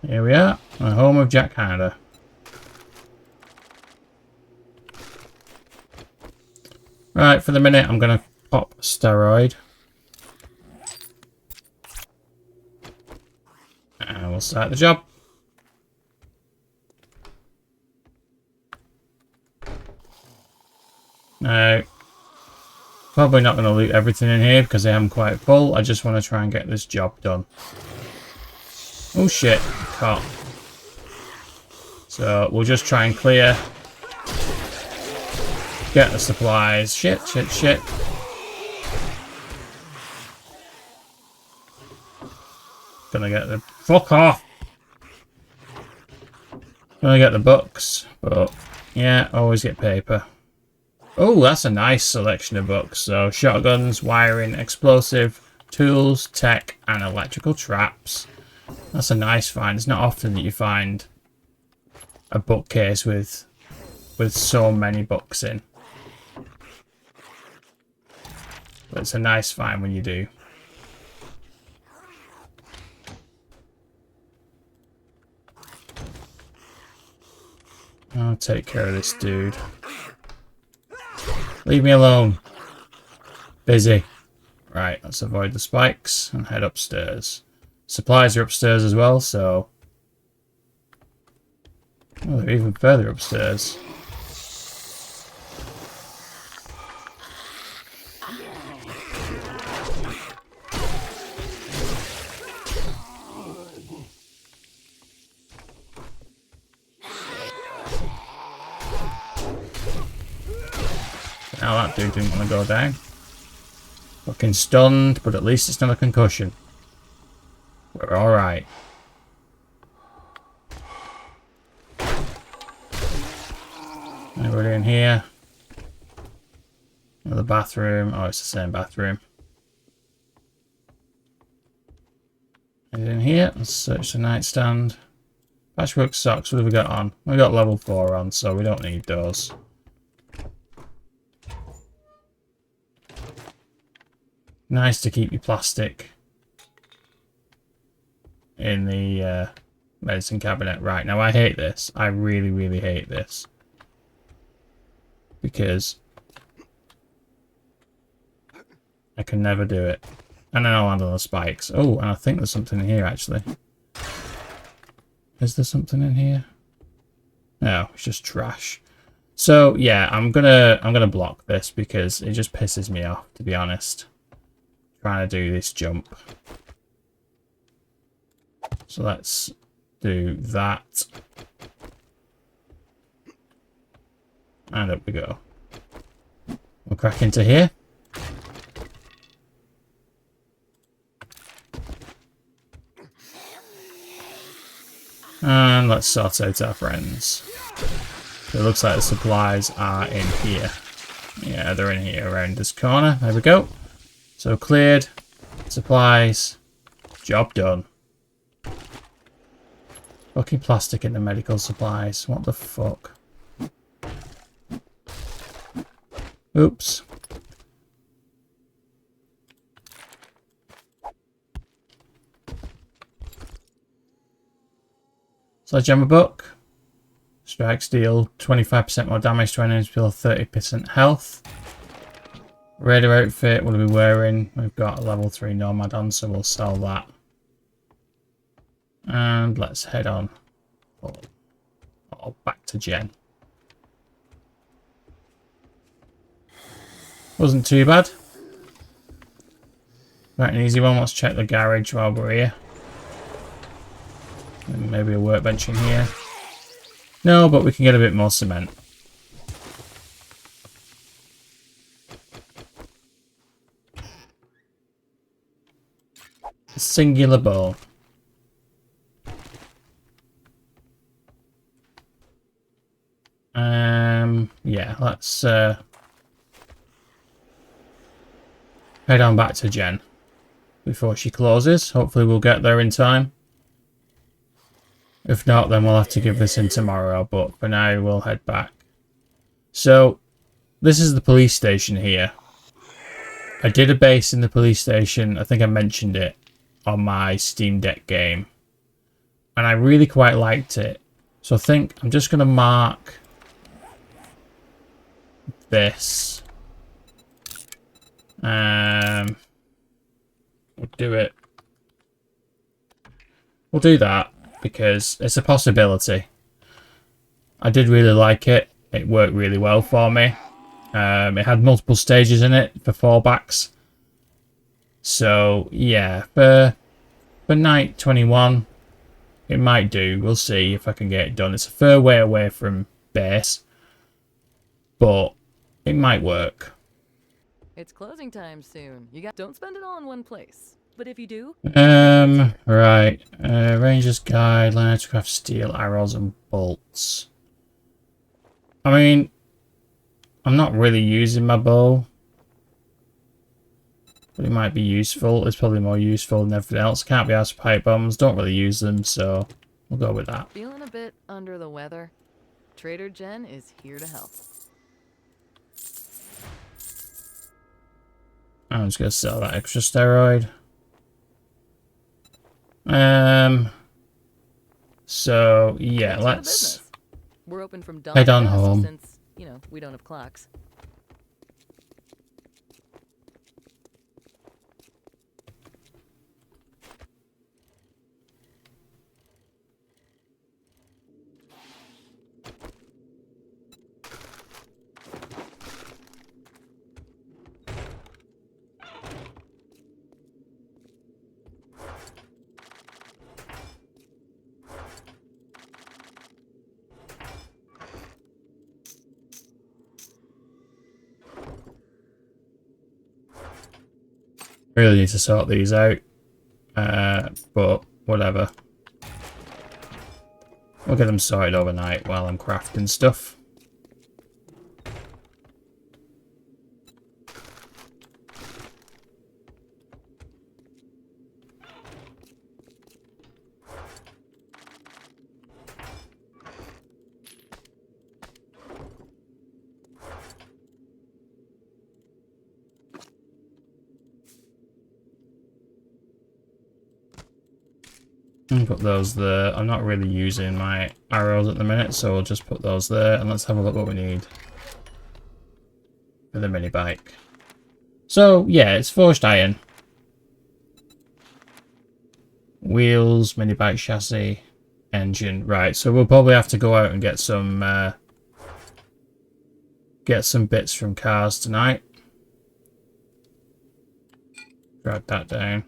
Here we are, the home of Jack Harder. Right, for the minute, I'm going to pop a steroid. And we'll start the job. Now, probably not going to loot everything in here because I am quite full. I just want to try and get this job done. Oh shit, caught. So we'll just try and clear. Get the supplies. Shit. Gonna get the... Fuck off! Gonna get the books. But, yeah, always get paper. Oh, that's a nice selection of books. So, shotguns, wiring, explosive, tools, tech, and electrical traps. That's a nice find. It's not often that you find a bookcase with so many books in. But it's a nice find when you do. I'll take care of this dude. Leave me alone. Busy. Right, let's avoid the spikes and head upstairs. Supplies are upstairs as well, so... Oh, they're even further upstairs. Now that dude didn't want to go down. Looking stunned, but at least it's not a concussion. We're alright. Anybody in here? Another bathroom. Oh, it's the same bathroom. Anything in here? Let's search the nightstand. Patchwork socks, what have we got on? We got level 4 on, so we don't need those. Nice to keep your plastic in the medicine cabinet. Right, now I hate this. I really, really hate this. Because I can never do it. And then I'll land on the spikes. Oh, and I think there's something in here actually. Is there something in here? No, it's just trash. So yeah, I'm gonna block this because it just pisses me off, to be honest. Trying to do this jump. So let's do that. And up we go. We'll crack into here. And let's sort out our friends. So it looks like the supplies are in here. Yeah, they're in here around this corner. There we go. So cleared. Supplies. Job done. Fucking plastic in the medical supplies. What the fuck? Oops. Sledgehammer book. Strike steel. 25% more damage to enemies, deal 30% health. Raider outfit, what are we wearing? We've got a level 3 Nomad on, so we'll sell that. And let's head on. Back to Jen. Wasn't too bad. Right, an easy one. Let's check the garage while we're here. And maybe a workbench in here. No, but we can get a bit more cement. A singular ball. Yeah, let's head on back to Jen before she closes. Hopefully we'll get there in time. If not, then we'll have to give this in tomorrow, but for now we'll head back. So, this is the police station here. I did a base in the police station, I think I mentioned it, on my Steam Deck game. And I really quite liked it. So I think I'm just going to mark this. We'll do it. We'll do that because it's a possibility. I did really like it. It worked really well for me. It had multiple stages in it for fallbacks. So yeah, for night 21, it might do. We'll see if I can get it done. It's a fair way away from base, but it might work. It's closing time soon. Don't spend it all in one place. But if you do... Right. Ranger's Guide, learn to craft steel, arrows and bolts. I mean, I'm not really using my bow. But it might be useful. It's probably more useful than everything else. Can't be asked for pipe bombs. Don't really use them, so we'll go with that. Feeling a bit under the weather? Trader Jen is here to help. I'm just going to sell that extra steroid. So, yeah, let's We're open from dawn head to on dusk home. Since, we don't have clocks. Really need to sort these out. But whatever. We'll get them sorted overnight while I'm crafting stuff. Put those there. I'm not really using my arrows at the minute, so we'll just put those there. And let's have a look what we need for the mini bike. So, yeah, it's forged iron. Wheels, mini bike chassis, engine. Right, so we'll probably have to go out and get some bits from cars tonight. Drag that down.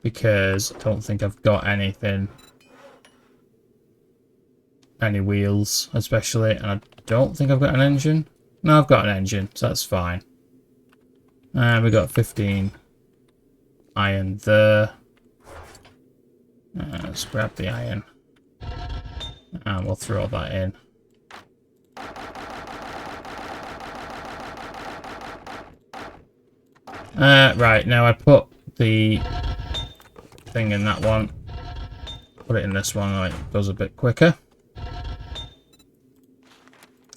Because I don't think I've got anything. Any wheels, especially. And I don't think I've got an engine. No, I've got an engine, so that's fine. And we got 15 iron there. Let's grab the iron. And we'll throw that in. Right, now I put the thing in that one. Put it in this one, like it goes a bit quicker.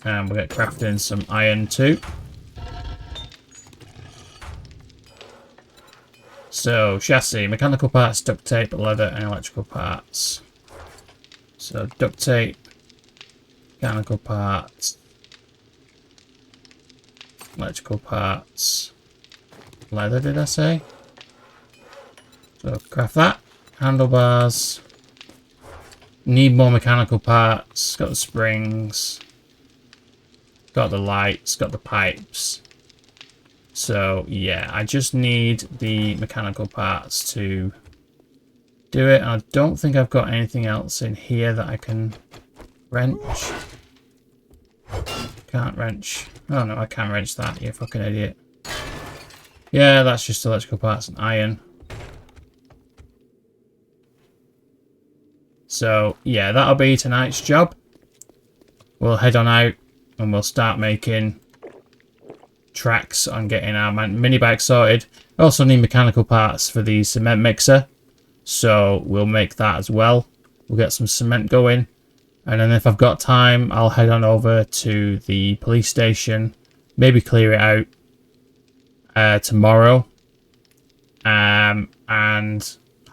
And we'll get crafting some iron too. So, chassis, mechanical parts, duct tape, leather and electrical parts. So, duct tape. Mechanical parts. Electrical parts. Leather, did I say? So craft that. Handlebars. Need more mechanical parts. Got the springs. Got the lights. Got the pipes. So yeah, I just need the mechanical parts to do it. I don't think I've got anything else in here that I can wrench. Can't wrench. Oh no, I can wrench that, you fucking idiot. Yeah, that's just electrical parts and iron. So yeah, that'll be tonight's job. We'll head on out and we'll start making tracks on getting our mini bike sorted. I also need mechanical parts for the cement mixer, so we'll make that as well. We'll get some cement going, and then if I've got time I'll head on over to the police station, maybe clear it out tomorrow, and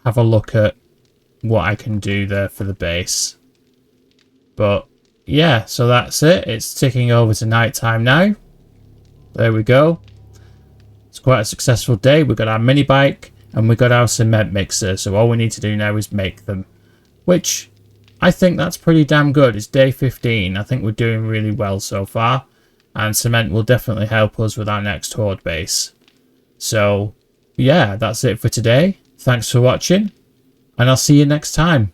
have a look at what I can do there for the base. But yeah, so that's it. It's ticking over to night time now. There we go. It's quite a successful day. We got our mini bike and we got our cement mixer. So all we need to do now is make them, which I think that's pretty damn good. It's day 15. I think we're doing really well so far. And cement will definitely help us with our next horde base. So yeah, that's it for today. Thanks for watching and I'll see you next time.